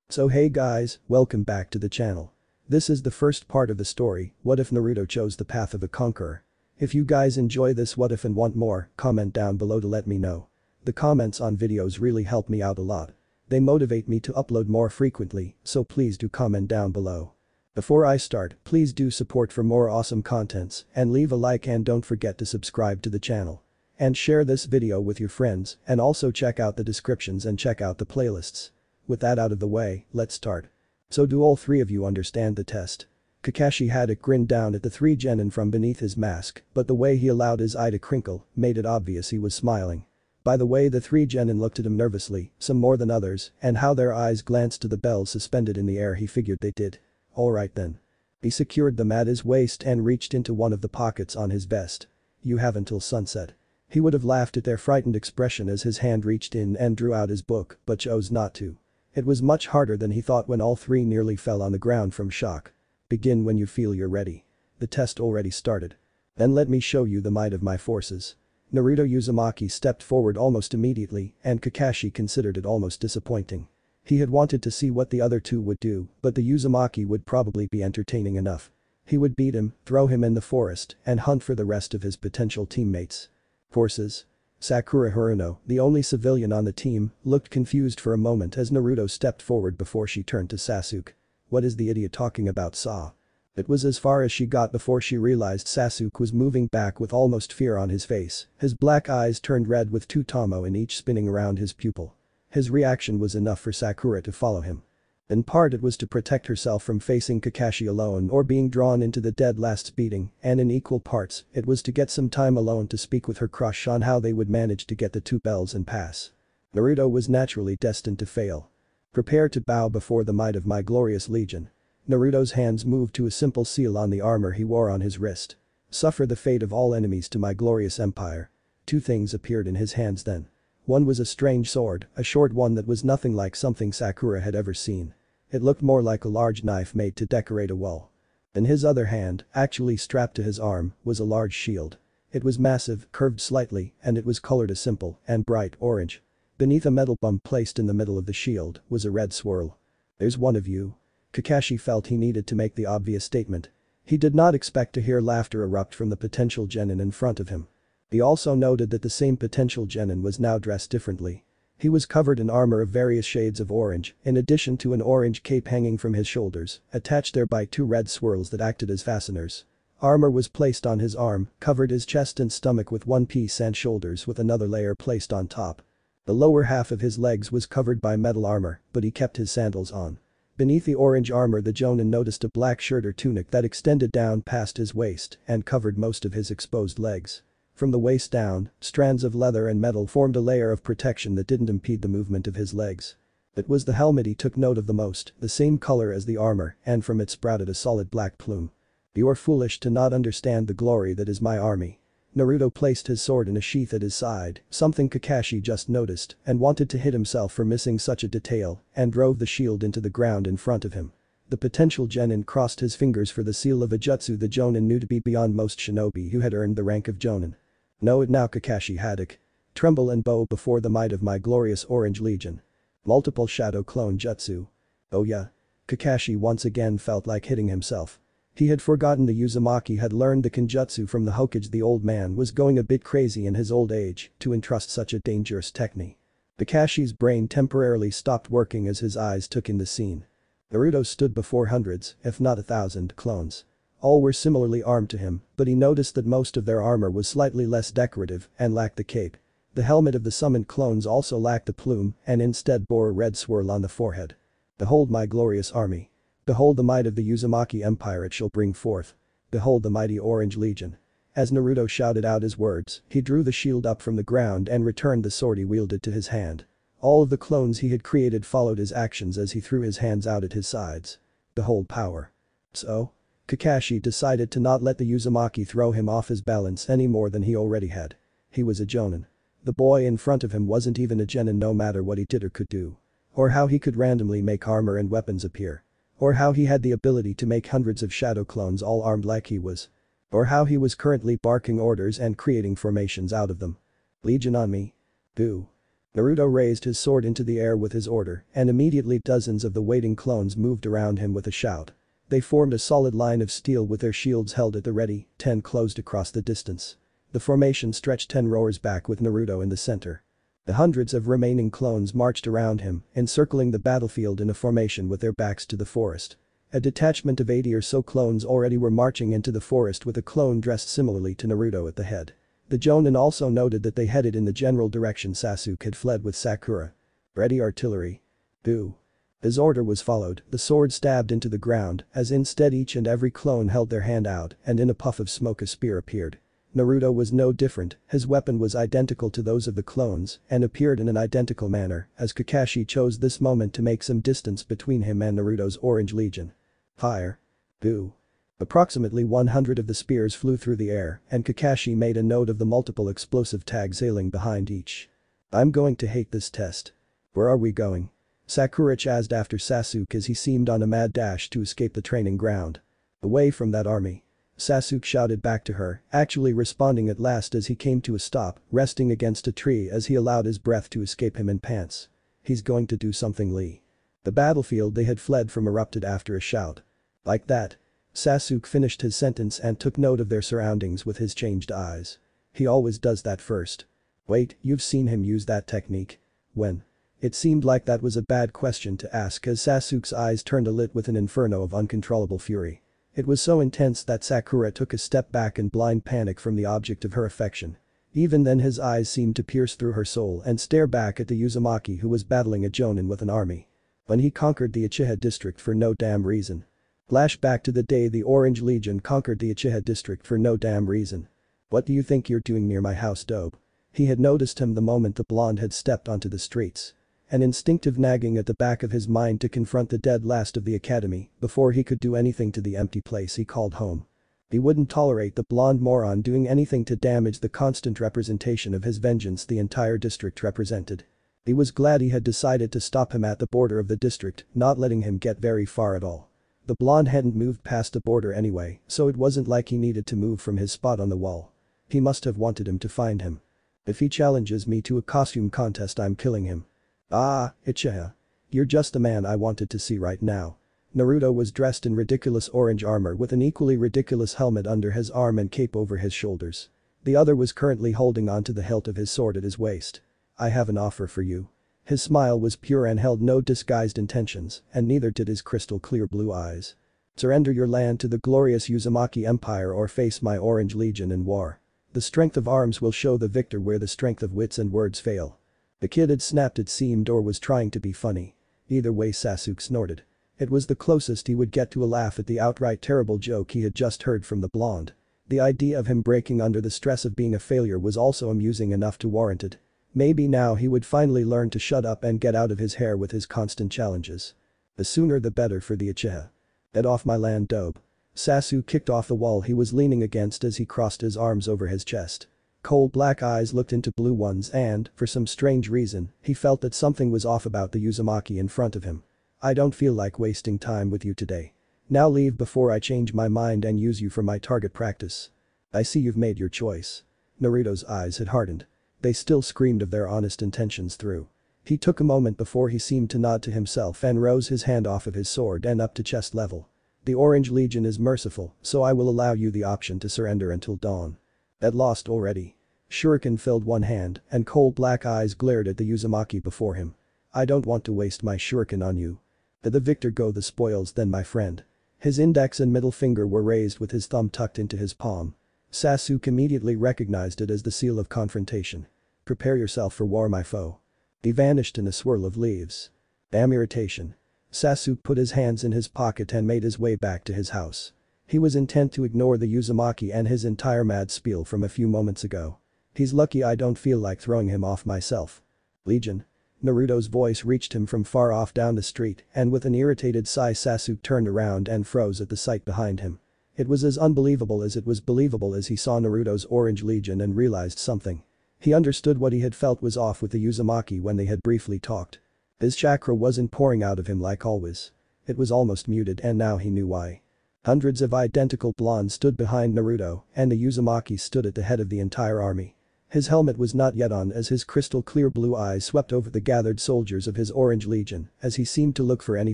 So hey guys, welcome back to the channel. This is the first part of the story, what if Naruto chose the path of a conqueror. If you guys enjoy this what if and want more, comment down below to let me know. The comments on videos really help me out a lot. They motivate me to upload more frequently, so please do comment down below. Before I start, please do support for more awesome contents and leave a like and don't forget to subscribe to the channel. And share this video with your friends and also check out the descriptions and check out the playlists. With that out of the way, let's start. So do all three of you understand the test? Kakashi Haddock grinned down at the three genin from beneath his mask, but the way he allowed his eye to crinkle made it obvious he was smiling. By the way the three genin looked at him nervously, some more than others, and how their eyes glanced to the bells suspended in the air he figured they did. Alright then. He secured them at his waist and reached into one of the pockets on his vest. You have until sunset. He would have laughed at their frightened expression as his hand reached in and drew out his book, but chose not to. It was much harder than he thought when all three nearly fell on the ground from shock. Begin when you feel you're ready. The test already started. Then let me show you the might of my forces. Naruto Uzumaki stepped forward almost immediately and Kakashi considered it almost disappointing. He had wanted to see what the other two would do, but the Uzumaki would probably be entertaining enough. He would beat him, throw him in the forest, and hunt for the rest of his potential teammates. Forces. Sakura Haruno, the only civilian on the team, looked confused for a moment as Naruto stepped forward before she turned to Sasuke. What is the idiot talking about, Sa? It was as far as she got before she realized Sasuke was moving back with almost fear on his face, his black eyes turned red with two tomo in each spinning around his pupil. His reaction was enough for Sakura to follow him. In part it was to protect herself from facing Kakashi alone or being drawn into the dead last beating, and in equal parts, it was to get some time alone to speak with her crush on how they would manage to get the two bells and pass. Naruto was naturally destined to fail. Prepare to bow before the might of my glorious legion. Naruto's hands moved to a simple seal on the armor he wore on his wrist. Suffer the fate of all enemies to my glorious empire. Two things appeared in his hands then. One was a strange sword, a short one that was nothing like something Sakura had ever seen. It looked more like a large knife made to decorate a wall. In his other hand, actually strapped to his arm, was a large shield. It was massive, curved slightly, and it was colored a simple and bright orange. Beneath a metal bump placed in the middle of the shield was a red swirl. There's one of you. Kakashi felt he needed to make the obvious statement. He did not expect to hear laughter erupt from the potential genin in front of him. He also noted that the same potential genin was now dressed differently. He was covered in armor of various shades of orange, in addition to an orange cape hanging from his shoulders, attached there by two red swirls that acted as fasteners. Armor was placed on his arm, covered his chest and stomach with one piece and shoulders with another layer placed on top. The lower half of his legs was covered by metal armor, but he kept his sandals on. Beneath the orange armor the Jonin noticed a black shirt or tunic that extended down past his waist and covered most of his exposed legs. From the waist down, strands of leather and metal formed a layer of protection that didn't impede the movement of his legs. It was the helmet he took note of the most, the same color as the armor, and from it sprouted a solid black plume. You are foolish to not understand the glory that is my army. Naruto placed his sword in a sheath at his side, something Kakashi just noticed and wanted to hit himself for missing such a detail, and drove the shield into the ground in front of him. The potential genin crossed his fingers for the seal of a jutsu the Jonin knew to be beyond most shinobi who had earned the rank of Jonin. Know it now Kakashi Haddock. Tremble and bow before the might of my glorious Orange Legion. Multiple shadow clone jutsu. Oh yeah. Kakashi once again felt like hitting himself. He had forgotten the Uzumaki had learned the Kenjutsu from the Hokage. The old man was going a bit crazy in his old age to entrust such a dangerous technique. Kakashi's brain temporarily stopped working as his eyes took in the scene. Naruto stood before hundreds, if not 1,000, clones. All were similarly armed to him, but he noticed that most of their armor was slightly less decorative and lacked the cape. The helmet of the summoned clones also lacked the plume and instead bore a red swirl on the forehead. Behold my glorious army. Behold the might of the Uzumaki Empire it shall bring forth. Behold the mighty Orange Legion. As Naruto shouted out his words, he drew the shield up from the ground and returned the sword he wielded to his hand. All of the clones he had created followed his actions as he threw his hands out at his sides. Behold power. So? Kakashi decided to not let the Uzumaki throw him off his balance any more than he already had. He was a Jonin. The boy in front of him wasn't even a genin no matter what he did or could do. Or how he could randomly make armor and weapons appear. Or how he had the ability to make hundreds of shadow clones all armed like he was. Or how he was currently barking orders and creating formations out of them. Legion on me. Boo. Naruto raised his sword into the air with his order, and immediately dozens of the waiting clones moved around him with a shout. They formed a solid line of steel with their shields held at the ready, 10 closed across the distance. The formation stretched 10 rows back with Naruto in the center. The hundreds of remaining clones marched around him, encircling the battlefield in a formation with their backs to the forest. A detachment of 80 or so clones already were marching into the forest with a clone dressed similarly to Naruto at the head. The Jonin also noted that they headed in the general direction Sasuke had fled with Sakura. Ready artillery. Do. His order was followed, the sword stabbed into the ground, as instead each and every clone held their hand out, and in a puff of smoke a spear appeared. Naruto was no different, his weapon was identical to those of the clones, and appeared in an identical manner, as Kakashi chose this moment to make some distance between him and Naruto's Orange Legion. Fire. Do. Approximately 100 of the spears flew through the air, and Kakashi made a note of the multiple explosive tags ailing behind each. I'm going to hate this test. Where are we going? Sakura chased after Sasuke as he seemed on a mad dash to escape the training ground. Away from that army. Sasuke shouted back to her, actually responding at last as he came to a stop, resting against a tree as he allowed his breath to escape him in pants. He's going to do something, Lee. The battlefield they had fled from erupted after a shout. Like that. Sasuke finished his sentence and took note of their surroundings with his changed eyes. He always does that first. Wait, you've seen him use that technique? When? It seemed like that was a bad question to ask as Sasuke's eyes turned alit with an inferno of uncontrollable fury. It was so intense that Sakura took a step back in blind panic from the object of her affection. Even then his eyes seemed to pierce through her soul and stare back at the Uzumaki who was battling a Jonin with an army. When he conquered the Uchiha district for no damn reason. Flashback to the day the Orange Legion conquered the Uchiha district for no damn reason. What do you think you're doing near my house, dope? He had noticed him the moment the blonde had stepped onto the streets. An instinctive nagging at the back of his mind to confront the dead last of the academy before he could do anything to the empty place he called home. He wouldn't tolerate the blonde moron doing anything to damage the constant representation of his vengeance the entire district represented. He was glad he had decided to stop him at the border of the district, not letting him get very far at all. The blonde hadn't moved past the border anyway, so it wasn't like he needed to move from his spot on the wall. He must have wanted him to find him. If he challenges me to a costume contest, I'm killing him. Ah, Uchiha. You're just the man I wanted to see right now. Naruto was dressed in ridiculous orange armor with an equally ridiculous helmet under his arm and cape over his shoulders. The other was currently holding onto the hilt of his sword at his waist. I have an offer for you. His smile was pure and held no disguised intentions, and neither did his crystal clear blue eyes. Surrender your land to the glorious Uzumaki Empire or face my Orange Legion in war. The strength of arms will show the victor where the strength of wits and words fail. The kid had snapped, it seemed, or was trying to be funny. Either way, Sasuke snorted. It was the closest he would get to a laugh at the outright terrible joke he had just heard from the blonde. The idea of him breaking under the stress of being a failure was also amusing enough to warrant it. Maybe now he would finally learn to shut up and get out of his hair with his constant challenges. The sooner the better for the Uchiha. Get off my land, dope. Sasuke kicked off the wall he was leaning against as he crossed his arms over his chest. Cold black eyes looked into blue ones and, for some strange reason, he felt that something was off about the Uzumaki in front of him. I don't feel like wasting time with you today. Now leave before I change my mind and use you for my target practice. I see you've made your choice. Naruto's eyes had hardened. They still screamed of their honest intentions through. He took a moment before he seemed to nod to himself and rose his hand off of his sword and up to chest level. The Orange Legion is merciful, so I will allow you the option to surrender until dawn. That lost already. Shuriken filled one hand and cold black eyes glared at the Uzumaki before him. I don't want to waste my shuriken on you. Let the victor go the spoils then, my friend. His index and middle finger were raised with his thumb tucked into his palm. Sasuke immediately recognized it as the seal of confrontation. Prepare yourself for war, my foe. He vanished in a swirl of leaves. Damn irritation. Sasuke put his hands in his pocket and made his way back to his house. He was intent to ignore the Uzumaki and his entire mad spiel from a few moments ago. He's lucky I don't feel like throwing him off myself. Legion. Naruto's voice reached him from far off down the street, and with an irritated sigh Sasuke turned around and froze at the sight behind him. It was as unbelievable as it was believable as he saw Naruto's Orange Legion and realized something. He understood what he had felt was off with the Uzumaki when they had briefly talked. His chakra wasn't pouring out of him like always. It was almost muted, and now he knew why. Hundreds of identical blondes stood behind Naruto, and the Uzumaki stood at the head of the entire army. His helmet was not yet on as his crystal clear blue eyes swept over the gathered soldiers of his Orange Legion as he seemed to look for any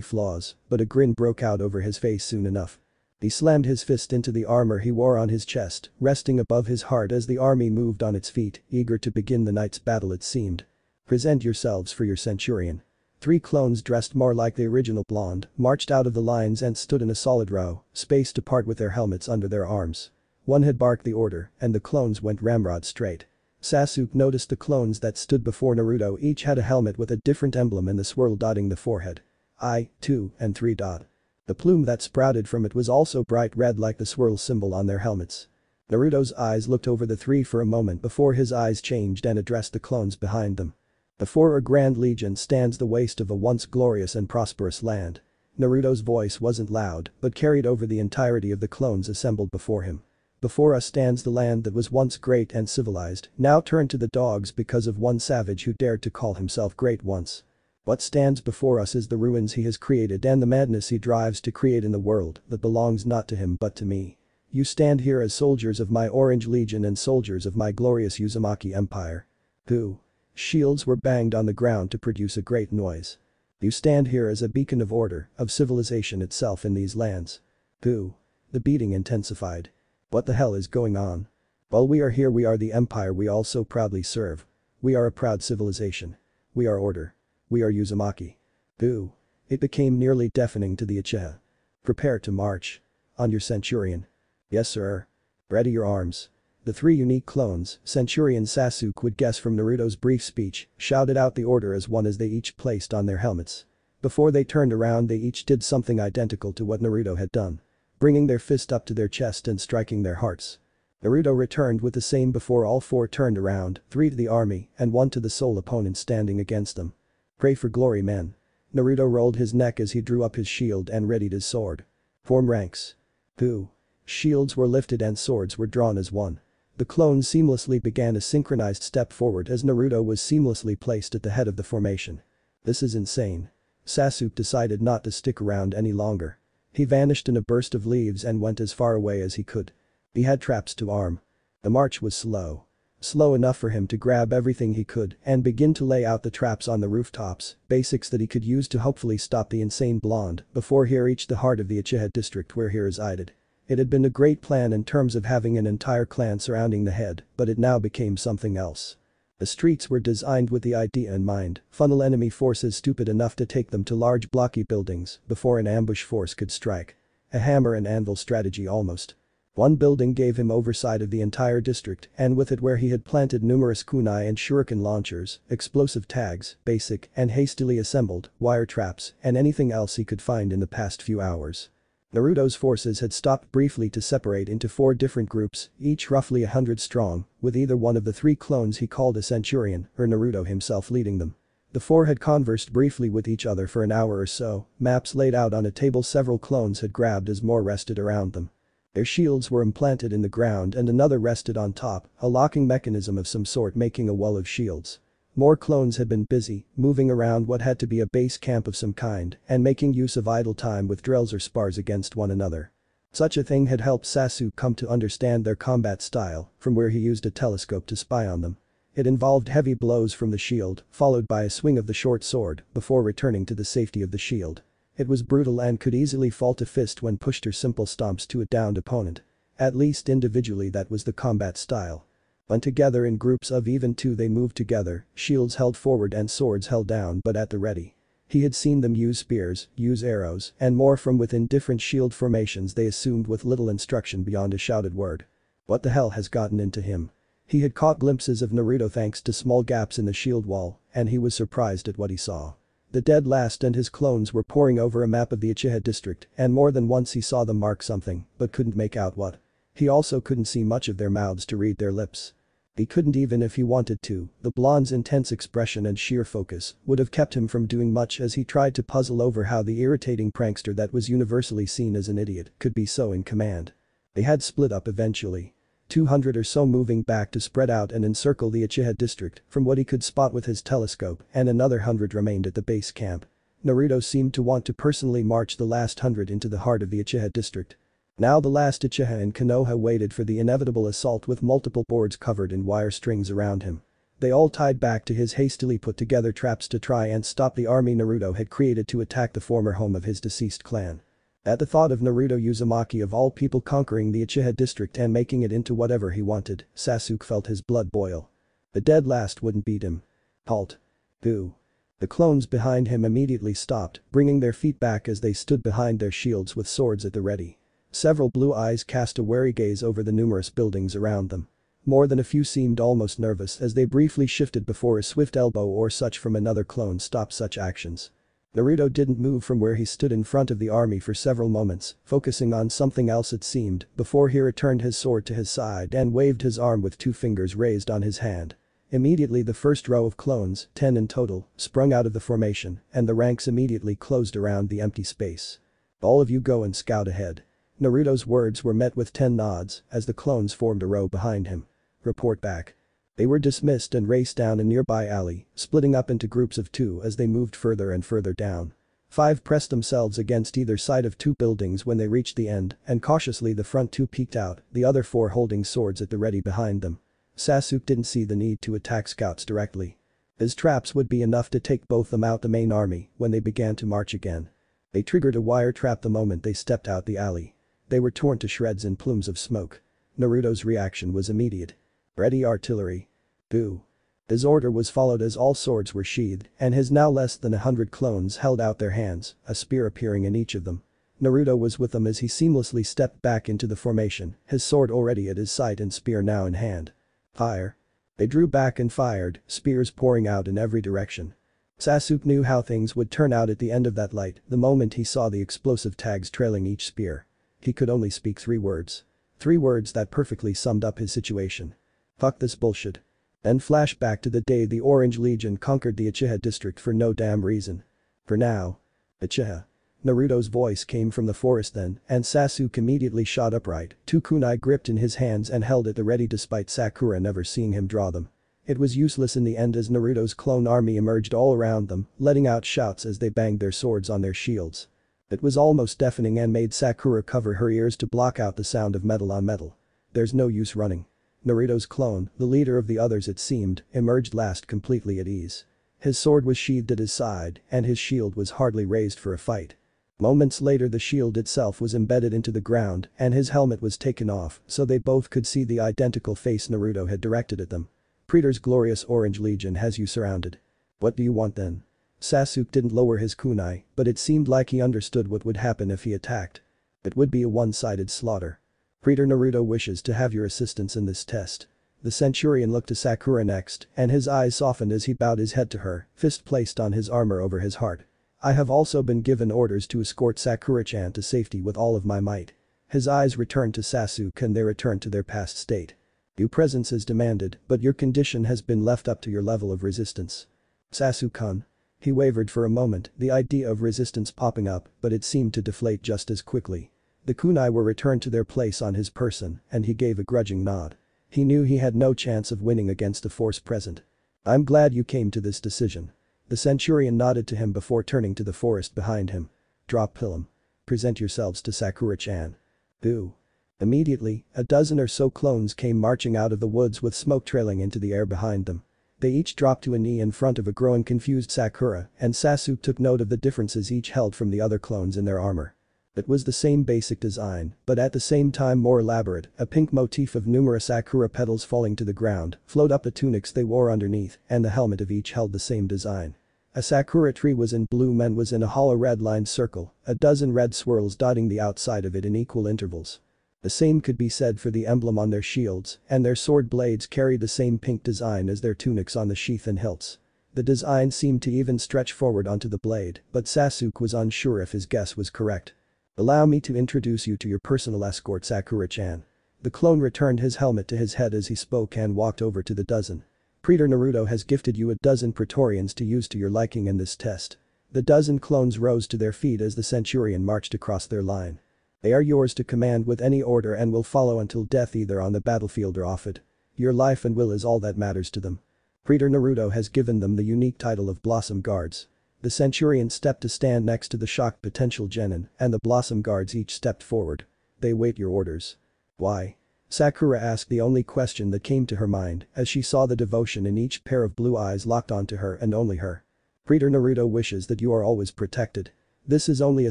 flaws, but a grin broke out over his face soon enough. He slammed his fist into the armor he wore on his chest, resting above his heart as the army moved on its feet, eager to begin the night's battle it seemed. "Present yourselves for your centurion." 3 clones dressed more like the original blonde marched out of the lines and stood in a solid row, spaced apart with their helmets under their arms. One had barked the order, and the clones went ramrod straight. Sasuke noticed the clones that stood before Naruto each had a helmet with a different emblem in the swirl dotting the forehead. I, 2, and 3. The plume that sprouted from it was also bright red like the swirl symbol on their helmets. Naruto's eyes looked over the 3 for a moment before his eyes changed and addressed the clones behind them. "Before a grand legion stands the waste of a once glorious and prosperous land." Naruto's voice wasn't loud but carried over the entirety of the clones assembled before him. "Before us stands the land that was once great and civilized, now turned to the dogs because of one savage who dared to call himself great once. What stands before us is the ruins he has created and the madness he drives to create in the world that belongs not to him but to me. You stand here as soldiers of my Orange Legion and soldiers of my glorious Uzumaki Empire. Who?" Shields were banged on the ground to produce a great noise. "You stand here as a beacon of order, of civilization itself in these lands. Who?" The beating intensified. "What the hell is going on? Well, we are here, we are the empire we all so proudly serve. We are a proud civilization. We are order. We are Uzumaki. Who?" It became nearly deafening to the Uchiha. "Prepare to march. On your centurion." "Yes sir." "Ready your arms." The 3 unique clones, Centurion Sasuke would guess from Naruto's brief speech, shouted out the order as one as they each placed on their helmets. Before they turned around they each did something identical to what Naruto had done. Bringing their fist up to their chest and striking their hearts. Naruto returned with the same before all 4 turned around, 3 to the army and 1 to the sole opponent standing against them. "Pray for glory, men." Naruto rolled his neck as he drew up his shield and readied his sword. "Form ranks." Who? Shields were lifted and swords were drawn as one. The clones seamlessly began a synchronized step forward as Naruto was seamlessly placed at the head of the formation. "This is insane." Sasuke decided not to stick around any longer. He vanished in a burst of leaves and went as far away as he could. He had traps to arm. The march was slow. Slow enough for him to grab everything he could and begin to lay out the traps on the rooftops, basics that he could use to hopefully stop the insane blonde before he reached the heart of the Uchiha district where he resided. It had been a great plan in terms of having an entire clan surrounding the head, but it now became something else. The streets were designed with the idea in mind, funnel enemy forces stupid enough to take them to large blocky buildings before an ambush force could strike. A hammer and anvil strategy almost. One building gave him oversight of the entire district and with it where he had planted numerous kunai and shuriken launchers, explosive tags, basic and hastily assembled, wire traps and anything else he could find in the past few hours. Naruto's forces had stopped briefly to separate into 4 different groups, each roughly 100 strong, with either one of the 3 clones he called a centurion or Naruto himself leading them. The 4 had conversed briefly with each other for an hour or so, maps laid out on a table several clones had grabbed as more rested around them. Their shields were implanted in the ground and another rested on top, a locking mechanism of some sort making a wall of shields. More clones had been busy, moving around what had to be a base camp of some kind and making use of idle time with drills or spars against one another. Such a thing had helped Sasuke come to understand their combat style from where he used a telescope to spy on them. It involved heavy blows from the shield, followed by a swing of the short sword before returning to the safety of the shield. It was brutal and could easily fault a fist when pushed or simple stomps to a downed opponent. At least individually that was the combat style. When together in groups of even 2 they moved together, shields held forward and swords held down but at the ready. He had seen them use spears, use arrows, and more from within different shield formations they assumed with little instruction beyond a shouted word. What the hell has gotten into him? He had caught glimpses of Naruto thanks to small gaps in the shield wall, and he was surprised at what he saw. The dead last and his clones were poring over a map of the Uchiha district and more than once he saw them mark something but couldn't make out what. He also couldn't see much of their mouths to read their lips. He couldn't even if he wanted to, the blonde's intense expression and sheer focus would have kept him from doing much as he tried to puzzle over how the irritating prankster that was universally seen as an idiot could be so in command. They had split up eventually. 200 or so moving back to spread out and encircle the Uchiha district from what he could spot with his telescope and another 100 remained at the base camp. Naruto seemed to want to personally march the last 100 into the heart of the Uchiha district. Now the last Uchiha in Konoha waited for the inevitable assault with multiple boards covered in wire strings around him. They all tied back to his hastily put together traps to try and stop the army Naruto had created to attack the former home of his deceased clan. At the thought of Naruto Uzumaki of all people conquering the Uchiha district and making it into whatever he wanted, Sasuke felt his blood boil. The dead last wouldn't beat him. Halt. Boo. The clones behind him immediately stopped, bringing their feet back as they stood behind their shields with swords at the ready. Several blue eyes cast a wary gaze over the numerous buildings around them. More than a few seemed almost nervous as they briefly shifted before a swift elbow or such from another clone stopped such actions. Naruto didn't move from where he stood in front of the army for several moments, focusing on something else it seemed, before he returned his sword to his side and waved his arm with 2 fingers raised on his hand. Immediately the first row of clones, 10 in total, sprung out of the formation, and the ranks immediately closed around the empty space. All of you go and scout ahead. Naruto's words were met with 10 nods as the clones formed a row behind him. Report back. They were dismissed and raced down a nearby alley, splitting up into groups of 2 as they moved further and further down. 5 pressed themselves against either side of 2 buildings when they reached the end, and cautiously the front 2 peeked out, the other 4 holding swords at the ready behind them. Sasuke didn't see the need to attack scouts directly. His traps would be enough to take both them out the main army when they began to march again. They triggered a wire trap the moment they stepped out the alley. They were torn to shreds in plumes of smoke. Naruto's reaction was immediate. Ready artillery. Boo. His order was followed as all swords were sheathed, and his now less than 100 clones held out their hands, a spear appearing in each of them. Naruto was with them as he seamlessly stepped back into the formation, his sword already at his side and spear now in hand. Fire. They drew back and fired, spears pouring out in every direction. Sasuke knew how things would turn out at the end of that light the moment he saw the explosive tags trailing each spear. He could only speak 3 words. 3 words that perfectly summed up his situation. Fuck this bullshit. Then flash back to the day the Orange Legion conquered the Uchiha district for no damn reason. For now. Uchiha. Naruto's voice came from the forest then, and Sasuke immediately shot upright, 2 kunai gripped in his hands and held at the ready despite Sakura never seeing him draw them. It was useless in the end as Naruto's clone army emerged all around them, letting out shouts as they banged their swords on their shields. It was almost deafening and made Sakura cover her ears to block out the sound of metal on metal. There's no use running. Naruto's clone, the leader of the others it seemed, emerged last completely at ease. His sword was sheathed at his side, and his shield was hardly raised for a fight. Moments later the shield itself was embedded into the ground and his helmet was taken off so they both could see the identical face Naruto had directed at them. Pretor's glorious Orange Legion has you surrounded. What do you want then? Sasuke didn't lower his kunai, but it seemed like he understood what would happen if he attacked. It would be a one-sided slaughter. Pretor Naruto wishes to have your assistance in this test. The Centurion looked to Sakura next, and his eyes softened as he bowed his head to her, fist placed on his armor over his heart. I have also been given orders to escort Sakura-chan to safety with all of my might. His eyes returned to Sasuke and they returned to their past state. Your presence is demanded, but your condition has been left up to your level of resistance. Sasuke-kun. He wavered for a moment, the idea of resistance popping up, but it seemed to deflate just as quickly. The kunai were returned to their place on his person, and he gave a grudging nod. He knew he had no chance of winning against the force present. I'm glad you came to this decision. The Centurion nodded to him before turning to the forest behind him. Drop Pilum. Present yourselves to Sakura-chan. Boo. Immediately, a dozen or so clones came marching out of the woods with smoke trailing into the air behind them. They each dropped to a knee in front of a growing confused Sakura, and Sasuke took note of the differences each held from the other clones in their armor. It was the same basic design, but at the same time more elaborate, a pink motif of numerous sakura petals falling to the ground, flowed up the tunics they wore underneath, and the helmet of each held the same design. A sakura tree was in bloom and was in a hollow red-lined circle, a dozen red swirls dotting the outside of it in equal intervals. The same could be said for the emblem on their shields, and their sword blades carried the same pink design as their tunics on the sheath and hilts. The design seemed to even stretch forward onto the blade, but Sasuke was unsure if his guess was correct. Allow me to introduce you to your personal escort Sakura-chan. The clone returned his helmet to his head as he spoke and walked over to the dozen. Pretor Naruto has gifted you a dozen Praetorians to use to your liking in this test. The dozen clones rose to their feet as the Centurion marched across their line. They are yours to command with any order and will follow until death either on the battlefield or off it. Your life and will is all that matters to them. Pretor Naruto has given them the unique title of Blossom Guards. The Centurion stepped to stand next to the shocked potential genin, and the Blossom Guards each stepped forward. They wait your orders. Why? Sakura asked the only question that came to her mind as she saw the devotion in each pair of blue eyes locked onto her and only her. Reader Naruto wishes that you are always protected. This is only a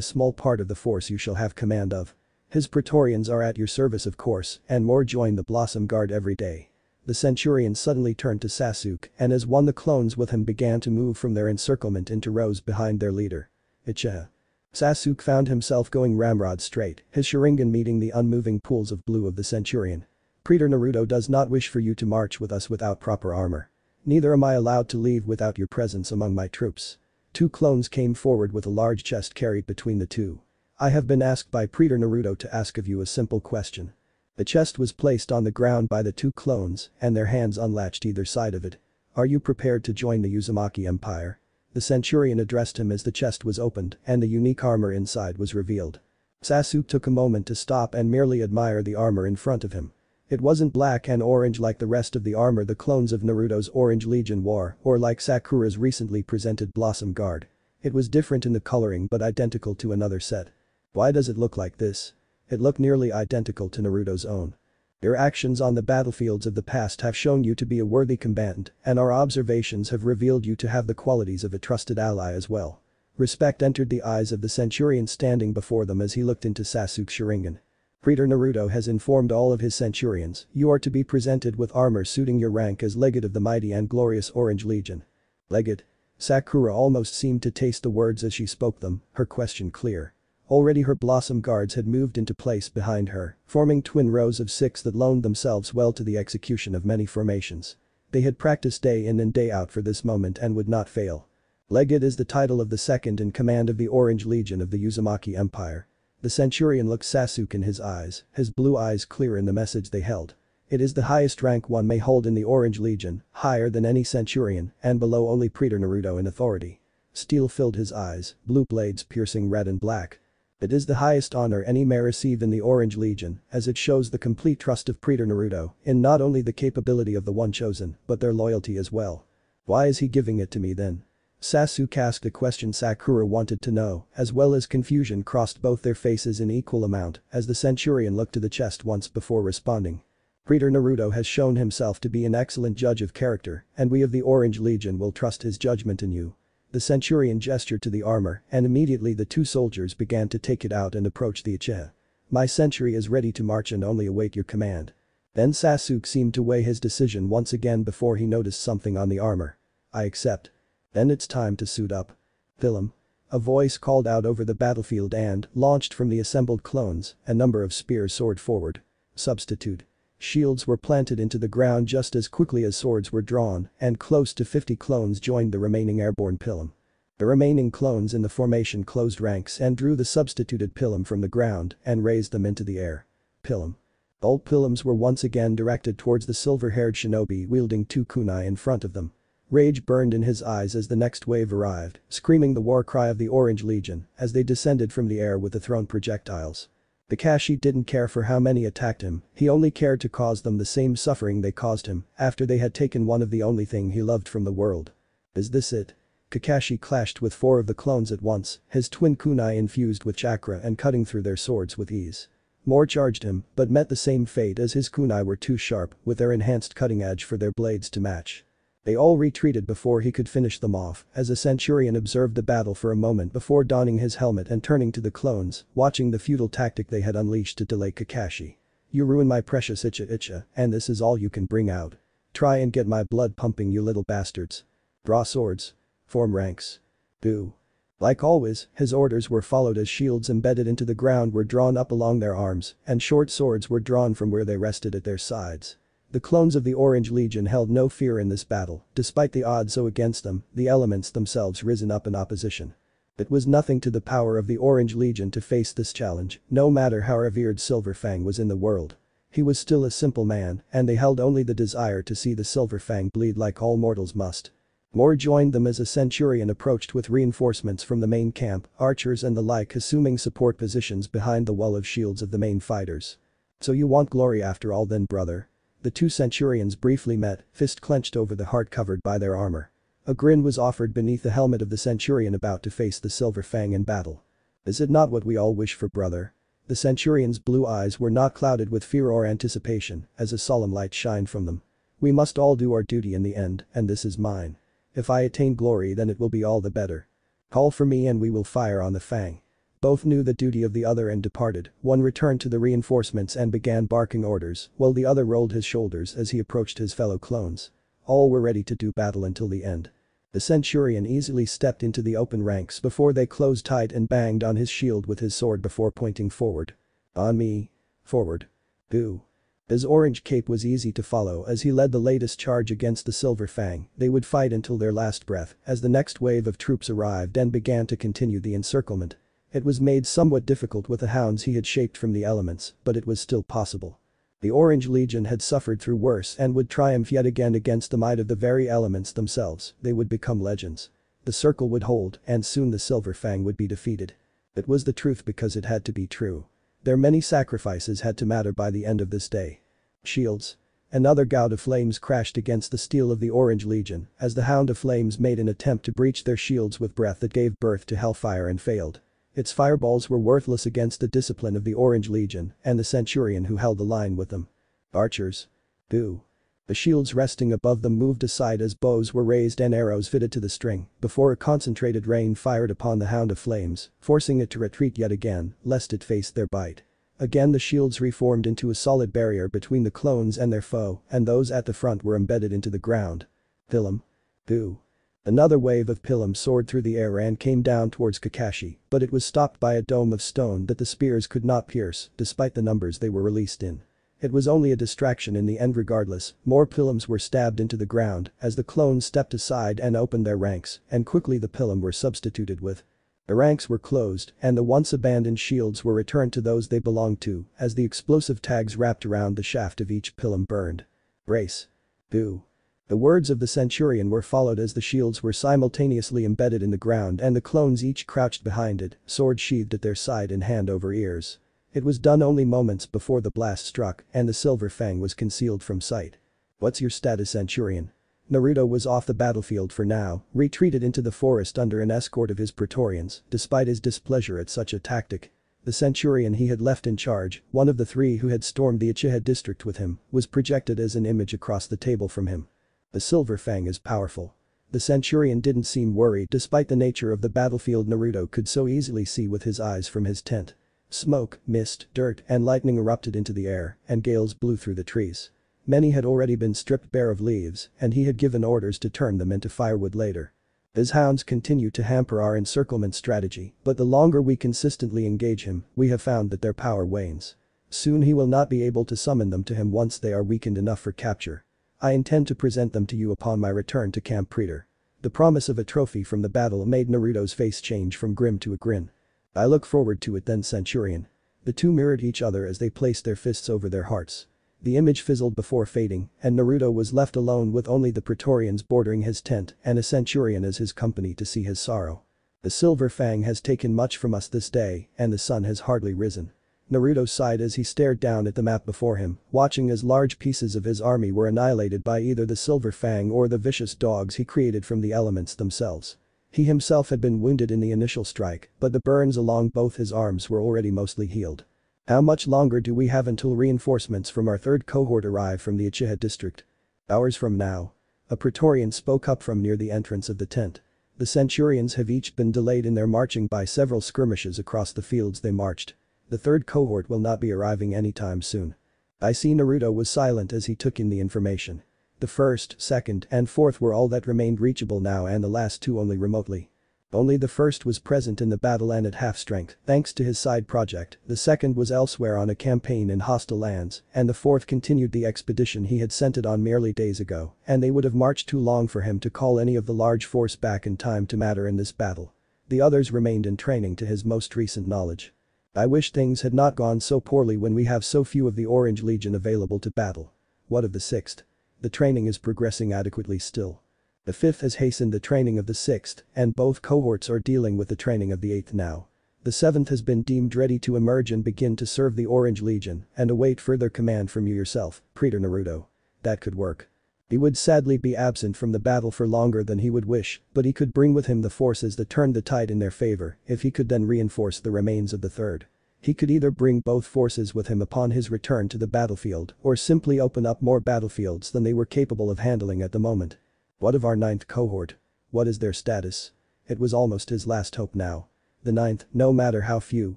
small part of the force you shall have command of. His Praetorians are at your service of course and more join the Blossom Guard every day. The Centurion suddenly turned to Sasuke and as one the clones with him began to move from their encirclement into rows behind their leader. Uchiha. Sasuke found himself going ramrod straight, his Sharingan meeting the unmoving pools of blue of the Centurion. Praetor Naruto does not wish for you to march with us without proper armor. Neither am I allowed to leave without your presence among my troops. Two clones came forward with a large chest carried between the two. I have been asked by Praetor Naruto to ask of you a simple question. The chest was placed on the ground by the two clones and their hands unlatched either side of it. Are you prepared to join the Uzumaki Empire? The Centurion addressed him as the chest was opened and the unique armor inside was revealed. Sasuke took a moment to stop and merely admire the armor in front of him. It wasn't black and orange like the rest of the armor the clones of Naruto's Orange Legion wore or like Sakura's recently presented Blossom Guard. It was different in the coloring but identical to another set. Why does it look like this? It looked nearly identical to Naruto's own. Your actions on the battlefields of the past have shown you to be a worthy combatant and our observations have revealed you to have the qualities of a trusted ally as well. Respect entered the eyes of the Centurion standing before them as he looked into Sasuke's Sharingan. Praetor Naruto has informed all of his Centurions, you are to be presented with armor suiting your rank as Legate of the mighty and glorious Orange Legion. Legate? Sakura almost seemed to taste the words as she spoke them, her question clear. Already her Blossom Guards had moved into place behind her, forming twin rows of 6 that loaned themselves well to the execution of many formations. They had practiced day in and day out for this moment and would not fail. Legate is the title of the second in command of the Orange Legion of the Uzumaki Empire. The Centurion looked Sasuke in his eyes, his blue eyes clear in the message they held. It is the highest rank one may hold in the Orange Legion, higher than any Centurion, and below only Praetor Naruto in authority. Steel filled his eyes, blue blades piercing red and black. It is the highest honor any may receive in the Orange Legion, as it shows the complete trust of Praetor Naruto in not only the capability of the one chosen, but their loyalty as well. Why is he giving it to me then? Sasuke asked a question Sakura wanted to know, as well as confusion crossed both their faces in equal amount as the Centurion looked to the chest once before responding. Praetor Naruto has shown himself to be an excellent judge of character, and we of the Orange Legion will trust his judgment in you. The Centurion gestured to the armor, and immediately the two soldiers began to take it out and approach the Uchiha. My sentry is ready to march and only await your command. Then Sasuke seemed to weigh his decision once again before he noticed something on the armor. I accept. Then it's time to suit up. Film. A voice called out over the battlefield and, launched from the assembled clones, a number of spears soared forward. Substitute. Shields were planted into the ground just as quickly as swords were drawn, and close to 50 clones joined the remaining airborne Pilum. The remaining clones in the formation closed ranks and drew the substituted Pilum from the ground and raised them into the air. Pilum. All Pilums were once again directed towards the silver-haired shinobi wielding 2 kunai in front of them. Rage burned in his eyes as the next wave arrived, screaming the war cry of the Orange Legion as they descended from the air with the thrown projectiles. Kakashi didn't care for how many attacked him, he only cared to cause them the same suffering they caused him after they had taken one of the only thing he loved from the world. Is this it? Kakashi clashed with 4 of the clones at once, his twin kunai infused with chakra and cutting through their swords with ease. More charged him, but met the same fate as his kunai were too sharp with their enhanced cutting edge for their blades to match. They all retreated before he could finish them off as a Centurion observed the battle for a moment before donning his helmet and turning to the clones, watching the futile tactic they had unleashed to delay Kakashi. You ruin my precious Uchiha, and this is all you can bring out. Try and get my blood pumping you little bastards. Draw swords. Form ranks. Do. Like always, his orders were followed as shields embedded into the ground were drawn up along their arms and short swords were drawn from where they rested at their sides. The clones of the Orange Legion held no fear in this battle, despite the odds so against them, the elements themselves risen up in opposition. It was nothing to the power of the Orange Legion to face this challenge, no matter how revered Silver Fang was in the world. He was still a simple man, and they held only the desire to see the Silver Fang bleed like all mortals must. More joined them as a Centurion approached with reinforcements from the main camp, archers and the like assuming support positions behind the wall of shields of the main fighters. So you want glory after all then, brother? The two Centurions briefly met, fist clenched over the heart covered by their armor. A grin was offered beneath the helmet of the Centurion about to face the Silver Fang in battle. Is it not what we all wish for, brother? The Centurion's blue eyes were not clouded with fear or anticipation as a solemn light shined from them. "We must all do our duty in the end, and this is mine. If I attain glory then it will be all the better. Call for me and we will fire on the Fang." Both knew the duty of the other and departed. One returned to the reinforcements and began barking orders, while the other rolled his shoulders as he approached his fellow clones. All were ready to do battle until the end. The Centurion easily stepped into the open ranks before they closed tight and banged on his shield with his sword before pointing forward. "On me. Forward. Go." His orange cape was easy to follow as he led the latest charge against the Silver Fang. They would fight until their last breath as the next wave of troops arrived and began to continue the encirclement. It was made somewhat difficult with the hounds he had shaped from the elements, but it was still possible. The Orange Legion had suffered through worse and would triumph yet again against the might of the very elements themselves. They would become legends. The circle would hold and soon the Silver Fang would be defeated. It was the truth because it had to be true. Their many sacrifices had to matter by the end of this day. Shields. Another gout of flames crashed against the steel of the Orange Legion as the Hound of Flames made an attempt to breach their shields with breath that gave birth to hellfire and failed. Its fireballs were worthless against the discipline of the Orange Legion and the Centurion who held the line with them. Archers. Boo. The shields resting above them moved aside as bows were raised and arrows fitted to the string before a concentrated rain fired upon the Hound of Flames, forcing it to retreat yet again, lest it face their bite. Again the shields reformed into a solid barrier between the clones and their foe, and those at the front were embedded into the ground. Pilum. Boo. Another wave of Pilum soared through the air and came down towards Kakashi, but it was stopped by a dome of stone that the spears could not pierce, despite the numbers they were released in. It was only a distraction in the end regardless. More Pilums were stabbed into the ground as the clones stepped aside and opened their ranks, and quickly the Pilum were substituted with. The ranks were closed and the once abandoned shields were returned to those they belonged to as the explosive tags wrapped around the shaft of each Pilum burned. Brace. Boo. The words of the Centurion were followed as the shields were simultaneously embedded in the ground and the clones each crouched behind it, sword sheathed at their side and hand over ears. It was done only moments before the blast struck and the Silver Fang was concealed from sight. "What's your status, Centurion?" Naruto was off the battlefield for now, retreated into the forest under an escort of his Praetorians, despite his displeasure at such a tactic. The Centurion he had left in charge, one of the three who had stormed the Uchiha district with him, was projected as an image across the table from him. The Silver Fang is powerful. The Centurion didn't seem worried despite the nature of the battlefield Naruto could so easily see with his eyes from his tent. Smoke, mist, dirt, and lightning erupted into the air, and gales blew through the trees. Many had already been stripped bare of leaves, and he had given orders to turn them into firewood later. His hounds continue to hamper our encirclement strategy, but the longer we consistently engage him, we have found that their power wanes. Soon he will not be able to summon them to him once they are weakened enough for capture. I intend to present them to you upon my return to Camp Pretor. The promise of a trophy from the battle made Naruto's face change from grim to a grin. "I look forward to it then, Centurion." The two mirrored each other as they placed their fists over their hearts. The image fizzled before fading, and Naruto was left alone with only the Praetorians bordering his tent and a Centurion as his company to see his sorrow. The Silver Fang has taken much from us this day, and the sun has hardly risen. Naruto sighed as he stared down at the map before him, watching as large pieces of his army were annihilated by either the Silver Fang or the vicious dogs he created from the elements themselves. He himself had been wounded in the initial strike, but the burns along both his arms were already mostly healed. "How much longer do we have until reinforcements from our third cohort arrive from the Uchiha district?" "Hours from now." A Praetorian spoke up from near the entrance of the tent. The Centurions have each been delayed in their marching by several skirmishes across the fields they marched. The third cohort will not be arriving anytime soon. I see. Naruto was silent as he took in the information. The first, second, and fourth were all that remained reachable now and the last two only remotely. Only the first was present in the battle and at half strength, thanks to his side project, the second was elsewhere on a campaign in hostile lands, and the fourth continued the expedition he had sent it on merely days ago, and they would have marched too long for him to call any of the large force back in time to matter in this battle. The others remained in training to his most recent knowledge. I wish things had not gone so poorly when we have so few of the Orange Legion available to battle. What of the 6th? The training is progressing adequately still. The 5th has hastened the training of the 6th, and both cohorts are dealing with the training of the 8th now. The 7th has been deemed ready to emerge and begin to serve the Orange Legion and await further command from you yourself, Pretor Naruto. That could work. He would sadly be absent from the battle for longer than he would wish, but he could bring with him the forces that turned the tide in their favor if he could then reinforce the remains of the third. He could either bring both forces with him upon his return to the battlefield or simply open up more battlefields than they were capable of handling at the moment. What of our ninth cohort? What is their status? It was almost his last hope now. The ninth, no matter how few,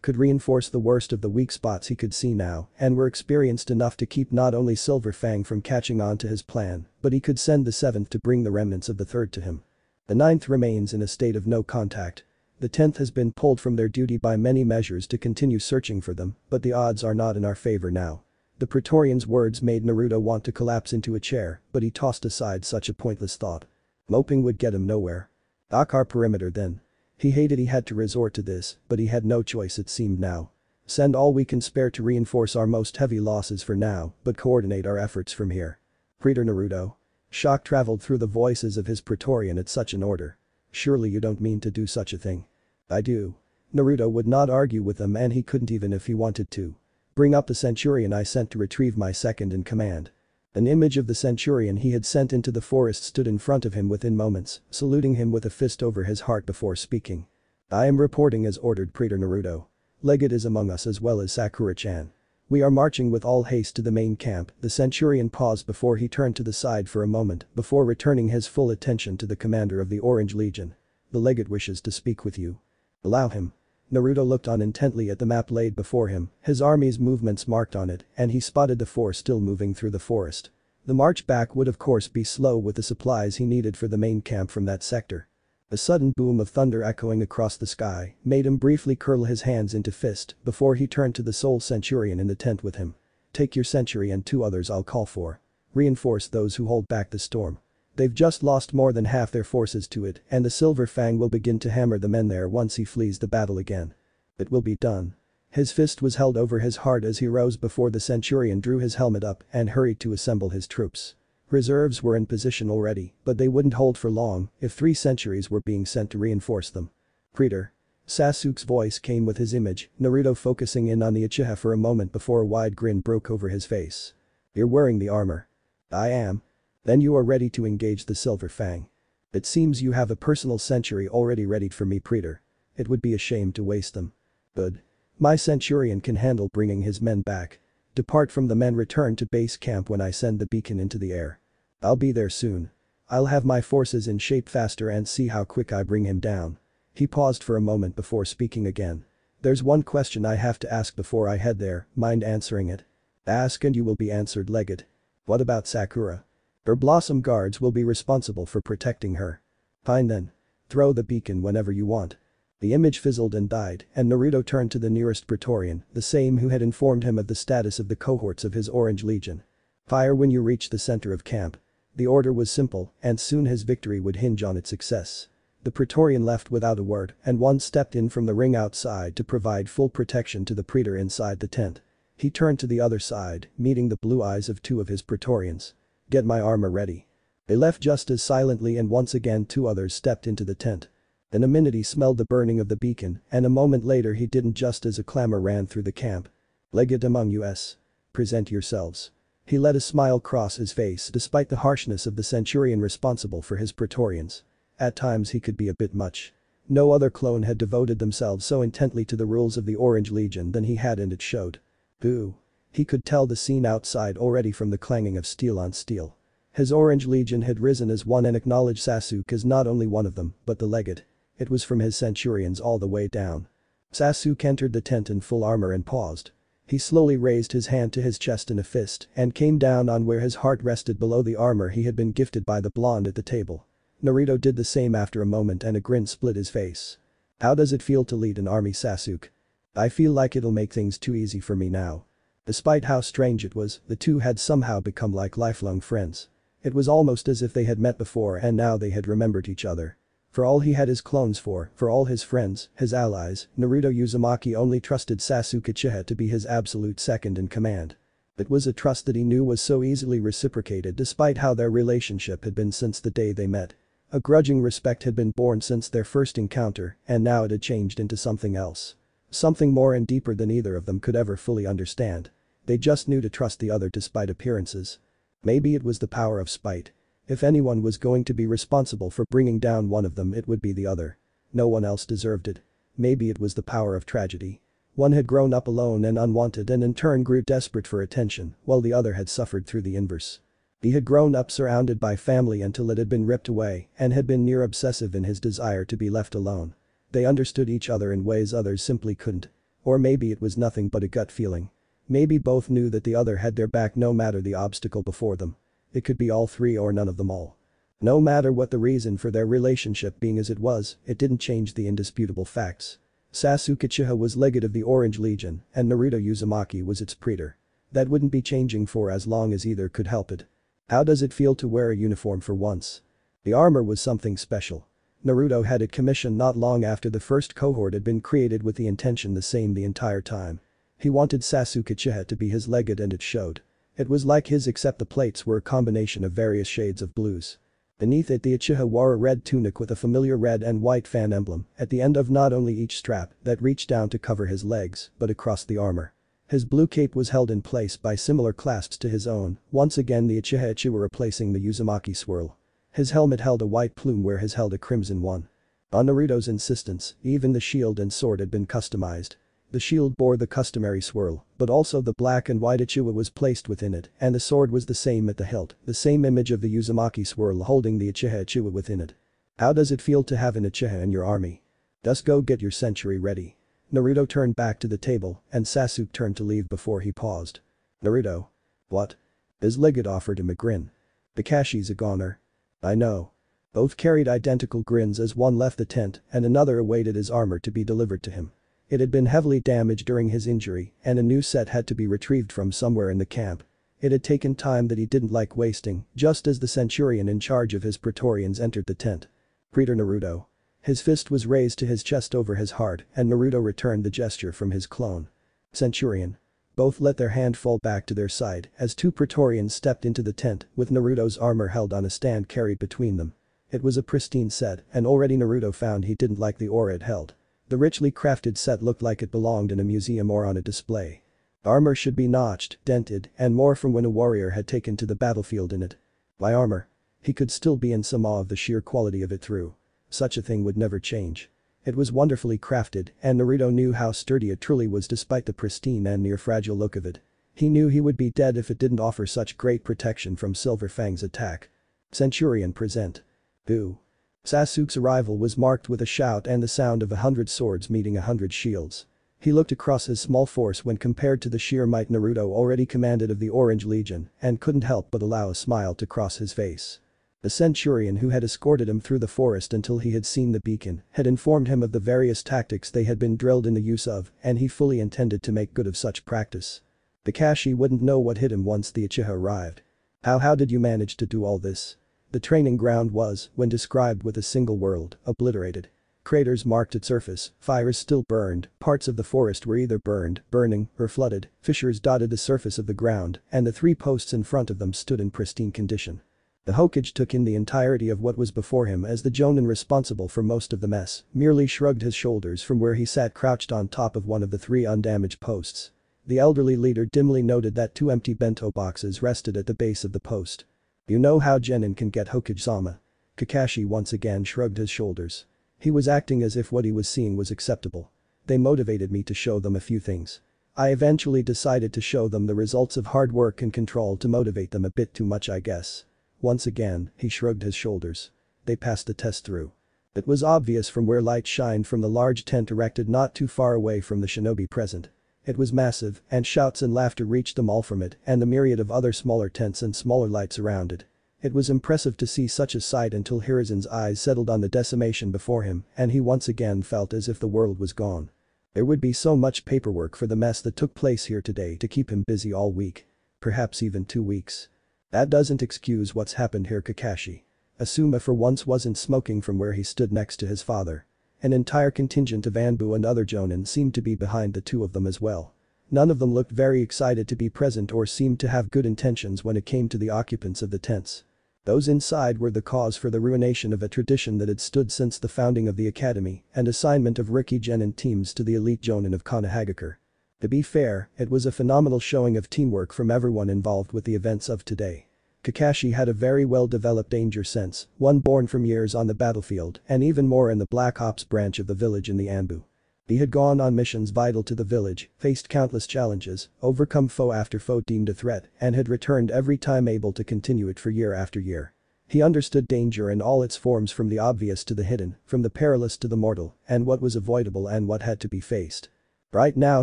could reinforce the worst of the weak spots he could see now and were experienced enough to keep not only Silver Fang from catching on to his plan, but he could send the seventh to bring the remnants of the third to him. The ninth remains in a state of no contact. The 10th has been pulled from their duty by many measures to continue searching for them, but the odds are not in our favor now. The Praetorian's words made Naruto want to collapse into a chair, but he tossed aside such a pointless thought. Moping would get him nowhere. Lock our perimeter then. He hated he had to resort to this, but he had no choice it seemed now. Send all we can spare to reinforce our most heavy losses for now, but coordinate our efforts from here. Praetor Naruto. Shock traveled through the voices of his Praetorian at such an order. Surely you don't mean to do such a thing. I do. Naruto would not argue with them and he couldn't even if he wanted to. Bring up the Centurion I sent to retrieve my second in command. An image of the Centurion he had sent into the forest stood in front of him within moments, saluting him with a fist over his heart before speaking. I am reporting as ordered, Praetor Naruto. Legate is among us as well as Sakura-chan. We are marching with all haste to the main camp. The Centurion paused before he turned to the side for a moment before returning his full attention to the commander of the Orange Legion. The legate wishes to speak with you. Allow him. Naruto looked on intently at the map laid before him, his army's movements marked on it, and he spotted the force still moving through the forest. The march back would of course be slow with the supplies he needed for the main camp from that sector. A sudden boom of thunder echoing across the sky made him briefly curl his hands into fist before he turned to the sole Centurion in the tent with him. Take your sentry and 2 others I'll call for. Reinforce those who hold back the storm. They've just lost more than half their forces to it and the Silver Fang will begin to hammer the men there once he flees the battle again. It will be done. His fist was held over his heart as he rose before the Centurion drew his helmet up and hurried to assemble his troops. Reserves were in position already, but they wouldn't hold for long if 3 sentries were being sent to reinforce them. Praetor. Sasuke's voice came with his image, Naruto focusing in on the Uchiha for a moment before a wide grin broke over his face. You're wearing the armor. I am. Then you are ready to engage the Silver Fang. It seems you have a personal sentry already readied for me, Praetor. It would be a shame to waste them. Good. My Centurion can handle bringing his men back. Depart from the men, return to base camp when I send the beacon into the air. I'll be there soon. I'll have my forces in shape faster and see how quick I bring him down. He paused for a moment before speaking again. There's one question I have to ask before I head there, mind answering it? Ask and you will be answered, Legate. What about Sakura? Her Blossom Guards will be responsible for protecting her. Fine then. Throw the beacon whenever you want. The image fizzled and died, and Naruto turned to the nearest Praetorian, the same who had informed him of the status of the cohorts of his Orange Legion. Fire when you reach the center of camp. The order was simple, and soon his victory would hinge on its success. The Praetorian left without a word, and one stepped in from the ring outside to provide full protection to the Praetor inside the tent. He turned to the other side, meeting the blue eyes of 2 of his Praetorians. Get my armor ready. They left just as silently and once again 2 others stepped into the tent. In a minute he smelled the burning of the beacon and a moment later he didn't, just as a clamor ran through the camp. Legate among us. Present yourselves. He let a smile cross his face despite the harshness of the Centurion responsible for his Praetorians. At times he could be a bit much. No other clone had devoted themselves so intently to the rules of the Orange Legion than he had, and it showed. Boo. He could tell the scene outside already from the clanging of steel on steel. His Orange Legion had risen as one and acknowledged Sasuke as not only one of them, but the legate. It was from his Centurions all the way down. Sasuke entered the tent in full armor and paused. He slowly raised his hand to his chest in a fist and came down on where his heart rested below the armor he had been gifted by the blonde at the table. Naruto did the same after a moment and a grin split his face. How does it feel to lead an army, Sasuke? I feel like it'll make things too easy for me now. Despite how strange it was, the 2 had somehow become like lifelong friends. It was almost as if they had met before and now they had remembered each other. For all he had his clones for all his friends, his allies, Naruto Uzumaki only trusted Sasuke Uchiha to be his absolute second in command. It was a trust that he knew was so easily reciprocated despite how their relationship had been since the day they met. A grudging respect had been born since their first encounter and now it had changed into something else. Something more and deeper than either of them could ever fully understand. They just knew to trust the other despite appearances. Maybe it was the power of spite. If anyone was going to be responsible for bringing down one of them, it would be the other. No one else deserved it. Maybe it was the power of tragedy. One had grown up alone and unwanted and in turn grew desperate for attention, while the other had suffered through the inverse. He had grown up surrounded by family until it had been ripped away and had been near obsessive in his desire to be left alone. They understood each other in ways others simply couldn't. Or maybe it was nothing but a gut feeling. Maybe both knew that the other had their back no matter the obstacle before them. It could be all three or none of them all. No matter what the reason for their relationship being as it was, it didn't change the indisputable facts. Sasuke Uchiha was legate of the Orange Legion and Naruto Uzumaki was its praetor. That wouldn't be changing for as long as either could help it. How does it feel to wear a uniform for once? The armor was something special. Naruto had it commissioned not long after the first cohort had been created with the intention the same the entire time. He wanted Sasuke Uchiha to be his legate and it showed. It was like his except the plates were a combination of various shades of blues. Beneath it the Uchiha wore a red tunic with a familiar red and white fan emblem at the end of not only each strap that reached down to cover his legs but across the armor. His blue cape was held in place by similar clasps to his own, once again the Uchiha replacing the Uzumaki swirl. His helmet held a white plume where his held a crimson one. On Naruto's insistence, even the shield and sword had been customized. The shield bore the customary swirl, but also the black and white Uchiha was placed within it and the sword was the same at the hilt, the same image of the Uzumaki swirl holding the Uchiha within it. How does it feel to have an Uchiha in your army? Just go get your century ready. Naruto turned back to the table and Sasuke turned to leave before he paused. Naruto. What? His legate offered him a grin. Kakashi's a goner. I know. Both carried identical grins as one left the tent and another awaited his armor to be delivered to him. It had been heavily damaged during his injury and a new set had to be retrieved from somewhere in the camp. It had taken time that he didn't like wasting, just as the centurion in charge of his Praetorians entered the tent. Praetor Naruto. His fist was raised to his chest over his heart and Naruto returned the gesture from his clone. Centurion. Both let their hand fall back to their side as two Praetorians stepped into the tent with Naruto's armor held on a stand carried between them. It was a pristine set and already Naruto found he didn't like the aura it held. The richly crafted set looked like it belonged in a museum or on a display. Armor should be notched, dented, and more from when a warrior had taken to the battlefield in it. Why armor? He could still be in some awe of the sheer quality of it through. Such a thing would never change. It was wonderfully crafted and Naruto knew how sturdy it truly was despite the pristine and near fragile look of it. He knew he would be dead if it didn't offer such great protection from Silver Fang's attack. Centurion present. Boo. Sasuke's arrival was marked with a shout and the sound of 100 swords meeting 100 shields. He looked across his small force when compared to the sheer might Naruto already commanded of the Orange Legion and couldn't help but allow a smile to cross his face. The centurion who had escorted him through the forest until he had seen the beacon had informed him of the various tactics they had been drilled in the use of and he fully intended to make good of such practice. Kakashi wouldn't know what hit him once the Uchiha arrived. How did you manage to do all this? The training ground was, when described with a single word, obliterated. Craters marked its surface, fires still burned, parts of the forest were either burned, burning, or flooded, fissures dotted the surface of the ground, and the three posts in front of them stood in pristine condition. The Hokage took in the entirety of what was before him as the Jonin responsible for most of the mess, merely shrugged his shoulders from where he sat crouched on top of one of the three undamaged posts. The elderly leader dimly noted that two empty bento boxes rested at the base of the post. You know how Genin can get Hokage-sama. Kakashi once again shrugged his shoulders. He was acting as if what he was seeing was acceptable. They motivated me to show them a few things. I eventually decided to show them the results of hard work and control to motivate them a bit too much I guess. Once again, he shrugged his shoulders. They passed the test through. It was obvious from where light shined from the large tent erected not too far away from the shinobi present. It was massive and shouts and laughter reached them all from it and the myriad of other smaller tents and smaller lights around it. It was impressive to see such a sight until Hiruzen's eyes settled on the decimation before him and he once again felt as if the world was gone. There would be so much paperwork for the mess that took place here today to keep him busy all week. Perhaps even 2 weeks. That doesn't excuse what's happened here Kakashi. Asuma for once wasn't smoking from where he stood next to his father. An entire contingent of Anbu and other Jonin seemed to be behind the two of them as well. None of them looked very excited to be present or seemed to have good intentions when it came to the occupants of the tents. Those inside were the cause for the ruination of a tradition that had stood since the founding of the academy and assignment of rookie Genin teams to the elite Jonin of Konohagakure. To be fair, it was a phenomenal showing of teamwork from everyone involved with the events of today. Kakashi had a very well-developed danger sense, one born from years on the battlefield and even more in the Black Ops branch of the village in the Anbu. He had gone on missions vital to the village, faced countless challenges, overcome foe after foe deemed a threat, and had returned every time able to continue it for year after year. He understood danger in all its forms, from the obvious to the hidden, from the perilous to the mortal, and what was avoidable and what had to be faced. Right now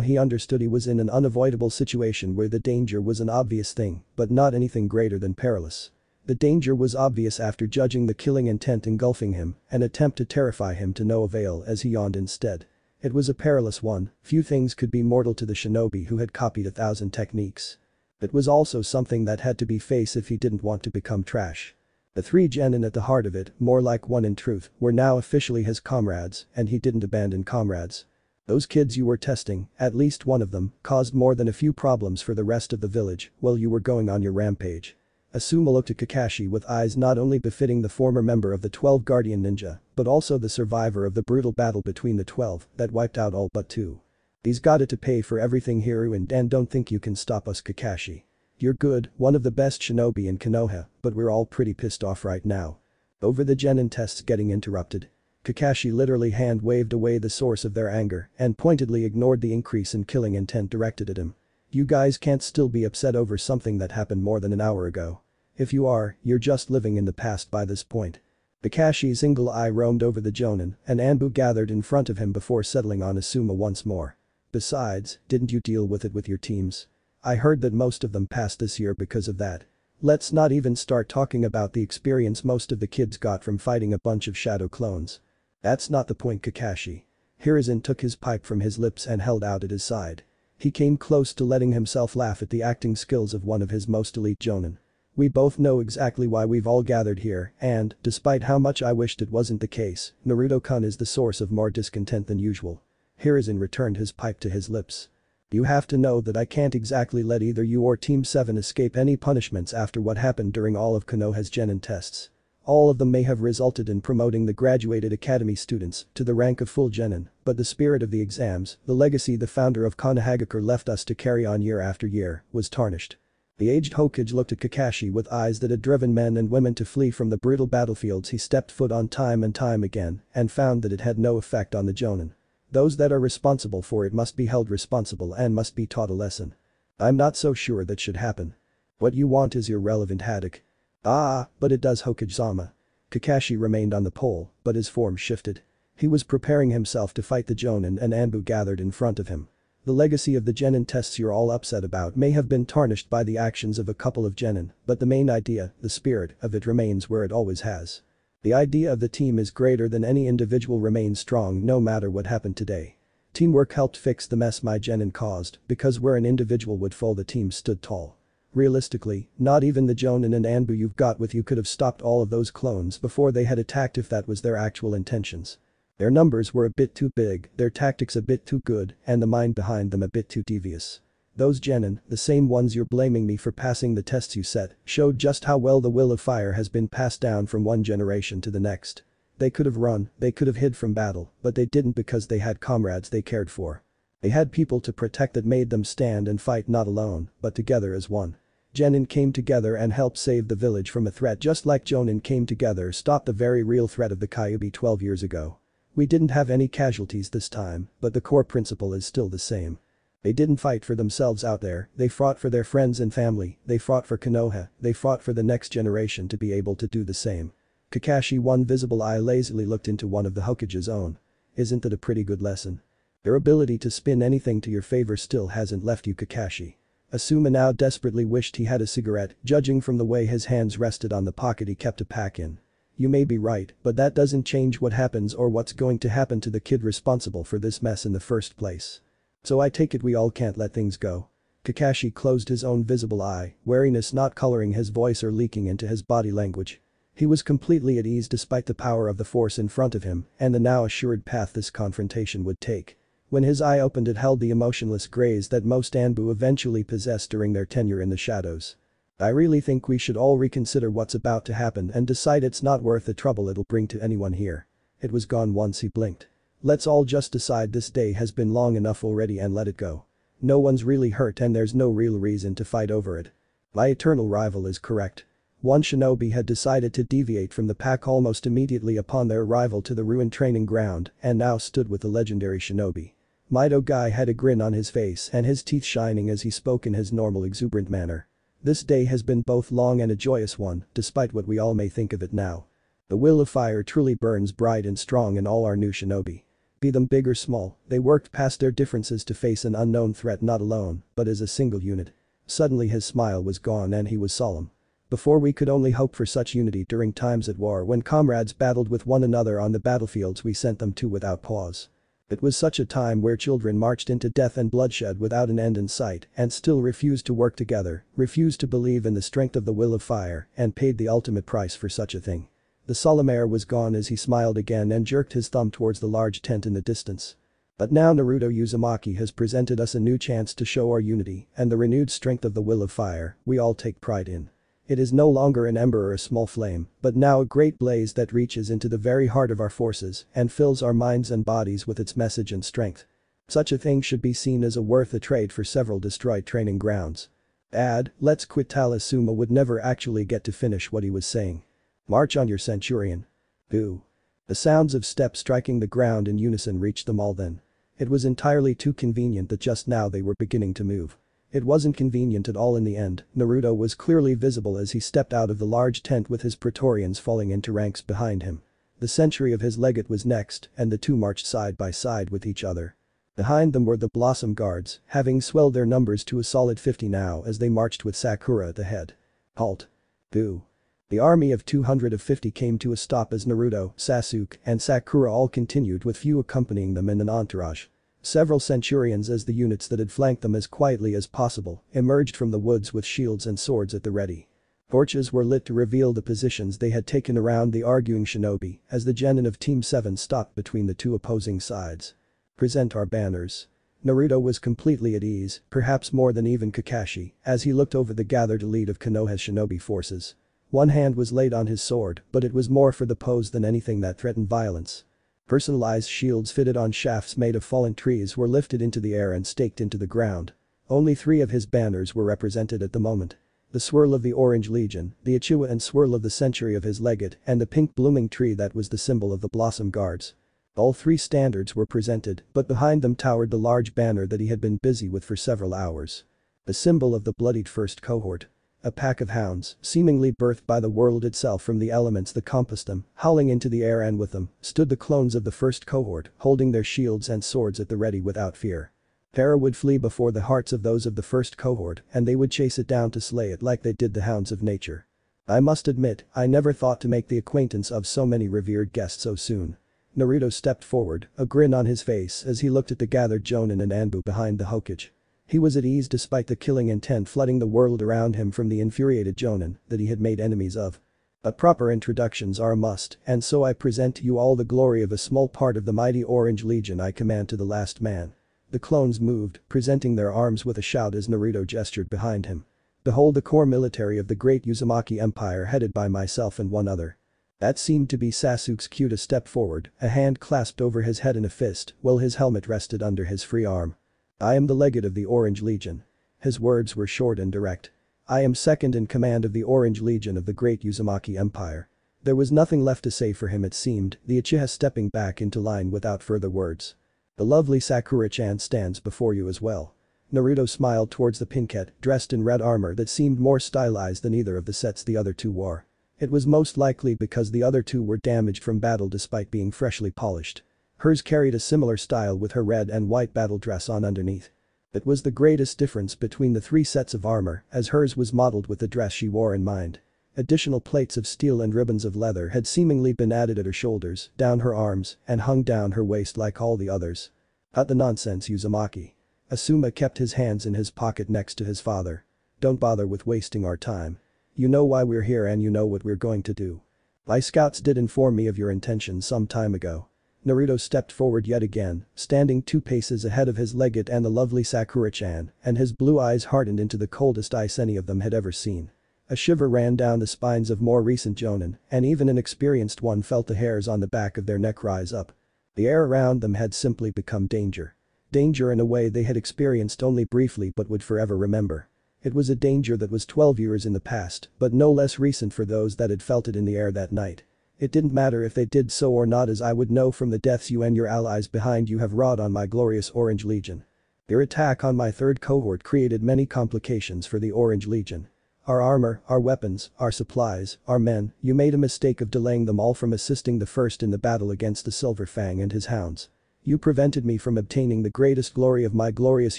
he understood he was in an unavoidable situation where the danger was an obvious thing, but not anything greater than perilous. The danger was obvious after judging the killing intent engulfing him, an attempt to terrify him to no avail as he yawned instead. It was a perilous one, few things could be mortal to the shinobi who had copied 1,000 techniques. It was also something that had to be faced if he didn't want to become trash. The three genin at the heart of it, more like one in truth, were now officially his comrades, and he didn't abandon comrades. Those kids you were testing, at least one of them, caused more than a few problems for the rest of the village while you were going on your rampage. Asuma looked at Kakashi with eyes not only befitting the former member of the 12 Guardian Ninja, but also the survivor of the brutal battle between the 12 that wiped out all but 2. He's got it to pay for everything Hiryu and don't think you can stop us, Kakashi. You're good, one of the best shinobi in Konoha, but we're all pretty pissed off right now. Over the genin tests getting interrupted. Kakashi literally hand-waved away the source of their anger and pointedly ignored the increase in killing intent directed at him. You guys can't still be upset over something that happened more than an hour ago. If you are, you're just living in the past by this point. Kakashi's single eye roamed over the jonin, and Anbu gathered in front of him before settling on Asuma once more. Besides, didn't you deal with it with your teams? I heard that most of them passed this year because of that. Let's not even start talking about the experience most of the kids got from fighting a bunch of shadow clones. That's not the point, Kakashi. Hiruzen took his pipe from his lips and held out at his side. He came close to letting himself laugh at the acting skills of one of his most elite jonin. We both know exactly why we've all gathered here and, despite how much I wished it wasn't the case, Naruto-kun is the source of more discontent than usual. Hiruzen returned his pipe to his lips. You have to know that I can't exactly let either you or Team 7 escape any punishments after what happened during all of Konoha's genin tests. All of them may have resulted in promoting the graduated academy students to the rank of full genin, but the spirit of the exams, the legacy the founder of Konohagakure left us to carry on year after year, was tarnished. The aged Hokage looked at Kakashi with eyes that had driven men and women to flee from the brutal battlefields he stepped foot on time and time again and found that it had no effect on the jonin. Those that are responsible for it must be held responsible and must be taught a lesson. I'm not so sure that should happen. What you want is irrelevant, Haddock. Ah, but it does, Hokage-sama. Kakashi remained on the pole, but his form shifted. He was preparing himself to fight the jonin and Anbu gathered in front of him. The legacy of the genin tests you're all upset about may have been tarnished by the actions of a couple of genin, but the main idea, the spirit of it remains where it always has. The idea of the team is greater than any individual remains strong no matter what happened today. Teamwork helped fix the mess my genin caused because where an individual would fall the team stood tall. Realistically, not even the jonin and Anbu you've got with you could have stopped all of those clones before they had attacked if that was their actual intentions. Their numbers were a bit too big, their tactics a bit too good, and the mind behind them a bit too devious. Those genin, the same ones you're blaming me for passing the tests you set, showed just how well the will of fire has been passed down from one generation to the next. They could have run, they could have hid from battle, but they didn't because they had comrades they cared for. They had people to protect that made them stand and fight not alone, but together as one. Genin came together and helped save the village from a threat just like jonin came together stop the very real threat of the Kyuubi 12 years ago. We didn't have any casualties this time, but the core principle is still the same. They didn't fight for themselves out there, they fought for their friends and family, they fought for Konoha, they fought for the next generation to be able to do the same. Kakashi, one visible eye lazily looked into one of the Hokage's own. Isn't that a pretty good lesson? Their ability to spin anything to your favor still hasn't left you, Kakashi. Asuma now desperately wished he had a cigarette, judging from the way his hands rested on the pocket he kept a pack in. You may be right, but that doesn't change what happens or what's going to happen to the kid responsible for this mess in the first place. So I take it we all can't let things go. Kakashi closed his own visible eye, wariness not coloring his voice or leaking into his body language. He was completely at ease despite the power of the force in front of him and the now assured path this confrontation would take. When his eye opened it held the emotionless grace that most Anbu eventually possessed during their tenure in the shadows. I really think we should all reconsider what's about to happen and decide it's not worth the trouble it'll bring to anyone here. It was gone once he blinked. Let's all just decide this day has been long enough already and let it go. No one's really hurt and there's no real reason to fight over it. My eternal rival is correct. One shinobi had decided to deviate from the pack almost immediately upon their arrival to the ruined training ground and now stood with the legendary shinobi. Mido Guy had a grin on his face and his teeth shining as he spoke in his normal exuberant manner. This day has been both long and a joyous one, despite what we all may think of it now. The will of fire truly burns bright and strong in all our new shinobi. Be them big or small, they worked past their differences to face an unknown threat not alone, but as a single unit. Suddenly his smile was gone and he was solemn. Before we could only hope for such unity during times at war when comrades battled with one another on the battlefields we sent them to without pause. It was such a time where children marched into death and bloodshed without an end in sight and still refused to work together, refused to believe in the strength of the will of fire, and paid the ultimate price for such a thing. The solemn air was gone as he smiled again and jerked his thumb towards the large tent in the distance. But now Naruto Uzumaki has presented us a new chance to show our unity and the renewed strength of the will of fire we all take pride in. It is no longer an ember or a small flame, but now a great blaze that reaches into the very heart of our forces and fills our minds and bodies with its message and strength. Such a thing should be seen as worth a trade for several destroyed training grounds. Let's quit. Talasuma would never actually get to finish what he was saying. March on your centurion. Boo. The sounds of steps striking the ground in unison reached them all then. It was entirely too convenient that just now they were beginning to move. It wasn't convenient at all in the end. Naruto was clearly visible as he stepped out of the large tent with his Praetorians falling into ranks behind him. The century of his legate was next and the two marched side by side with each other. Behind them were the Blossom Guards, having swelled their numbers to a solid 50 now as they marched with Sakura at the head. Halt. Boo. The army of 250 came to a stop as Naruto, Sasuke, and Sakura all continued with few accompanying them in an entourage. Several centurions as the units that had flanked them as quietly as possible emerged from the woods with shields and swords at the ready. Torches were lit to reveal the positions they had taken around the arguing shinobi as the genin of Team 7 stopped between the two opposing sides. Present our banners. Naruto was completely at ease, perhaps more than even Kakashi, as he looked over the gathered elite of Konoha's shinobi forces. One hand was laid on his sword, but it was more for the pose than anything that threatened violence. Personalized shields fitted on shafts made of fallen trees were lifted into the air and staked into the ground. Only 3 of his banners were represented at the moment. The swirl of the Orange Legion, the Uchiwa and swirl of the century of his legate, and the pink blooming tree that was the symbol of the Blossom Guards. All 3 standards were presented, but behind them towered the large banner that he had been busy with for several hours. The symbol of the bloodied first cohort. A pack of hounds, seemingly birthed by the world itself from the elements that compassed them, howling into the air, and with them stood the clones of the first cohort, holding their shields and swords at the ready without fear. Terror would flee before the hearts of those of the first cohort and they would chase it down to slay it like they did the hounds of nature. I must admit, I never thought to make the acquaintance of so many revered guests so soon. Naruto stepped forward, a grin on his face as he looked at the gathered Jonin and Anbu behind the Hokage. He was at ease despite the killing intent flooding the world around him from the infuriated Jonin that he had made enemies of. But proper introductions are a must, and so I present to you all the glory of a small part of the mighty Orange Legion I command to the last man. The clones moved, presenting their arms with a shout as Naruto gestured behind him. Behold the core military of the great Uzumaki Empire headed by myself and one other. That seemed to be Sasuke's cue to step forward, a hand clasped over his head in a fist while his helmet rested under his free arm. I am the legate of the Orange Legion. His words were short and direct. I am second in command of the Orange Legion of the great Uzumaki Empire. There was nothing left to say for him, it seemed, the Uchiha stepping back into line without further words. The lovely Sakura-chan stands before you as well. Naruto smiled towards the Pinket, dressed in red armor that seemed more stylized than either of the sets the other two wore. It was most likely because the other two were damaged from battle despite being freshly polished. Hers carried a similar style with her red and white battle dress on underneath. It was the greatest difference between the 3 sets of armor as hers was modeled with the dress she wore in mind. Additional plates of steel and ribbons of leather had seemingly been added at her shoulders, down her arms, and hung down her waist like all the others. Cut the nonsense, Uzumaki. Asuma kept his hands in his pocket next to his father. Don't bother with wasting our time. You know why we're here and you know what we're going to do. My scouts did inform me of your intentions some time ago. Naruto stepped forward yet again, standing 2 paces ahead of his legate and the lovely Sakura-chan, and his blue eyes hardened into the coldest ice any of them had ever seen. A shiver ran down the spines of more recent Jonin, and even an experienced one felt the hairs on the back of their neck rise up. The air around them had simply become danger. Danger in a way they had experienced only briefly but would forever remember. It was a danger that was 12 years in the past, but no less recent for those that had felt it in the air that night. It didn't matter if they did so or not, as I would know from the deaths you and your allies behind you have wrought on my glorious Orange Legion. Your attack on my third cohort created many complications for the Orange Legion. Our armor, our weapons, our supplies, our men, you made a mistake of delaying them all from assisting the first in the battle against the Silver Fang and his hounds. You prevented me from obtaining the greatest glory of my glorious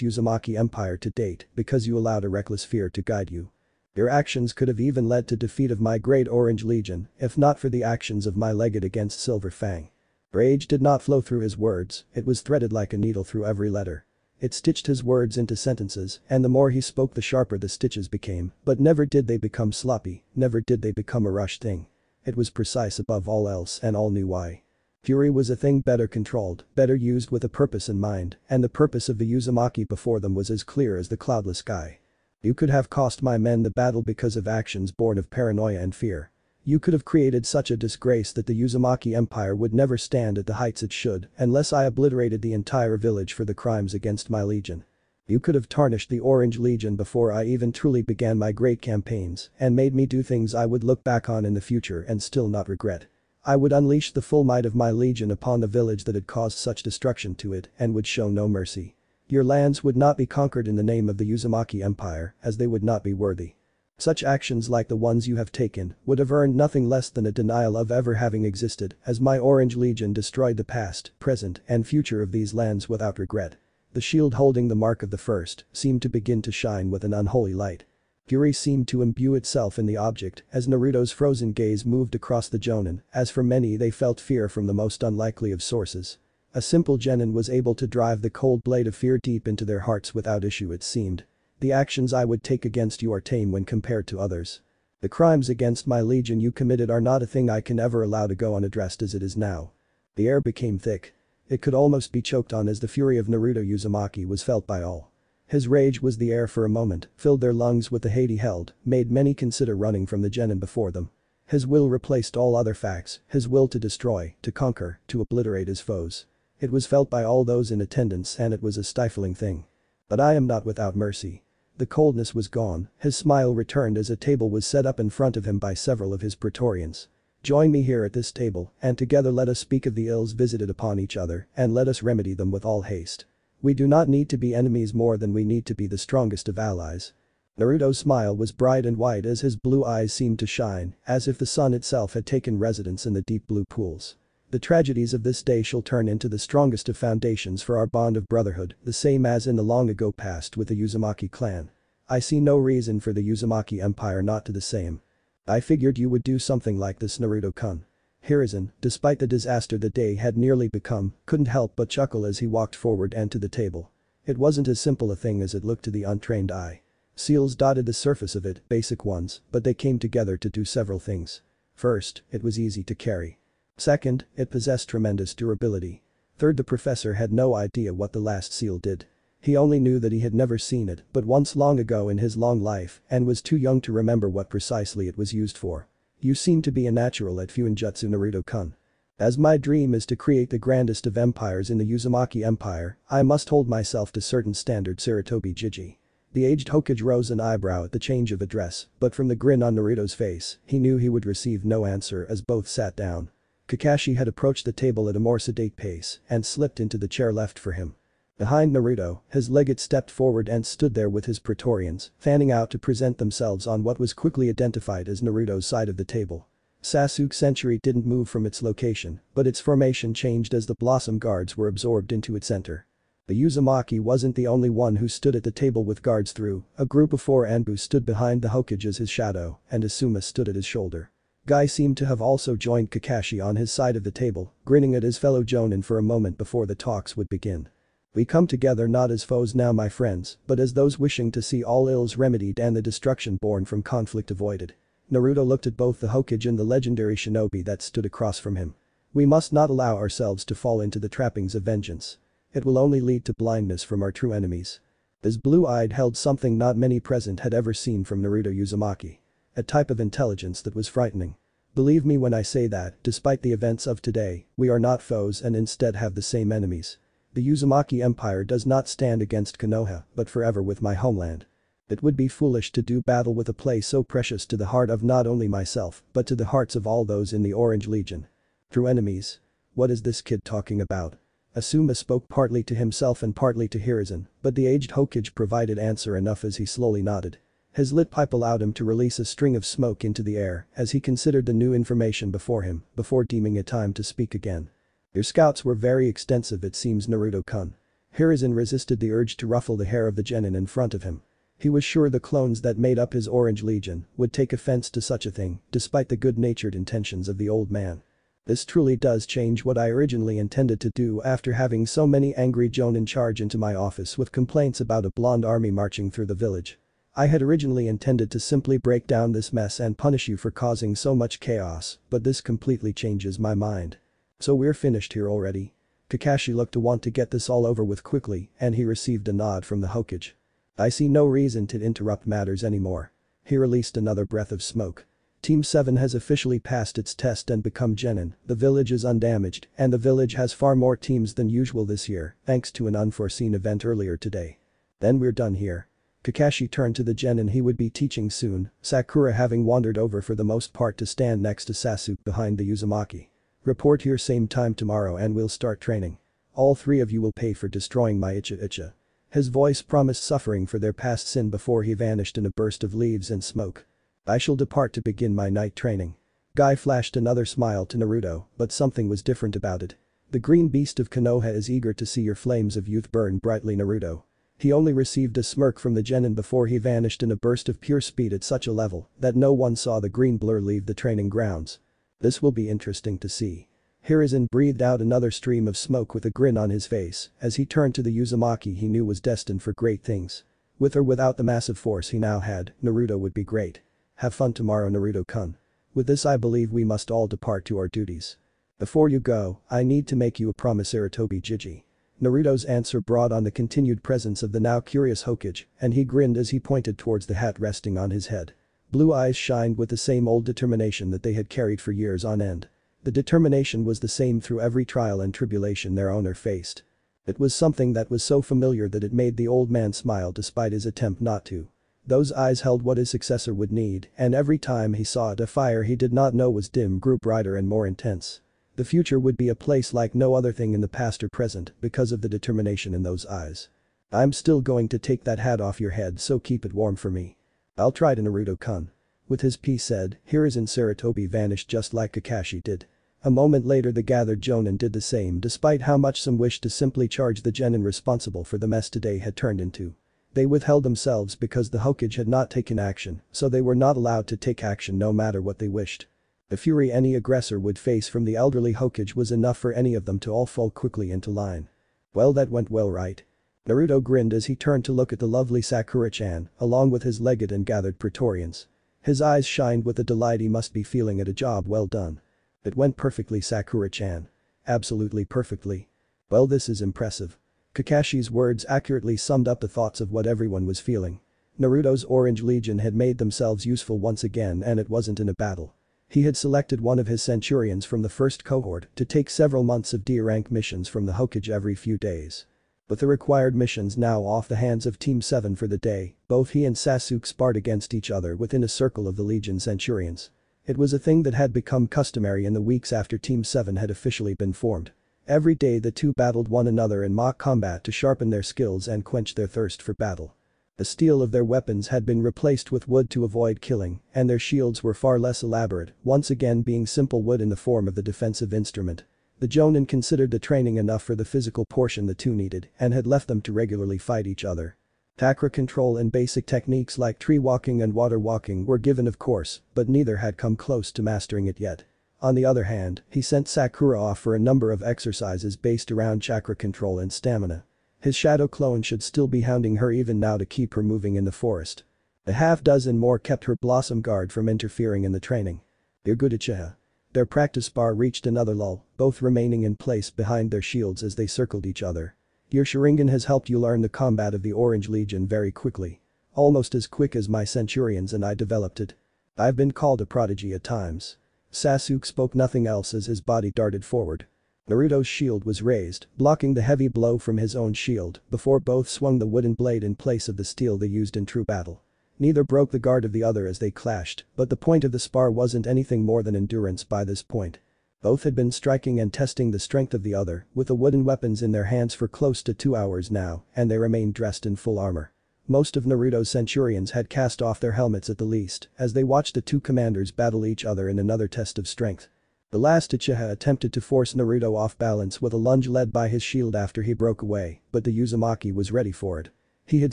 Uzumaki Empire to date because you allowed a reckless fear to guide you. Your actions could have even led to defeat of my great Orange Legion, if not for the actions of my legate against Silver Fang. Rage did not flow through his words, it was threaded like a needle through every letter. It stitched his words into sentences, and the more he spoke the sharper the stitches became, but never did they become sloppy, never did they become a rushed thing. It was precise above all else, and all knew why. Fury was a thing better controlled, better used with a purpose in mind, and the purpose of the Uzumaki before them was as clear as the cloudless sky. You could have cost my men the battle because of actions born of paranoia and fear. You could have created such a disgrace that the Uzumaki Empire would never stand at the heights it should unless I obliterated the entire village for the crimes against my legion. You could have tarnished the Orange Legion before I even truly began my great campaigns and made me do things I would look back on in the future and still not regret. I would unleash the full might of my legion upon the village that had caused such destruction to it and would show no mercy. Your lands would not be conquered in the name of the Uzumaki Empire, as they would not be worthy. Such actions like the ones you have taken would have earned nothing less than a denial of ever having existed, as my Orange Legion destroyed the past, present, and future of these lands without regret. The shield holding the mark of the first seemed to begin to shine with an unholy light. Fury seemed to imbue itself in the object as Naruto's frozen gaze moved across the Jonin, as for many they felt fear from the most unlikely of sources. A simple genin was able to drive the cold blade of fear deep into their hearts without issue, it seemed. The actions I would take against you are tame when compared to others. The crimes against my legion you committed are not a thing I can ever allow to go unaddressed as it is now. The air became thick. It could almost be choked on as the fury of Naruto Uzumaki was felt by all. His rage was the air for a moment, filled their lungs with the hate he held, made many consider running from the genin before them. His will replaced all other facts, his will to destroy, to conquer, to obliterate his foes. It was felt by all those in attendance and it was a stifling thing. But I am not without mercy. The coldness was gone, his smile returned as a table was set up in front of him by several of his Praetorians. Join me here at this table, and together let us speak of the ills visited upon each other, and let us remedy them with all haste. We do not need to be enemies more than we need to be the strongest of allies. Naruto's smile was bright and white as his blue eyes seemed to shine, as if the sun itself had taken residence in the deep blue pools. The tragedies of this day shall turn into the strongest of foundations for our bond of brotherhood, the same as in the long ago past with the Uzumaki clan. I see no reason for the Uzumaki Empire not to the same. I figured you would do something like this, Naruto-kun. Hiruzen, despite the disaster the day had nearly become, couldn't help but chuckle as he walked forward and to the table. It wasn't as simple a thing as it looked to the untrained eye. Seals dotted the surface of it, basic ones, but they came together to do several things. First, it was easy to carry. Second, it possessed tremendous durability. Third, the professor had no idea what the last seal did. He only knew that he had never seen it but once long ago in his long life and was too young to remember what precisely it was used for. You seem to be a natural at Fuinjutsu, Naruto-kun. As my dream is to create the grandest of empires in the Uzumaki Empire, I must hold myself to certain standards, Sarutobi Jiji. The aged Hokage rose an eyebrow at the change of address, but from the grin on Naruto's face, he knew he would receive no answer as both sat down. Kakashi had approached the table at a more sedate pace and slipped into the chair left for him. Behind Naruto, his legate stepped forward and stood there with his Praetorians, fanning out to present themselves on what was quickly identified as Naruto's side of the table. Sasuke Century didn't move from its location, but its formation changed as the Blossom Guards were absorbed into its center. The Uzumaki wasn't the only one who stood at the table with guards through, a group of 4 Anbu stood behind the Hokage as his shadow, and Asuma stood at his shoulder. Guy seemed to have also joined Kakashi on his side of the table, grinning at his fellow Jonin for a moment before the talks would begin. We come together not as foes now, my friends, but as those wishing to see all ills remedied and the destruction born from conflict avoided. Naruto looked at both the Hokage and the legendary shinobi that stood across from him. We must not allow ourselves to fall into the trappings of vengeance. It will only lead to blindness from our true enemies. His blue-eyed held something not many present had ever seen from Naruto Uzumaki. A type of intelligence that was frightening. Believe me when I say that, despite the events of today, we are not foes and instead have the same enemies. The Uzumaki Empire does not stand against Konoha, but forever with my homeland. It would be foolish to do battle with a place so precious to the heart of not only myself but to the hearts of all those in the Orange Legion. Through enemies? What is this kid talking about? Asuma spoke partly to himself and partly to Hiruzen, but the aged Hokage provided answer enough as he slowly nodded. His lit pipe allowed him to release a string of smoke into the air as he considered the new information before him before deeming it time to speak again. Your scouts were very extensive, it seems, Naruto-kun. Hiruzen resisted the urge to ruffle the hair of the genin in front of him. He was sure the clones that made up his Orange Legion would take offense to such a thing despite the good-natured intentions of the old man. This truly does change what I originally intended to do after having so many angry Jonin charge into my office with complaints about a blonde army marching through the village. I had originally intended to simply break down this mess and punish you for causing so much chaos, but this completely changes my mind. So we're finished here already? Kakashi looked to want to get this all over with quickly and he received a nod from the Hokage. I see no reason to interrupt matters anymore. He released another breath of smoke. Team 7 has officially passed its test and become genin, the village is undamaged, and the village has far more teams than usual this year thanks to an unforeseen event earlier today. Then we're done here. Kakashi turned to the genin he would be teaching soon, Sakura having wandered over for the most part to stand next to Sasuke behind the Uzumaki. Report here same time tomorrow and we'll start training. All three of you will pay for destroying my Icha. His voice promised suffering for their past sin before he vanished in a burst of leaves and smoke. I shall depart to begin my night training. Guy flashed another smile to Naruto, but something was different about it. The green beast of Konoha is eager to see your flames of youth burn brightly, Naruto. He only received a smirk from the genin before he vanished in a burst of pure speed at such a level that no one saw the green blur leave the training grounds. This will be interesting to see. Hiruzen breathed out another stream of smoke with a grin on his face as he turned to the Uzumaki he knew was destined for great things. With or without the massive force he now had, Naruto would be great. Have fun tomorrow, Naruto-kun. With this I believe we must all depart to our duties. Before you go, I need to make you a promise, Sarutobi Jiji. Naruto's answer brought on the continued presence of the now curious Hokage, and he grinned as he pointed towards the hat resting on his head. Blue eyes shined with the same old determination that they had carried for years on end. The determination was the same through every trial and tribulation their owner faced. It was something that was so familiar that it made the old man smile despite his attempt not to. Those eyes held what his successor would need, and every time he saw it a fire he did not know was dim grew brighter and more intense. The future would be a place like no other thing in the past or present because of the determination in those eyes. I'm still going to take that hat off your head, so keep it warm for me. I'll try to, Naruto-kun. With his piece said, Hiruzen Sarutobi vanished just like Kakashi did. A moment later the gathered Jonin did the same despite how much some wished to simply charge the genin responsible for the mess today had turned into. They withheld themselves because the Hokage had not taken action, so they were not allowed to take action no matter what they wished. The fury any aggressor would face from the elderly Hokage was enough for any of them to all fall quickly into line. Well, that went well, right? Naruto grinned as he turned to look at the lovely Sakura-chan, along with his legate and gathered Praetorians. His eyes shined with the delight he must be feeling at a job well done. It went perfectly, Sakura-chan. Absolutely perfectly. Well, this is impressive. Kakashi's words accurately summed up the thoughts of what everyone was feeling. Naruto's Orange Legion had made themselves useful once again, and it wasn't in a battle. He had selected one of his centurions from the first cohort to take several months of D-rank missions from the Hokage every few days. With the required missions now off the hands of Team 7 for the day, both he and Sasuke sparred against each other within a circle of the Legion centurions. It was a thing that had become customary in the weeks after Team 7 had officially been formed. Every day the two battled one another in mock combat to sharpen their skills and quench their thirst for battle. The steel of their weapons had been replaced with wood to avoid killing, and their shields were far less elaborate, once again being simple wood in the form of the defensive instrument. The Jonin considered the training enough for the physical portion the two needed and had left them to regularly fight each other. Chakra control and basic techniques like tree walking and water walking were given, of course, but neither had come close to mastering it yet. On the other hand, he sent Sakura off for a number of exercises based around chakra control and stamina. His shadow clone should still be hounding her even now to keep her moving in the forest. A half dozen more kept her Blossom Guard from interfering in the training. Irgudichiha. Their practice bar reached another lull, both remaining in place behind their shields as they circled each other. Your Sharingan has helped you learn the combat of the Orange Legion very quickly. Almost as quick as my centurions and I developed it. I've been called a prodigy at times. Sasuke spoke nothing else as his body darted forward. Naruto's shield was raised, blocking the heavy blow from his own shield before both swung the wooden blade in place of the steel they used in true battle. Neither broke the guard of the other as they clashed, but the point of the spar wasn't anything more than endurance by this point. Both had been striking and testing the strength of the other, with the wooden weapons in their hands for close to 2 hours now, and they remained dressed in full armor. Most of Naruto's centurions had cast off their helmets at the least, as they watched the two commanders battle each other in another test of strength. The last Uchiha attempted to force Naruto off balance with a lunge led by his shield after he broke away, but the Uzumaki was ready for it. He had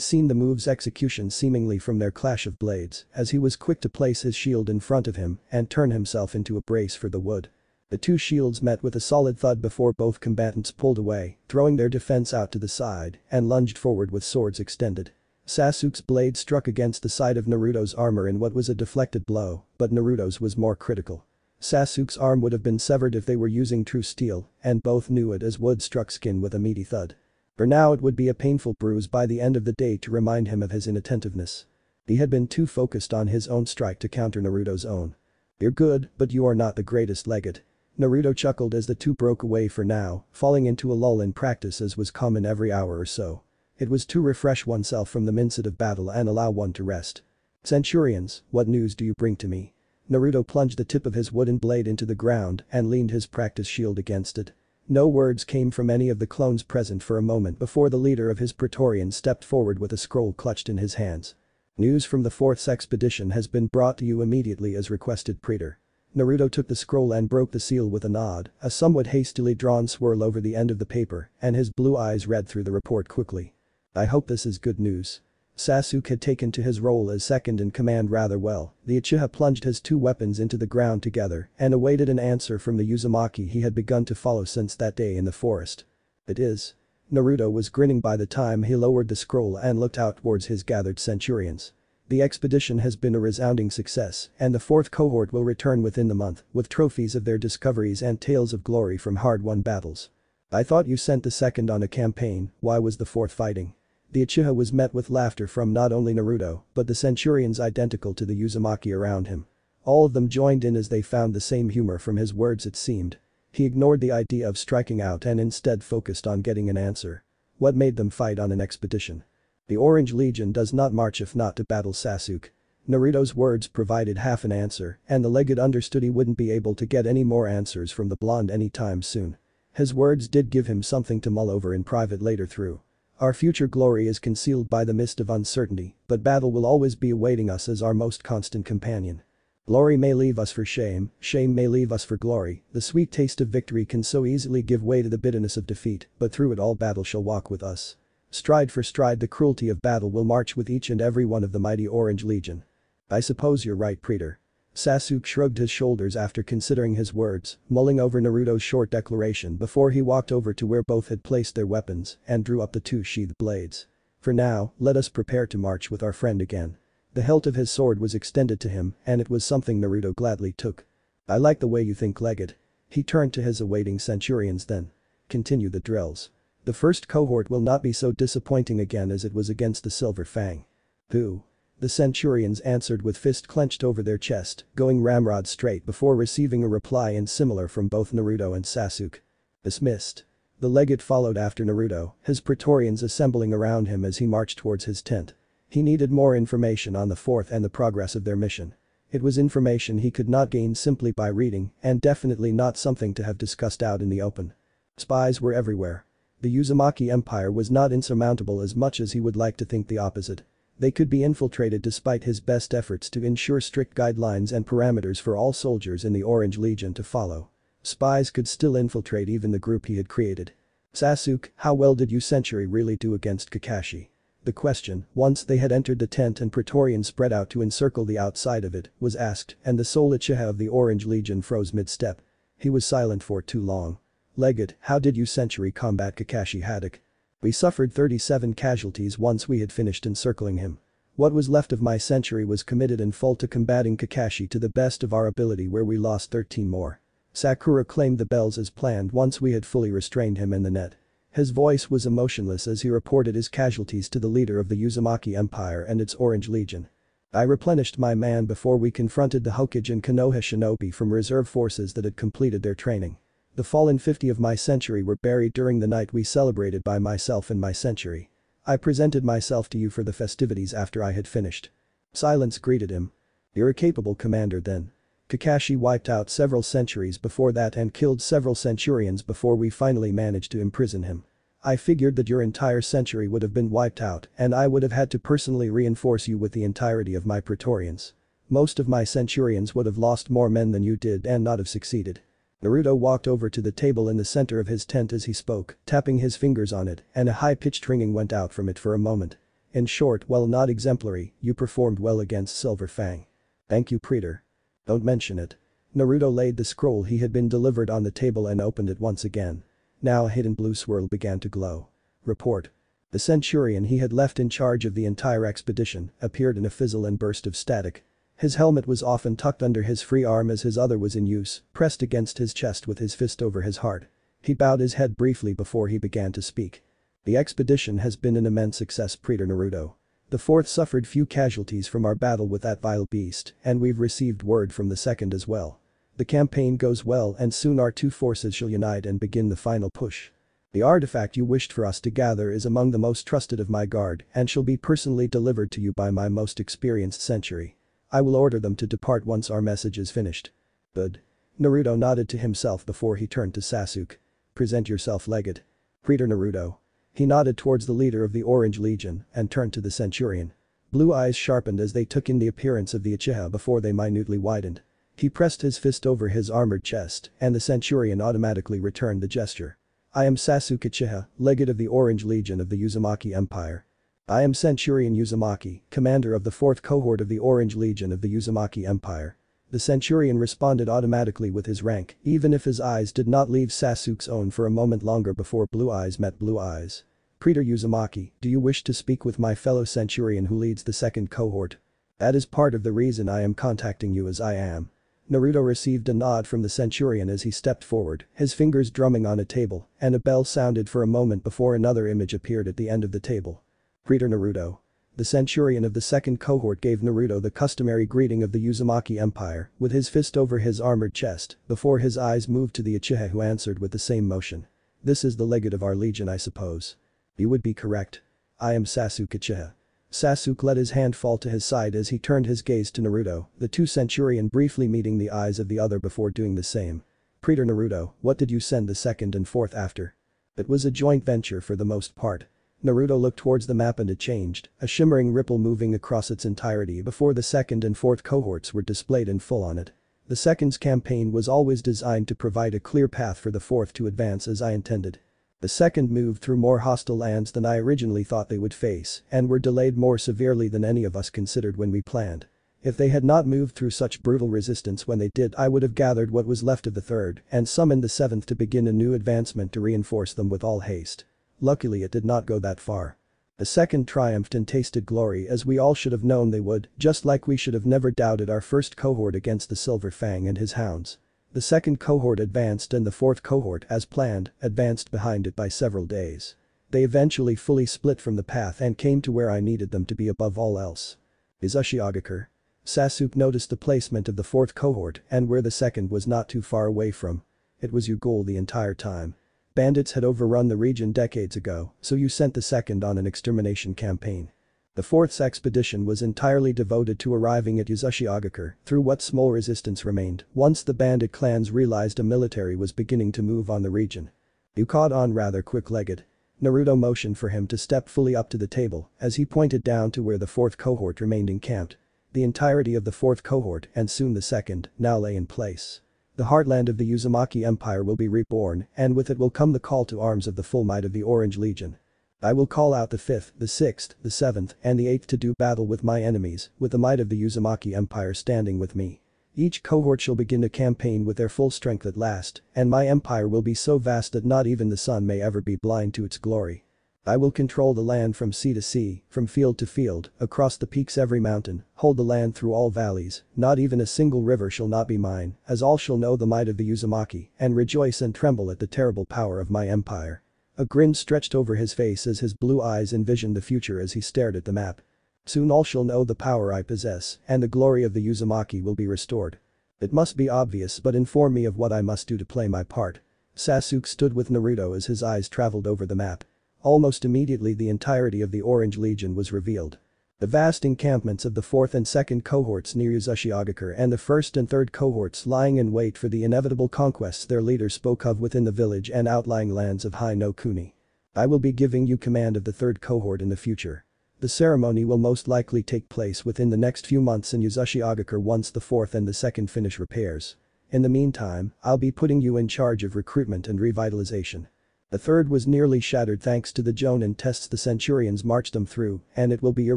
seen the move's execution seemingly from their clash of blades, as he was quick to place his shield in front of him and turn himself into a brace for the wood. The two shields met with a solid thud before both combatants pulled away, throwing their defense out to the side, and lunged forward with swords extended. Sasuke's blade struck against the side of Naruto's armor in what was a deflected blow, but Naruto's was more critical. Sasuke's arm would have been severed if they were using true steel, and both knew it as wood struck skin with a meaty thud. For now it would be a painful bruise by the end of the day to remind him of his inattentiveness. He had been too focused on his own strike to counter Naruto's own. "You're good, but you are not the greatest, Legate." Naruto chuckled as the two broke away for now, falling into a lull in practice as was common every hour or so. It was to refresh oneself from the mindset of battle and allow one to rest. "Centurions, what news do you bring to me?" Naruto plunged the tip of his wooden blade into the ground and leaned his practice shield against it. No words came from any of the clones present for a moment before the leader of his Praetorians stepped forward with a scroll clutched in his hands. "News from the 4th expedition has been brought to you immediately as requested, Praetor." Naruto took the scroll and broke the seal with a nod, a somewhat hastily drawn swirl over the end of the paper, and his blue eyes read through the report quickly. "I hope this is good news." Sasuke had taken to his role as second in command rather well. The Uchiha plunged his two weapons into the ground together and awaited an answer from the Uzumaki he had begun to follow since that day in the forest. "It is." Naruto was grinning by the time he lowered the scroll and looked out towards his gathered centurions. "The expedition has been a resounding success, and the 4th cohort will return within the month with trophies of their discoveries and tales of glory from hard-won battles." "I thought you sent the 2nd on a campaign, why was the 4th fighting?" The Uchiha was met with laughter from not only Naruto, but the centurions identical to the Uzumaki around him. All of them joined in as they found the same humor from his words it seemed. He ignored the idea of striking out and instead focused on getting an answer. What made them fight on an expedition? "The Orange Legion does not march if not to battle Sasuke." Naruto's words provided half an answer, and the Legate understood he wouldn't be able to get any more answers from the blonde anytime soon. His words did give him something to mull over in private later through. "Our future glory is concealed by the mist of uncertainty, but battle will always be awaiting us as our most constant companion. Glory may leave us for shame, shame may leave us for glory, the sweet taste of victory can so easily give way to the bitterness of defeat, but through it all battle shall walk with us. Stride for stride the cruelty of battle will march with each and every one of the mighty Orange Legion." "I suppose you're right, Praetor." Sasuke shrugged his shoulders after considering his words, mulling over Naruto's short declaration before he walked over to where both had placed their weapons and drew up the two sheathed blades. "For now, let us prepare to march with our friend again." The hilt of his sword was extended to him and it was something Naruto gladly took. "I like the way you think, Legate." He turned to his awaiting centurions then. "Continue the drills. The 1st cohort will not be so disappointing again as it was against the Silver Fang." "Who?" The centurions answered with fist clenched over their chest, going ramrod straight before receiving a reply in similar from both Naruto and Sasuke. "Dismissed." The Legate followed after Naruto, his Praetorians assembling around him as he marched towards his tent. He needed more information on the 4th and the progress of their mission. It was information he could not gain simply by reading, and definitely not something to have discussed out in the open. Spies were everywhere. The Uzumaki Empire was not insurmountable as much as he would like to think the opposite. They could be infiltrated despite his best efforts to ensure strict guidelines and parameters for all soldiers in the Orange Legion to follow. Spies could still infiltrate even the group he had created. "Sasuke, how well did you century really do against Kakashi?" The question, once they had entered the tent and Praetorians spread out to encircle the outside of it, was asked and the sole Uchiha of the Orange Legion froze mid-step. He was silent for too long. "Legate, how did you century combat Kakashi Haddock?" "We suffered 37 casualties once we had finished encircling him. What was left of my century was committed in full to combating Kakashi to the best of our ability where we lost 13 more. Sakura claimed the bells as planned once we had fully restrained him in the net." His voice was emotionless as he reported his casualties to the leader of the Uzumaki Empire and its Orange Legion. "I replenished my man before we confronted the Hokage and Konoha shinobi from reserve forces that had completed their training. The fallen 50 of my century were buried during the night we celebrated by myself and my century. I presented myself to you for the festivities after I had finished. Silence greeted him. You're a capable commander then. Kakashi wiped out several centuries before that and killed several centurions before we finally managed to imprison him. I figured that your entire century would have been wiped out and I would have had to personally reinforce you with the entirety of my Praetorians. Most of my centurions would have lost more men than you did and not have succeeded. Naruto walked over to the table in the center of his tent as he spoke, tapping his fingers on it, and a high-pitched ringing went out from it for a moment. In short, while not exemplary, you performed well against Silver Fang. Thank you, Praetor. Don't mention it. Naruto laid the scroll he had been delivered on the table and opened it once again. Now a hidden blue swirl began to glow. Report. The centurion he had left in charge of the entire expedition appeared in a fizzle and burst of static. His helmet was often tucked under his free arm as his other was in use, pressed against his chest with his fist over his heart. He bowed his head briefly before he began to speak. The expedition has been an immense success, Praetor Naruto. The 4th suffered few casualties from our battle with that vile beast, and we've received word from the 2nd as well. The campaign goes well and soon our two forces shall unite and begin the final push. The artifact you wished for us to gather is among the most trusted of my guard and shall be personally delivered to you by my most experienced century. I will order them to depart once our message is finished. Good. Naruto nodded to himself before he turned to Sasuke. Present yourself, Legate. Praetor Naruto. He nodded towards the leader of the Orange Legion and turned to the centurion. Blue eyes sharpened as they took in the appearance of the Uchiha before they minutely widened. He pressed his fist over his armored chest and the centurion automatically returned the gesture. I am Sasuke Uchiha, Legate of the Orange Legion of the Uzumaki Empire. I am Centurion Uzumaki, commander of the 4th cohort of the Orange Legion of the Uzumaki Empire. The centurion responded automatically with his rank, even if his eyes did not leave Sasuke's own for a moment longer before blue eyes met blue eyes. Praetor Uzumaki, do you wish to speak with my fellow centurion who leads the 2nd cohort? That is part of the reason I am contacting you as I am. Naruto received a nod from the centurion as he stepped forward, his fingers drumming on a table, and a bell sounded for a moment before another image appeared at the end of the table. Praetor Naruto. The centurion of the 2nd cohort gave Naruto the customary greeting of the Uzumaki Empire, with his fist over his armored chest, before his eyes moved to the Uchiha who answered with the same motion. This is the legate of our legion, I suppose. You would be correct. I am Sasuke Uchiha. Sasuke let his hand fall to his side as he turned his gaze to Naruto, the two centurion briefly meeting the eyes of the other before doing the same. Praetor Naruto, what did you send the 2nd and 4th after? It was a joint venture for the most part. Naruto looked towards the map and it changed, a shimmering ripple moving across its entirety before the 2nd and 4th cohorts were displayed in full on it. The 2nd's campaign was always designed to provide a clear path for the 4th to advance as I intended. The 2nd moved through more hostile lands than I originally thought they would face and were delayed more severely than any of us considered when we planned. If they had not moved through such brutal resistance when they did, I would have gathered what was left of the 3rd and summoned the 7th to begin a new advancement to reinforce them with all haste. Luckily it did not go that far. The 2nd triumphed and tasted glory as we all should have known they would, just like we should have never doubted our 1st cohort against the Silver Fang and his hounds. The 2nd cohort advanced and the 4th cohort, as planned, advanced behind it by several days. They eventually fully split from the path and came to where I needed them to be above all else. Izushiogakure. Sasuke noticed the placement of the 4th cohort and where the 2nd was not too far away from. It was your goal the entire time. Bandits had overrun the region decades ago, so you sent the 2nd on an extermination campaign. The 4th's expedition was entirely devoted to arriving at Uzushiogakure through what small resistance remained once the bandit clans realized a military was beginning to move on the region. You caught on rather quick, Legate. Naruto motioned for him to step fully up to the table as he pointed down to where the 4th cohort remained encamped. The entirety of the 4th cohort and soon the 2nd now lay in place. The heartland of the Uzumaki Empire will be reborn and with it will come the call to arms of the full might of the Orange Legion. I will call out the 5th, the 6th, the 7th, and the 8th to do battle with my enemies, with the might of the Uzumaki Empire standing with me. Each cohort shall begin a campaign with their full strength at last, and my empire will be so vast that not even the sun may ever be blind to its glory. I will control the land from sea to sea, from field to field, across the peaks every mountain, hold the land through all valleys, not even a single river shall not be mine, as all shall know the might of the Uzumaki, and rejoice and tremble at the terrible power of my empire. A grin stretched over his face as his blue eyes envisioned the future as he stared at the map. Soon all shall know the power I possess, and the glory of the Uzumaki will be restored. It must be obvious, but inform me of what I must do to play my part. Sasuke stood with Naruto as his eyes traveled over the map. Almost immediately the entirety of the Orange Legion was revealed. The vast encampments of the 4th and 2nd cohorts near Uzashigakure and the 1st and 3rd cohorts lying in wait for the inevitable conquests their leaders spoke of within the village and outlying lands of Hai no Kuni. I will be giving you command of the 3rd cohort in the future. The ceremony will most likely take place within the next few months in Uzashigakure once the 4th and the 2nd finish repairs. In the meantime, I'll be putting you in charge of recruitment and revitalization. The 3rd was nearly shattered thanks to the Jonin tests the Centurions marched them through, and it will be your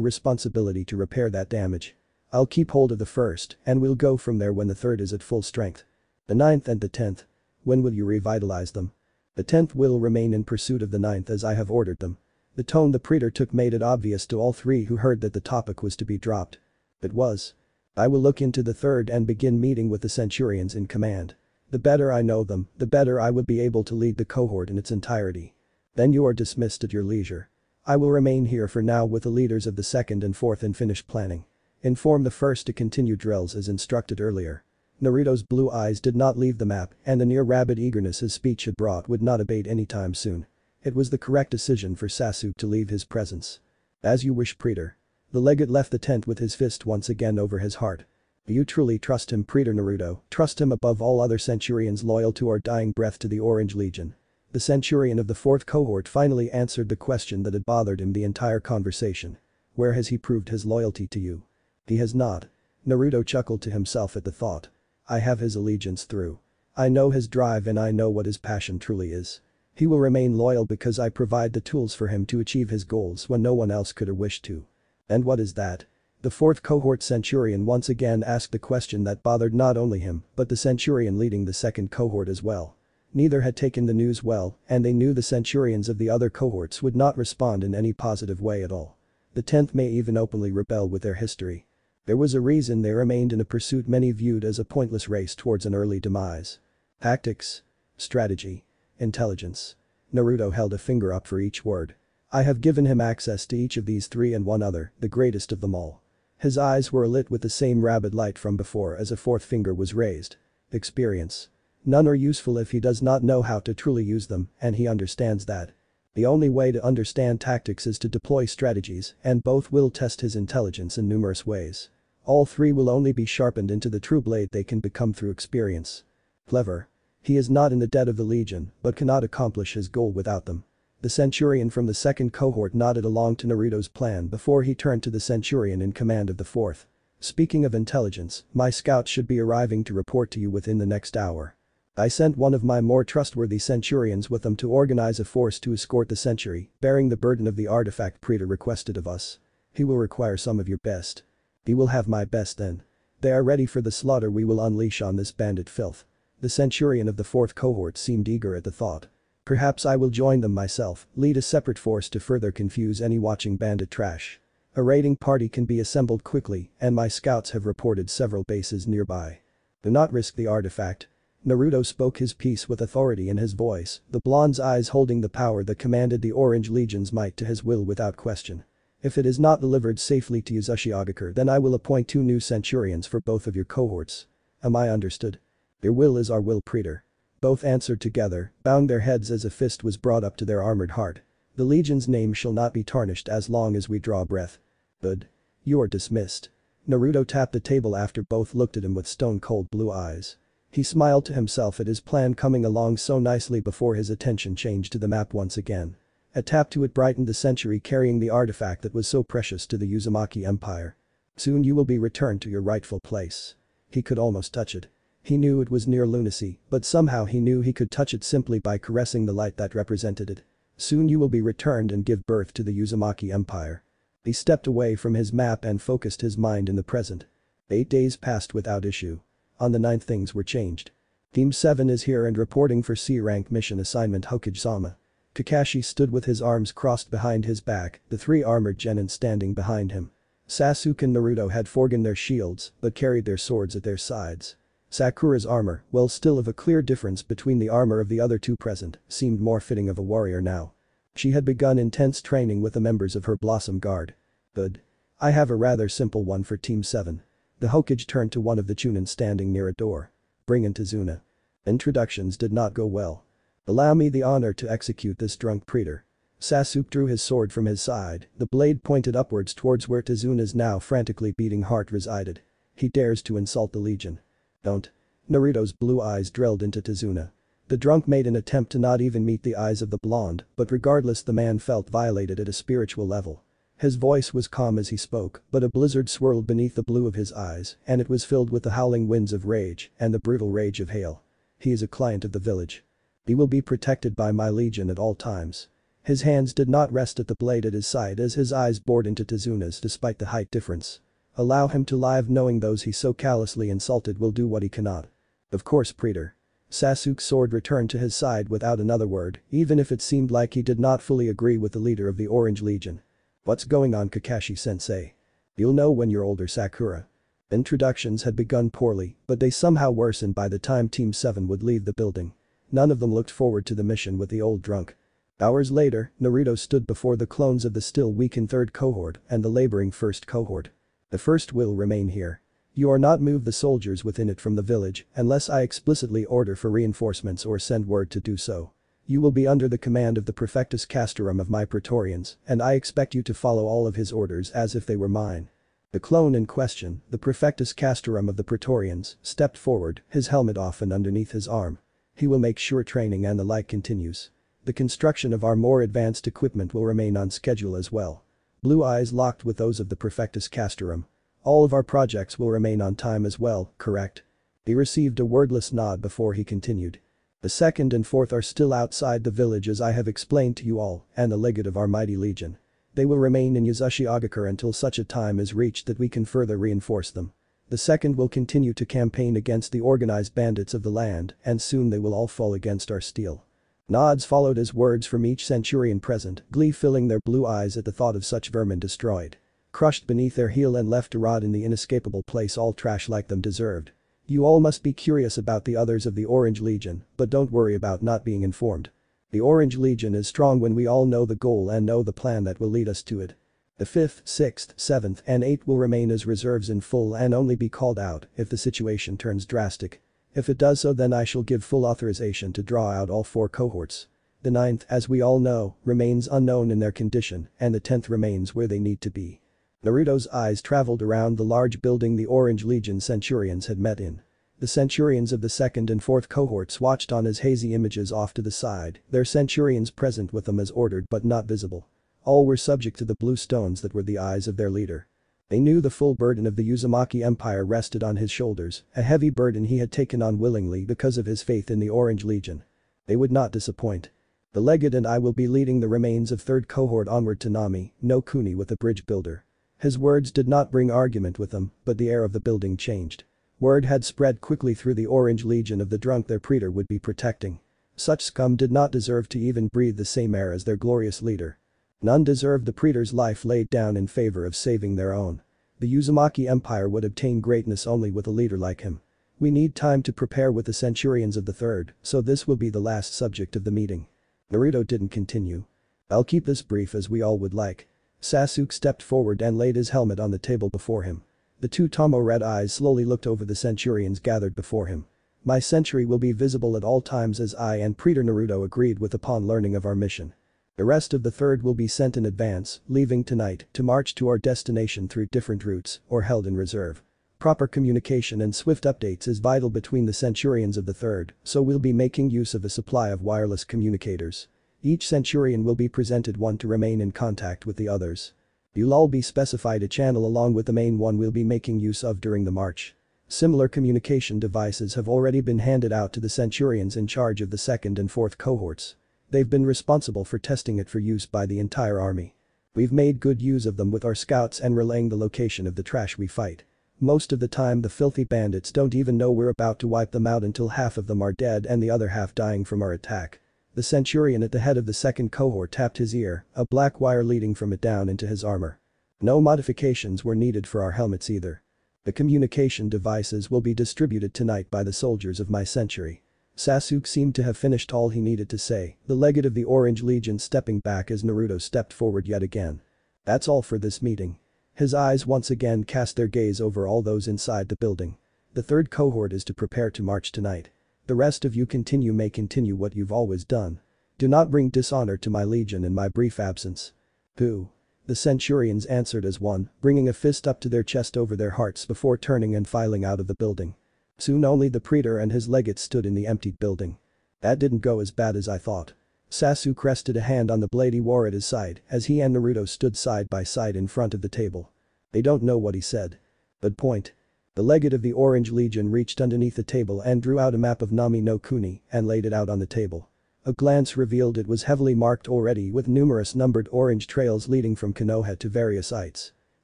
responsibility to repair that damage. I'll keep hold of the 1st, and we'll go from there when the 3rd is at full strength. The 9th and the 10th. When will you revitalize them? The 10th will remain in pursuit of the 9th as I have ordered them. The tone the praetor took made it obvious to all three who heard that the topic was to be dropped. It was. I will look into the 3rd and begin meeting with the Centurions in command. The better I know them, the better I would be able to lead the cohort in its entirety. Then you are dismissed at your leisure. I will remain here for now with the leaders of the 2nd and 4th and finish planning. Inform the 1st to continue drills as instructed earlier. Naruto's blue eyes did not leave the map and the near-rabid eagerness his speech had brought would not abate anytime soon. It was the correct decision for Sasuke to leave his presence. As you wish, praetor. The legate left the tent with his fist once again over his heart. Do you truly trust him, Praetor Naruto? Trust him above all other centurions loyal to our dying breath to the Orange Legion? The centurion of the 4th cohort finally answered the question that had bothered him the entire conversation. Where has he proved his loyalty to you? He has not. Naruto chuckled to himself at the thought. I have his allegiance through. I know his drive and I know what his passion truly is. He will remain loyal because I provide the tools for him to achieve his goals when no one else could or wished to. And what is that? The 4th cohort centurion once again asked the question that bothered not only him but the centurion leading the 2nd cohort as well. Neither had taken the news well and they knew the centurions of the other cohorts would not respond in any positive way at all. The 10th may even openly rebel with their history. There was a reason they remained in a pursuit many viewed as a pointless race towards an early demise. Tactics. Strategy. Intelligence. Naruto held a finger up for each word. I have given him access to each of these three and one other, the greatest of them all. His eyes were alit with the same rabid light from before as a 4th finger was raised. Experience. None are useful if he does not know how to truly use them, and he understands that. The only way to understand tactics is to deploy strategies, and both will test his intelligence in numerous ways. All three will only be sharpened into the true blade they can become through experience. Clever. He is not in the debt of the Legion, but cannot accomplish his goal without them. The centurion from the 2nd cohort nodded along to Naruto's plan before he turned to the centurion in command of the 4th. Speaking of intelligence, my scouts should be arriving to report to you within the next hour. I sent one of my more trustworthy centurions with them to organize a force to escort the century, bearing the burden of the artifact Praetor requested of us. He will require some of your best. He will have my best then. They are ready for the slaughter we will unleash on this bandit filth. The centurion of the 4th cohort seemed eager at the thought. Perhaps I will join them myself, lead a separate force to further confuse any watching bandit trash. A raiding party can be assembled quickly and my scouts have reported several bases nearby. Do not risk the artifact. Naruto spoke his piece with authority in his voice, the blonde's eyes holding the power that commanded the Orange Legion's might to his will without question. If it is not delivered safely to Uzashigakure then I will appoint 2 new centurions for both of your cohorts. Am I understood? Your will is our will, Praetor. Both answered together, bowing their heads as a fist was brought up to their armored heart. The Legion's name shall not be tarnished as long as we draw breath. Good. You are dismissed. Naruto tapped the table after both looked at him with stone-cold blue eyes. He smiled to himself at his plan coming along so nicely before his attention changed to the map once again. A tap to it brightened the century carrying the artifact that was so precious to the Uzumaki Empire. Soon you will be returned to your rightful place. He could almost touch it. He knew it was near lunacy, but somehow he knew he could touch it simply by caressing the light that represented it. Soon you will be returned and give birth to the Uzumaki Empire. He stepped away from his map and focused his mind in the present. 8 days passed without issue. On the 9th things were changed. Team 7 is here and reporting for C-rank mission assignment Hokage-sama. Kakashi stood with his arms crossed behind his back, the 3 armored genin standing behind him. Sasuke and Naruto had forgotten their shields but carried their swords at their sides. Sakura's armor, while still of a clear difference between the armor of the other 2 present, seemed more fitting of a warrior now. She had begun intense training with the members of her Blossom Guard. Good. I have a rather simple one for Team 7. The Hokage turned to one of the Chunin standing near a door. Bring in Tazuna. Introductions did not go well. Allow me the honor to execute this drunk praetor. Sasuke drew his sword from his side, the blade pointed upwards towards where Tizuna's now frantically beating heart resided. He dares to insult the Legion. Don't. Naruto's blue eyes drilled into Tizuna. The drunk made an attempt to not even meet the eyes of the blonde, but regardless the man felt violated at a spiritual level. His voice was calm as he spoke, but a blizzard swirled beneath the blue of his eyes, and it was filled with the howling winds of rage and the brutal rage of hail. He is a client of the village. He will be protected by my Legion at all times. His hands did not rest at the blade at his side as his eyes bored into Tizuna's despite the height difference. Allow him to live knowing those he so callously insulted will do what he cannot. Of course, praetor. Sasuke's sword returned to his side without another word, even if it seemed like he did not fully agree with the leader of the Orange Legion. What's going on, Kakashi-sensei? You'll know when you're older, Sakura. Introductions had begun poorly, but they somehow worsened by the time Team 7 would leave the building. None of them looked forward to the mission with the old drunk. Hours later, Naruto stood before the clones of the still weakened third cohort and the laboring first cohort. The first will remain here. You are not move the soldiers within it from the village unless I explicitly order for reinforcements or send word to do so. You will be under the command of the Prefectus Castorum of my Praetorians, and I expect you to follow all of his orders as if they were mine. The clone in question, the Prefectus Castorum of the Praetorians, stepped forward, his helmet off and underneath his arm. He will make sure training and the like continues. The construction of our more advanced equipment will remain on schedule as well. Blue eyes locked with those of the Prefectus Castorum. All of our projects will remain on time as well, correct? He received a wordless nod before he continued. The second and fourth are still outside the village as I have explained to you all, and the legate of our mighty legion. They will remain in Yuzashigakure until such a time is reached that we can further reinforce them. The second will continue to campaign against the organized bandits of the land, and soon they will all fall against our steel. Nods followed as words from each centurion present, glee filling their blue eyes at the thought of such vermin destroyed. Crushed beneath their heel and left to rot in the inescapable place all trash like them deserved. You all must be curious about the others of the Orange Legion, but don't worry about not being informed. The Orange Legion is strong when we all know the goal and know the plan that will lead us to it. The 5th, 6th, 7th and 8th will remain as reserves in full and only be called out if the situation turns drastic. If it does so then I shall give full authorization to draw out all 4 cohorts. The 9th, as we all know, remains unknown in their condition and the 10th remains where they need to be. Naruto's eyes traveled around the large building the Orange Legion centurions had met in. The centurions of the 2nd and 4th cohorts watched on as hazy images off to the side, their centurions present with them as ordered but not visible. All were subject to the blue stones that were the eyes of their leader. They knew the full burden of the Uzumaki Empire rested on his shoulders, a heavy burden he had taken on willingly because of his faith in the Orange Legion. They would not disappoint. The legate and I will be leading the remains of 3rd cohort onward to Nami no Kuni with the bridge builder. His words did not bring argument with them, but the air of the building changed. Word had spread quickly through the Orange Legion of the drunk their praetor would be protecting. Such scum did not deserve to even breathe the same air as their glorious leader. None deserved the praetor's life laid down in favor of saving their own. The Uzumaki Empire would obtain greatness only with a leader like him. We need time to prepare with the centurions of the 3rd, so this will be the last subject of the meeting. Naruto didn't continue. I'll keep this brief as we all would like. Sasuke stepped forward and laid his helmet on the table before him. The 2 Tomo red eyes slowly looked over the centurions gathered before him. My sentry will be visible at all times as I and Praetor Naruto agreed with upon learning of our mission. The rest of the 3rd will be sent in advance, leaving tonight to march to our destination through different routes or held in reserve. Proper communication and swift updates is vital between the centurions of the 3rd, so we'll be making use of a supply of wireless communicators. Each centurion will be presented one to remain in contact with the others. You'll all be specified a channel along with the main one we'll be making use of during the march. Similar communication devices have already been handed out to the centurions in charge of the 2nd and 4th cohorts. They've been responsible for testing it for use by the entire army. We've made good use of them with our scouts and relaying the location of the trash we fight. Most of the time the filthy bandits don't even know we're about to wipe them out until half of them are dead and the other half dying from our attack. The centurion at the head of the 2nd cohort tapped his ear, a black wire leading from it down into his armor. No modifications were needed for our helmets either. The communication devices will be distributed tonight by the soldiers of my century. Sasuke seemed to have finished all he needed to say, the legate of the Orange Legion stepping back as Naruto stepped forward yet again. That's all for this meeting. His eyes once again cast their gaze over all those inside the building. The 3rd cohort is to prepare to march tonight. The rest of you may continue what you've always done. Do not bring dishonor to my legion in my brief absence. Who? The centurions answered as one, bringing a fist up to their chest over their hearts before turning and filing out of the building. Soon only the praetor and his legate stood in the emptied building. That didn't go as bad as I thought. Sasuke rested a hand on the blade he wore at his side as he and Naruto stood side by side in front of the table. They don't know what he said. But point. The legate of the Orange Legion reached underneath the table and drew out a map of Nami no Kuni and laid it out on the table. A glance revealed it was heavily marked already with numerous numbered orange trails leading from Konoha to various sites.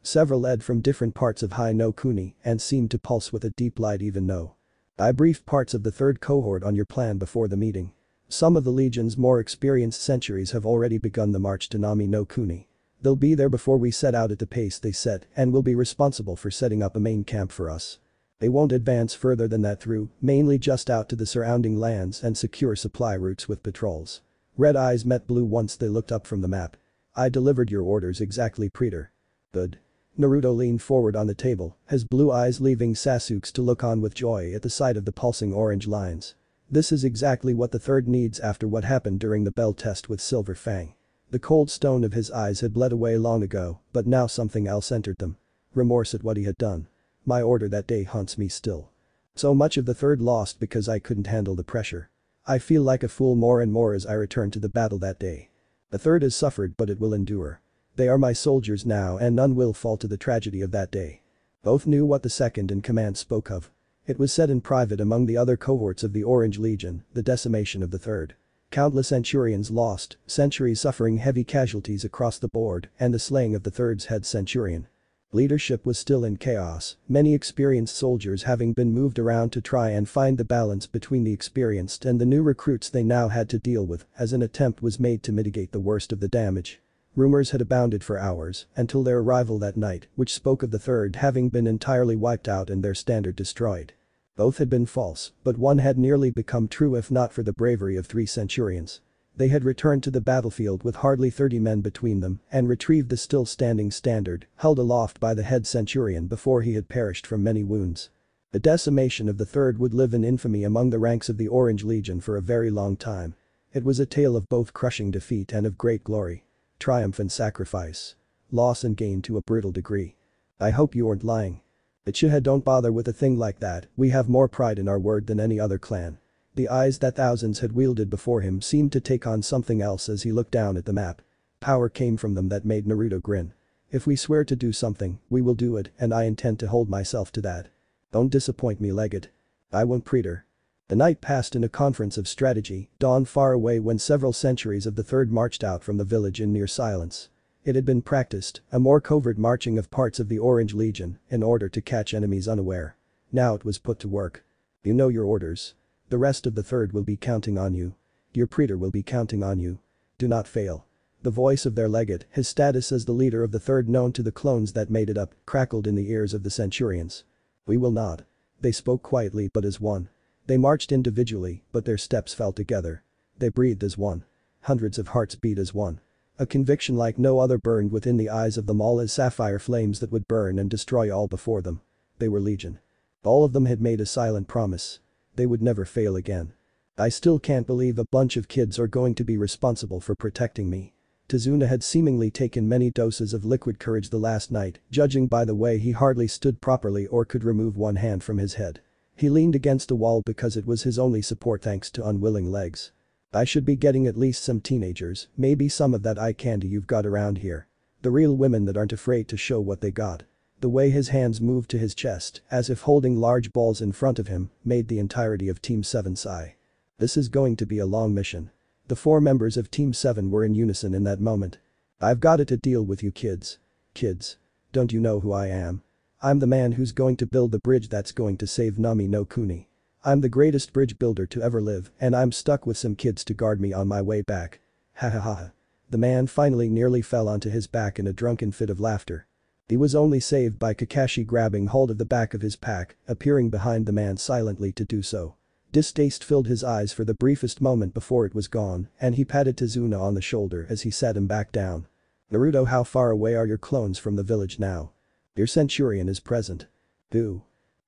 Several led from different parts of High no Kuni and seemed to pulse with a deep light even though. I briefed parts of the third cohort on your plan before the meeting. Some of the legion's more experienced centuries have already begun the march to Nami no Kuni. They'll be there before we set out at the pace they set and will be responsible for setting up a main camp for us. They won't advance further than that through, mainly just out to the surrounding lands and secure supply routes with patrols. Red eyes met blue once they looked up from the map. I delivered your orders exactly, praetor. Good. Naruto leaned forward on the table, his blue eyes leaving Sasuke's to look on with joy at the sight of the pulsing orange lines. This is exactly what the third needs after what happened during the bell test with Silver Fang. The cold stone of his eyes had bled away long ago, but now something else entered them. Remorse at what he had done. My order that day haunts me still. So much of the third lost because I couldn't handle the pressure. I feel like a fool more and more as I return to the battle that day. The third has suffered but it will endure. They are my soldiers now and none will fall to the tragedy of that day. Both knew what the second in command spoke of. It was said in private among the other cohorts of the Orange Legion, the decimation of the third. Countless centurions lost, centuries suffering heavy casualties across the board, and the slaying of the third's head centurion. Leadership was still in chaos, many experienced soldiers having been moved around to try and find the balance between the experienced and the new recruits they now had to deal with as an attempt was made to mitigate the worst of the damage. Rumors had abounded for hours until their arrival that night, which spoke of the third having been entirely wiped out and their standard destroyed. Both had been false, but one had nearly become true if not for the bravery of 3 centurions. They had returned to the battlefield with hardly 30 men between them and retrieved the still standing standard held aloft by the head centurion before he had perished from many wounds. The decimation of the third would live in infamy among the ranks of the Orange Legion for a very long time. It was a tale of both crushing defeat and of great glory. Triumph and sacrifice. Loss and gain to a brutal degree. I hope you aren't lying. Uchiha don't bother with a thing like that, we have more pride in our word than any other clan. The eyes that thousands had wielded before him seemed to take on something else as he looked down at the map. Power came from them that made Naruto grin. If we swear to do something, we will do it and I intend to hold myself to that. Don't disappoint me, legate. I won't, praetor. The night passed in a conference of strategy, dawn far away when several centuries of the third marched out from the village in near silence. It had been practiced, a more covert marching of parts of the Orange Legion in order to catch enemies unaware. Now it was put to work. You know your orders. The rest of the third will be counting on you. Your praetor will be counting on you. Do not fail. The voice of their legate, his status as the leader of the third known to the clones that made it up, crackled in the ears of the centurions. We will not. They spoke quietly but as one. They marched individually, but their steps fell together. They breathed as one. Hundreds of hearts beat as one. A conviction like no other burned within the eyes of them all as sapphire flames that would burn and destroy all before them. They were legion. All of them had made a silent promise. They would never fail again. I still can't believe a bunch of kids are going to be responsible for protecting me. Tazuna had seemingly taken many doses of liquid courage the last night, judging by the way he hardly stood properly or could remove one hand from his head. He leaned against a wall because it was his only support thanks to unwilling legs. I should be getting at least some teenagers, maybe some of that eye candy you've got around here. The real women that aren't afraid to show what they got. The way his hands moved to his chest, as if holding large balls in front of him, made the entirety of Team 7 sigh. This is going to be a long mission. The 4 members of Team 7 were in unison in that moment. I've got it to deal with you kids. Kids. Don't you know who I am? I'm the man who's going to build the bridge that's going to save Nami no Kuni. I'm the greatest bridge builder to ever live and I'm stuck with some kids to guard me on my way back. Ha ha ha ha. The man finally nearly fell onto his back in a drunken fit of laughter. He was only saved by Kakashi grabbing hold of the back of his pack, appearing behind the man silently to do so. Distaste filled his eyes for the briefest moment before it was gone and he patted Tazuna on the shoulder as he sat him back down. Naruto, how far away are your clones from the village now? Your centurion is present.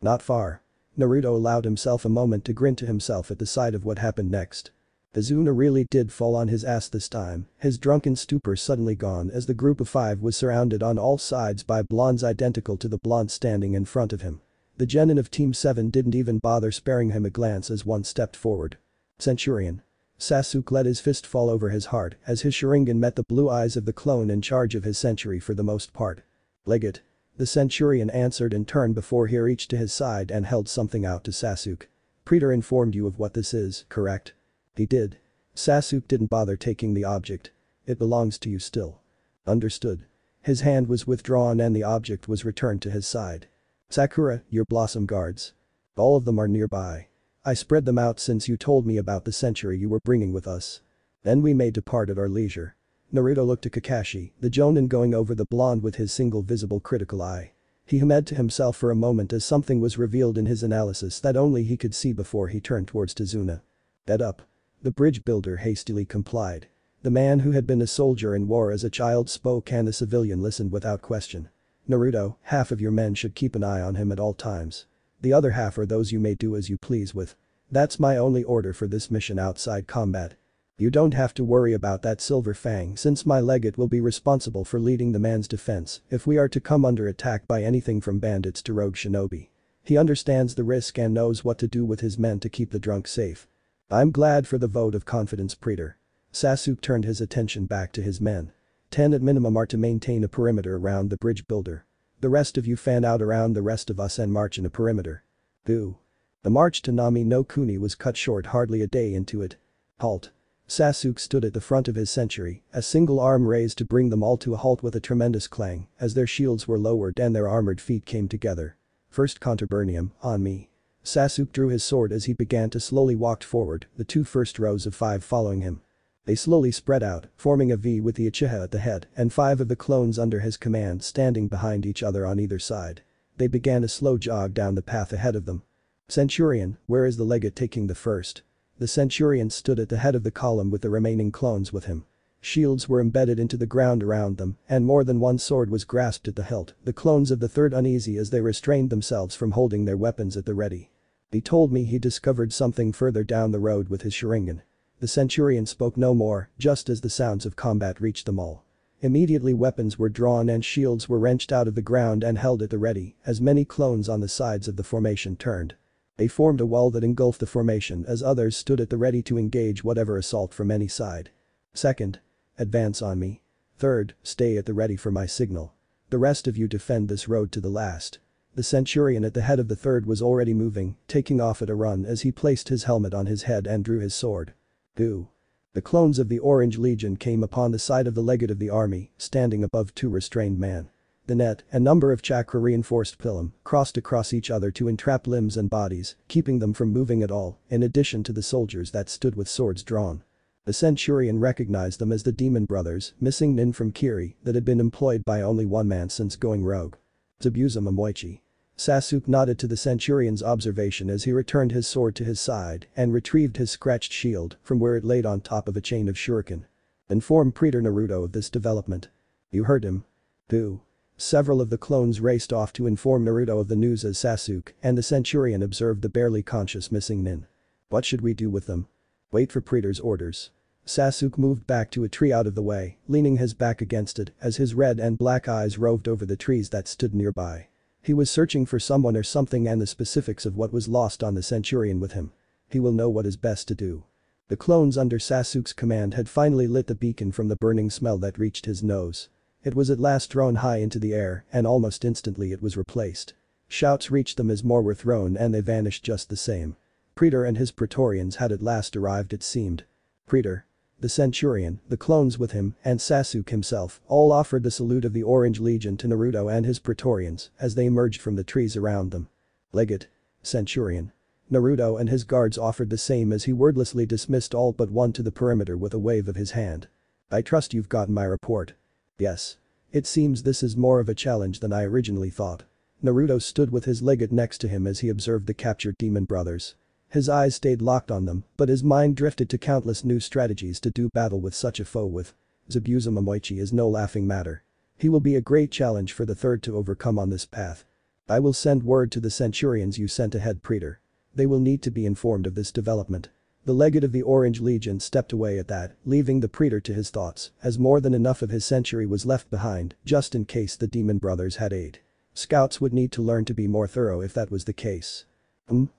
Not far. Naruto allowed himself a moment to grin to himself at the sight of what happened next. Izuna really did fall on his ass this time, his drunken stupor suddenly gone as the group of 5 was surrounded on all sides by blondes identical to the blonde standing in front of him. The genin of Team 7 didn't even bother sparing him a glance as one stepped forward. Centurion. Sasuke let his fist fall over his heart as his Sharingan met the blue eyes of the clone in charge of his century for the most part. Legate. The Centurion answered in turn before he reached to his side and held something out to Sasuke. Pretor informed you of what this is, correct? He did. Sasuke didn't bother taking the object. It belongs to you still. Understood. His hand was withdrawn and the object was returned to his side. Sakura, your blossom guards. All of them are nearby. I spread them out since you told me about the century you were bringing with us. Then we may depart at our leisure. Naruto looked to Kakashi, the Jonin going over the blonde with his single visible critical eye. He hummed to himself for a moment as something was revealed in his analysis that only he could see before he turned towards Izuna. That up. The bridge builder hastily complied. The man who had been a soldier in war as a child spoke and the civilian listened without question. Naruto, half of your men should keep an eye on him at all times. The other half are those you may do as you please with. That's my only order for this mission outside combat. You don't have to worry about that Silver Fang since my legate will be responsible for leading the man's defense if we are to come under attack by anything from bandits to rogue shinobi. He understands the risk and knows what to do with his men to keep the drunk safe. I'm glad for the vote of confidence, Pretor. Sasuke turned his attention back to his men. 10 at minimum are to maintain a perimeter around the bridge builder. The rest of you fan out around the rest of us and march in a perimeter. Boo. The march to Nami no Kuni was cut short hardly a day into it. Halt. Sasuke stood at the front of his century, a single arm raised to bring them all to a halt with a tremendous clang as their shields were lowered and their armored feet came together. First Contubernium, on me. Sasuke drew his sword as he began to slowly walk forward, the 2 first rows of 5 following him. They slowly spread out, forming a V with the Uchiha at the head and 5 of the clones under his command standing behind each other on either side. They began a slow jog down the path ahead of them. Centurion, where is the legate taking the first? The Centurion stood at the head of the column with the remaining clones with him. Shields were embedded into the ground around them and more than one sword was grasped at the hilt, the clones of the third uneasy as they restrained themselves from holding their weapons at the ready. He told me he discovered something further down the road with his Sharingan. The Centurion spoke no more, just as the sounds of combat reached them all. Immediately weapons were drawn and shields were wrenched out of the ground and held at the ready as many clones on the sides of the formation turned. They formed a wall that engulfed the formation as others stood at the ready to engage whatever assault from any side. Second. Advance on me. Third, stay at the ready for my signal. The rest of you defend this road to the last. The Centurion at the head of the third was already moving, taking off at a run as he placed his helmet on his head and drew his sword. Boo. The clones of the Orange Legion came upon the side of the legate of the army, standing above 2 restrained men. The net, a number of chakra-reinforced pilum, crossed across each other to entrap limbs and bodies, keeping them from moving at all, in addition to the soldiers that stood with swords drawn. The Centurion recognized them as the Demon Brothers, missing Nin from Kiri, that had been employed by only one man since going rogue. Zabuza Momoichi. Sasuke nodded to the Centurion's observation as he returned his sword to his side and retrieved his scratched shield from where it laid on top of a chain of shuriken. Inform Pretor Naruto of this development. You heard him. Boo. Several of the clones raced off to inform Naruto of the news as Sasuke and the Centurion observed the barely conscious missing Nin. What should we do with them? Wait for Pretor's orders. Sasuke moved back to a tree out of the way, leaning his back against it as his red and black eyes roved over the trees that stood nearby. He was searching for someone or something and the specifics of what was lost on the Centurion with him. He will know what is best to do. The clones under Sasuke's command had finally lit the beacon from the burning smell that reached his nose. It was at last thrown high into the air and almost instantly it was replaced. Shouts reached them as more were thrown and they vanished just the same. Pretor and his Praetorians had at last arrived it seemed. Pretor. The Centurion, the clones with him, and Sasuke himself all offered the salute of the Orange Legion to Naruto and his Praetorians as they emerged from the trees around them. Legate. Centurion. Naruto and his guards offered the same as he wordlessly dismissed all but one to the perimeter with a wave of his hand. I trust you've gotten my report. Yes. It seems this is more of a challenge than I originally thought. Naruto stood with his legate next to him as he observed the captured demon brothers. His eyes stayed locked on them, but his mind drifted to countless new strategies to do battle with such a foe with. Zabuza Momoichi is no laughing matter. He will be a great challenge for the third to overcome on this path. I will send word to the centurions you sent ahead, Praetor. They will need to be informed of this development. The legate of the Orange Legion stepped away at that, leaving the Praetor to his thoughts, as more than enough of his century was left behind, just in case the Demon Brothers had aid. Scouts would need to learn to be more thorough if that was the case.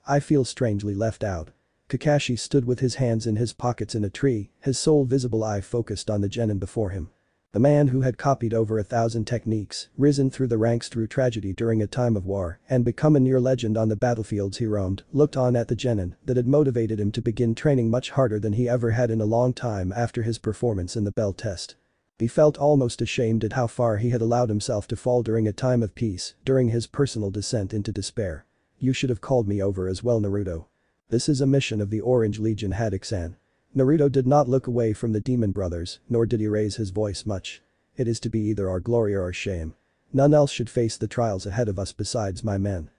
I feel strangely left out. Kakashi stood with his hands in his pockets in a tree, his sole visible eye focused on the genin before him. The man who had copied over 1,000 techniques, risen through the ranks through tragedy during a time of war, and become a near legend on the battlefields he roamed, looked on at the genin that had motivated him to begin training much harder than he ever had in a long time after his performance in the Bell test. He felt almost ashamed at how far he had allowed himself to fall during a time of peace, during his personal descent into despair. You should have called me over as well, Naruto. This is a mission of the Orange Legion, Haddock-san. Naruto did not look away from the Demon Brothers, nor did he raise his voice much. It is to be either our glory or our shame. None else should face the trials ahead of us besides my men.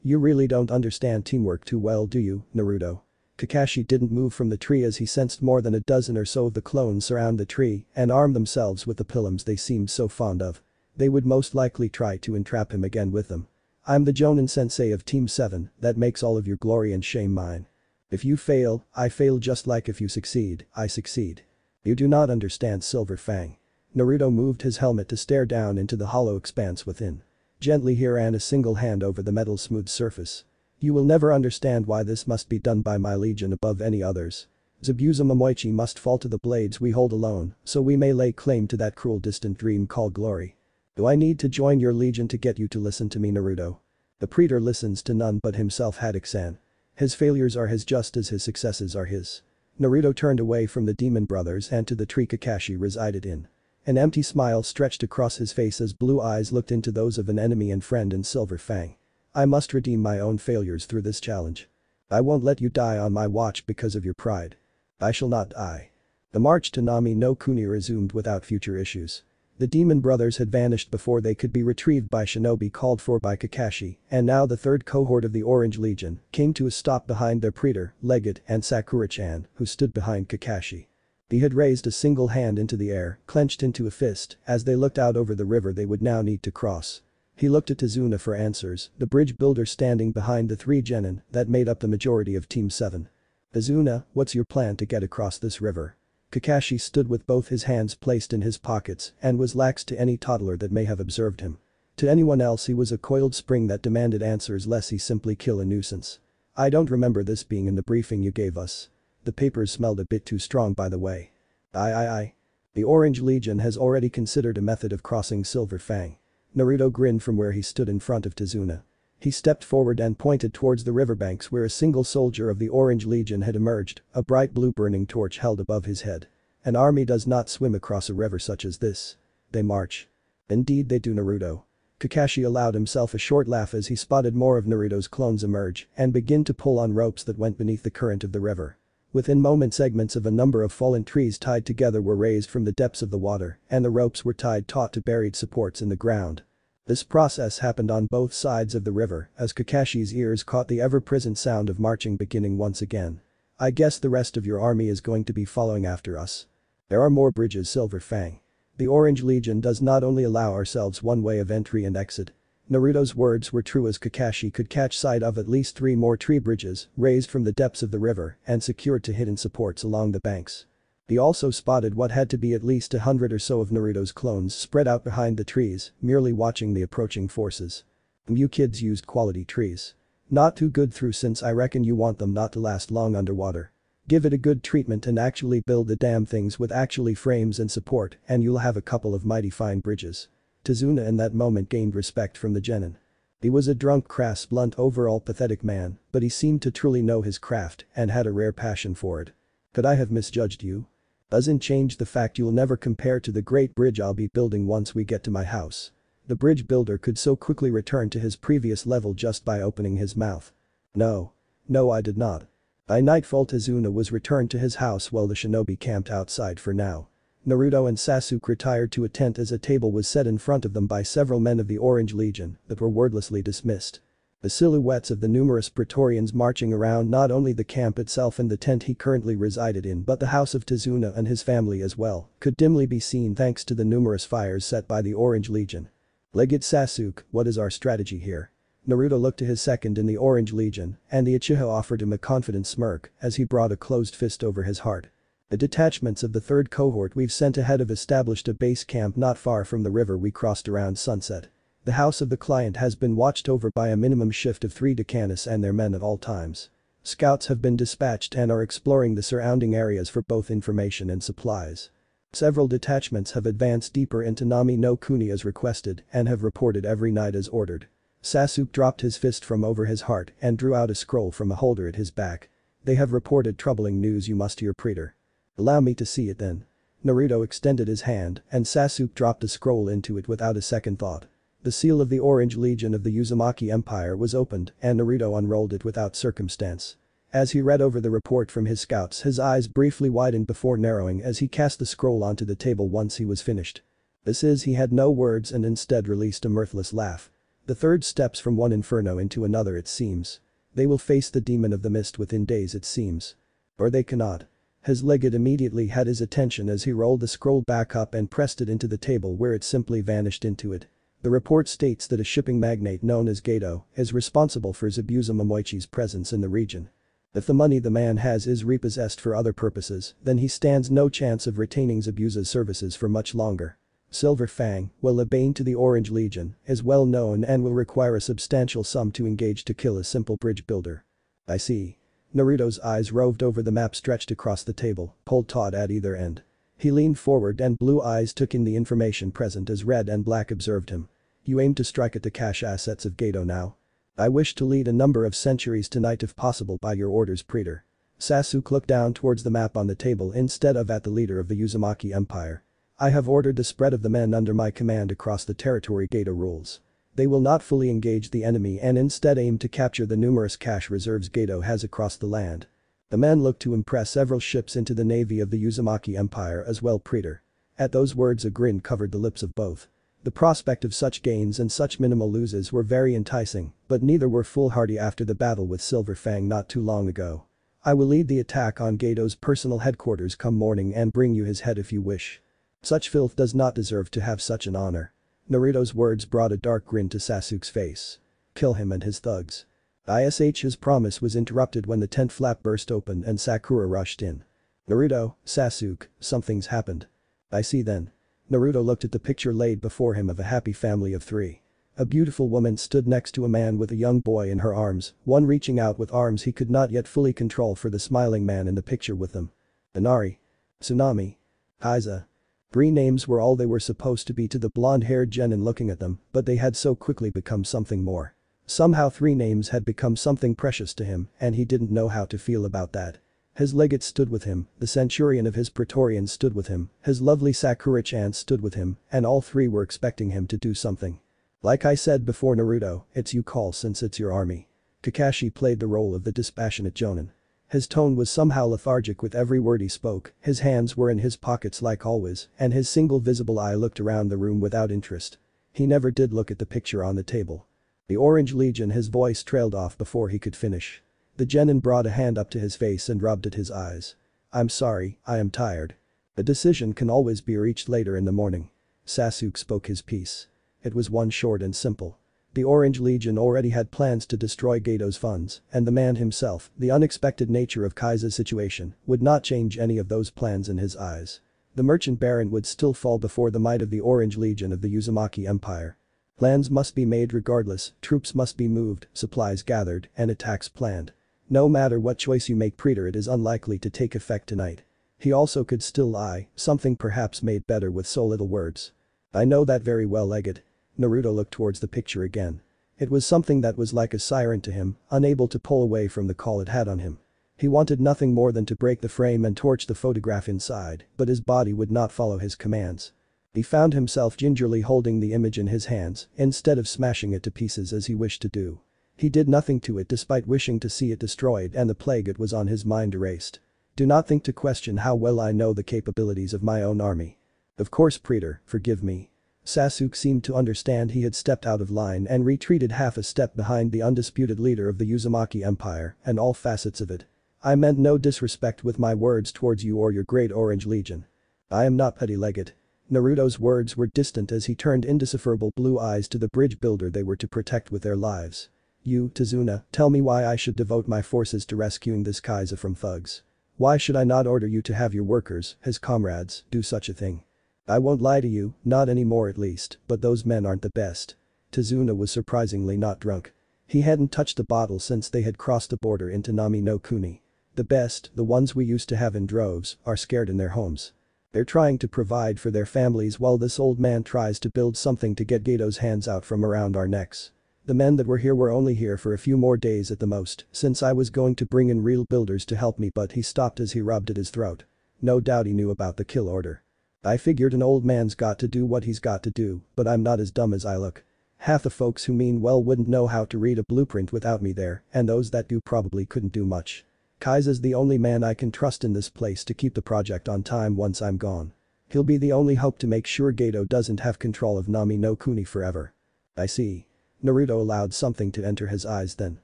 You really don't understand teamwork too well, do you, Naruto? Kakashi didn't move from the tree as he sensed more than a dozen or so of the clones surround the tree and arm themselves with the pillums they seemed so fond of. They would most likely try to entrap him again with them. I'm the Jonin sensei of Team 7, that makes all of your glory and shame mine. If you fail, I fail, just like if you succeed, I succeed. You do not understand, Silver Fang. Naruto moved his helmet to stare down into the hollow expanse within. Gently he ran a single hand over the metal smooth surface. You will never understand why this must be done by my legion above any others. Zabuza Momoichi must fall to the blades we hold alone, so we may lay claim to that cruel distant dream called glory. Do I need to join your legion to get you to listen to me, Naruto? The Praetor listens to none but himself, Haddock-san. His failures are his just as his successes are his. Naruto turned away from the Demon Brothers and to the tree Kakashi resided in. An empty smile stretched across his face as blue eyes looked into those of an enemy and friend in Silver Fang. I must redeem my own failures through this challenge. I won't let you die on my watch because of your pride. I shall not die. The march to Nami no Kuni resumed without future issues. The Demon Brothers had vanished before they could be retrieved by shinobi called for by Kakashi, and now the third cohort of the Orange Legion came to a stop behind their Praetor, Legate, and Sakura-chan, who stood behind Kakashi. He had raised a single hand into the air, clenched into a fist, as they looked out over the river they would now need to cross. He looked at Tazuna for answers, the bridge builder standing behind the three genin that made up the majority of Team 7. Tazuna, what's your plan to get across this river? Kakashi stood with both his hands placed in his pockets and was lax to any toddler that may have observed him. To anyone else he was a coiled spring that demanded answers lest he simply kill a nuisance. I don't remember this being in the briefing you gave us. The papers smelled a bit too strong, by the way. Aye. The Orange Legion has already considered a method of crossing Silver Fang. Naruto grinned from where he stood in front of Tazuna. He stepped forward and pointed towards the riverbanks where a single soldier of the Orange Legion had emerged, a bright blue burning torch held above his head. An army does not swim across a river such as this. They march. Indeed they do, Naruto. Kakashi allowed himself a short laugh as he spotted more of Naruto's clones emerge and begin to pull on ropes that went beneath the current of the river. Within moments segments of a number of fallen trees tied together were raised from the depths of the water and the ropes were tied taut to buried supports in the ground. This process happened on both sides of the river as Kakashi's ears caught the ever-present sound of marching beginning once again. I guess the rest of your army is going to be following after us. There are more bridges, Silver Fang. The Orange Legion does not only allow ourselves one way of entry and exit. Naruto's words were true as Kakashi could catch sight of at least 3 more tree bridges raised from the depths of the river and secured to hidden supports along the banks. He also spotted what had to be at least 100 or so of Naruto's clones spread out behind the trees, merely watching the approaching forces. You kids used quality trees. Not too good through, since I reckon you want them not to last long underwater. Give it a good treatment and actually build the damn things with actually frames and support and you'll have a couple of mighty fine bridges. Tazuna in that moment gained respect from the genin. He was a drunk, crass, blunt, overall pathetic man, but he seemed to truly know his craft and had a rare passion for it. Could I have misjudged you? Doesn't change the fact you'll never compare to the great bridge I'll be building once we get to my house. The bridge builder could so quickly return to his previous level just by opening his mouth. No, I did not. By nightfall Tazuna was returned to his house while the shinobi camped outside for now. Naruto and Sasuke retired to a tent as a table was set in front of them by several men of the Orange Legion that were wordlessly dismissed. The silhouettes of the numerous Praetorians marching around not only the camp itself and the tent he currently resided in but the house of Tazuna and his family as well could dimly be seen thanks to the numerous fires set by the Orange Legion. Legate Sasuke, what is our strategy here? Naruto looked to his second in the Orange Legion, and the Uchiha offered him a confident smirk as he brought a closed fist over his heart. The detachments of the third cohort we've sent ahead have established a base camp not far from the river we crossed around sunset. The house of the client has been watched over by a minimum shift of 3 Decanis and their men at all times. Scouts have been dispatched and are exploring the surrounding areas for both information and supplies. Several detachments have advanced deeper into Nami no Kuni as requested and have reported every night as ordered. Sasuke dropped his fist from over his heart and drew out a scroll from a holder at his back. They have reported troubling news, you must hear, Praetor. Allow me to see it then. Naruto extended his hand and Sasuke dropped a scroll into it without a second thought. The seal of the Orange Legion of the Uzumaki Empire was opened and Naruto unrolled it without circumstance. As he read over the report from his scouts, his eyes briefly widened before narrowing as he cast the scroll onto the table once he was finished. He had no words and instead released a mirthless laugh. The third steps from one inferno into another, it seems. They will face the demon of the mist within days, it seems. Or they cannot. His legate immediately had his attention as he rolled the scroll back up and pressed it into the table where it simply vanished into it. The report states that a shipping magnate known as Geto is responsible for Zabuza Momoichi's presence in the region. If the money the man has is repossessed for other purposes, then he stands no chance of retaining Zabuza's services for much longer. Silver Fang, while a bane to the Orange Legion, is well known and will require a substantial sum to engage to kill a simple bridge builder. I see. Naruto's eyes roved over the map stretched across the table, pulled taut at either end. He leaned forward and blue eyes took in the information present as Red and Black observed him. You aim to strike at the cash assets of Geto now? I wish to lead a number of centuries tonight if possible by your orders, Praetor. Sasuke looked down towards the map on the table instead of at the leader of the Uzumaki Empire. I have ordered the spread of the men under my command across the territory Geto rules. They will not fully engage the enemy and instead aim to capture the numerous cash reserves Geto has across the land. The men look to impress several ships into the navy of the Uzumaki Empire as well, Praetor. At those words a grin covered the lips of both. The prospect of such gains and such minimal losses were very enticing, but neither were foolhardy after the battle with Silver Fang not too long ago. I will lead the attack on Geto's personal headquarters come morning and bring you his head if you wish. Such filth does not deserve to have such an honor. Naruto's words brought a dark grin to Sasuke's face. Kill him and his thugs. His promise was interrupted when the tent flap burst open and Sakura rushed in. Naruto, Sasuke, something's happened. I see then. Naruto looked at the picture laid before him of a happy family of 3. A beautiful woman stood next to a man with a young boy in her arms, one reaching out with arms he could not yet fully control for the smiling man in the picture with them. Inari. Tsunami. Kaiza. 3 names were all they were supposed to be to the blonde-haired genin looking at them, but they had so quickly become something more. Somehow 3 names had become something precious to him and he didn't know how to feel about that. His legate stood with him, the centurion of his praetorians stood with him, his lovely Sakura-chan stood with him, and all 3 were expecting him to do something. Like I said before, Naruto, it's you call since it's your army. Kakashi played the role of the dispassionate jonin. His tone was somehow lethargic with every word he spoke, his hands were in his pockets like always, and his single visible eye looked around the room without interest. He never did look at the picture on the table. The Orange Legion, his voice trailed off before he could finish. The genin brought a hand up to his face and rubbed at his eyes. I'm sorry, I am tired. A decision can always be reached later in the morning. Sasuke spoke his piece. It was one short and simple. The Orange Legion already had plans to destroy Geto's funds, and the man himself, the unexpected nature of Kaiza's situation, would not change any of those plans in his eyes. The merchant baron would still fall before the might of the Orange Legion of the Uzumaki Empire. Plans must be made regardless, troops must be moved, supplies gathered, and attacks planned. No matter what choice you make, Praetor, it is unlikely to take effect tonight. He also could still lie, something perhaps made better with so little words. I know that very well, Legate. Naruto looked towards the picture again. It was something that was like a siren to him, unable to pull away from the call it had on him. He wanted nothing more than to break the frame and torch the photograph inside, but his body would not follow his commands. He found himself gingerly holding the image in his hands instead of smashing it to pieces as he wished to do. He did nothing to it despite wishing to see it destroyed and the plague it was on his mind erased. Do not think to question how well I know the capabilities of my own army. Of course, Praetor, forgive me. Sasuke seemed to understand he had stepped out of line and retreated half a step behind the undisputed leader of the Uzumaki Empire and all facets of it. I meant no disrespect with my words towards you or your great Orange Legion. I am not petty, Legate. Naruto's words were distant as he turned indecipherable blue eyes to the bridge builder they were to protect with their lives. You, Tazuna, tell me why I should devote my forces to rescuing this Kaiser from thugs. Why should I not order you to have your workers, his comrades, do such a thing? I won't lie to you, not anymore at least, but those men aren't the best. Tazuna was surprisingly not drunk. He hadn't touched a bottle since they had crossed the border into Nami no Kuni. The best, the ones we used to have in droves, are scared in their homes. They're trying to provide for their families while this old man tries to build something to get Gato's hands out from around our necks. The men that were here were only here for a few more days at the most, since I was going to bring in real builders to help me, but he stopped as he rubbed at his throat. No doubt he knew about the kill order. I figured an old man's got to do what he's got to do, but I'm not as dumb as I look. Half the folks who mean well wouldn't know how to read a blueprint without me there, and those that do probably couldn't do much. Kaiser's the only man I can trust in this place to keep the project on time once I'm gone. He'll be the only hope to make sure Gato doesn't have control of Nami no Kuni forever. I see. Naruto allowed something to enter his eyes then.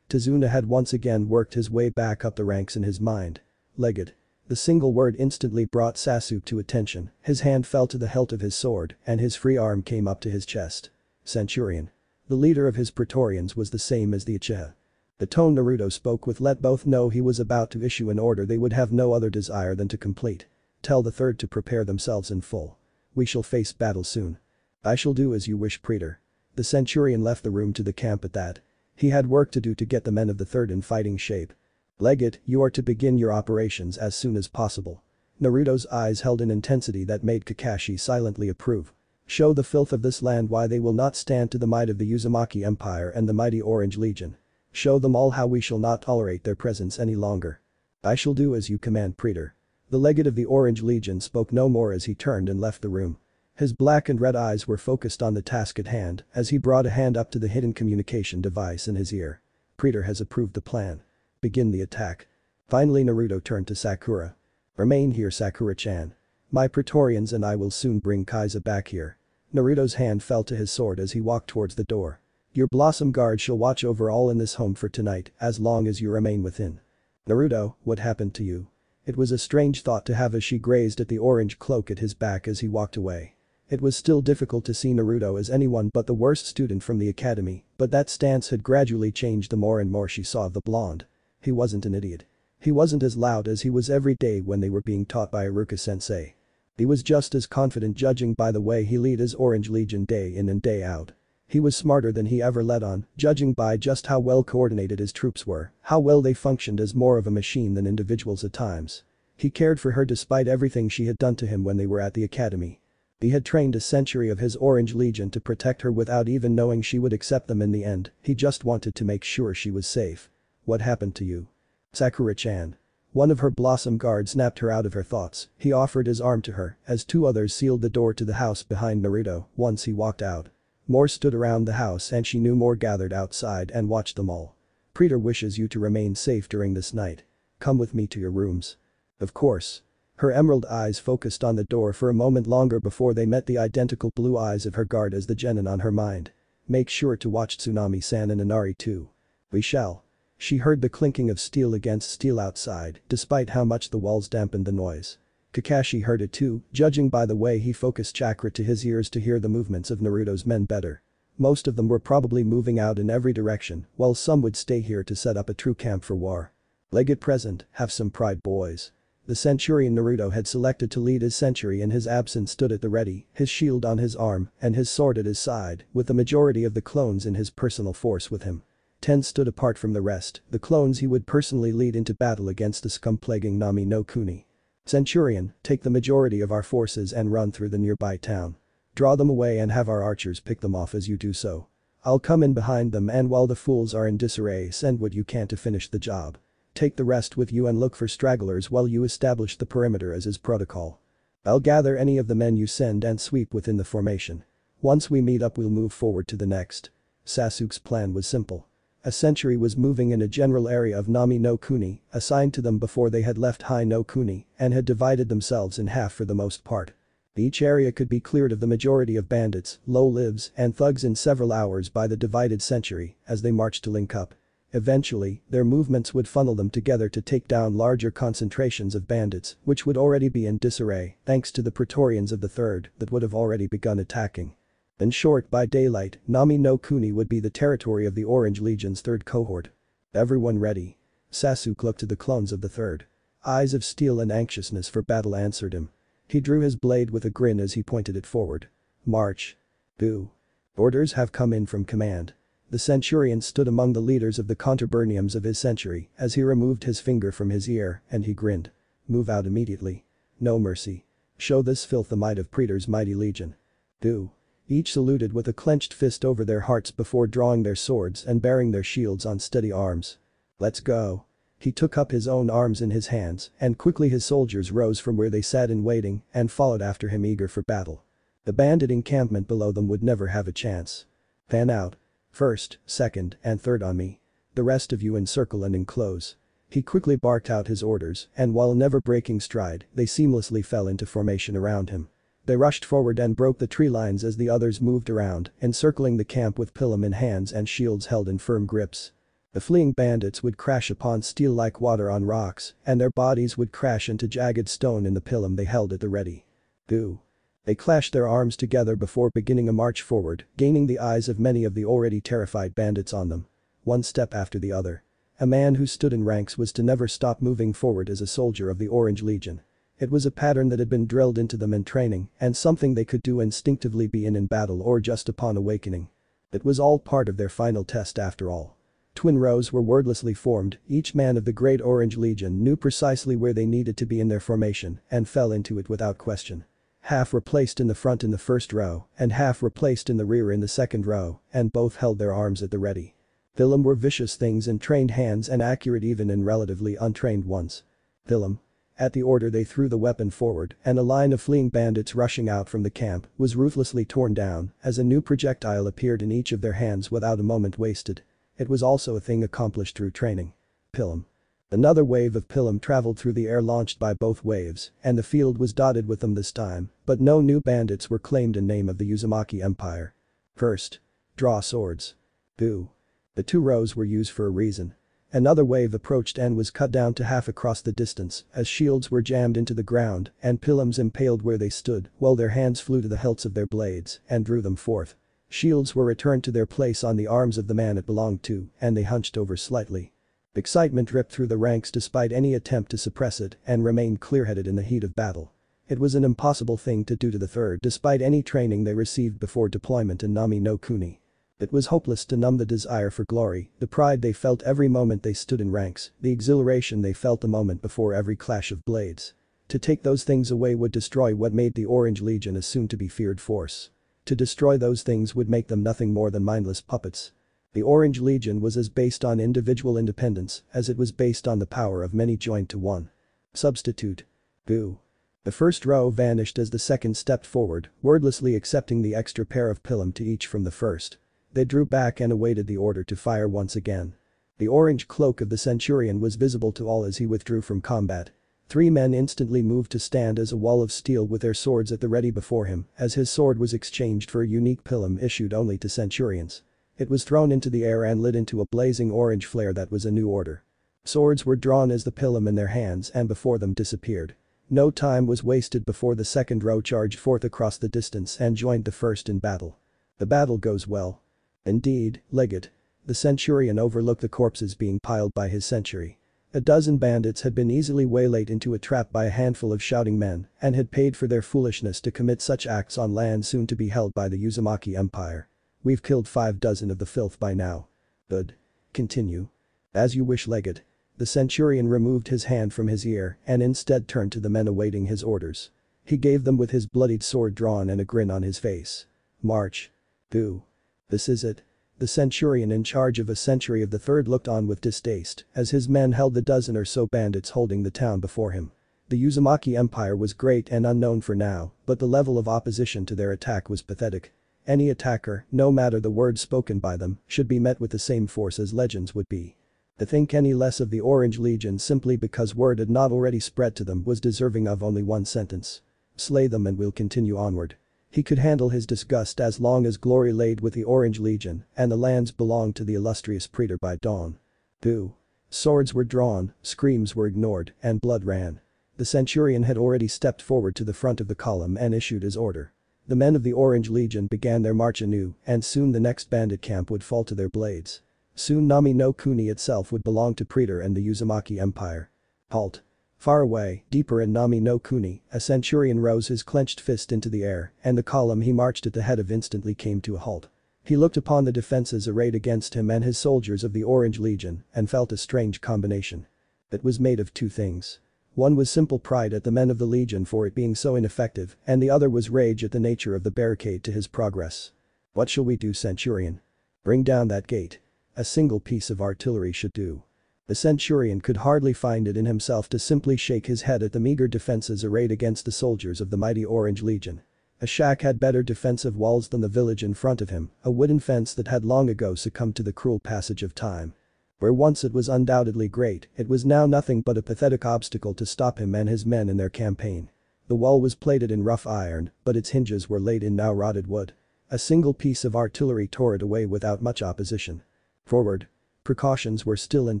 Tazuna had once again worked his way back up the ranks in his mind. Legged. The single word instantly brought Sasuke to attention, his hand fell to the hilt of his sword and his free arm came up to his chest. Centurion. The leader of his Praetorians was the same as the Uchiha. The tone Naruto spoke with let both know he was about to issue an order they would have no other desire than to complete. Tell the third to prepare themselves in full. We shall face battle soon. I shall do as you wish, Praetor. The Centurion left the room to the camp at that. He had work to do to get the men of the third in fighting shape. Legate, you are to begin your operations as soon as possible. Naruto's eyes held an intensity that made Kakashi silently approve. Show the filth of this land why they will not stand to the might of the Uzumaki Empire and the mighty Orange Legion. Show them all how we shall not tolerate their presence any longer. I shall do as you command, Praetor. The legate of the Orange Legion spoke no more as he turned and left the room. His black and red eyes were focused on the task at hand as he brought a hand up to the hidden communication device in his ear. Praetor has approved the plan. Begin the attack. Finally Naruto turned to Sakura. Remain here, Sakura-chan. My Praetorians and I will soon bring Kaiser back here. Naruto's hand fell to his sword as he walked towards the door. Your Blossom Guard shall watch over all in this home for tonight as long as you remain within. Naruto, what happened to you? It was a strange thought to have as she grazed at the orange cloak at his back as he walked away. It was still difficult to see Naruto as anyone but the worst student from the academy, but that stance had gradually changed the more and more she saw of the blonde. He wasn't an idiot. He wasn't as loud as he was every day when they were being taught by Iruka-sensei. He was just as confident judging by the way he led his Orange Legion day in and day out. He was smarter than he ever let on, judging by just how well coordinated his troops were, how well they functioned as more of a machine than individuals at times. He cared for her despite everything she had done to him when they were at the academy. He had trained a century of his Orange Legion to protect her without even knowing she would accept them in the end, he just wanted to make sure she was safe. What happened to you? Sakura-chan. One of her Blossom Guard snapped her out of her thoughts, he offered his arm to her as two others sealed the door to the house behind Naruto once he walked out. More stood around the house and she knew more gathered outside and watched them all. Praetor wishes you to remain safe during this night. Come with me to your rooms. Of course. Her emerald eyes focused on the door for a moment longer before they met the identical blue eyes of her guard as the genin on her mind. Make sure to watch Tsunami-san and Inari too. We shall. She heard the clinking of steel against steel outside, despite how much the walls dampened the noise. Kakashi heard it too, judging by the way he focused chakra to his ears to hear the movements of Naruto's men better. Most of them were probably moving out in every direction, while some would stay here to set up a true camp for war. Legate present, have some pride, boys. The Centurion Naruto had selected to lead his century in his absence stood at the ready, his shield on his arm and his sword at his side, with the majority of the clones in his personal force with him. 10 stood apart from the rest, the clones he would personally lead into battle against the scum-plaguing Nami no Kuni. Centurion, take the majority of our forces and run through the nearby town. Draw them away and have our archers pick them off as you do so. I'll come in behind them and while the fools are in disarray send what you can to finish the job. Take the rest with you and look for stragglers while you establish the perimeter as is protocol. I'll gather any of the men you send and sweep within the formation. Once we meet up we'll move forward to the next. Sasuke's plan was simple. A century was moving in a general area of Nami no Kuni, assigned to them before they had left Hai no Kuni, and had divided themselves in half for the most part. Each area could be cleared of the majority of bandits, low-lives, and thugs in several hours by the divided century as they marched to link up. Eventually, their movements would funnel them together to take down larger concentrations of bandits, which would already be in disarray thanks to the Praetorians of the Third that would have already begun attacking. In short, by daylight, Nami no Kuni would be the territory of the Orange Legion's third cohort. Everyone ready? Sasuke looked to the clones of the Third. Eyes of steel and anxiousness for battle answered him. He drew his blade with a grin as he pointed it forward. March. Do. Orders have come in from command. The centurion stood among the leaders of the contuberniums of his century as he removed his finger from his ear and he grinned. Move out immediately. No mercy. Show this filth the might of Praetor's mighty legion. Do. Each saluted with a clenched fist over their hearts before drawing their swords and bearing their shields on steady arms. Let's go. He took up his own arms in his hands and quickly his soldiers rose from where they sat in waiting and followed after him eager for battle. The bandit encampment below them would never have a chance. Fan out. First, second, and third on me. The rest of you encircle and enclose. He quickly barked out his orders and while never breaking stride, they seamlessly fell into formation around him. They rushed forward and broke the tree lines as the others moved around, encircling the camp with pilum in hands and shields held in firm grips. The fleeing bandits would crash upon steel like water on rocks, and their bodies would crash into jagged stone in the pilum they held at the ready. Goo. They clashed their arms together before beginning a march forward, gaining the eyes of many of the already terrified bandits on them. One step after the other. A man who stood in ranks was to never stop moving forward as a soldier of the Orange Legion. It was a pattern that had been drilled into them in training and something they could do instinctively be in battle or just upon awakening. It was all part of their final test after all. Twin rows were wordlessly formed, each man of the Great Orange Legion knew precisely where they needed to be in their formation and fell into it without question. Half were placed in the front in the first row and half were placed in the rear in the second row and both held their arms at the ready. Pilum were vicious things in trained hands and accurate even in relatively untrained ones. Pilum. At the order they threw the weapon forward and a line of fleeing bandits rushing out from the camp was ruthlessly torn down as a new projectile appeared in each of their hands without a moment wasted. It was also a thing accomplished through training. Pilum. Another wave of Pilum traveled through the air launched by both waves and the field was dotted with them this time, but no new bandits were claimed in name of the Uzumaki Empire. First. Draw swords. Boo. The two rows were used for a reason. Another wave approached and was cut down to half across the distance as shields were jammed into the ground and pilums impaled where they stood while their hands flew to the hilts of their blades and drew them forth. Shields were returned to their place on the arms of the man it belonged to and they hunched over slightly. Excitement ripped through the ranks despite any attempt to suppress it and remained clear-headed in the heat of battle. It was an impossible thing to do to the Third despite any training they received before deployment in Nami no Kuni. It was hopeless to numb the desire for glory, the pride they felt every moment they stood in ranks, the exhilaration they felt the moment before every clash of blades. To take those things away would destroy what made the Orange Legion a soon-to-be feared force. To destroy those things would make them nothing more than mindless puppets. The Orange Legion was as based on individual independence as it was based on the power of many joined to one. Substitute. Boo. The first row vanished as the second stepped forward, wordlessly accepting the extra pair of pilum to each from the first. They drew back and awaited the order to fire once again. The orange cloak of the centurion was visible to all as he withdrew from combat. Three men instantly moved to stand as a wall of steel with their swords at the ready before him as his sword was exchanged for a unique pilum issued only to centurions. It was thrown into the air and lit into a blazing orange flare that was a new order. Swords were drawn as the pilum in their hands and before them disappeared. No time was wasted before the second row charged forth across the distance and joined the first in battle. The battle goes well. Indeed, Legate. The centurion overlooked the corpses being piled by his century. A dozen bandits had been easily waylaid into a trap by a handful of shouting men and had paid for their foolishness to commit such acts on land soon to be held by the Uzumaki Empire. We've killed 5 dozen of the filth by now. Good. Continue. As you wish, Legate. The centurion removed his hand from his ear and instead turned to the men awaiting his orders. He gave them with his bloodied sword drawn and a grin on his face. March. Boo. This is it. The centurion in charge of a century of the Third looked on with distaste as his men held the dozen or so bandits holding the town before him. The Uzumaki Empire was great and unknown for now, but the level of opposition to their attack was pathetic. Any attacker, no matter the words spoken by them, should be met with the same force as legends would be. To think any less of the Orange Legion simply because word had not already spread to them was deserving of only one sentence. Slay them and we'll continue onward. He could handle his disgust as long as glory laid with the Orange Legion and the lands belonged to the illustrious Praetor by dawn. Boo. Swords were drawn, screams were ignored, and blood ran. The centurion had already stepped forward to the front of the column and issued his order. The men of the Orange Legion began their march anew, and soon the next bandit camp would fall to their blades. Soon Nami no Kuni itself would belong to Praetor and the Uzumaki Empire. Halt. Far away, deeper in Nami no Kuni, a centurion rose his clenched fist into the air, and the column he marched at the head of instantly came to a halt. He looked upon the defenses arrayed against him and his soldiers of the Orange Legion and felt a strange combination. It was made of two things. One was simple pride at the men of the Legion for it being so ineffective, and the other was rage at the nature of the barricade to his progress. What shall we do, centurion? Bring down that gate. A single piece of artillery should do. The centurion could hardly find it in himself to simply shake his head at the meager defenses arrayed against the soldiers of the mighty Orange Legion. A shack had better defensive walls than the village in front of him, a wooden fence that had long ago succumbed to the cruel passage of time. Where once it was undoubtedly great, it was now nothing but a pathetic obstacle to stop him and his men in their campaign. The wall was plated in rough iron, but its hinges were laid in now rotted wood. A single piece of artillery tore it away without much opposition. Forward. Precautions were still in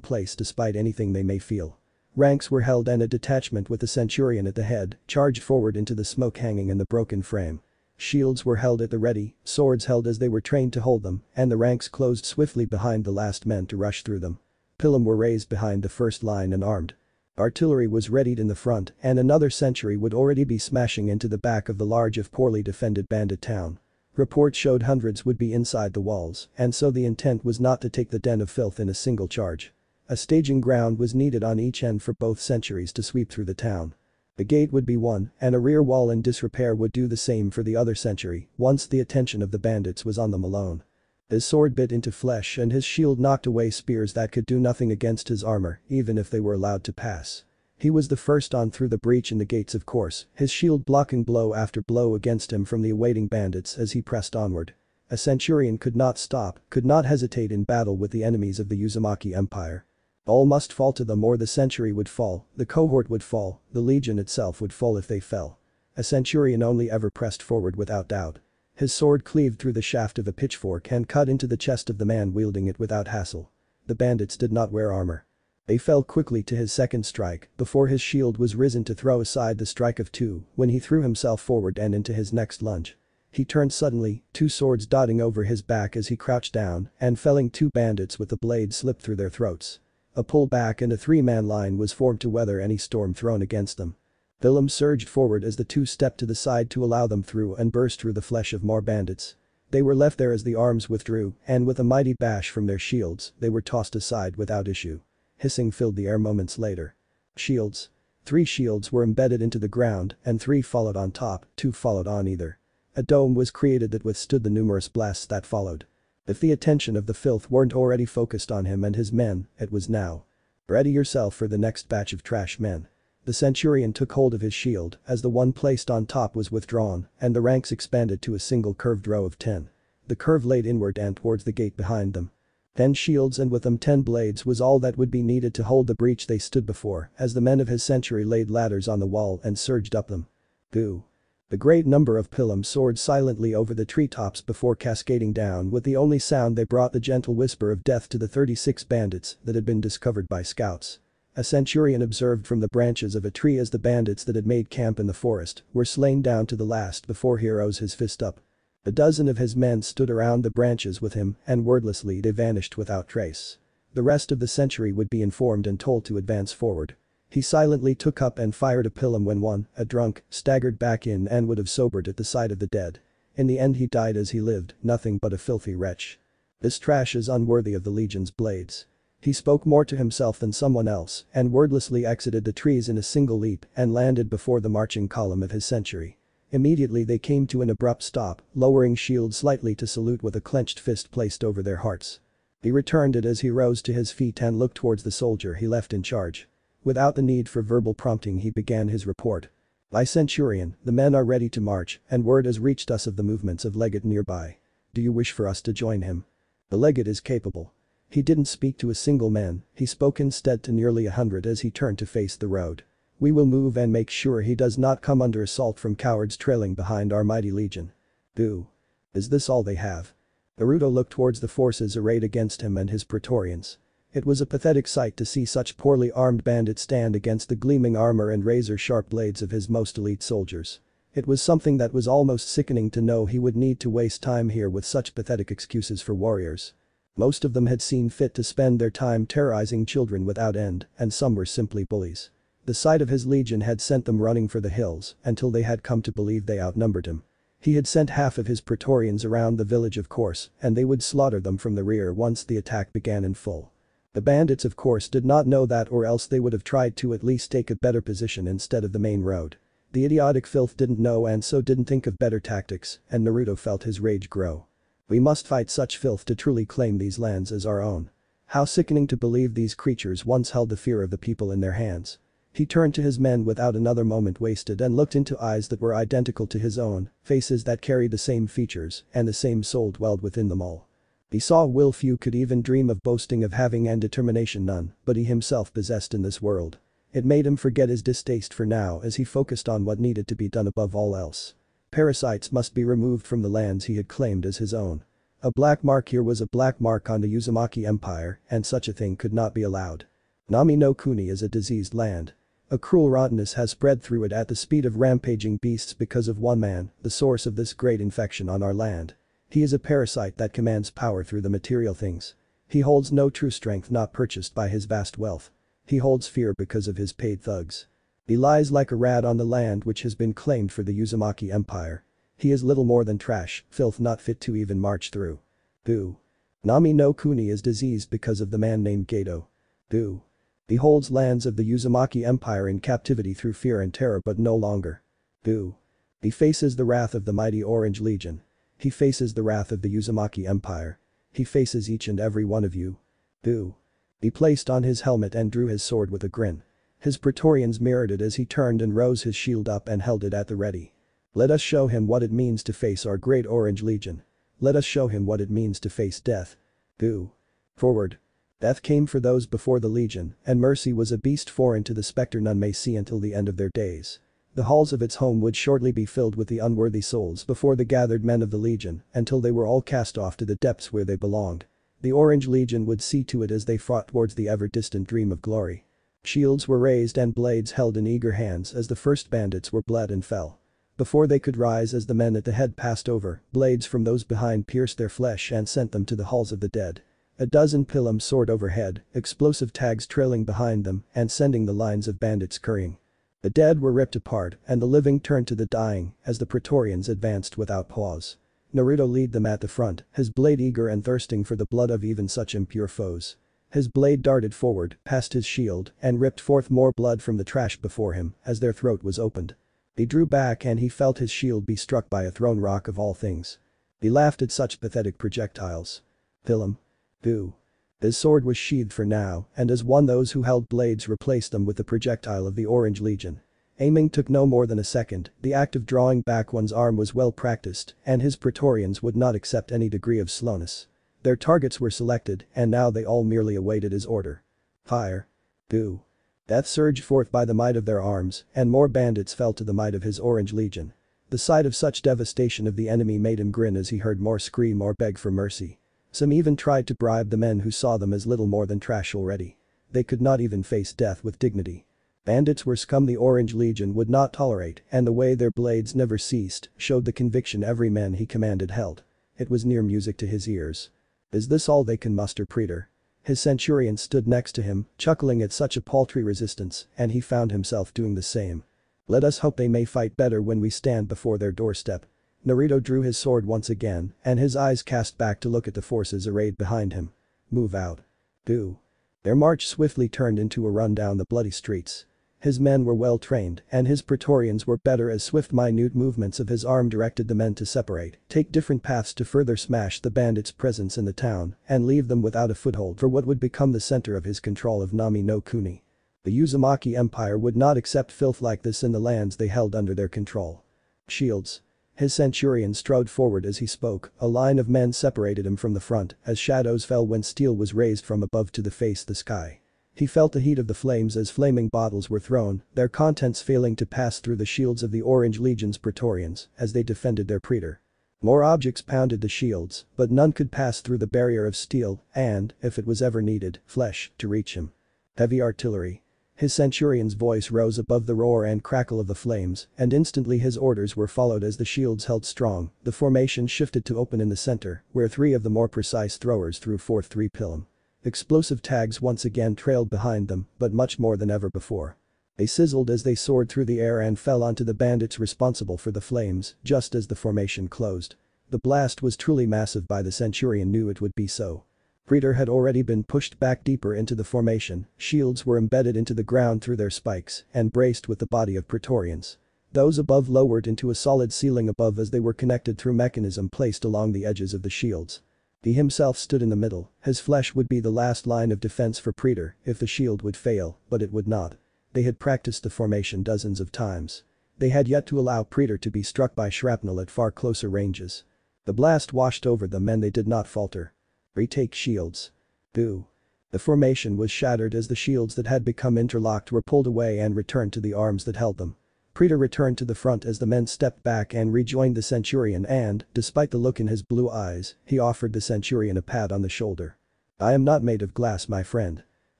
place despite anything they may feel. Ranks were held and a detachment with the centurion at the head charged forward into the smoke hanging in the broken frame. Shields were held at the ready, swords held as they were trained to hold them, and the ranks closed swiftly behind the last men to rush through them. Pilum were raised behind the first line and armed. Artillery was readied in the front, and another sentry would already be smashing into the back of the large if poorly defended bandit town. Reports showed hundreds would be inside the walls, and so the intent was not to take the den of filth in a single charge. A staging ground was needed on each end for both sentries to sweep through the town. The gate would be one, and a rear wall in disrepair would do the same for the other sentry, once the attention of the bandits was on them alone. His sword bit into flesh and his shield knocked away spears that could do nothing against his armor, even if they were allowed to pass. He was the first on through the breach in the gates of course, his shield blocking blow after blow against him from the awaiting bandits as he pressed onward. A centurion could not stop, could not hesitate in battle with the enemies of the Uzumaki Empire. All must fall to them or the century would fall, the cohort would fall, the legion itself would fall if they fell. A centurion only ever pressed forward without doubt. His sword cleaved through the shaft of a pitchfork and cut into the chest of the man wielding it without hassle. The bandits did not wear armor. They fell quickly to his second strike before his shield was risen to throw aside the strike of two when he threw himself forward and into his next lunge. He turned suddenly, two swords dotting over his back as he crouched down and felling two bandits with the blade slipped through their throats. A pull back and a three-man line was formed to weather any storm thrown against them. Willem surged forward as the two stepped to the side to allow them through and burst through the flesh of more bandits. They were left there as the arms withdrew and with a mighty bash from their shields, they were tossed aside without issue. Hissing filled the air moments later. Shields. 3 shields were embedded into the ground and 3 followed on top, 2 followed on either. A dome was created that withstood the numerous blasts that followed. If the attention of the filth weren't already focused on him and his men, it was now. Ready yourself for the next batch of trash men. The centurion took hold of his shield as the one placed on top was withdrawn and the ranks expanded to a single curved row of 10. The curve laid inward and towards the gate behind them. 10 shields and with them 10 blades was all that would be needed to hold the breach they stood before as the men of his century laid ladders on the wall and surged up them. Boo. The great number of Pilum soared silently over the treetops before cascading down with the only sound they brought the gentle whisper of death to the 36 bandits that had been discovered by scouts. A centurion observed from the branches of a tree as the bandits that had made camp in the forest were slain down to the last before he rose his fist up. A dozen of his men stood around the branches with him and wordlessly they vanished without trace. The rest of the century would be informed and told to advance forward. He silently took up and fired a Pilum when one, a drunk, staggered back in and would have sobered at the sight of the dead. In the end he died as he lived, nothing but a filthy wretch. This trash is unworthy of the Legion's blades. He spoke more to himself than someone else and wordlessly exited the trees in a single leap and landed before the marching column of his century. Immediately they came to an abrupt stop, lowering shields slightly to salute with a clenched fist placed over their hearts. He returned it as he rose to his feet and looked towards the soldier he left in charge. Without the need for verbal prompting he began his report. By Centurion, the men are ready to march and word has reached us of the movements of Legate nearby. Do you wish for us to join him? The Legate is capable. He didn't speak to a single man, he spoke instead to nearly 100 as he turned to face the road. We will move and make sure he does not come under assault from cowards trailing behind our mighty legion. Boo. Is this all they have? Naruto looked towards the forces arrayed against him and his Praetorians. It was a pathetic sight to see such poorly armed bandits stand against the gleaming armor and razor-sharp blades of his most elite soldiers. It was something that was almost sickening to know he would need to waste time here with such pathetic excuses for warriors. Most of them had seen fit to spend their time terrorizing children without end, and some were simply bullies. The sight of his legion had sent them running for the hills until they had come to believe they outnumbered him. He had sent half of his Praetorians around the village of course, and they would slaughter them from the rear once the attack began in full. The bandits of course did not know that, or else they would have tried to at least take a better position instead of the main road. The idiotic filth didn't know and so didn't think of better tactics, and Naruto felt his rage grow. We must fight such filth to truly claim these lands as our own. How sickening to believe these creatures once held the fear of the people in their hands. He turned to his men without another moment wasted and looked into eyes that were identical to his own, faces that carried the same features, and the same soul dwelled within them all. He saw a will few could even dream of boasting of having and determination none, but he himself possessed in this world. It made him forget his distaste for now as he focused on what needed to be done above all else. Parasites must be removed from the lands he had claimed as his own. A black mark here was a black mark on the Uzumaki Empire, and such a thing could not be allowed. Nami no Kuni is a diseased land. A cruel rottenness has spread through it at the speed of rampaging beasts because of one man, the source of this great infection on our land. He is a parasite that commands power through the material things. He holds no true strength not purchased by his vast wealth. He holds fear because of his paid thugs. He lies like a rat on the land which has been claimed for the Uzumaki Empire. He is little more than trash, filth not fit to even march through. Boo. Nami no Kuni is diseased because of the man named Geto. Boo. He holds lands of the Uzumaki Empire in captivity through fear and terror but no longer. Boo. He faces the wrath of the mighty Orange Legion. He faces the wrath of the Uzumaki Empire. He faces each and every one of you. Boo. He placed on his helmet and drew his sword with a grin. His Praetorians mirrored it as he turned and rose his shield up and held it at the ready. Let us show him what it means to face our great Orange Legion. Let us show him what it means to face death. Boo. Forward. Death came for those before the Legion, and mercy was a beast foreign to the spectre none may see until the end of their days. The halls of its home would shortly be filled with the unworthy souls before the gathered men of the Legion until they were all cast off to the depths where they belonged. The Orange Legion would see to it as they fought towards the ever-distant dream of glory. Shields were raised and blades held in eager hands as the first bandits were bled and fell. Before they could rise as the men at the head passed over, blades from those behind pierced their flesh and sent them to the halls of the dead. A dozen pillums soared overhead, explosive tags trailing behind them and sending the lines of bandits scurrying. The dead were ripped apart and the living turned to the dying as the Praetorians advanced without pause. Naruto led them at the front, his blade eager and thirsting for the blood of even such impure foes. His blade darted forward, past his shield, and ripped forth more blood from the trash before him as their throat was opened. He drew back and he felt his shield be struck by a thrown rock of all things. He laughed at such pathetic projectiles. Pillum. Boo. His sword was sheathed for now, and as one those who held blades replaced them with the projectile of the Orange Legion. Aiming took no more than a second, the act of drawing back one's arm was well practiced, and his Praetorians would not accept any degree of slowness. Their targets were selected, and now they all merely awaited his order. Fire. Boo. Death surged forth by the might of their arms, and more bandits fell to the might of his Orange Legion. The sight of such devastation of the enemy made him grin as he heard more scream or beg for mercy. Some even tried to bribe the men who saw them as little more than trash already. They could not even face death with dignity. Bandits were scum the Orange Legion would not tolerate, and the way their blades never ceased showed the conviction every man he commanded held. It was near music to his ears. Is this all they can muster, Praetor? His centurion stood next to him, chuckling at such a paltry resistance, and he found himself doing the same. Let us hope they may fight better when we stand before their doorstep. Naruto drew his sword once again, and his eyes cast back to look at the forces arrayed behind him. Move out. Boo. Their march swiftly turned into a run down the bloody streets. His men were well trained, and his Praetorians were better as swift minute movements of his arm directed the men to separate, take different paths to further smash the bandits' presence in the town, and leave them without a foothold for what would become the center of his control of Nami no Kuni. The Uzumaki Empire would not accept filth like this in the lands they held under their control. Shields. His centurion strode forward as he spoke, a line of men separated him from the front as shadows fell when steel was raised from above to face the sky. He felt the heat of the flames as flaming bottles were thrown, their contents failing to pass through the shields of the Orange Legion's Praetorians as they defended their Praetor. More objects pounded the shields, but none could pass through the barrier of steel and, if it was ever needed, flesh, to reach him. Heavy artillery. His centurion's voice rose above the roar and crackle of the flames, and instantly his orders were followed as the shields held strong. The formation shifted to open in the center, where 3 of the more precise throwers threw forth 3 pilum. Explosive tags once again trailed behind them, but much more than ever before. They sizzled as they soared through the air and fell onto the bandits responsible for the flames, just as the formation closed. The blast was truly massive, the Centurion knew it would be so. Praetor had already been pushed back deeper into the formation, shields were embedded into the ground through their spikes and braced with the body of Praetorians. Those above lowered into a solid ceiling above as they were connected through mechanism placed along the edges of the shields. He himself stood in the middle, his flesh would be the last line of defense for Praetor if the shield would fail, but it would not. They had practiced the formation dozens of times. They had yet to allow Praetor to be struck by shrapnel at far closer ranges. The blast washed over them and they did not falter. Retake shields. Boo. The formation was shattered as the shields that had become interlocked were pulled away and returned to the arms that held them. Praetor returned to the front as the men stepped back and rejoined the Centurion and, despite the look in his blue eyes, he offered the Centurion a pat on the shoulder. "I am not made of glass, my friend.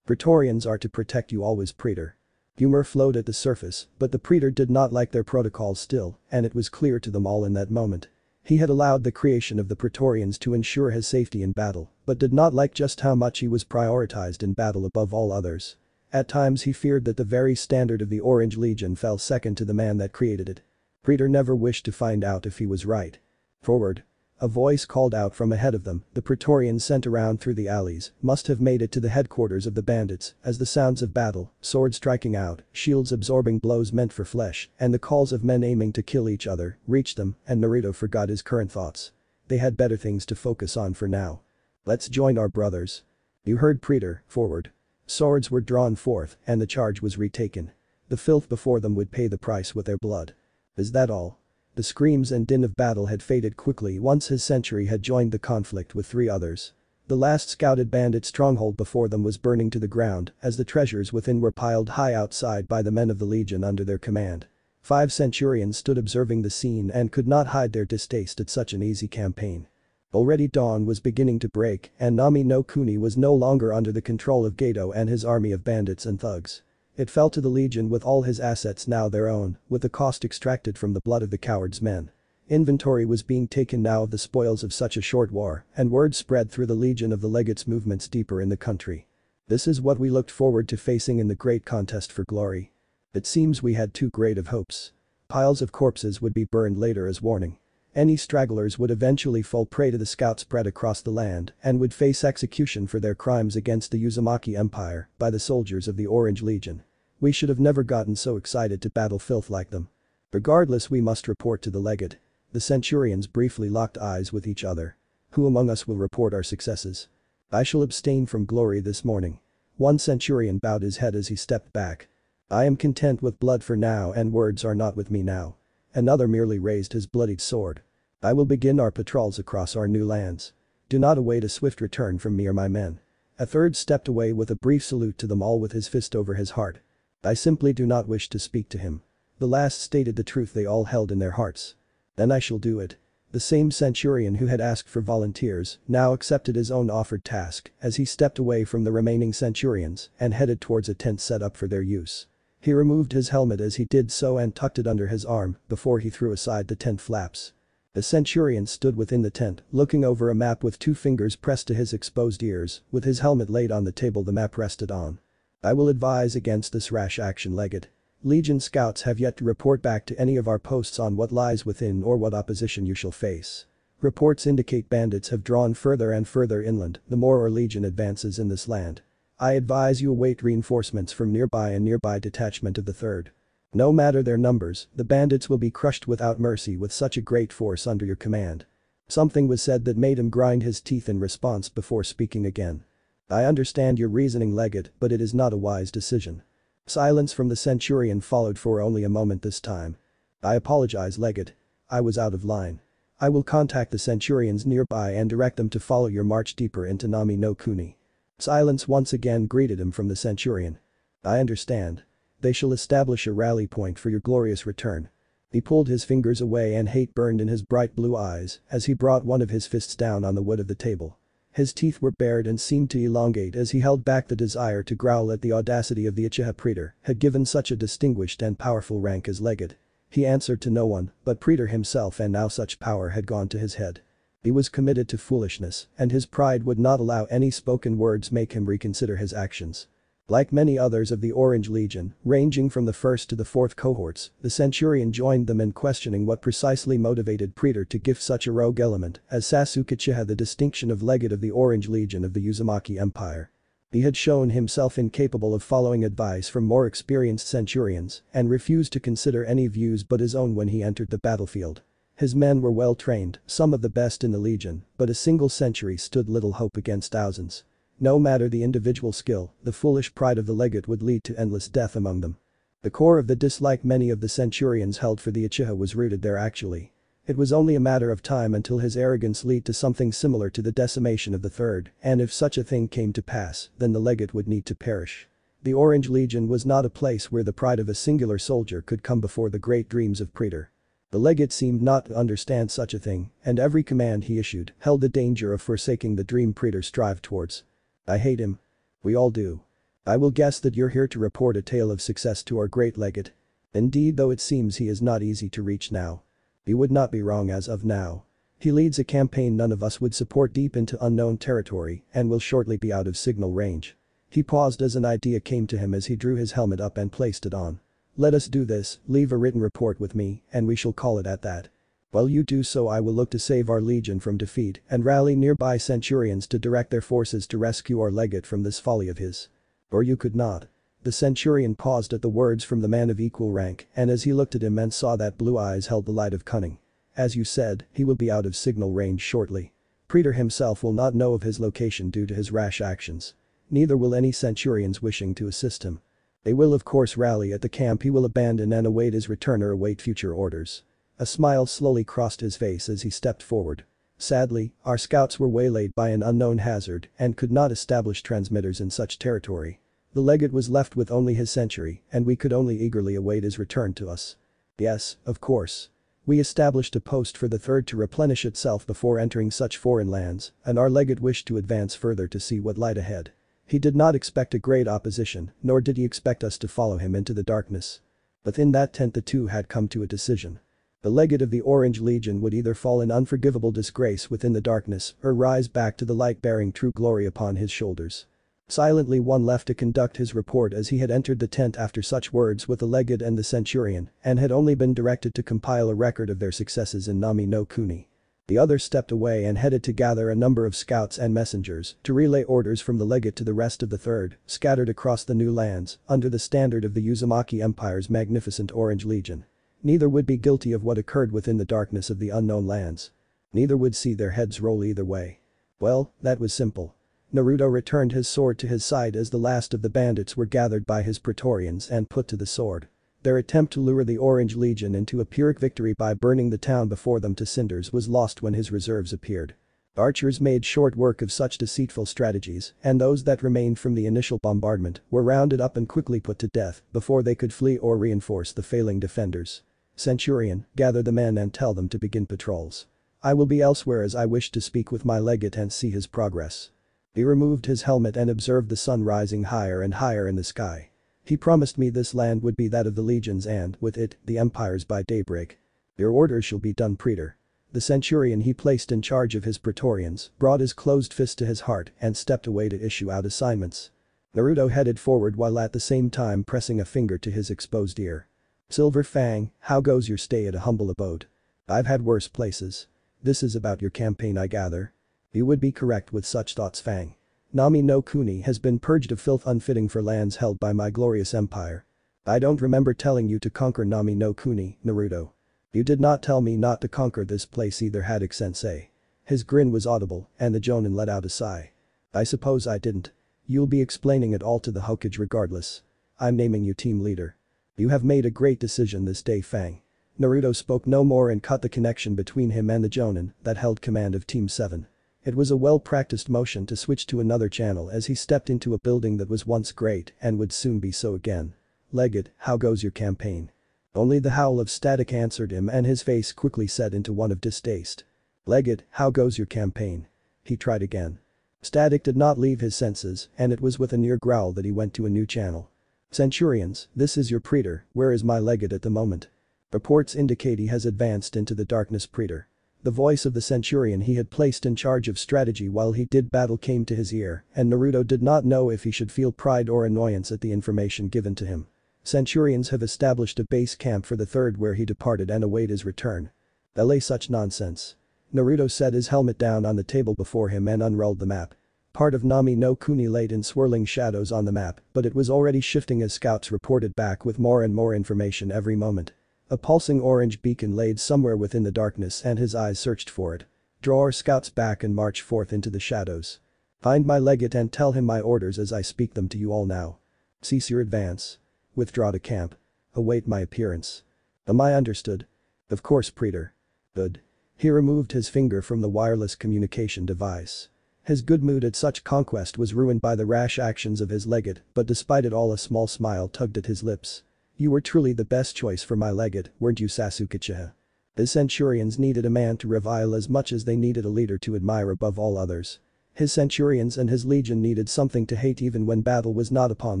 Praetorians are to protect you always, Praetor." Humor flowed at the surface, but the Praetor did not like their protocols still, and it was clear to them all in that moment. He had allowed the creation of the Praetorians to ensure his safety in battle, but did not like just how much he was prioritized in battle above all others. At times he feared that the very standard of the Orange Legion fell second to the man that created it. Praetor never wished to find out if he was right. "Forward." A voice called out from ahead of them. The Praetorians sent around through the alleys must have made it to the headquarters of the bandits as the sounds of battle, swords striking out, shields absorbing blows meant for flesh, and the calls of men aiming to kill each other reached them, and Naruto forgot his current thoughts. They had better things to focus on for now. "Let's join our brothers." "You heard Praetor, forward." Swords were drawn forth and the charge was retaken. The filth before them would pay the price with their blood. Is that all? The screams and din of battle had faded quickly once his century had joined the conflict with 3 others. The last scouted bandit stronghold before them was burning to the ground as the treasures within were piled high outside by the men of the Legion under their command. 5 Centurions stood observing the scene and could not hide their distaste at such an easy campaign. Already dawn was beginning to break and Nami no Kuni was no longer under the control of Geto and his army of bandits and thugs. It fell to the Legion with all his assets now their own, with the cost extracted from the blood of the coward's men. Inventory was being taken now of the spoils of such a short war, and word spread through the Legion of the Legates' movements deeper in the country. This is what we looked forward to facing in the great contest for glory. It seems we had too great of hopes. Piles of corpses would be burned later as warning. Any stragglers would eventually fall prey to the scouts spread across the land and would face execution for their crimes against the Uzumaki Empire by the soldiers of the Orange Legion. We should have never gotten so excited to battle filth like them. Regardless, we must report to the legate. The Centurions briefly locked eyes with each other. Who among us will report our successes? I shall abstain from glory this morning. One Centurion bowed his head as he stepped back. I am content with blood for now and words are not with me now. Another merely raised his bloodied sword. I will begin our patrols across our new lands. Do not await a swift return from me or my men. A third stepped away with a brief salute to them all with his fist over his heart. I simply do not wish to speak to him. The last stated the truth they all held in their hearts. Then I shall do it. The same Centurion who had asked for volunteers now accepted his own offered task as he stepped away from the remaining Centurions and headed towards a tent set up for their use. He removed his helmet as he did so and tucked it under his arm before he threw aside the tent flaps. The Centurion stood within the tent, looking over a map with 2 fingers pressed to his exposed ears, with his helmet laid on the table the map rested on. I will advise against this rash action, Legate. Legion scouts have yet to report back to any of our posts on what lies within or what opposition you shall face. Reports indicate bandits have drawn further and further inland the more our Legion advances in this land. I advise you await reinforcements from nearby and nearby detachment of the 3rd. No matter their numbers, the bandits will be crushed without mercy with such a great force under your command. Something was said that made him grind his teeth in response before speaking again. I understand your reasoning, Legate, but it is not a wise decision. Silence from the Centurion followed for only a moment this time. I apologize, Legate. I was out of line. I will contact the Centurions nearby and direct them to follow your march deeper into Nami no Kuni. Silence once again greeted him from the Centurion. I understand. They shall establish a rally point for your glorious return. He pulled his fingers away and hate burned in his bright blue eyes as he brought one of his fists down on the wood of the table. His teeth were bared and seemed to elongate as he held back the desire to growl at the audacity of the Uchiha praetor had given such a distinguished and powerful rank as legate. He answered to no one but praetor himself, and now such power had gone to his head. He was committed to foolishness, and his pride would not allow any spoken words make him reconsider his actions. Like many others of the Orange Legion, ranging from the 1st to the 4th cohorts, the Centurion joined them in questioning what precisely motivated Praetor to give such a rogue element as Sasuke Uchiha the distinction of legate of the Orange Legion of the Uzumaki Empire. He had shown himself incapable of following advice from more experienced Centurions and refused to consider any views but his own when he entered the battlefield. His men were well trained, some of the best in the Legion, but a single century stood little hope against thousands. No matter the individual skill, the foolish pride of the legate would lead to endless death among them. The core of the dislike many of the Centurions held for the Uchiha was rooted there actually. It was only a matter of time until his arrogance led to something similar to the decimation of the Third, and if such a thing came to pass, then the legate would need to perish. The Orange Legion was not a place where the pride of a singular soldier could come before the great dreams of Praetor. The legate seemed not to understand such a thing, and every command he issued held the danger of forsaking the dream Praetor strived towards. I hate him. We all do. I will guess that you're here to report a tale of success to our great legate. Indeed, though it seems he is not easy to reach now. You would not be wrong as of now. He leads a campaign none of us would support deep into unknown territory and will shortly be out of signal range. He paused as an idea came to him as he drew his helmet up and placed it on. Let us do this, leave a written report with me and we shall call it at that. While you do so, I will look to save our legion from defeat and rally nearby centurions to direct their forces to rescue our legate from this folly of his. Or you could not. The centurion paused at the words from the man of equal rank, and as he looked at him and saw that blue eyes held the light of cunning. As you said, he will be out of signal range shortly. Praetor himself will not know of his location due to his rash actions. Neither will any centurions wishing to assist him. They will of course rally at the camp he will abandon and await his return or await future orders. A smile slowly crossed his face as he stepped forward. Sadly, our scouts were waylaid by an unknown hazard and could not establish transmitters in such territory. The legate was left with only his century and we could only eagerly await his return to us. Yes, of course. We established a post for the Third to replenish itself before entering such foreign lands, and our legate wished to advance further to see what lied ahead. He did not expect a great opposition, nor did he expect us to follow him into the darkness. But in that tent the two had come to a decision. The legate of the Orange Legion would either fall in unforgivable disgrace within the darkness or rise back to the light bearing true glory upon his shoulders. Silently one left to conduct his report as he had entered the tent after such words with the legate and the centurion and had only been directed to compile a record of their successes in Nami no Kuni. The other stepped away and headed to gather a number of scouts and messengers to relay orders from the legate to the rest of the Third, scattered across the new lands under the standard of the Uzumaki Empire's magnificent Orange Legion. Neither would be guilty of what occurred within the darkness of the unknown lands. Neither would see their heads roll either way. Well, that was simple. Naruto returned his sword to his side as the last of the bandits were gathered by his Praetorians and put to the sword. Their attempt to lure the Orange Legion into a Pyrrhic victory by burning the town before them to cinders was lost when his reserves appeared. Archers made short work of such deceitful strategies, and those that remained from the initial bombardment were rounded up and quickly put to death before they could flee or reinforce the failing defenders. Centurion, gather the men and tell them to begin patrols. I will be elsewhere as I wish to speak with my legate and see his progress. He removed his helmet and observed the sun rising higher and higher in the sky. He promised me this land would be that of the legions and, with it, the empires by daybreak. Your orders shall be done, Praetor. The centurion he placed in charge of his Praetorians brought his closed fist to his heart and stepped away to issue out assignments. Naruto headed forward while at the same time pressing a finger to his exposed ear. Silver Fang, how goes your stay at a humble abode? I've had worse places. This is about your campaign, I gather. You would be correct with such thoughts, Fang. Nami no Kuni has been purged of filth unfitting for lands held by my glorious empire. I don't remember telling you to conquer Nami no Kuni, Naruto. You did not tell me not to conquer this place either, Haddock-sensei. His grin was audible and the Jonin let out a sigh. I suppose I didn't. You'll be explaining it all to the Hokage regardless. I'm naming you team leader. You have made a great decision this day, Fang. Naruto spoke no more and cut the connection between him and the Jonin that held command of Team 7. It was a well-practiced motion to switch to another channel as he stepped into a building that was once great and would soon be so again. Legate, how goes your campaign? Only the howl of static answered him and his face quickly set into one of distaste. Legate, how goes your campaign? He tried again. Static did not leave his senses and it was with a near growl that he went to a new channel. Centurions, this is your praetor, where is my legate at the moment? Reports indicate he has advanced into the darkness praetor. The voice of the centurion he had placed in charge of strategy while he did battle came to his ear and Naruto did not know if he should feel pride or annoyance at the information given to him. Centurions have established a base camp for the third where he departed and await his return. LA such nonsense. Naruto set his helmet down on the table before him and unrolled the map. Part of Nami no Kuni laid in swirling shadows on the map but it was already shifting as scouts reported back with more and more information every moment. A pulsing orange beacon laid somewhere within the darkness and his eyes searched for it. Draw our scouts back and march forth into the shadows. Find my legate and tell him my orders as I speak them to you all now. Cease your advance. Withdraw to camp. Await my appearance. Am I understood? Of course, praetor. Good. He removed his finger from the wireless communication device. His good mood at such conquest was ruined by the rash actions of his legate but despite it all a small smile tugged at his lips. You were truly the best choice for my legate, weren't you Sasuke Uchiha? The centurions needed a man to revile as much as they needed a leader to admire above all others. His centurions and his legion needed something to hate even when battle was not upon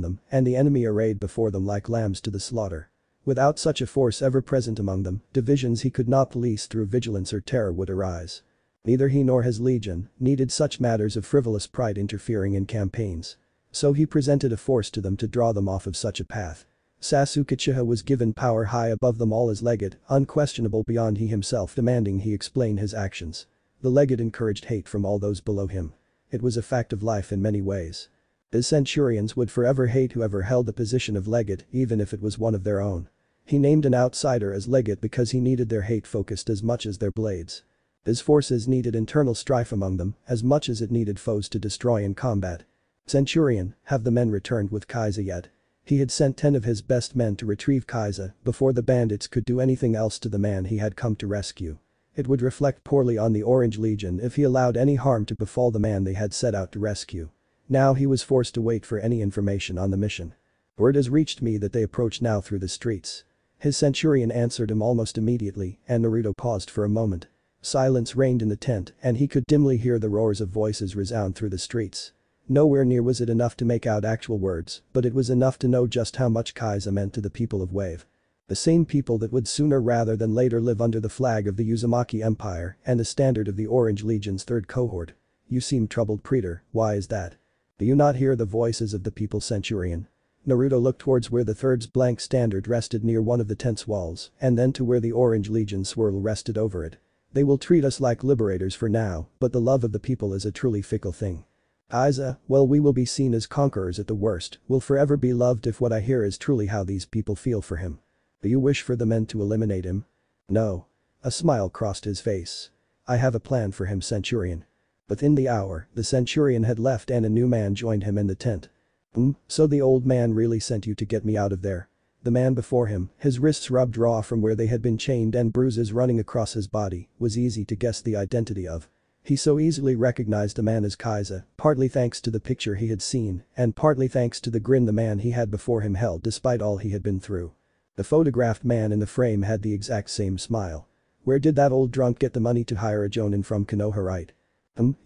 them and the enemy arrayed before them like lambs to the slaughter. Without such a force ever present among them, divisions he could not police through vigilance or terror would arise. Neither he nor his legion needed such matters of frivolous pride interfering in campaigns. So he presented a force to them to draw them off of such a path. Sasuke Uchiha was given power high above them all as legate, unquestionable beyond he himself demanding he explain his actions. The legate encouraged hate from all those below him. It was a fact of life in many ways. The centurions would forever hate whoever held the position of legate even if it was one of their own. He named an outsider as legate because he needed their hate focused as much as their blades. His forces needed internal strife among them as much as it needed foes to destroy in combat. Centurion, have the men returned with Kaiser yet? He had sent 10 of his best men to retrieve Kaiser before the bandits could do anything else to the man he had come to rescue. It would reflect poorly on the Orange Legion if he allowed any harm to befall the man they had set out to rescue. Now he was forced to wait for any information on the mission. Word has reached me that they approach now through the streets. His centurion answered him almost immediately and Naruto paused for a moment. Silence reigned in the tent and he could dimly hear the roars of voices resound through the streets. Nowhere near was it enough to make out actual words, but it was enough to know just how much Kaiser meant to the people of Wave. The same people that would sooner rather than later live under the flag of the Uzumaki Empire and the standard of the Orange Legion's third cohort. You seem troubled, praetor, why is that? Do you not hear the voices of the people, centurion? Naruto looked towards where the third's blank standard rested near one of the tent's walls and then to where the Orange Legion swirl rested over it. They will treat us like liberators for now, but the love of the people is a truly fickle thing. Kaiser, well, we will be seen as conquerors at the worst, will forever be loved if what I hear is truly how these people feel for him. Do you wish for the men to eliminate him? No. A smile crossed his face. I have a plan for him, centurion. Within the hour, the centurion had left and a new man joined him in the tent. So the old man really sent you to get me out of there? The man before him, his wrists rubbed raw from where they had been chained and bruises running across his body, was easy to guess the identity of. He so easily recognized the man as Kaiser, partly thanks to the picture he had seen and partly thanks to the grin the man he had before him held despite all he had been through. The photographed man in the frame had the exact same smile. Where did that old drunk get the money to hire a jonin from Konoha, right?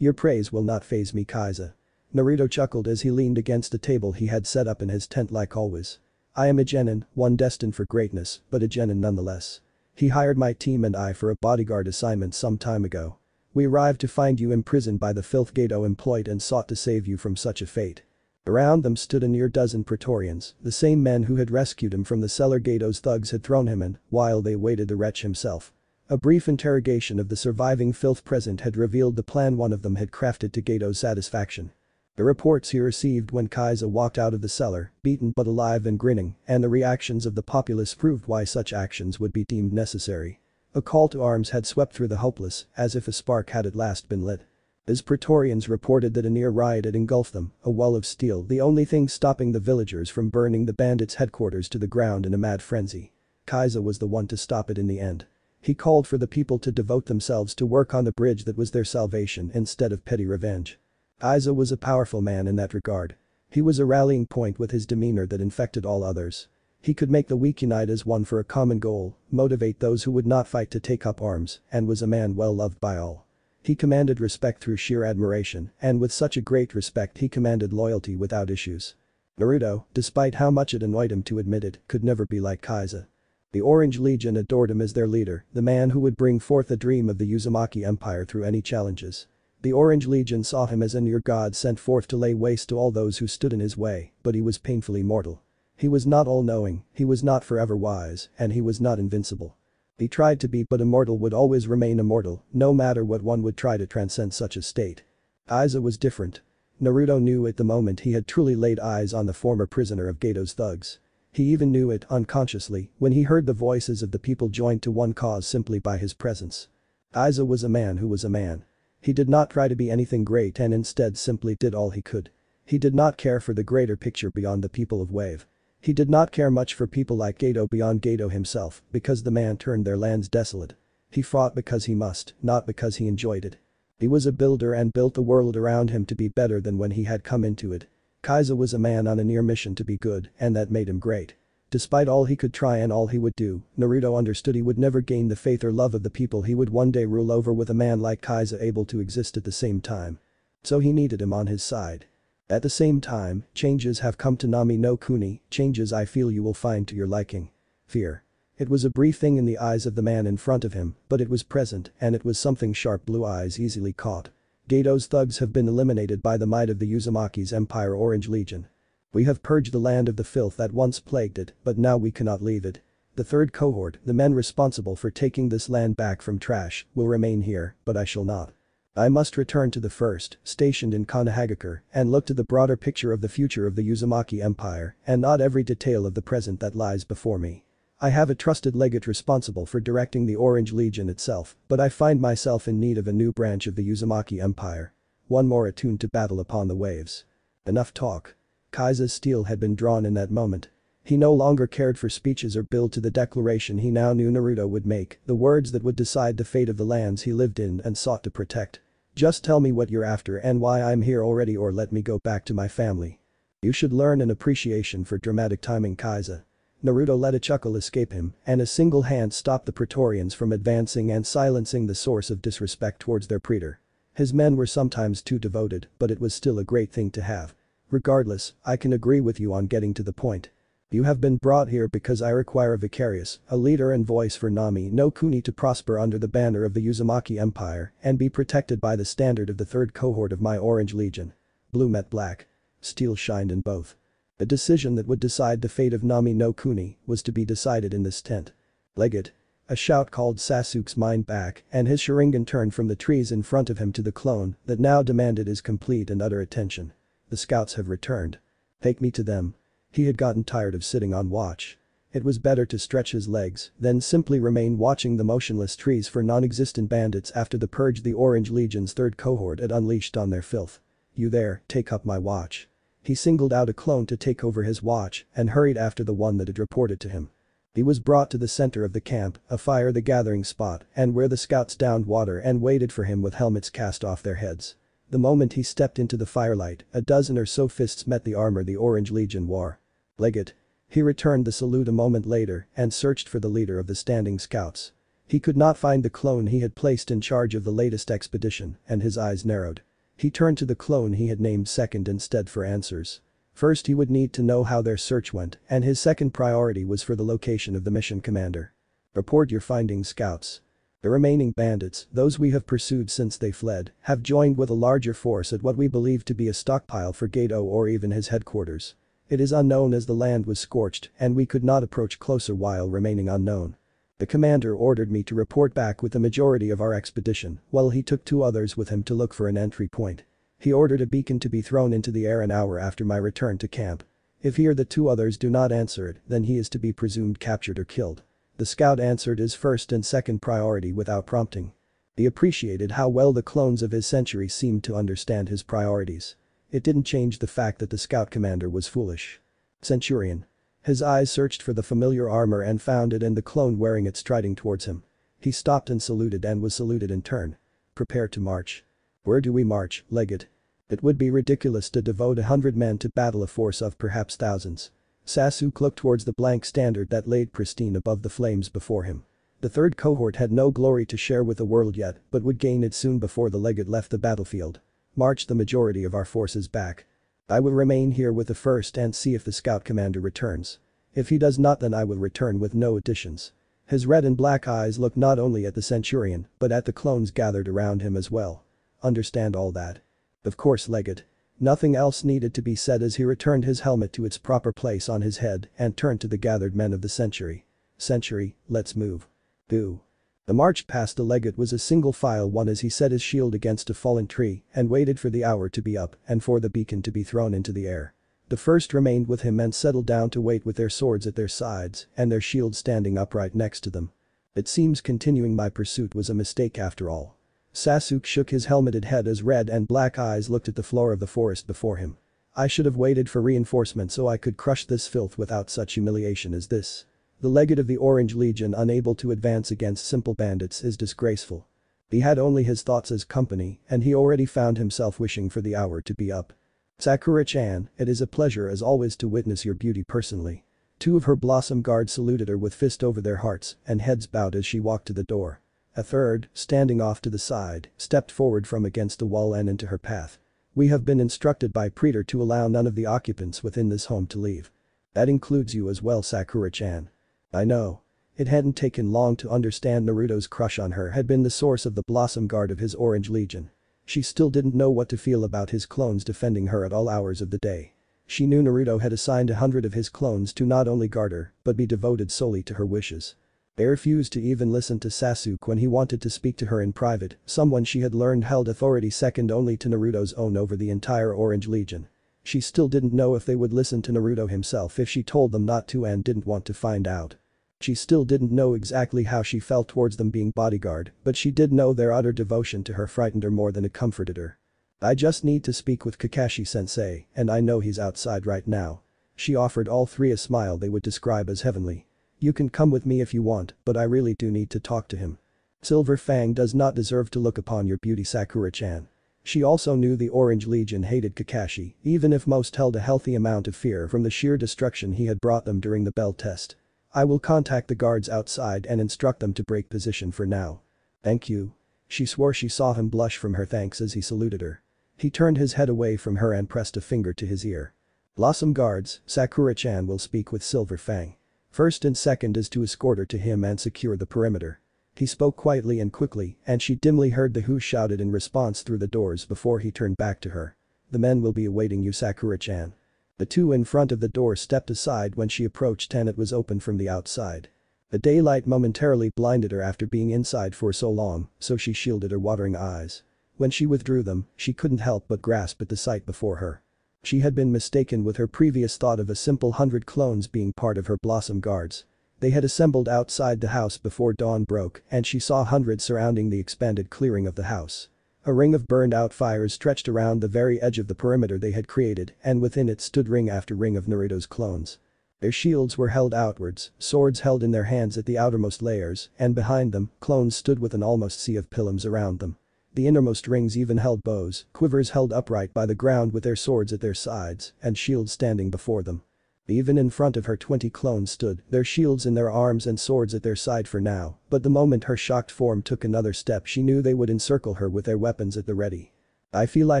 Your praise will not faze me, Kaiser. Naruto chuckled as he leaned against the table he had set up in his tent like always. I am a genin, one destined for greatness, but a genin nonetheless. He hired my team and I for a bodyguard assignment some time ago. We arrived to find you imprisoned by the filth Gedo employed and sought to save you from such a fate. Around them stood a near dozen Praetorians, the same men who had rescued him from the cellar Gedo's thugs had thrown him in, while they awaited the wretch himself. A brief interrogation of the surviving filth present had revealed the plan one of them had crafted to Gedo's satisfaction. The reports he received when Kaiser walked out of the cellar, beaten but alive and grinning, and the reactions of the populace proved why such actions would be deemed necessary. A call to arms had swept through the hopeless, as if a spark had at last been lit. As Praetorians reported that a near riot had engulfed them, a wall of steel, the only thing stopping the villagers from burning the bandits' headquarters to the ground in a mad frenzy. Kaiser was the one to stop it in the end. He called for the people to devote themselves to work on the bridge that was their salvation instead of petty revenge. Kaiser was a powerful man in that regard. He was a rallying point with his demeanor that infected all others. He could make the weak unite as one for a common goal, motivate those who would not fight to take up arms, and was a man well loved by all. He commanded respect through sheer admiration, and with such a great respect he commanded loyalty without issues. Naruto, despite how much it annoyed him to admit it, could never be like Kaiza. The Orange Legion adored him as their leader, the man who would bring forth the dream of the Uzumaki Empire through any challenges. The Orange Legion saw him as a near god sent forth to lay waste to all those who stood in his way, but he was painfully mortal. He was not all-knowing, he was not forever wise, and he was not invincible. He tried to be, but immortal would always remain immortal, no matter what one would try to transcend such a state. Aiza was different. Naruto knew at the moment he had truly laid eyes on the former prisoner of Gato's thugs. He even knew it unconsciously when he heard the voices of the people joined to one cause simply by his presence. Aiza was a man who was a man. He did not try to be anything great and instead simply did all he could. He did not care for the greater picture beyond the people of Wave. He did not care much for people like Gato beyond Gato himself because the man turned their lands desolate. He fought because he must, not because he enjoyed it. He was a builder and built the world around him to be better than when he had come into it. Kaiza was a man on a near mission to be good, and that made him great. Despite all he could try and all he would do, Naruto understood he would never gain the faith or love of the people he would one day rule over with a man like Kaiza able to exist at the same time. So he needed him on his side. At the same time, changes have come to Nami no Kuni, changes I feel you will find to your liking. Fear. It was a brief thing in the eyes of the man in front of him, but it was present and it was something sharp blue eyes easily caught. Gato's thugs have been eliminated by the might of the Uzumaki's Empire Orange Legion. We have purged the land of the filth that once plagued it, but now we cannot leave it. The third cohort, the men responsible for taking this land back from trash, will remain here, but I shall not. I must return to the first, stationed in Konohagakure, and look to the broader picture of the future of the Uzumaki Empire, and not every detail of the present that lies before me. I have a trusted legate responsible for directing the Orange Legion itself, but I find myself in need of a new branch of the Uzumaki Empire. One more attuned to battle upon the waves. Enough talk. Kaiza's steel had been drawn in that moment. He no longer cared for speeches or build to the declaration he now knew Naruto would make, the words that would decide the fate of the lands he lived in and sought to protect. Just tell me what you're after and why I'm here already, or let me go back to my family. You should learn an appreciation for dramatic timing, Kaiza. Naruto let a chuckle escape him, and a single hand stopped the Praetorians from advancing and silencing the source of disrespect towards their praetor. His men were sometimes too devoted, but it was still a great thing to have. Regardless, I can agree with you on getting to the point. You have been brought here because I require a vicarious, a leader and voice for Nami no Kuni to prosper under the banner of the Uzumaki Empire and be protected by the standard of the third cohort of my Orange Legion. Blue met black. Steel shined in both. The decision that would decide the fate of Nami no Kuni was to be decided in this tent. Legate. A shout called Sasuke's mind back and his Sharingan turned from the trees in front of him to the clone that now demanded his complete and utter attention. The scouts have returned. Take me to them. He had gotten tired of sitting on watch. It was better to stretch his legs than simply remain watching the motionless trees for non-existent bandits after the purge the Orange Legion's third cohort had unleashed on their filth. You there, take up my watch. He singled out a clone to take over his watch and hurried after the one that had reported to him. He was brought to the center of the camp, a fire the gathering spot, and where the scouts downed water and waited for him with helmets cast off their heads. The moment he stepped into the firelight, a dozen or so fists met the armor the Orange Legion wore. Legate. He returned the salute a moment later and searched for the leader of the standing scouts. He could not find the clone he had placed in charge of the latest expedition and his eyes narrowed. He turned to the clone he had named second instead for answers. First he would need to know how their search went and his second priority was for the location of the mission commander. Report your findings, scouts. The remaining bandits, those we have pursued since they fled, have joined with a larger force at what we believe to be a stockpile for Gato or even his headquarters. It is unknown as the land was scorched and we could not approach closer while remaining unknown. The commander ordered me to report back with the majority of our expedition while he took 2 others with him to look for an entry point. He ordered a beacon to be thrown into the air an hour after my return to camp. If he or the 2 others do not answer it, then he is to be presumed captured or killed. The scout answered his first and second priority without prompting. He appreciated how well the clones of his century seemed to understand his priorities. It didn't change the fact that the scout commander was foolish. Centurion. His eyes searched for the familiar armor and found it and the clone wearing it striding towards him. He stopped and saluted and was saluted in turn. Prepare to march. Where do we march, Legate? It would be ridiculous to devote 100 men to battle a force of perhaps thousands. Sasuke looked towards the blank standard that laid pristine above the flames before him. The third cohort had no glory to share with the world yet, but would gain it soon before the legate left the battlefield. March the majority of our forces back. I will remain here with the first and see if the scout commander returns. If he does not, then I will return with no additions. His red and black eyes looked not only at the centurion, but at the clones gathered around him as well. Understand all that? Of course, legate. Nothing else needed to be said as he returned his helmet to its proper place on his head and turned to the gathered men of the century. Century, let's move. Do. The march past the legate was a single file one as he set his shield against a fallen tree and waited for the hour to be up and for the beacon to be thrown into the air. The first remained with him and settled down to wait with their swords at their sides and their shields standing upright next to them. It seems continuing my pursuit was a mistake after all. Sasuke shook his helmeted head as red and black eyes looked at the floor of the forest before him. I should have waited for reinforcement so I could crush this filth without such humiliation as this. The legate of the Orange Legion unable to advance against simple bandits is disgraceful. He had only his thoughts as company and he already found himself wishing for the hour to be up. Sakura-chan, it is a pleasure as always to witness your beauty personally. Two of her Blossom Guards saluted her with fist over their hearts and heads bowed as she walked to the door. A third, standing off to the side, stepped forward from against the wall and into her path. We have been instructed by Praetor to allow none of the occupants within this home to leave. That includes you as well, Sakura-chan. I know. It hadn't taken long to understand Naruto's crush on her had been the source of the Blossom Guard of his Orange Legion. She still didn't know what to feel about his clones defending her at all hours of the day. She knew Naruto had assigned 100 of his clones to not only guard her, but be devoted solely to her wishes. They refused to even listen to Sasuke when he wanted to speak to her in private, someone she had learned held authority second only to Naruto's own over the entire Orange Legion. She still didn't know if they would listen to Naruto himself if she told them not to and didn't want to find out. She still didn't know exactly how she felt towards them being bodyguard, but she did know their utter devotion to her frightened her more than it comforted her. I just need to speak with Kakashi-sensei, and I know he's outside right now. She offered all three a smile they would describe as heavenly. You can come with me if you want, but I really do need to talk to him. Silver Fang does not deserve to look upon your beauty, Sakura-chan. She also knew the Orange Legion hated Kakashi, even if most held a healthy amount of fear from the sheer destruction he had brought them during the bell test. I will contact the guards outside and instruct them to break position for now. Thank you. She swore she saw him blush from her thanks as he saluted her. He turned his head away from her and pressed a finger to his ear. Blossom Guards, Sakura-chan will speak with Silver Fang. First and second is to escort her to him and secure the perimeter. He spoke quietly and quickly and she dimly heard the who shouted in response through the doors before he turned back to her. The men will be awaiting you, Sakura-chan. The two in front of the door stepped aside when she approached and it was open from the outside. The daylight momentarily blinded her after being inside for so long, so she shielded her watering eyes. When she withdrew them, she couldn't help but grasp at the sight before her. She had been mistaken with her previous thought of a simple 100 clones being part of her Blossom Guards. They had assembled outside the house before dawn broke and she saw hundreds surrounding the expanded clearing of the house. A ring of burned-out fires stretched around the very edge of the perimeter they had created and within it stood ring after ring of Naruto's clones. Their shields were held outwards, swords held in their hands at the outermost layers, and behind them, clones stood with an almost sea of pilums around them. The innermost rings even held bows, quivers held upright by the ground with their swords at their sides, and shields standing before them. Even in front of her 20 clones stood, their shields in their arms and swords at their side for now, but the moment her shocked form took another step she knew they would encircle her with their weapons at the ready. I feel I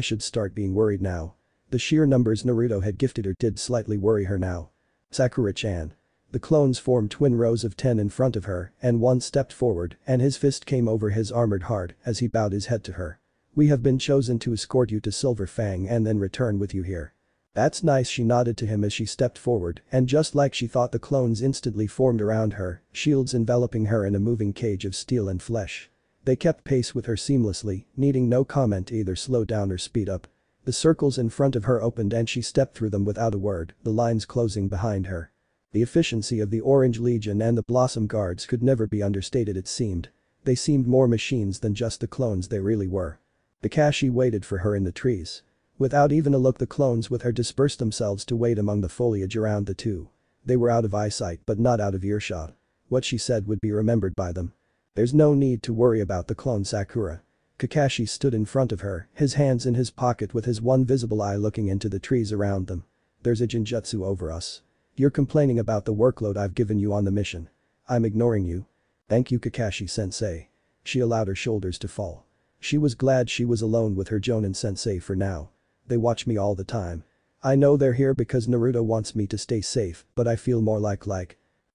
should start being worried now. The sheer numbers Naruto had gifted her did slightly worry her now. Sakura-chan. The clones formed twin rows of 10 in front of her and one stepped forward and his fist came over his armored heart as he bowed his head to her. We have been chosen to escort you to Silver Fang and then return with you here. That's nice, she nodded to him as she stepped forward and just like she thought the clones instantly formed around her, shields enveloping her in a moving cage of steel and flesh. They kept pace with her seamlessly, needing no comment to either slow down or speed up. The circles in front of her opened and she stepped through them without a word, the lines closing behind her. The efficiency of the Orange Legion and the Blossom Guards could never be understated, it seemed. They seemed more machines than just the clones they really were. Kakashi waited for her in the trees. Without even a look, the clones with her dispersed themselves to wait among the foliage around the two. They were out of eyesight but not out of earshot. What she said would be remembered by them. There's no need to worry about the clone, Sakura. Kakashi stood in front of her, his hands in his pocket with his one visible eye looking into the trees around them. There's a genjutsu over us. You're complaining about the workload I've given you on the mission. I'm ignoring you. Thank you, Kakashi-sensei. She allowed her shoulders to fall. She was glad she was alone with her Jonin-sensei for now. They watch me all the time. I know they're here because Naruto wants me to stay safe, but I feel more like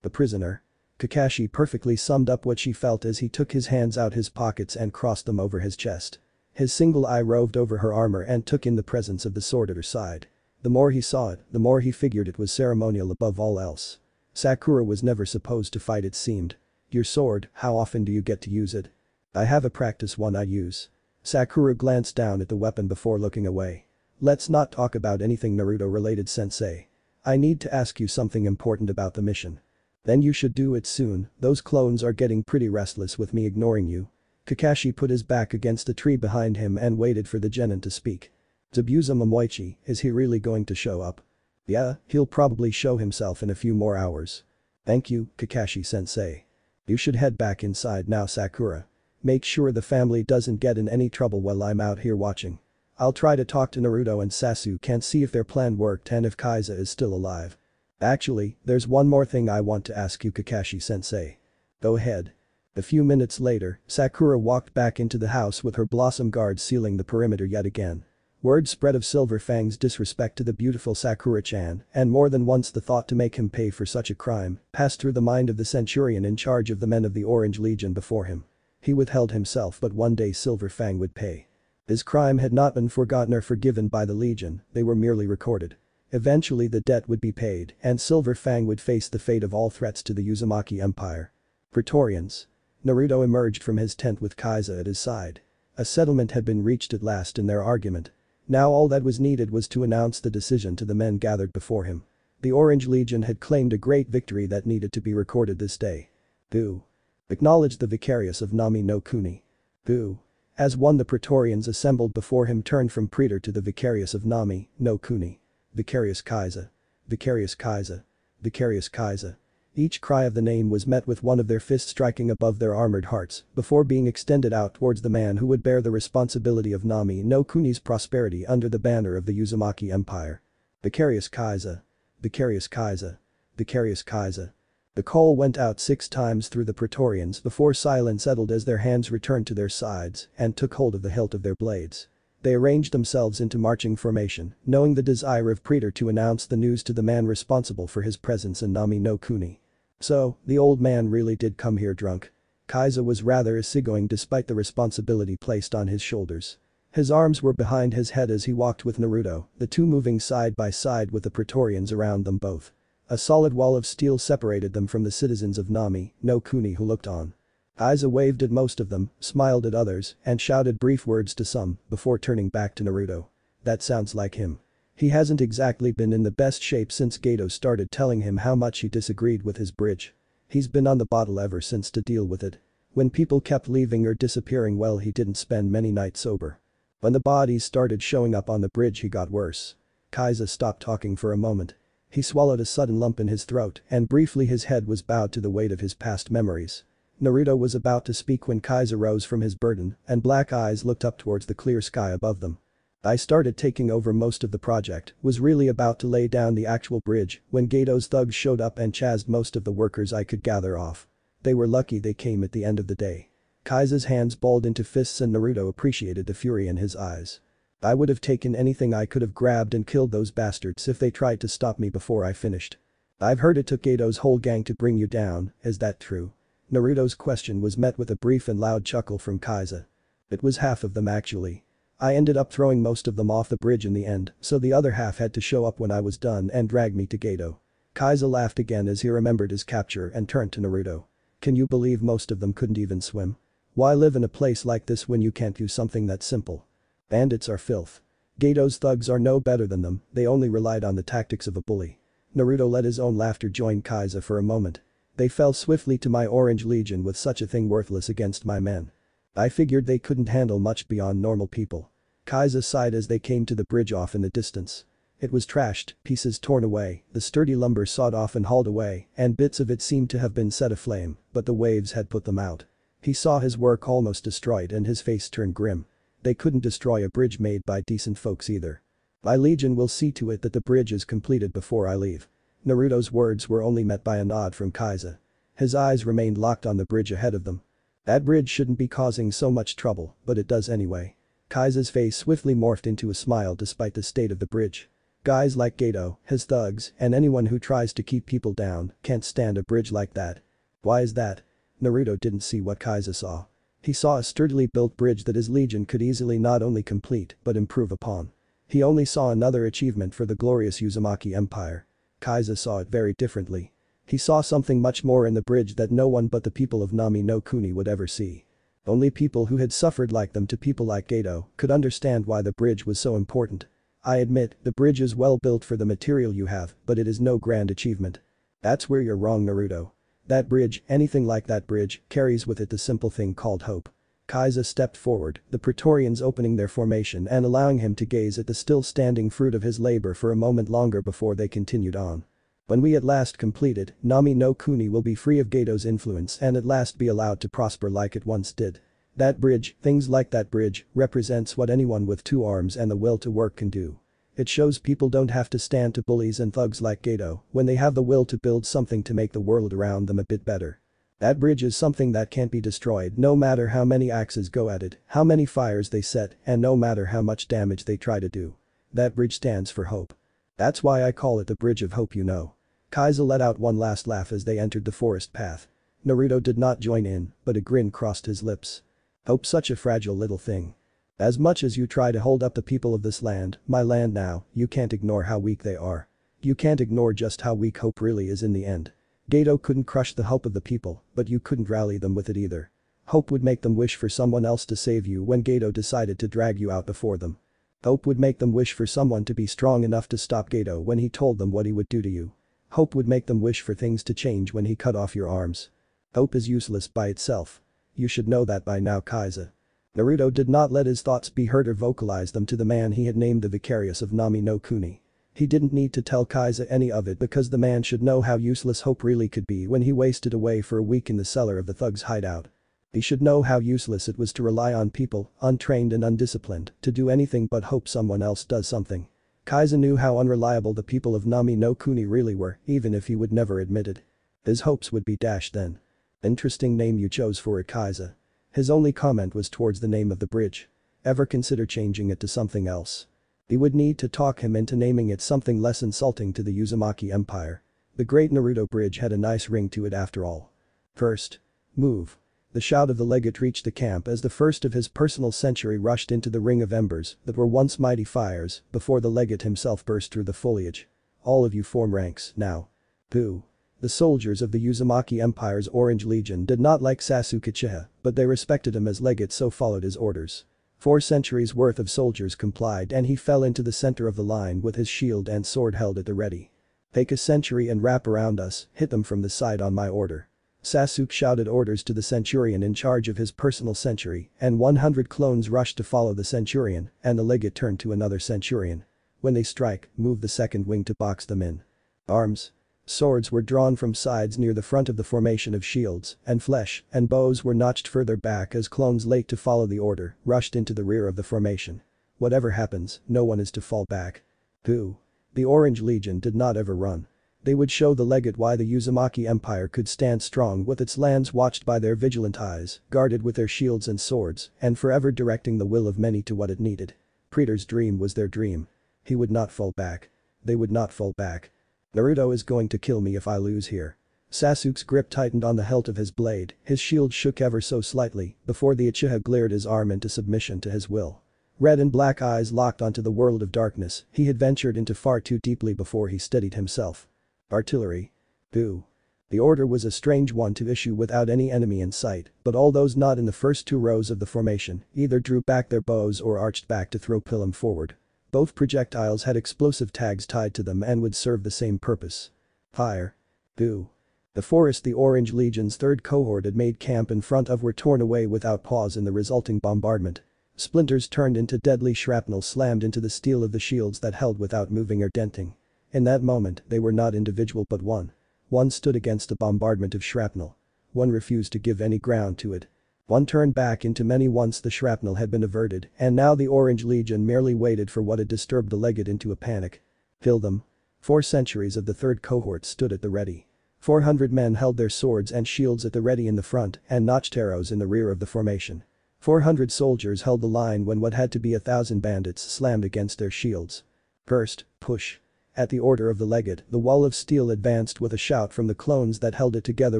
the prisoner. Kakashi perfectly summed up what she felt as he took his hands out his pockets and crossed them over his chest. His single eye roved over her armor and took in the presence of the sword at her side. The more he saw it, the more he figured it was ceremonial above all else. Sakura was never supposed to fight, it seemed. Your sword, how often do you get to use it? I have a practice one I use. Sakura glanced down at the weapon before looking away. Let's not talk about anything Naruto related, sensei. I need to ask you something important about the mission. Then you should do it soon, those clones are getting pretty restless with me ignoring you. Kakashi put his back against the tree behind him and waited for the genin to speak. Zabuza Momoichi, is he really going to show up? Yeah, he'll probably show himself in a few more hours. Thank you, Kakashi-sensei. You should head back inside now, Sakura. Make sure the family doesn't get in any trouble while I'm out here watching. I'll try to talk to Naruto and Sasuke and see if their plan worked and if Kaiza is still alive. Actually, there's one more thing I want to ask you, Kakashi-sensei. Go ahead. A few minutes later, Sakura walked back into the house with her blossom guard sealing the perimeter yet again. Word spread of Silver Fang's disrespect to the beautiful Sakura-chan, and more than once the thought to make him pay for such a crime passed through the mind of the centurion in charge of the men of the Orange Legion before him. He withheld himself, but one day Silver Fang would pay. His crime had not been forgotten or forgiven by the Legion, they were merely recorded. Eventually the debt would be paid, and Silver Fang would face the fate of all threats to the Uzumaki Empire. Praetorians. Naruto emerged from his tent with Kaiza at his side. A settlement had been reached at last in their argument. Now all that was needed was to announce the decision to the men gathered before him. The Orange Legion had claimed a great victory that needed to be recorded this day. Boo. Acknowledged the Vicarious of Nami no Kuni. Boo. As one, the Praetorians assembled before him turned from Praetor to the Vicarious of Nami no Kuni. Vicarious Kaiza. Vicarious Kaiza. Vicarious Kaiza. Each cry of the name was met with one of their fists striking above their armored hearts before being extended out towards the man who would bear the responsibility of Nami no Kuni's prosperity under the banner of the Uzumaki Empire. Vicarious Kaiza. Vicarious Kaiza. Vicarious Kaiza. The call went out 6 times through the Praetorians before silence settled as their hands returned to their sides and took hold of the hilt of their blades. They arranged themselves into marching formation, knowing the desire of Praetor to announce the news to the man responsible for his presence in Nami no Kuni. So, the old man really did come here drunk. Kaiza was rather easygoing despite the responsibility placed on his shoulders. His arms were behind his head as he walked with Naruto, the two moving side by side with the Praetorians around them both. A solid wall of steel separated them from the citizens of Nami no Kuni who looked on. Kaiza waved at most of them, smiled at others, and shouted brief words to some before turning back to Naruto. That sounds like him. He hasn't exactly been in the best shape since Gato started telling him how much he disagreed with his bridge. He's been on the bottle ever since to deal with it. When people kept leaving or disappearing, well, he didn't spend many nights sober. When the bodies started showing up on the bridge, he got worse. Kaiza stopped talking for a moment. He swallowed a sudden lump in his throat and briefly his head was bowed to the weight of his past memories. Naruto was about to speak when Kaiza rose from his burden and black eyes looked up towards the clear sky above them. I started taking over most of the project, was really about to lay down the actual bridge when Gato's thugs showed up and chased most of the workers I could gather off. They were lucky they came at the end of the day. Kaiza's hands balled into fists and Naruto appreciated the fury in his eyes. I would have taken anything I could have grabbed and killed those bastards if they tried to stop me before I finished. I've heard it took Gato's whole gang to bring you down, is that true? Naruto's question was met with a brief and loud chuckle from Kaiza. It was half of them actually. I ended up throwing most of them off the bridge in the end, so the other half had to show up when I was done and drag me to Gato. Kaiza laughed again as he remembered his capture and turned to Naruto. Can you believe most of them couldn't even swim? Why live in a place like this when you can't do something that simple? Bandits are filth. Gato's thugs are no better than them, they only relied on the tactics of a bully. Naruto let his own laughter join Kaiza for a moment. They fell swiftly to my Orange Legion with such a thing worthless against my men. I figured they couldn't handle much beyond normal people. Kaiza sighed as they came to the bridge off in the distance. It was trashed, pieces torn away, the sturdy lumber sawed off and hauled away, and bits of it seemed to have been set aflame, but the waves had put them out. He saw his work almost destroyed and his face turned grim. They couldn't destroy a bridge made by decent folks either. My legion will see to it that the bridge is completed before I leave. Naruto's words were only met by a nod from Kaiza. His eyes remained locked on the bridge ahead of them. That bridge shouldn't be causing so much trouble, but it does anyway. Kaiza's face swiftly morphed into a smile despite the state of the bridge. Guys like Geto, his thugs, and anyone who tries to keep people down can't stand a bridge like that. Why is that? Naruto didn't see what Kaiza saw. He saw a sturdily built bridge that his legion could easily not only complete but improve upon. He only saw another achievement for the glorious Uzumaki Empire. Kaiza saw it very differently. He saw something much more in the bridge that no one but the people of Nami no Kuni would ever see. Only people who had suffered like them to people like Geto could understand why the bridge was so important. I admit, the bridge is well built for the material you have, but it is no grand achievement. That's where you're wrong, Naruto. That bridge, anything like that bridge, carries with it the simple thing called hope. Kaiza stepped forward, the Praetorians opening their formation and allowing him to gaze at the still standing fruit of his labor for a moment longer before they continued on. When we at last complete it, Nami no Kuni will be free of Geto's influence and at last be allowed to prosper like it once did. That bridge, things like that bridge, represents what anyone with 2 arms and the will to work can do. It shows people don't have to stand to bullies and thugs like Geto when they have the will to build something to make the world around them a bit better. That bridge is something that can't be destroyed no matter how many axes go at it, how many fires they set, and no matter how much damage they try to do. That bridge stands for hope. That's why I call it the Bridge of Hope, you know. Kaiza let out one last laugh as they entered the forest path. Naruto did not join in, but a grin crossed his lips. Hope, such a fragile little thing. As much as you try to hold up the people of this land, my land now, you can't ignore how weak they are. You can't ignore just how weak hope really is in the end. Geto couldn't crush the hope of the people, but you couldn't rally them with it either. Hope would make them wish for someone else to save you when Geto decided to drag you out before them. Hope would make them wish for someone to be strong enough to stop Geto when he told them what he would do to you. Hope would make them wish for things to change when he cut off your arms. Hope is useless by itself. You should know that by now, Kaiza. Naruto did not let his thoughts be heard or vocalize them to the man he had named the Vicarious of Nami no Kuni. He didn't need to tell Kaiza any of it because the man should know how useless hope really could be when he wasted away for a week in the cellar of the thug's hideout. He should know how useless it was to rely on people, untrained and undisciplined, to do anything but hope someone else does something. Kaiza knew how unreliable the people of Nami no Kuni really were, even if he would never admit it. His hopes would be dashed then. Interesting name you chose for it, Kaiza. His only comment was towards the name of the bridge. Ever consider changing it to something else? He would need to talk him into naming it something less insulting to the Uzumaki Empire. The Great Naruto Bridge had a nice ring to it after all. First. Move. The shout of the legate reached the camp as the first of his personal century rushed into the ring of embers that were once mighty fires before the legate himself burst through the foliage. All of you form ranks, now. Boo. The soldiers of the Uzumaki Empire's Orange Legion did not like Sasuke Uchiha, but they respected him as legate, so followed his orders. 4 centuries worth of soldiers complied and he fell into the center of the line with his shield and sword held at the ready. Take a century and wrap around us, hit them from the side on my order. Sasuke shouted orders to the centurion in charge of his personal century, and 100 clones rushed to follow the centurion, and the legate turned to another centurion. When they strike, move the second wing to box them in. Arms. Swords were drawn from sides near the front of the formation of shields, and flesh and bows were notched further back as clones late to follow the order rushed into the rear of the formation. Whatever happens, no one is to fall back. Who? The Orange Legion did not ever run. They would show the legate why the Uzumaki Empire could stand strong with its lands watched by their vigilant eyes, guarded with their shields and swords, and forever directing the will of many to what it needed. Praetor's dream was their dream. He would not fall back. They would not fall back. Naruto is going to kill me if I lose here. Sasuke's grip tightened on the hilt of his blade, his shield shook ever so slightly before the Uchiha glared his arm into submission to his will. Red and black eyes locked onto the world of darkness he had ventured into far too deeply before he steadied himself. Artillery. Boo. The order was a strange one to issue without any enemy in sight, but all those not in the first 2 rows of the formation either drew back their bows or arched back to throw pilum forward. Both projectiles had explosive tags tied to them and would serve the same purpose. Fire. Boo. The forest the Orange Legion's 3rd cohort had made camp in front of were torn away without pause in the resulting bombardment. Splinters turned into deadly shrapnel slammed into the steel of the shields that held without moving or denting. In that moment, they were not individual but one. One stood against a bombardment of shrapnel. One refused to give any ground to it. One turned back into many once the shrapnel had been averted, and now the Orange Legion merely waited for what had disturbed the legate into a panic. Kill them. 4 centuries of the 3rd cohort stood at the ready. 400 men held their swords and shields at the ready in the front and notched arrows in the rear of the formation. 400 soldiers held the line when what had to be 1,000 bandits slammed against their shields. First, push. At the order of the legate, the wall of steel advanced with a shout from the clones that held it together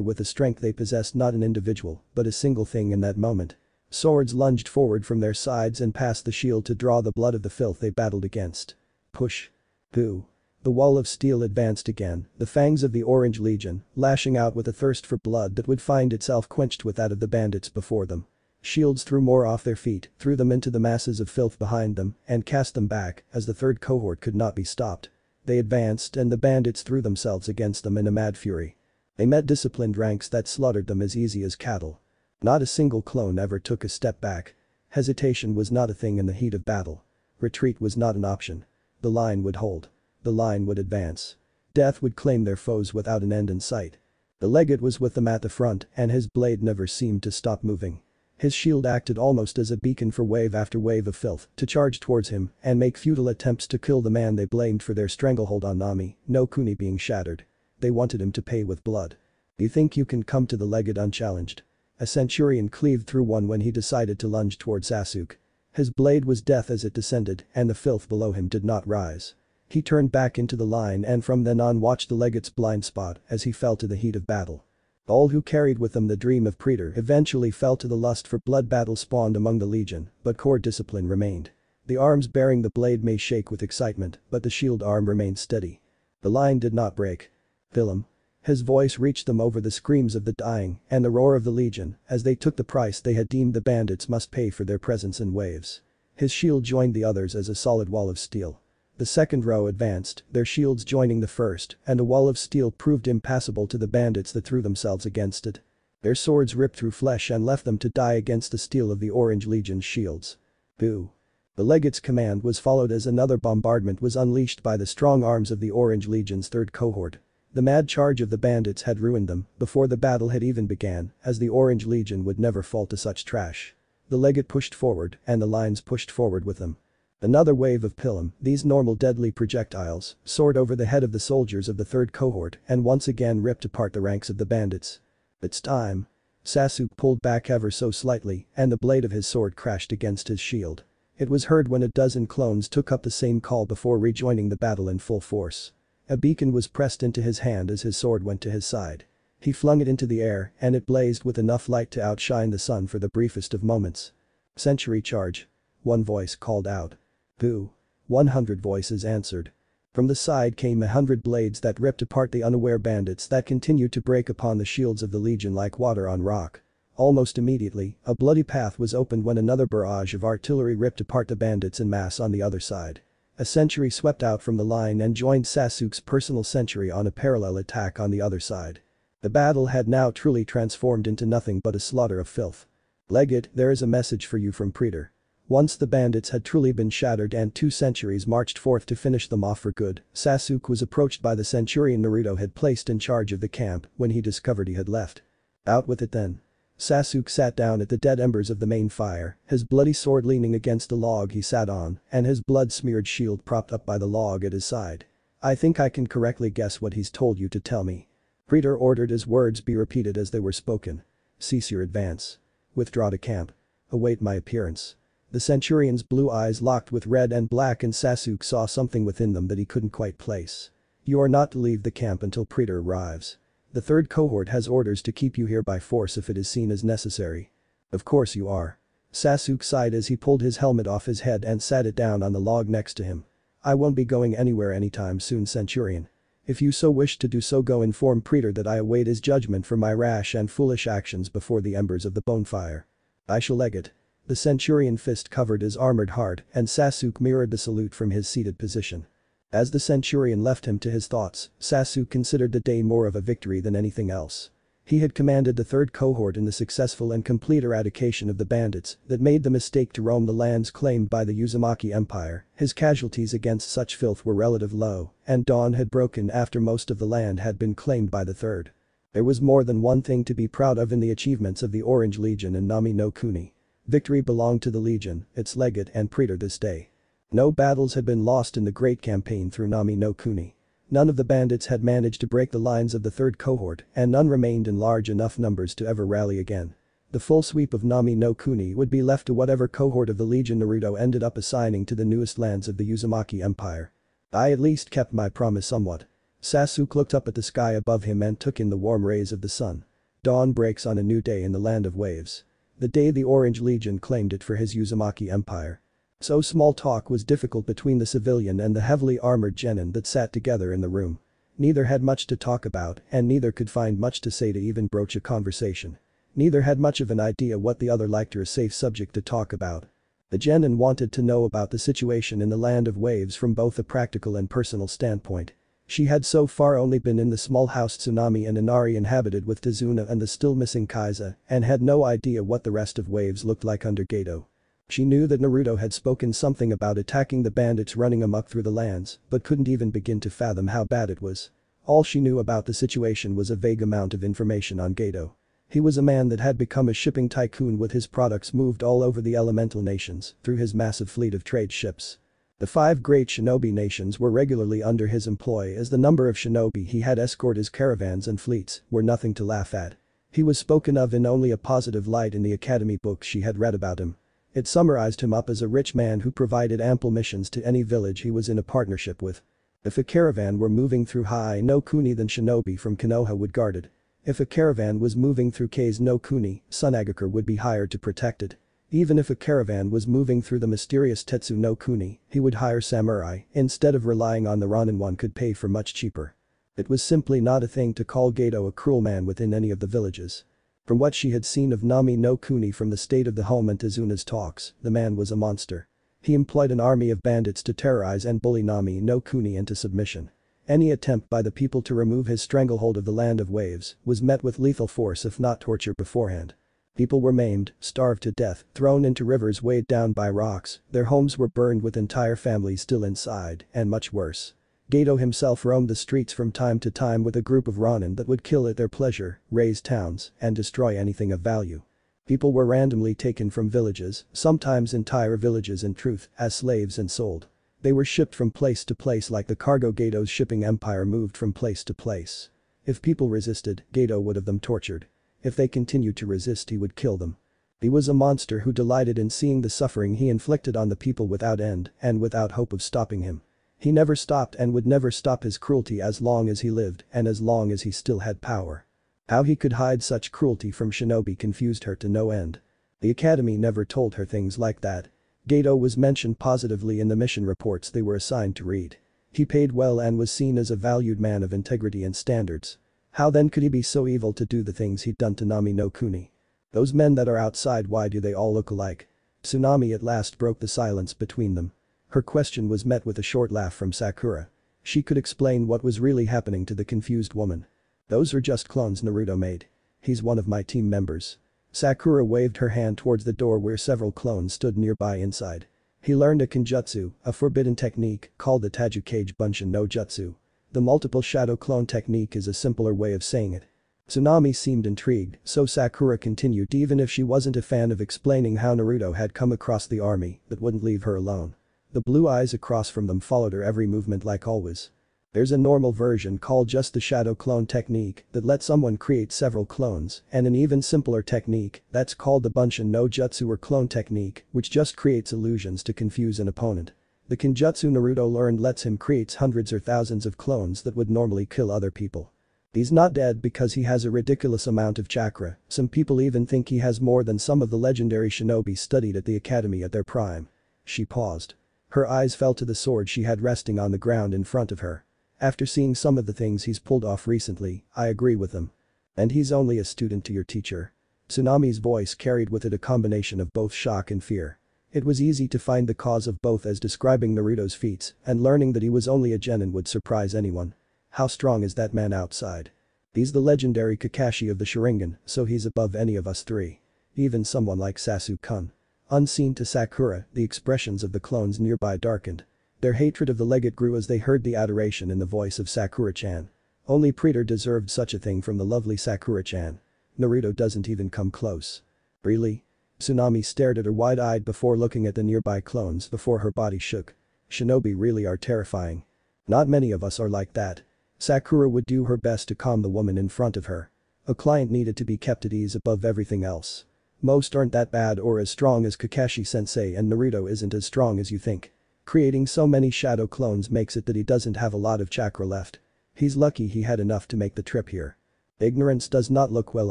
with the strength they possessed, not an individual, but a single thing in that moment. Swords lunged forward from their sides and past the shield to draw the blood of the filth they battled against. Push. Boo. The wall of steel advanced again, the fangs of the Orange Legion, lashing out with a thirst for blood that would find itself quenched with that of the bandits before them. Shields threw more off their feet, threw them into the masses of filth behind them, and cast them back, as the 3rd cohort could not be stopped. They advanced and the bandits threw themselves against them in a mad fury. They met disciplined ranks that slaughtered them as easy as cattle. Not a single clone ever took a step back. Hesitation was not a thing in the heat of battle. Retreat was not an option. The line would hold. The line would advance. Death would claim their foes without an end in sight. The legate was with them at the front and his blade never seemed to stop moving. His shield acted almost as a beacon for wave after wave of filth to charge towards him and make futile attempts to kill the man they blamed for their stranglehold on Nami no Kuni being shattered. They wanted him to pay with blood. You think you can come to the legate unchallenged? A centurion cleaved through one when he decided to lunge toward Sasuke. His blade was death as it descended and the filth below him did not rise. He turned back into the line and from then on watched the legate's blind spot as he fell to the heat of battle. All who carried with them the dream of Praetor eventually fell to the lust for blood. Battle spawned among the legion, but core discipline remained. The arms bearing the blade may shake with excitement, but the shield arm remained steady. The line did not break. Willem. His voice reached them over the screams of the dying and the roar of the legion as they took the price they had deemed the bandits must pay for their presence in waves. His shield joined the others as a solid wall of steel. The second row advanced, their shields joining the first, and a wall of steel proved impassable to the bandits that threw themselves against it. Their swords ripped through flesh and left them to die against the steel of the Orange Legion's shields. Boo. The legate's command was followed as another bombardment was unleashed by the strong arms of the Orange Legion's 3rd cohort. The mad charge of the bandits had ruined them before the battle had even began, as the Orange Legion would never fall to such trash. The legate pushed forward and the lines pushed forward with them. Another wave of Pilum, these normal deadly projectiles, soared over the head of the soldiers of the 3rd cohort and once again ripped apart the ranks of the bandits. It's time. Sasuke pulled back ever so slightly and the blade of his sword crashed against his shield. It was heard when a dozen clones took up the same call before rejoining the battle in full force. A beacon was pressed into his hand as his sword went to his side. He flung it into the air and it blazed with enough light to outshine the sun for the briefest of moments. Century charge. One voice called out. Boo. 100 voices answered. From the side came 100 blades that ripped apart the unaware bandits that continued to break upon the shields of the legion like water on rock. Almost immediately, a bloody path was opened when another barrage of artillery ripped apart the bandits en masse on the other side. A century swept out from the line and joined Sasuke's personal century on a parallel attack on the other side. The battle had now truly transformed into nothing but a slaughter of filth. Legate, there is a message for you from Praetor. Once the bandits had truly been shattered and 2 centuries marched forth to finish them off for good, Sasuke was approached by the centurion Naruto had placed in charge of the camp when he discovered he had left. Out with it then. Sasuke sat down at the dead embers of the main fire, his bloody sword leaning against the log he sat on and his blood-smeared shield propped up by the log at his side. I think I can correctly guess what he's told you to tell me. Praetor ordered his words be repeated as they were spoken. Cease your advance. Withdraw to camp. Await my appearance. The centurion's blue eyes locked with red and black and Sasuke saw something within them that he couldn't quite place. You are not to leave the camp until Praetor arrives. The 3rd cohort has orders to keep you here by force if it is seen as necessary. Of course you are. Sasuke sighed as he pulled his helmet off his head and sat it down on the log next to him. I won't be going anywhere anytime soon, Centurion. If you so wish to do so, go inform Praetor that I await his judgment for my rash and foolish actions before the embers of the bonfire. I shall legate. The centurion fist covered his armored heart and Sasuke mirrored the salute from his seated position. As the centurion left him to his thoughts, Sasuke considered the day more of a victory than anything else. He had commanded the 3rd cohort in the successful and complete eradication of the bandits that made the mistake to roam the lands claimed by the Uzumaki Empire. His casualties against such filth were relatively low, and dawn had broken after most of the land had been claimed by the 3rd. There was more than one thing to be proud of in the achievements of the Orange Legion and Nami no Kuni. Victory belonged to the Legion, its legate and Praetor this day. No battles had been lost in the great campaign through Nami no Kuni. None of the bandits had managed to break the lines of the third cohort and none remained in large enough numbers to ever rally again. The full sweep of Nami no Kuni would be left to whatever cohort of the Legion Naruto ended up assigning to the newest lands of the Uzumaki Empire. I at least kept my promise somewhat. Sasuke looked up at the sky above him and took in the warm rays of the sun. Dawn breaks on a new day in the land of waves. The day the Orange Legion claimed it for his Uzumaki Empire. So small talk was difficult between the civilian and the heavily armored genin that sat together in the room. Neither had much to talk about and neither could find much to say to even broach a conversation. Neither had much of an idea what the other liked or a safe subject to talk about. The genin wanted to know about the situation in the land of waves from both a practical and personal standpoint. She had so far only been in the small house Tsunami and Inari inhabited with Tazuna and the still missing Kaiza and had no idea what the rest of waves looked like under Geto. She knew that Naruto had spoken something about attacking the bandits running amok through the lands, but couldn't even begin to fathom how bad it was. All she knew about the situation was a vague amount of information on Geto. He was a man that had become a shipping tycoon with his products moved all over the elemental nations through his massive fleet of trade ships. The 5 great shinobi nations were regularly under his employ as the number of shinobi he had escort his caravans and fleets were nothing to laugh at. He was spoken of in only a positive light in the academy books she had read about him. It summarized him up as a rich man who provided ample missions to any village he was in a partnership with. If a caravan were moving through Hai no Kuni, then shinobi from Konoha would guard it. If a caravan was moving through Kase no Kuni, Tsunagakure would be hired to protect it. Even if a caravan was moving through the mysterious Tetsu no Kuni, he would hire samurai instead of relying on the Ronin one could pay for much cheaper. It was simply not a thing to call Geto a cruel man within any of the villages. From what she had seen of Nami no Kuni from the state of the home and Tazuna's talks, the man was a monster. He employed an army of bandits to terrorize and bully Nami no Kuni into submission. Any attempt by the people to remove his stranglehold of the land of waves was met with lethal force if not torture beforehand. People were maimed, starved to death, thrown into rivers weighed down by rocks, their homes were burned with entire families still inside, and much worse. Geto himself roamed the streets from time to time with a group of Ronin that would kill at their pleasure, raze towns, and destroy anything of value. People were randomly taken from villages, sometimes entire villages in truth, as slaves and sold. They were shipped from place to place like the cargo Geto's shipping empire moved from place to place. If people resisted, Geto would have them tortured. If they continued to resist, he would kill them. He was a monster who delighted in seeing the suffering he inflicted on the people without end and without hope of stopping him. He never stopped and would never stop his cruelty as long as he lived and as long as he still had power. How he could hide such cruelty from shinobi confused her to no end. The academy never told her things like that. Geto was mentioned positively in the mission reports they were assigned to read. He paid well and was seen as a valued man of integrity and standards. How then could he be so evil to do the things he'd done to Nami no Kuni? Those men that are outside, why do they all look alike? Tsunami at last broke the silence between them. Her question was met with a short laugh from Sakura. She could explain what was really happening to the confused woman. Those are just clones Naruto made. He's one of my team members. Sakura waved her hand towards the door where several clones stood nearby inside. He learned a Kenjutsu, a forbidden technique called the Tajukage Bunshin no Jutsu. The multiple shadow clone technique is a simpler way of saying it. Tsunami seemed intrigued, so Sakura continued even if she wasn't a fan of explaining how Naruto had come across the army that wouldn't leave her alone. The blue eyes across from them followed her every movement like always. There's a normal version called just the shadow clone technique that lets someone create several clones and an even simpler technique that's called the Bunshin no Jutsu or clone technique which just creates illusions to confuse an opponent. The Kenjutsu Naruto learned lets him create hundreds or thousands of clones that would normally kill other people. He's not dead because he has a ridiculous amount of chakra, some people even think he has more than some of the legendary shinobi studied at the academy at their prime. She paused. Her eyes fell to the sword she had resting on the ground in front of her. After seeing some of the things he's pulled off recently, I agree with them. And he's only a student to your teacher. Tsunami's voice carried with it a combination of both shock and fear. It was easy to find the cause of both as describing Naruto's feats and learning that he was only a genin would surprise anyone. How strong is that man outside? He's the legendary Kakashi of the Sharingan, so he's above any of us three. Even someone like Sasuke-kun. Unseen to Sakura, the expressions of the clones nearby darkened. Their hatred of the legate grew as they heard the adoration in the voice of Sakura-chan. Only Preetor deserved such a thing from the lovely Sakura-chan. Naruto doesn't even come close. Really? Tsunami stared at her wide-eyed before looking at the nearby clones before her body shook. Shinobi really are terrifying. Not many of us are like that. Sakura would do her best to calm the woman in front of her. A client needed to be kept at ease above everything else. Most aren't that bad or as strong as Kakashi-sensei, and Naruto isn't as strong as you think. Creating so many shadow clones makes it that he doesn't have a lot of chakra left. He's lucky he had enough to make the trip here. Ignorance does not look well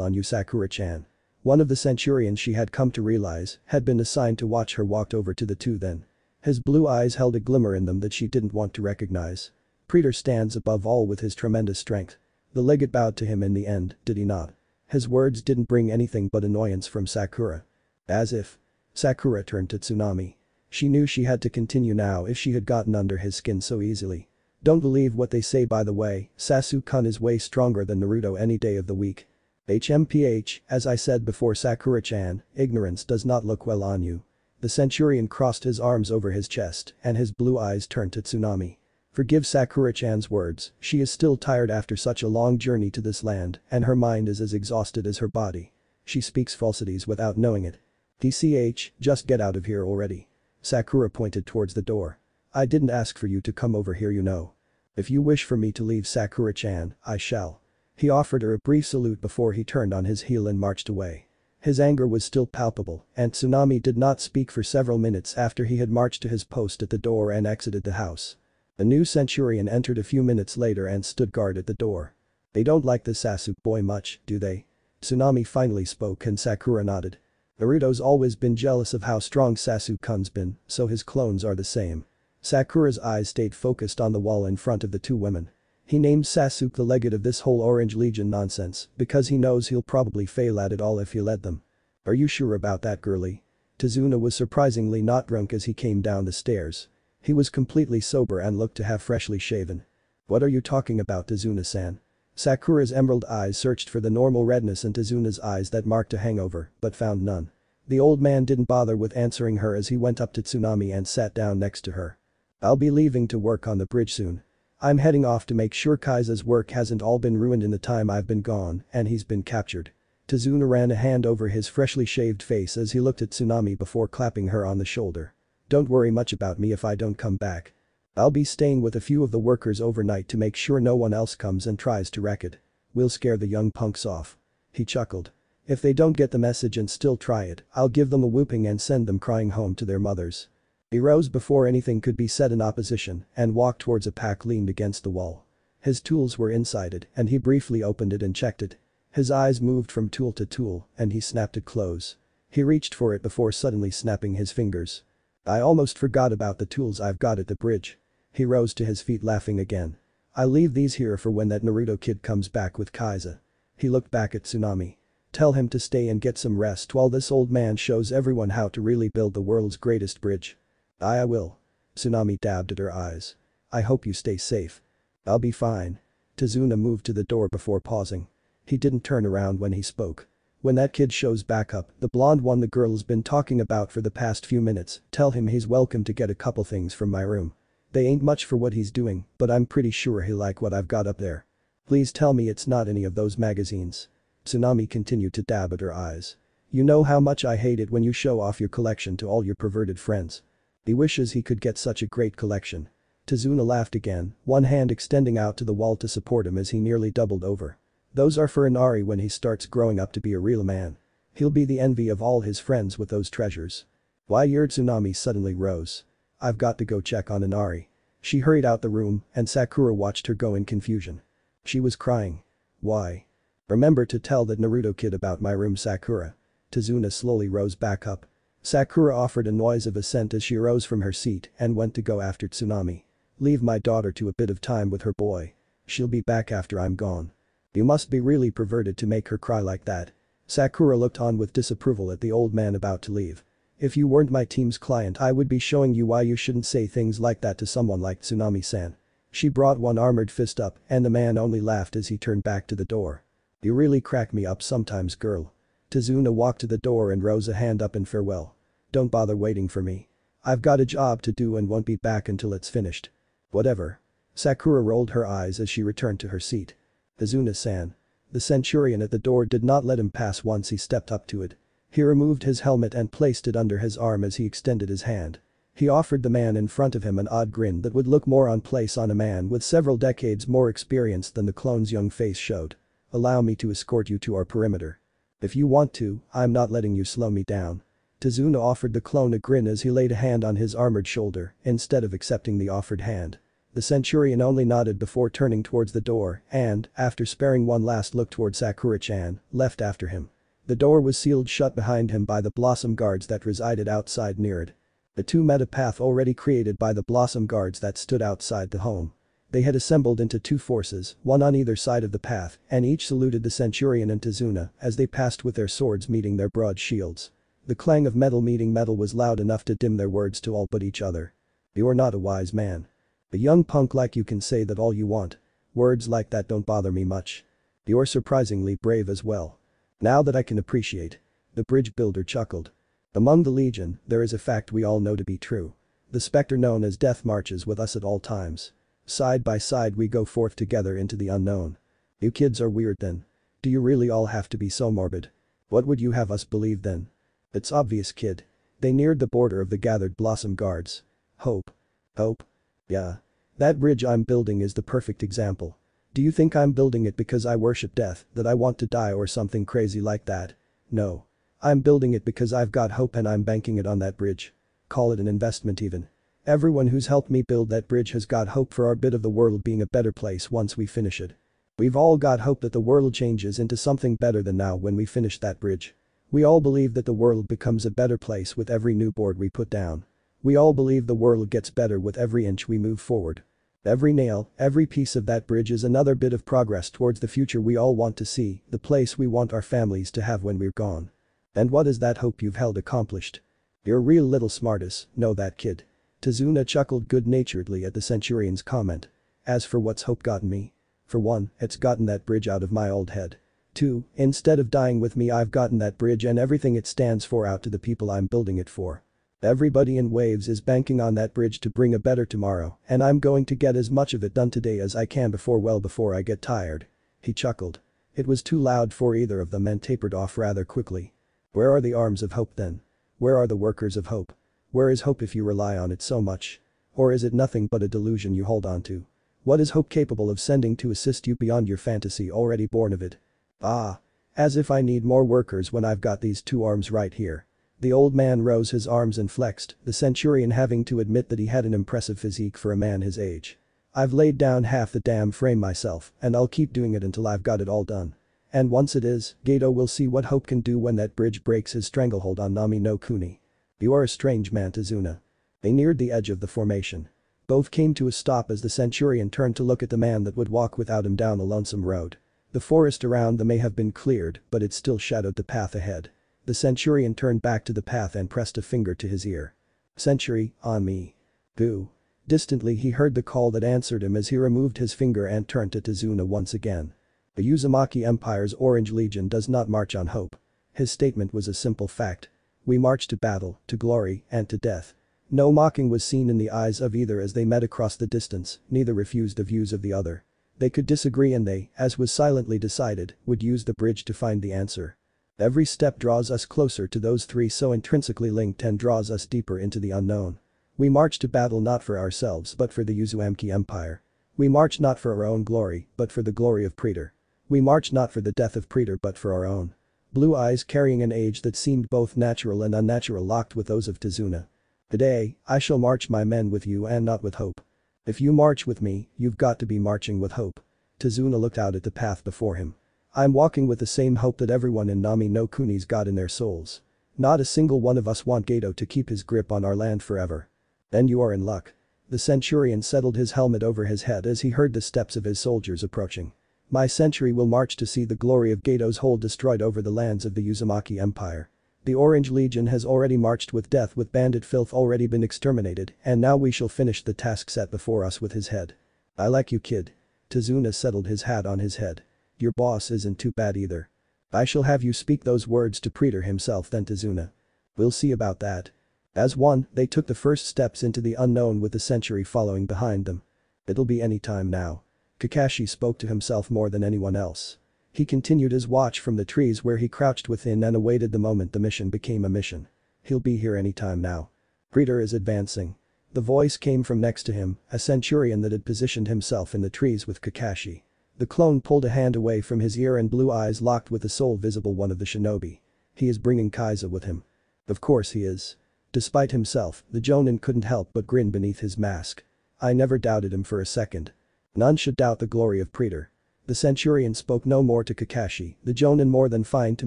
on you, Sakura-chan. One of the centurions, she had come to realize, had been assigned to watch her, walked over to the two then. His blue eyes held a glimmer in them that she didn't want to recognize. Praetor stands above all with his tremendous strength. The legate bowed to him in the end, did he not? His words didn't bring anything but annoyance from Sakura. As if. Sakura turned to Tsunami. She knew she had to continue now if she had gotten under his skin so easily. Don't believe what they say, by the way, Sasuke-kun is way stronger than Naruto any day of the week. HMPH, as I said before, Sakura-chan, ignorance does not look well on you. The centurion crossed his arms over his chest and his blue eyes turned to Tsunami. Forgive Sakura-chan's words, she is still tired after such a long journey to this land and her mind is as exhausted as her body. She speaks falsities without knowing it. DCH, just get out of here already. Sakura pointed towards the door. I didn't ask for you to come over here, you know. If you wish for me to leave, Sakura-chan, I shall. He offered her a brief salute before he turned on his heel and marched away. His anger was still palpable and Tsunami did not speak for several minutes after he had marched to his post at the door and exited the house. A new centurion entered a few minutes later and stood guard at the door. They don't like the Sasuke boy much, do they? Tsunami finally spoke and Sakura nodded. Naruto's always been jealous of how strong Sasuke-kun's been, so his clones are the same. Sakura's eyes stayed focused on the wall in front of the two women. He named Sasuke the legate of this whole Orange Legion nonsense because he knows he'll probably fail at it all if he led them. Are you sure about that, girlie? Tazuna was surprisingly not drunk as he came down the stairs. He was completely sober and looked to have freshly shaven. What are you talking about, Tazuna-san? Sakura's emerald eyes searched for the normal redness in Tazuna's eyes that marked a hangover, but found none. The old man didn't bother with answering her as he went up to Tsunami and sat down next to her. I'll be leaving to work on the bridge soon. I'm heading off to make sure Kaisa's work hasn't all been ruined in the time I've been gone and he's been captured. Tazuna ran a hand over his freshly shaved face as he looked at Tsunami before clapping her on the shoulder. Don't worry much about me if I don't come back. I'll be staying with a few of the workers overnight to make sure no one else comes and tries to wreck it. We'll scare the young punks off. He chuckled. If they don't get the message and still try it, I'll give them a whooping and send them crying home to their mothers. He rose before anything could be said in opposition and walked towards a pack leaned against the wall. His tools were inside it and he briefly opened it and checked it. His eyes moved from tool to tool and he snapped it close. He reached for it before suddenly snapping his fingers. I almost forgot about the tools I've got at the bridge. He rose to his feet laughing again. I'll leave these here for when that Naruto kid comes back with Kaiza. He looked back at Tsunami. Tell him to stay and get some rest while this old man shows everyone how to really build the world's greatest bridge. I will. Tsunami dabbed at her eyes. I hope you stay safe. I'll be fine. Tazuna moved to the door before pausing. He didn't turn around when he spoke. When that kid shows back up, the blonde one the girl's been talking about for the past few minutes, tell him he's welcome to get a couple things from my room. They ain't much for what he's doing, but I'm pretty sure he'll like what I've got up there. Please tell me it's not any of those magazines. Tsunami continued to dab at her eyes. You know how much I hate it when you show off your collection to all your perverted friends. He wishes he could get such a great collection. Tazuna laughed again, one hand extending out to the wall to support him as he nearly doubled over. Those are for Inari when he starts growing up to be a real man. He'll be the envy of all his friends with those treasures. Why, your Tsunami suddenly rose. I've got to go check on Inari. She hurried out the room and Sakura watched her go in confusion. She was crying. Why? Remember to tell that Naruto kid about my room, Sakura. Tazuna slowly rose back up. Sakura offered a noise of assent as she rose from her seat and went to go after Tsunami. Leave my daughter to a bit of time with her boy. She'll be back after I'm gone. You must be really perverted to make her cry like that. Sakura looked on with disapproval at the old man about to leave. If you weren't my team's client, I would be showing you why you shouldn't say things like that to someone like Tsunami-san. She brought one armored fist up and the man only laughed as he turned back to the door. You really crack me up sometimes, girl. Tazuna walked to the door and rose a hand up in farewell. Don't bother waiting for me. I've got a job to do and won't be back until it's finished. Whatever. Sakura rolled her eyes as she returned to her seat. Tazuna-san. The centurion at the door did not let him pass once he stepped up to it. He removed his helmet and placed it under his arm as he extended his hand. He offered the man in front of him an odd grin that would look more on place on a man with several decades more experience than the clone's young face showed. Allow me to escort you to our perimeter. If you want to, I'm not letting you slow me down. Tizuna offered the clone a grin as he laid a hand on his armored shoulder instead of accepting the offered hand. The Centurion only nodded before turning towards the door and, after sparing one last look toward Sakura-chan, left after him. The door was sealed shut behind him by the Blossom Guards that resided outside near it. The two met a path already created by the Blossom Guards that stood outside the home. They had assembled into two forces, one on either side of the path, and each saluted the Centurion and Tizuna as they passed with their swords meeting their broad shields. The clang of metal meeting metal was loud enough to dim their words to all but each other. You're not a wise man. A young punk like you can say that all you want. Words like that don't bother me much. You're surprisingly brave as well. Now that I can appreciate. The bridge builder chuckled. Among the Legion, there is a fact we all know to be true. The specter known as Death marches with us at all times. Side by side we go forth together into the unknown. You kids are weird then. Do you really all have to be so morbid? What would you have us believe then? It's obvious, kid. They neared the border of the gathered Blossom Guards. Hope. Hope? Yeah. That bridge I'm building is the perfect example. Do you think I'm building it because I worship death, that I want to die or something crazy like that? No. I'm building it because I've got hope and I'm banking it on that bridge. Call it an investment even. Everyone who's helped me build that bridge has got hope for our bit of the world being a better place once we finish it. We've all got hope that the world changes into something better than now when we finish that bridge. We all believe that the world becomes a better place with every new board we put down. We all believe the world gets better with every inch we move forward. Every nail, every piece of that bridge is another bit of progress towards the future we all want to see, the place we want our families to have when we're gone. And what is that hope you've held accomplished? You're a real little smartass, know that, kid. Tizuna chuckled good-naturedly at the Centurion's comment. As for what's hope gotten me? For one, it's gotten that bridge out of my old head. 2, instead of dying with me I've gotten that bridge and everything it stands for out to the people I'm building it for. Everybody in Waves is banking on that bridge to bring a better tomorrow and I'm going to get as much of it done today as I can before I get tired. He chuckled. It was too loud for either of them and tapered off rather quickly. Where are the arms of hope then? Where are the workers of hope? Where is hope if you rely on it so much? Or is it nothing but a delusion you hold on to? What is hope capable of sending to assist you beyond your fantasy already born of it? Ah. As if I need more workers when I've got these two arms right here. The old man rose his arms and flexed, the Centurion having to admit that he had an impressive physique for a man his age. I've laid down half the damn frame myself and I'll keep doing it until I've got it all done. And once it is, Gato will see what hope can do when that bridge breaks his stranglehold on Nami no Kuni. You are a strange man, Tizuna. They neared the edge of the formation. Both came to a stop as the Centurion turned to look at the man that would walk without him down a lonesome road. The forest around them may have been cleared, but it still shadowed the path ahead. The Centurion turned back to the path and pressed a finger to his ear. Sentry, on me. Boo. Distantly he heard the call that answered him as he removed his finger and turned to Tizuna once again. The Uzumaki Empire's Orange Legion does not march on hope. His statement was a simple fact. We march to battle, to glory, and to death. No mocking was seen in the eyes of either as they met across the distance, neither refused the views of the other. They could disagree and they, as was silently decided, would use the bridge to find the answer. Every step draws us closer to those three so intrinsically linked and draws us deeper into the unknown. We march to battle not for ourselves but for the Uzumaki Empire. We march not for our own glory, but for the glory of Praetor. We march not for the death of Praetor but for our own. Blue eyes carrying an age that seemed both natural and unnatural locked with those of Tizuna. Today, I shall march my men with you and not with hope. If you march with me, you've got to be marching with hope. Tizuna looked out at the path before him. I'm walking with the same hope that everyone in Nami no Kuni's got in their souls. Not a single one of us want Gato to keep his grip on our land forever. Then you are in luck. The Centurion settled his helmet over his head as he heard the steps of his soldiers approaching. My century will march to see the glory of Gato's hold destroyed over the lands of the Uzumaki Empire. The Orange Legion has already marched with death with bandit filth already been exterminated and now we shall finish the task set before us with his head. I like you, kid. Tizuna settled his hat on his head. Your boss isn't too bad either. I shall have you speak those words to Praetor himself then, Tizuna. We'll see about that. As one, they took the first steps into the unknown with the century following behind them. It'll be any time now. Kakashi spoke to himself more than anyone else. He continued his watch from the trees where he crouched within and awaited the moment the mission became a mission. He'll be here any time now. Praetor is advancing. The voice came from next to him, a centurion that had positioned himself in the trees with Kakashi. The clone pulled a hand away from his ear and blue eyes locked with the sole visible one of the shinobi. He is bringing Kaiza with him. Of course he is. Despite himself, the Jonin couldn't help but grin beneath his mask. I never doubted him for a second. None should doubt the glory of Praetor. The centurion spoke no more to Kakashi, the Jonin more than fine to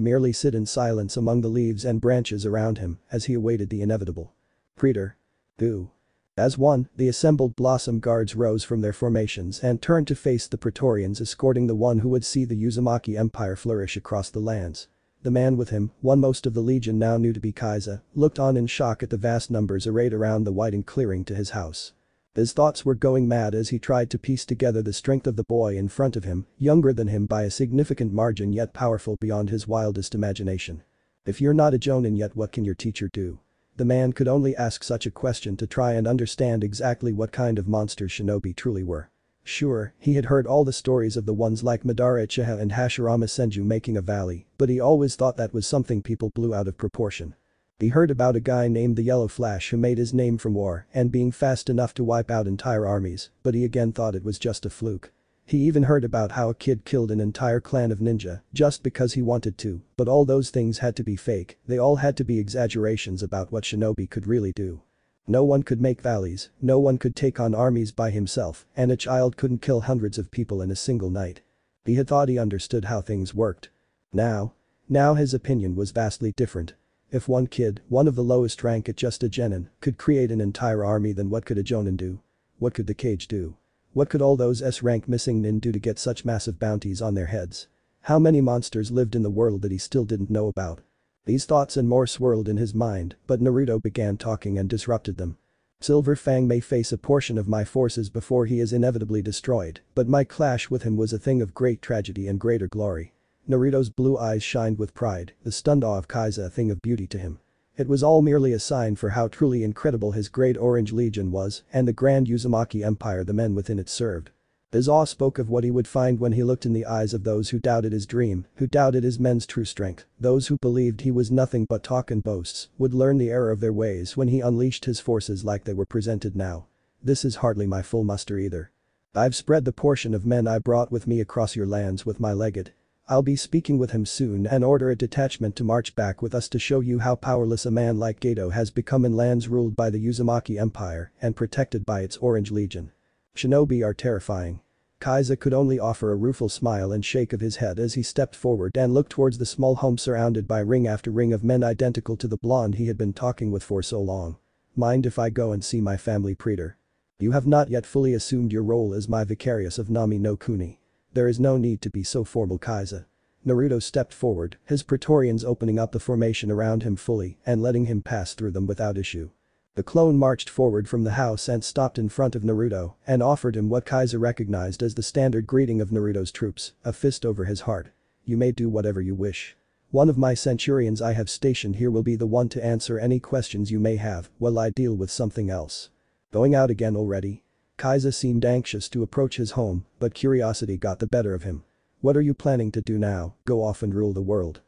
merely sit in silence among the leaves and branches around him as he awaited the inevitable. Praetor. Do. As one, the assembled Blossom Guards rose from their formations and turned to face the Praetorians escorting the one who would see the Uzumaki Empire flourish across the lands. The man with him, one most of the legion now knew to be Kaiza, looked on in shock at the vast numbers arrayed around the widened clearing to his house. His thoughts were going mad as he tried to piece together the strength of the boy in front of him, younger than him by a significant margin yet powerful beyond his wildest imagination. If you're not a Jonin yet, what can your teacher do? The man could only ask such a question to try and understand exactly what kind of monsters shinobi truly were. Sure, he had heard all the stories of the ones like Madara Uchiha and Hashirama Senju making a valley, but he always thought that was something people blew out of proportion. He heard about a guy named the Yellow Flash who made his name from war and being fast enough to wipe out entire armies, but he again thought it was just a fluke. He even heard about how a kid killed an entire clan of ninja just because he wanted to, but all those things had to be fake, they all had to be exaggerations about what shinobi could really do. No one could make valleys, no one could take on armies by himself, and a child couldn't kill hundreds of people in a single night. He had thought he understood how things worked. Now his opinion was vastly different. If one kid, one of the lowest rank at just a genin, could create an entire army, then what could a jonin do? What could the cage do? What could all those S-rank missing nin do to get such massive bounties on their heads? How many monsters lived in the world that he still didn't know about? These thoughts and more swirled in his mind, but Naruto began talking and disrupted them. Silver Fang may face a portion of my forces before he is inevitably destroyed, but my clash with him was a thing of great tragedy and greater glory. Naruto's blue eyes shined with pride, the stunned awe of Kaiza a thing of beauty to him. It was all merely a sign for how truly incredible his Great Orange Legion was and the grand Uzumaki Empire the men within it served. His awe spoke of what he would find when he looked in the eyes of those who doubted his dream, who doubted his men's true strength, those who believed he was nothing but talk and boasts, would learn the error of their ways when he unleashed his forces like they were presented now. This is hardly my full muster either. I've spread the portion of men I brought with me across your lands with my legate. I'll be speaking with him soon and order a detachment to march back with us to show you how powerless a man like Geto has become in lands ruled by the Uzumaki Empire and protected by its Orange Legion. Shinobi are terrifying. Kaiza could only offer a rueful smile and shake of his head as he stepped forward and looked towards the small home surrounded by ring after ring of men identical to the blonde he had been talking with for so long. Mind if I go and see my family, Praetor? You have not yet fully assumed your role as my vicarious of Nami no Kuni. There is no need to be so formal, Kaiza. Naruto stepped forward, his Praetorians opening up the formation around him fully and letting him pass through them without issue. The clone marched forward from the house and stopped in front of Naruto and offered him what Kaiza recognized as the standard greeting of Naruto's troops, a fist over his heart. You may do whatever you wish. One of my centurions I have stationed here will be the one to answer any questions you may have while I deal with something else. Going out again already? Kaiza seemed anxious to approach his home, but curiosity got the better of him. What are you planning to do now, go off and rule the world?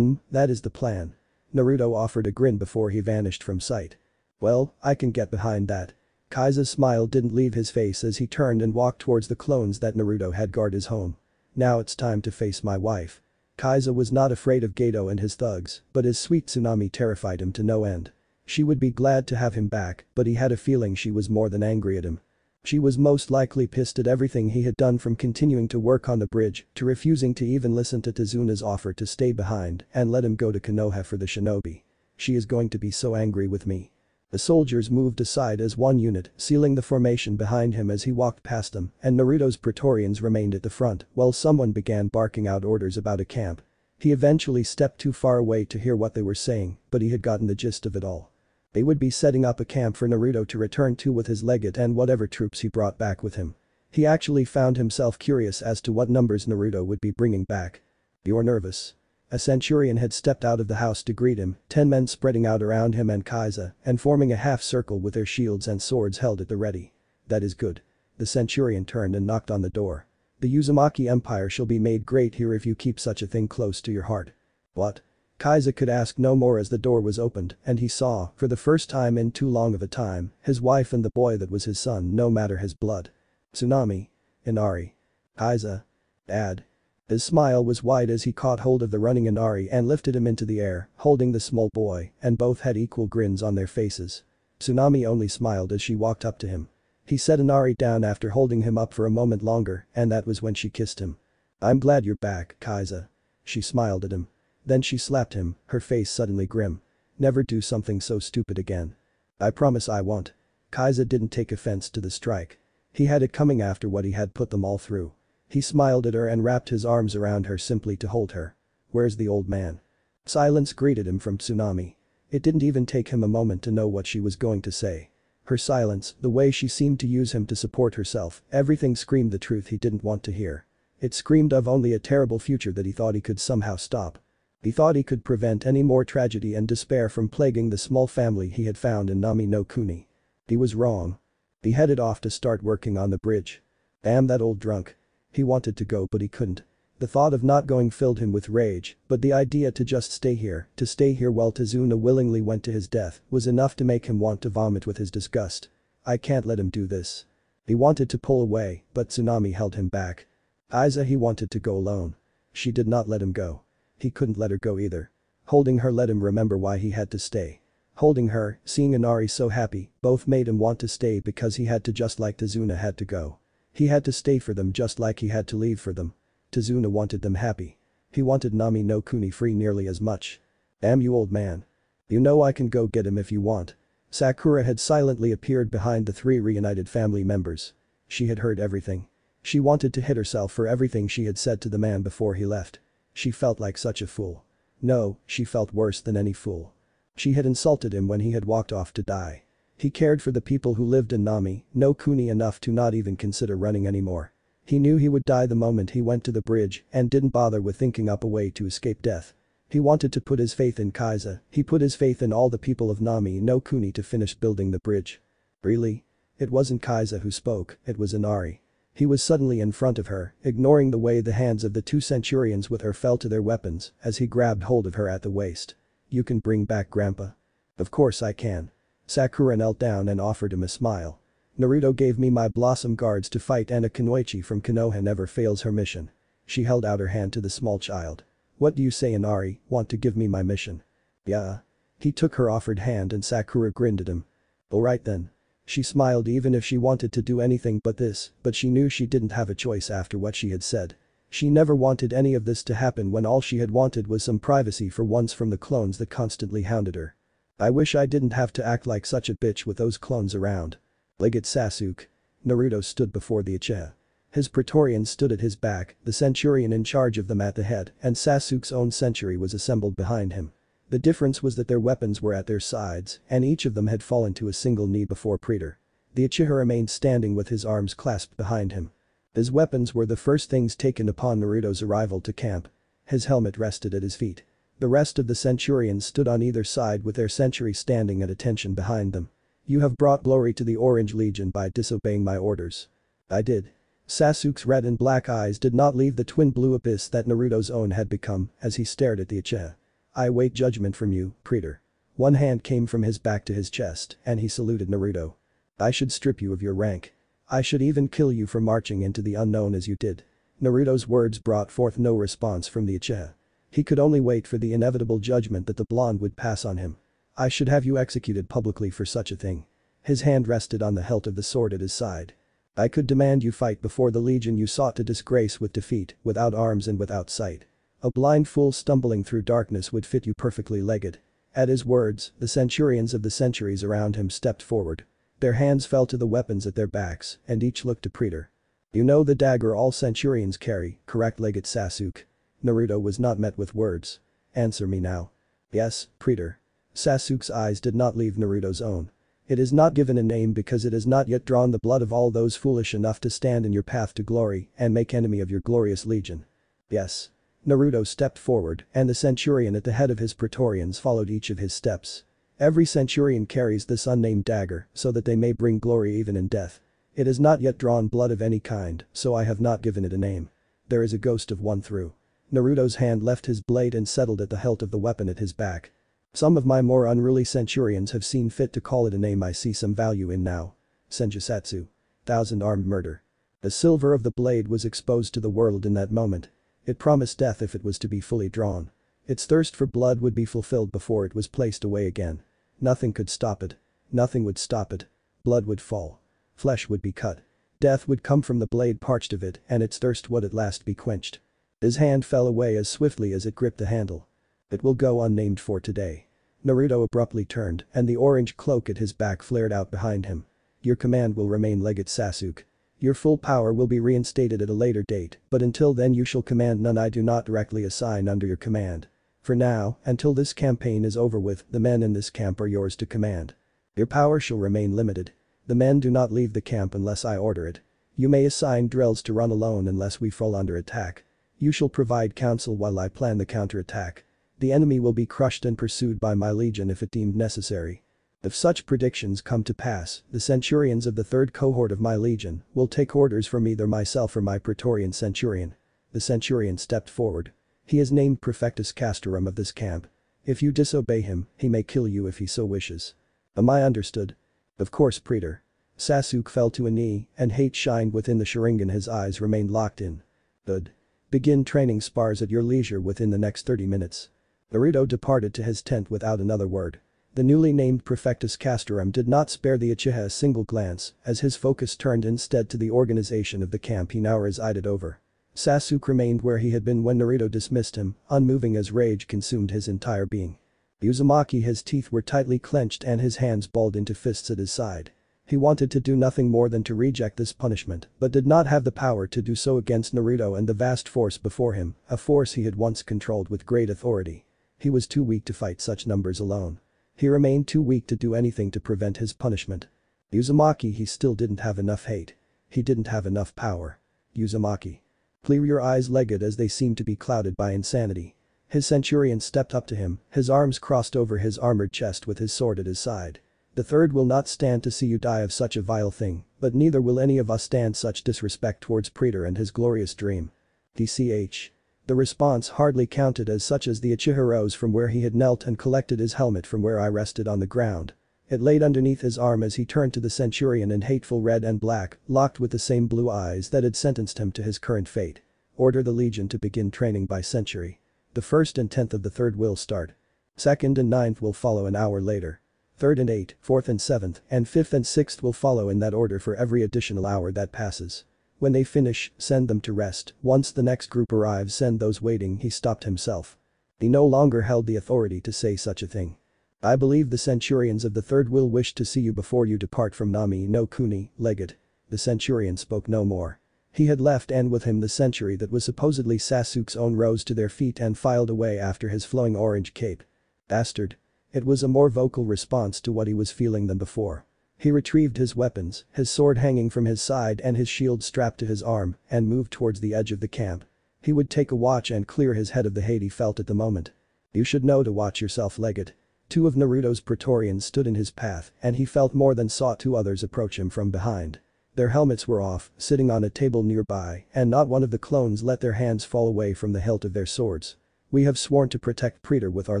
That is the plan. Naruto offered a grin before he vanished from sight. Well, I can get behind that. Kaiza's smile didn't leave his face as he turned and walked towards the clones that Naruto had guard his home. Now it's time to face my wife. Kaiza was not afraid of Geto and his thugs, but his sweet Tsunami terrified him to no end. She would be glad to have him back, but he had a feeling she was more than angry at him. She was most likely pissed at everything he had done, from continuing to work on the bridge to refusing to even listen to Tezuna's offer to stay behind and let him go to Konoha for the shinobi. She is going to be so angry with me. The soldiers moved aside as one unit, sealing the formation behind him as he walked past them, and Naruto's Praetorians remained at the front while someone began barking out orders about a camp. He eventually stepped too far away to hear what they were saying, but he had gotten the gist of it all. They would be setting up a camp for Naruto to return to with his legate and whatever troops he brought back with him. He actually found himself curious as to what numbers Naruto would be bringing back. You're nervous. A centurion had stepped out of the house to greet him, 10 men spreading out around him and Kaiza and forming a half circle with their shields and swords held at the ready. That is good. The centurion turned and knocked on the door. The Uzumaki Empire shall be made great here if you keep such a thing close to your heart. What? Kaiser could ask no more as the door was opened and he saw, for the first time in too long of a time, his wife and the boy that was his son no matter his blood. Tsunami. Inari. Kaiser. Dad. His smile was wide as he caught hold of the running Inari and lifted him into the air, holding the small boy, and both had equal grins on their faces. Tsunami only smiled as she walked up to him. He set Inari down after holding him up for a moment longer and that was when she kissed him. I'm glad you're back, Kaiser. She smiled at him. Then she slapped him, her face suddenly grim. Never do something so stupid again. I promise I won't. Kaiser didn't take offense to the strike. He had it coming after what he had put them all through. He smiled at her and wrapped his arms around her simply to hold her. Where's the old man? Silence greeted him from Tsunami. It didn't even take him a moment to know what she was going to say. Her silence, the way she seemed to use him to support herself, everything screamed the truth he didn't want to hear. It screamed of only a terrible future that he thought he could somehow stop. He thought he could prevent any more tragedy and despair from plaguing the small family he had found in Nami no Kuni. He was wrong. He headed off to start working on the bridge. Damn that old drunk. He wanted to go but he couldn't. The thought of not going filled him with rage, but the idea to just stay here while Tazuna willingly went to his death, was enough to make him want to vomit with his disgust. I can't let him do this. He wanted to pull away, but Tsunami held him back. Aiza he wanted to go alone. She did not let him go. He couldn't let her go either. Holding her let him remember why he had to stay. Holding her, seeing Inari so happy, both made him want to stay because he had to just like Tazuna had to go. He had to stay for them just like he had to leave for them. Tazuna wanted them happy. He wanted Nami no Kuni free nearly as much. Damn you old man. You know I can go get him if you want. Sakura had silently appeared behind the three reunited family members. She had heard everything. She wanted to hit herself for everything she had said to the man before he left. She felt like such a fool. No, she felt worse than any fool. She had insulted him when he had walked off to die. He cared for the people who lived in Nami no Kuni enough to not even consider running anymore. He knew he would die the moment he went to the bridge and didn't bother with thinking up a way to escape death. He wanted to put his faith in Kaiser, he put his faith in all the people of Nami no Kuni to finish building the bridge. Really? It wasn't Kaiser who spoke, it was Inari. He was suddenly in front of her, ignoring the way the hands of the two centurions with her fell to their weapons as he grabbed hold of her at the waist. You can bring back Grandpa. Of course I can. Sakura knelt down and offered him a smile. Naruto gave me my Blossom Guards to fight and a Kunoichi from Konoha never fails her mission. She held out her hand to the small child. What do you say Inari, want to give me my mission? Yeah. He took her offered hand and Sakura grinned at him. Alright then. She smiled even if she wanted to do anything but this, but she knew she didn't have a choice after what she had said. She never wanted any of this to happen when all she had wanted was some privacy for once from the clones that constantly hounded her. I wish I didn't have to act like such a bitch with those clones around. Legate Sasuke. Naruto stood before the Uchiha. His Praetorian stood at his back, the centurion in charge of them at the head, and Sasuke's own century was assembled behind him. The difference was that their weapons were at their sides, and each of them had fallen to a single knee before Praetor. The Uchiha remained standing with his arms clasped behind him. His weapons were the first things taken upon Naruto's arrival to camp. His helmet rested at his feet. The rest of the centurions stood on either side with their century standing at attention behind them. You have brought glory to the Orange Legion by disobeying my orders. I did. Sasuke's red and black eyes did not leave the twin blue abyss that Naruto's own had become as he stared at the Uchiha. I await judgment from you, Praetor. One hand came from his back to his chest and he saluted Naruto. I should strip you of your rank. I should even kill you for marching into the unknown as you did. Naruto's words brought forth no response from the Uchiha. He could only wait for the inevitable judgment that the blonde would pass on him. I should have you executed publicly for such a thing. His hand rested on the hilt of the sword at his side. I could demand you fight before the legion you sought to disgrace with defeat, without arms and without sight. A blind fool stumbling through darkness would fit you perfectly legged. At his words, the centurions of the centuries around him stepped forward. Their hands fell to the weapons at their backs, and each looked to Praetor. You know the dagger all centurions carry, correct Legate Sasuke? Naruto was not met with words. Answer me now. Yes, Praetor. Sasuke's eyes did not leave Naruto's own. It is not given a name because it has not yet drawn the blood of all those foolish enough to stand in your path to glory and make enemy of your glorious legion. Yes. Naruto stepped forward and the centurion at the head of his Praetorians followed each of his steps. Every centurion carries this unnamed dagger so that they may bring glory even in death. It has not yet drawn blood of any kind, so I have not given it a name. There is a ghost of one through. Naruto's hand left his blade and settled at the hilt of the weapon at his back. Some of my more unruly centurions have seen fit to call it a name I see some value in now. Senjutsu. Thousand-armed murder. The silver of the blade was exposed to the world in that moment. It promised death if it was to be fully drawn. Its thirst for blood would be fulfilled before it was placed away again. Nothing could stop it. Nothing would stop it. Blood would fall. Flesh would be cut. Death would come from the blade parched of it and its thirst would at last be quenched. His hand fell away as swiftly as it gripped the handle. It will go unnamed for today. Naruto abruptly turned and the orange cloak at his back flared out behind him. Your command will remain Legate Sasuke. Your full power will be reinstated at a later date, but until then you shall command none I do not directly assign under your command. For now, until this campaign is over with, the men in this camp are yours to command. Your power shall remain limited. The men do not leave the camp unless I order it. You may assign drills to run alone unless we fall under attack. You shall provide counsel while I plan the counterattack. The enemy will be crushed and pursued by my legion if it deemed necessary. If such predictions come to pass, the centurions of the third cohort of my legion will take orders from either myself or my Praetorian centurion. The centurion stepped forward. He is named Praefectus Castorum of this camp. If you disobey him, he may kill you if he so wishes. Am I understood? Of course, Praetor. Sasuke fell to a knee and hate shined within the Sharingan, his eyes remained locked in. Good. Begin training spars at your leisure within the next 30 minutes. Naruto departed to his tent without another word. The newly named Praefectus Castorum did not spare the Uchiha a single glance as his focus turned instead to the organization of the camp he now resided over. Sasuke remained where he had been when Naruto dismissed him, unmoving as rage consumed his entire being. Uzumaki, his teeth were tightly clenched and his hands balled into fists at his side. He wanted to do nothing more than to reject this punishment, but did not have the power to do so against Naruto and the vast force before him, a force he had once controlled with great authority. He was too weak to fight such numbers alone. He remained too weak to do anything to prevent his punishment. Uzumaki, he still didn't have enough hate. He didn't have enough power. Uzumaki. Clear your eyes, Legate, as they seemed to be clouded by insanity. His centurion stepped up to him, his arms crossed over his armored chest with his sword at his side. The third will not stand to see you die of such a vile thing, but neither will any of us stand such disrespect towards Praetor and his glorious dream. DCH. The response hardly counted as such as the Uchiha rose from where he had knelt and collected his helmet from where I rested on the ground. It laid underneath his arm as he turned to the centurion in hateful red and black, locked with the same blue eyes that had sentenced him to his current fate. Order the legion to begin training by century. The 1st and 10th of the 3rd will start. 2nd and 9th will follow an hour later. 3rd and 8th, 4th and 7th, and 5th and 6th will follow in that order for every additional hour that passes. When they finish, send them to rest. Once the next group arrives, send those waiting. He stopped himself. He no longer held the authority to say such a thing. I believe the centurions of the 3rd will wish to see you before you depart from Nami no Kuni, Legate. The centurion spoke no more. He had left and with him the century that was supposedly Sasuke's own rose to their feet and filed away after his flowing orange cape. Bastard. It was a more vocal response to what he was feeling than before. He retrieved his weapons, his sword hanging from his side and his shield strapped to his arm, and moved towards the edge of the camp. He would take a watch and clear his head of the hate he felt at the moment. You should know to watch yourself, Legate. 2 of Naruto's Praetorians stood in his path and he felt more than saw 2 others approach him from behind. Their helmets were off, sitting on a table nearby, and not one of the clones let their hands fall away from the hilt of their swords. We have sworn to protect Praetor with our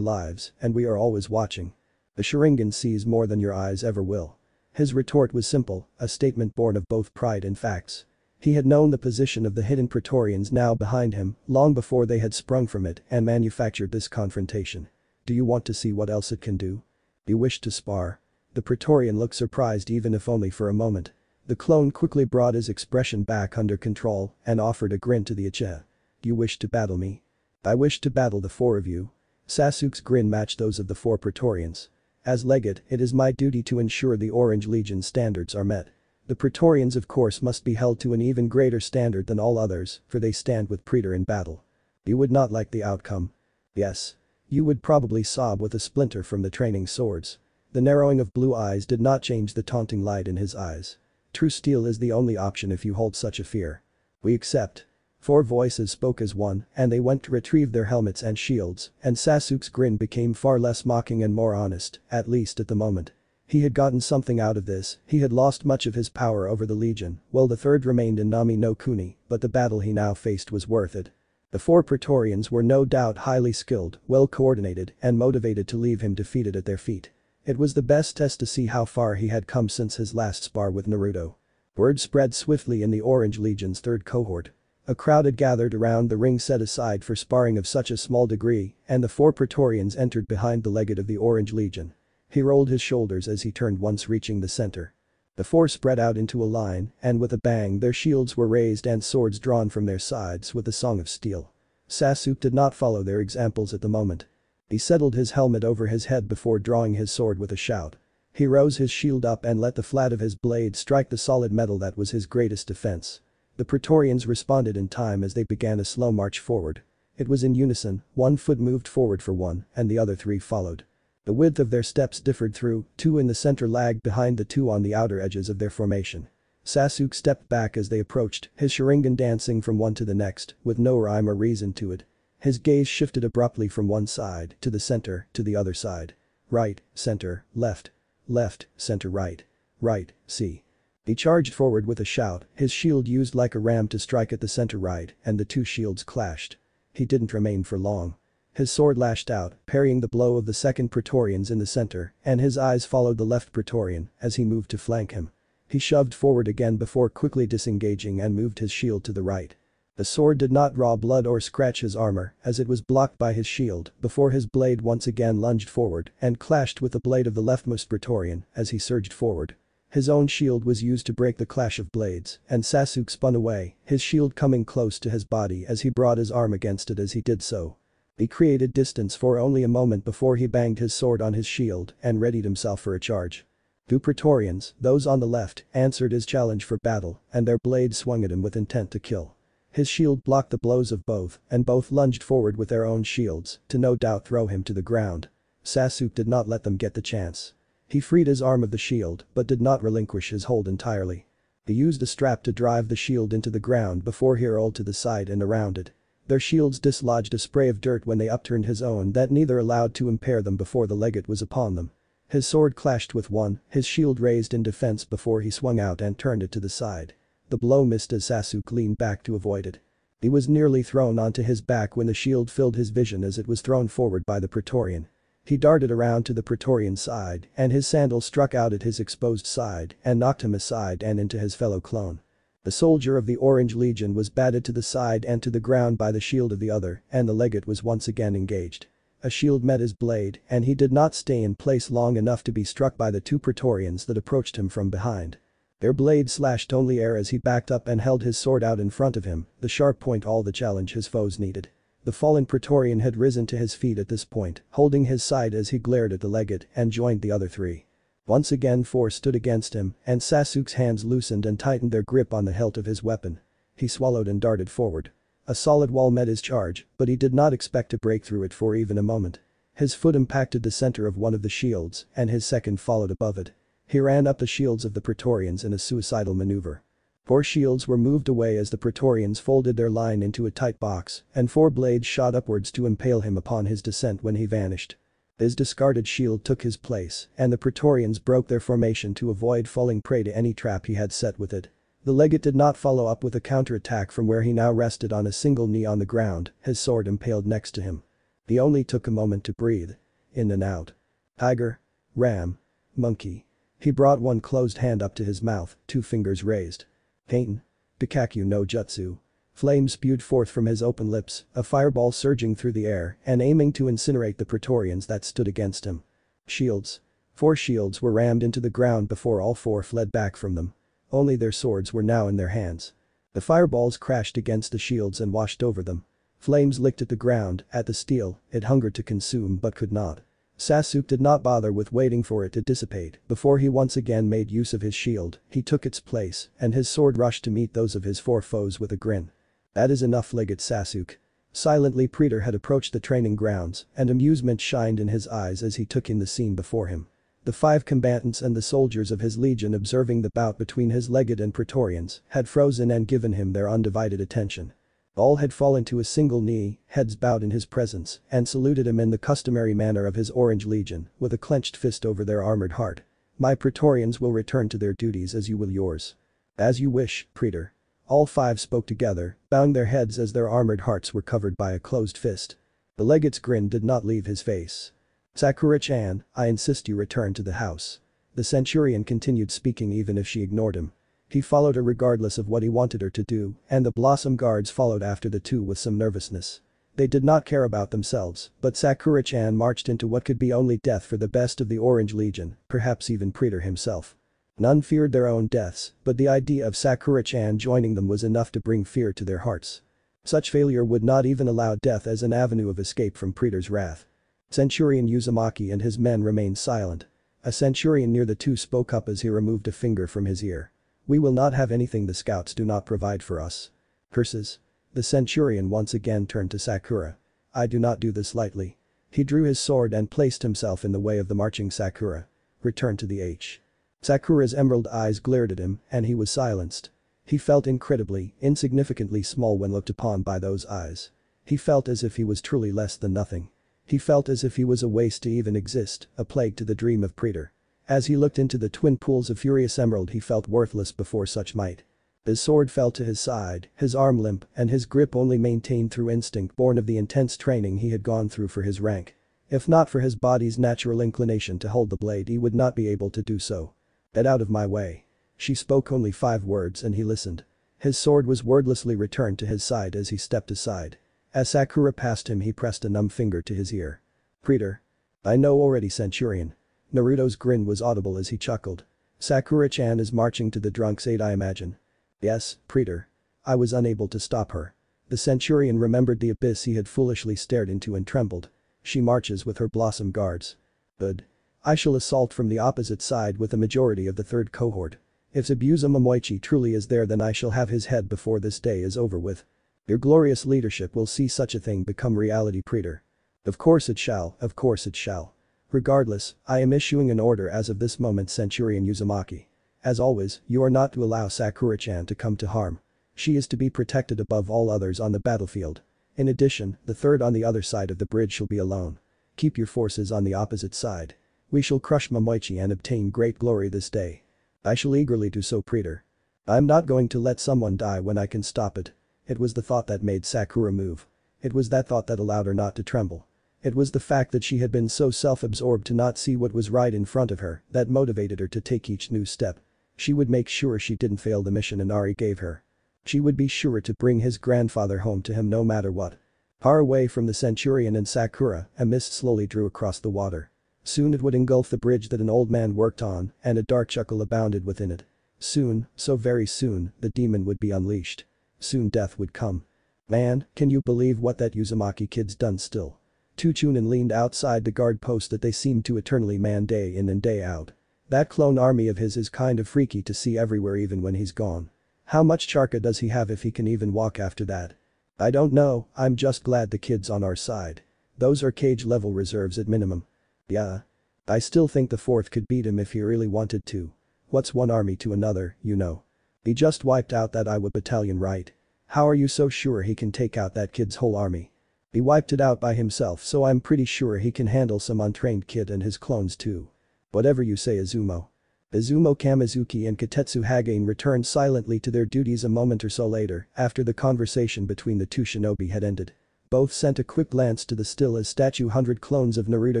lives, and we are always watching. The Sharingan sees more than your eyes ever will. His retort was simple, a statement born of both pride and facts. He had known the position of the hidden Praetorians now behind him long before they had sprung from it and manufactured this confrontation. Do you want to see what else it can do? You wish to spar? The Praetorian looked surprised, even if only for a moment. The clone quickly brought his expression back under control and offered a grin to the Uchiha. You wish to battle me? I wish to battle the 4 of you. Sasuke's grin matched those of the 4 Praetorians. As Legate, it is my duty to ensure the Orange Legion standards are met. The Praetorians of course must be held to an even greater standard than all others, for they stand with Praetor in battle. You would not like the outcome. Yes. You would probably sob with a splinter from the training swords. The narrowing of blue eyes did not change the taunting light in his eyes. True steel is the only option if you hold such a fear. We accept. 4 voices spoke as one, and they went to retrieve their helmets and shields, and Sasuke's grin became far less mocking and more honest, at least at the moment. He had gotten something out of this, he had lost much of his power over the Legion, while the 3rd remained in Nami no Kuni, but the battle he now faced was worth it. The 4 Praetorians were no doubt highly skilled, well coordinated, and motivated to leave him defeated at their feet. It was the best test to see how far he had come since his last spar with Naruto. Word spread swiftly in the Orange Legion's 3rd cohort. A crowd had gathered around the ring set aside for sparring of such a small degree, and the 4 Praetorians entered behind the legate of the Orange Legion. He rolled his shoulders as he turned once reaching the center. The 4 spread out into a line, and with a bang their shields were raised and swords drawn from their sides with a song of steel. Sasuke did not follow their examples at the moment. He settled his helmet over his head before drawing his sword with a shout. He rose his shield up and let the flat of his blade strike the solid metal that was his greatest defense. The Praetorians responded in time as they began a slow march forward. It was in unison, 1 foot moved forward for one, and the other 3 followed. The width of their steps differed through, 2 in the center lagged behind the 2 on the outer edges of their formation. Sasuke stepped back as they approached, his Sharingan dancing from one to the next, with no rhyme or reason to it. His gaze shifted abruptly from one side, to the center, to the other side. Right, center, left. Left, center right. Right, see. He charged forward with a shout, his shield used like a ram to strike at the center right, and the 2 shields clashed. He didn't remain for long. His sword lashed out, parrying the blow of the 2nd Praetorians in the center, and his eyes followed the left Praetorian as he moved to flank him. He shoved forward again before quickly disengaging and moved his shield to the right. The sword did not draw blood or scratch his armor as it was blocked by his shield before his blade once again lunged forward and clashed with the blade of the leftmost Praetorian as he surged forward. His own shield was used to break the clash of blades, and Sasuke spun away, his shield coming close to his body as he brought his arm against it as he did so. He created distance for only a moment before he banged his sword on his shield and readied himself for a charge. 2 Praetorians, those on the left, answered his challenge for battle, and their blades swung at him with intent to kill. His shield blocked the blows of both, and both lunged forward with their own shields, to no doubt throw him to the ground. Sasuke did not let them get the chance. He freed his arm of the shield, but did not relinquish his hold entirely. He used a strap to drive the shield into the ground before he rolled to the side and around it. Their shields dislodged a spray of dirt when they upturned his own that neither allowed to impair them before the legate was upon them. His sword clashed with one, his shield raised in defense before he swung out and turned it to the side. The blow missed as Sasuke leaned back to avoid it. He was nearly thrown onto his back when the shield filled his vision as it was thrown forward by the Praetorian. He darted around to the Praetorian side, and his sandal struck out at his exposed side and knocked him aside and into his fellow clone. The soldier of the Orange Legion was batted to the side and to the ground by the shield of the other, and the legate was once again engaged. A shield met his blade, and he did not stay in place long enough to be struck by the 2 Praetorians that approached him from behind. Their blades slashed only air as he backed up and held his sword out in front of him, the sharp point all the challenge his foes needed. The fallen Praetorian had risen to his feet at this point, holding his side as he glared at the legate and joined the other 3. Once again 4 stood against him, and Sasuke's hands loosened and tightened their grip on the hilt of his weapon. He swallowed and darted forward. A solid wall met his charge, but he did not expect to break through it for even a moment. His foot impacted the center of one of the shields, and his second followed above it. He ran up the shields of the Praetorians in a suicidal maneuver. 4 shields were moved away as the Praetorians folded their line into a tight box, and 4 blades shot upwards to impale him upon his descent when he vanished. His discarded shield took his place, and the Praetorians broke their formation to avoid falling prey to any trap he had set with it. The legate did not follow up with a counterattack from where he now rested on a single knee on the ground, his sword impaled next to him. He only took a moment to breathe. In and out. Tiger. Ram. Monkey. He brought one closed hand up to his mouth, 2 fingers raised. Kain. Bikaku no Jutsu. Flames spewed forth from his open lips, a fireball surging through the air and aiming to incinerate the Praetorians that stood against him. Shields. 4 shields were rammed into the ground before all 4 fled back from them. Only their swords were now in their hands. The fireballs crashed against the shields and washed over them. Flames licked at the ground, at the steel, it hungered to consume but could not. Sasuke did not bother with waiting for it to dissipate before he once again made use of his shield, he took its place, and his sword rushed to meet those of his 4 foes with a grin. That is enough, Legate Sasuke. Silently Praetor had approached the training grounds, and amusement shined in his eyes as he took in the scene before him. The 5 combatants and the soldiers of his legion observing the bout between his legate and Praetorians had frozen and given him their undivided attention. All had fallen to a single knee, heads bowed in his presence, and saluted him in the customary manner of his Orange Legion, with a clenched fist over their armored heart. My Praetorians will return to their duties as you will yours. As you wish, Praetor. All five spoke together, bowing their heads as their armored hearts were covered by a closed fist. The legate's grin did not leave his face. "Sakura-chan, I insist you return to the house." The centurion continued speaking even if she ignored him. He followed her regardless of what he wanted her to do, and the Blossom Guards followed after the two with some nervousness. They did not care about themselves, but Sakura-chan marched into what could be only death for the best of the Orange Legion, perhaps even Praetor himself. None feared their own deaths, but the idea of Sakura-chan joining them was enough to bring fear to their hearts. Such failure would not even allow death as an avenue of escape from Praetor's wrath. Centurion Uzumaki and his men remained silent. A centurion near the two spoke up as he removed a finger from his ear. "We will not have anything the scouts do not provide for us." Curses. The centurion once again turned to Sakura. "I do not do this lightly." He drew his sword and placed himself in the way of the marching Sakura. "Return to the H." Sakura's emerald eyes glared at him, and he was silenced. He felt incredibly, insignificantly small when looked upon by those eyes. He felt as if he was truly less than nothing. He felt as if he was a waste to even exist, a plague to the dream of Praetor. As he looked into the twin pools of furious emerald he felt worthless before such might. His sword fell to his side, his arm limp, and his grip only maintained through instinct born of the intense training he had gone through for his rank. If not for his body's natural inclination to hold the blade he would not be able to do so. "Get out of my way." She spoke only 5 words and he listened. His sword was wordlessly returned to his side as he stepped aside. As Sakura passed him he pressed a numb finger to his ear. "Praetor." "I know already, Centurion." Naruto's grin was audible as he chuckled. "Sakura-chan is marching to the drunk's aid, I imagine." "Yes, Praetor. I was unable to stop her." The Centurion remembered the abyss he had foolishly stared into and trembled. "She marches with her Blossom Guards." "Good. I shall assault from the opposite side with a majority of the 3rd cohort. If Zabuza Momoichi truly is there then I shall have his head before this day is over with. Your glorious leadership will see such a thing become reality, Praetor." "Of course it shall, of course it shall. Regardless, I am issuing an order as of this moment, Centurion Uzumaki. As always, you are not to allow Sakura-chan to come to harm. She is to be protected above all others on the battlefield. In addition, the 3rd on the other side of the bridge shall be alone. Keep your forces on the opposite side. We shall crush Momoichi and obtain great glory this day." "I shall eagerly do so, Praetor. I'm not going to let someone die when I can stop it." It was the thought that made Sakura move. It was that thought that allowed her not to tremble. It was the fact that she had been so self-absorbed to not see what was right in front of her that motivated her to take each new step. She would make sure she didn't fail the mission Inari gave her. She would be sure to bring his grandfather home to him no matter what. Far away from the Centurion and Sakura, a mist slowly drew across the water. Soon it would engulf the bridge that an old man worked on, and a dark chuckle abounded within it. Soon, so very soon, the demon would be unleashed. Soon death would come. "Man, can you believe what that Uzumaki kid's done still?" Tu Chunin leaned outside the guard post that they seemed to eternally man day in and day out. "That clone army of his is kind of freaky to see everywhere even when he's gone. How much charka does he have if he can even walk after that?" "I don't know, I'm just glad the kid's on our side. Those are cage level reserves at minimum." "Yeah. I still think the 4th could beat him if he really wanted to. What's one army to another, you know? He just wiped out that Iowa battalion, right? How are you so sure he can take out that kid's whole army?" "He wiped it out by himself, so I'm pretty sure he can handle some untrained kid and his clones too." "Whatever you say, Izumo." Izumo Kamizuki and Katetsu Hagane returned silently to their duties a moment or so later after the conversation between the two shinobi had ended. Both sent a quick glance to the still as statue 100 clones of Naruto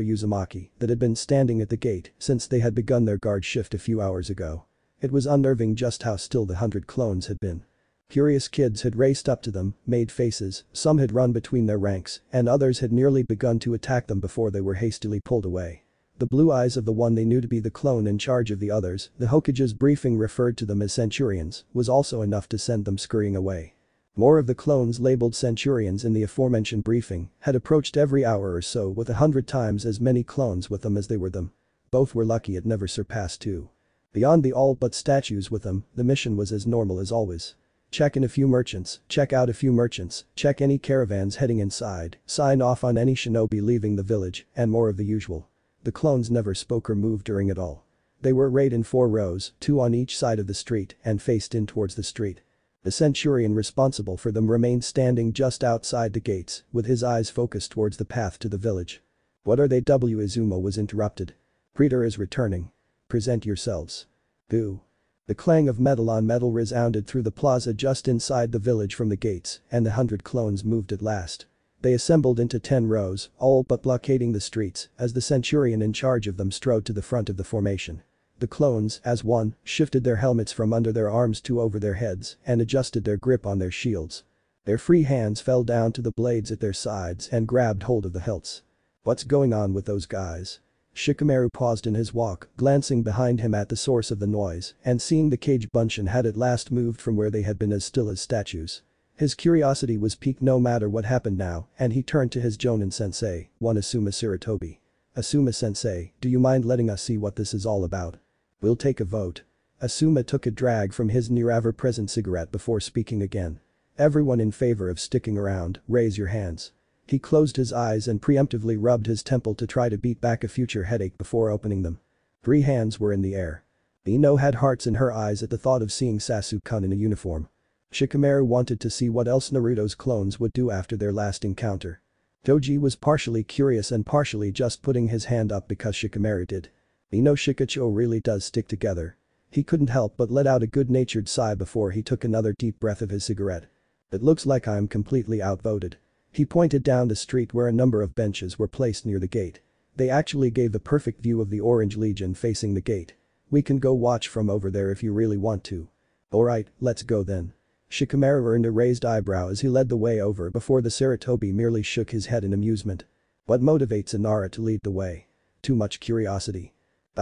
Uzumaki that had been standing at the gate since they had begun their guard shift a few hours ago. It was unnerving just how still the 100 clones had been. Curious kids had raced up to them, made faces, some had run between their ranks, and others had nearly begun to attack them before they were hastily pulled away. The blue eyes of the one they knew to be the clone in charge of the others, the Hokage's briefing referred to them as centurions, was also enough to send them scurrying away. More of the clones labeled centurions in the aforementioned briefing had approached every hour or so with 100 times as many clones with them as they were them. Both were lucky it never surpassed 2. Beyond the all but statues with them, the mission was as normal as always. Check in a few merchants, check out a few merchants, check any caravans heading inside, sign off on any shinobi leaving the village, and more of the usual. The clones never spoke or moved during it all. They were arrayed in 4 rows, 2 on each side of the street, and faced in towards the street. The centurion responsible for them remained standing just outside the gates, with his eyes focused towards the path to the village. "What are they?" Izumo was interrupted. "Praetor is returning. Present yourselves." "Who?" The clang of metal on metal resounded through the plaza just inside the village from the gates, and the 100 clones moved at last. They assembled into 10 rows, all but blockading the streets, as the centurion in charge of them strode to the front of the formation. The clones, as one, shifted their helmets from under their arms to over their heads and adjusted their grip on their shields. Their free hands fell down to the blades at their sides and grabbed hold of the hilts. What's going on with those guys? Shikamaru paused in his walk, glancing behind him at the source of the noise and seeing the Kage Bunshin had at last moved from where they had been as still as statues. His curiosity was piqued no matter what happened now, and he turned to his Jonin sensei, one Asuma Sarutobi. Asuma sensei, do you mind letting us see what this is all about? We'll take a vote. Asuma took a drag from his near ever-present cigarette before speaking again. Everyone in favor of sticking around, raise your hands. He closed his eyes and preemptively rubbed his temple to try to beat back a future headache before opening them. 3 hands were in the air. Ino had hearts in her eyes at the thought of seeing Sasuke-kun in a uniform. Shikamaru wanted to see what else Naruto's clones would do after their last encounter. Toji was partially curious and partially just putting his hand up because Shikamaru did. Ino Shikacho really does stick together. He couldn't help but let out a good-natured sigh before he took another deep breath of his cigarette. It looks like I'm completely outvoted. He pointed down the street where a number of benches were placed near the gate. They actually gave the perfect view of the Orange Legion facing the gate. We can go watch from over there if you really want to. Alright, let's go then. Shikamaru earned a raised eyebrow as he led the way over before the Sarutobi merely shook his head in amusement. What motivates Inara to lead the way? Too much curiosity.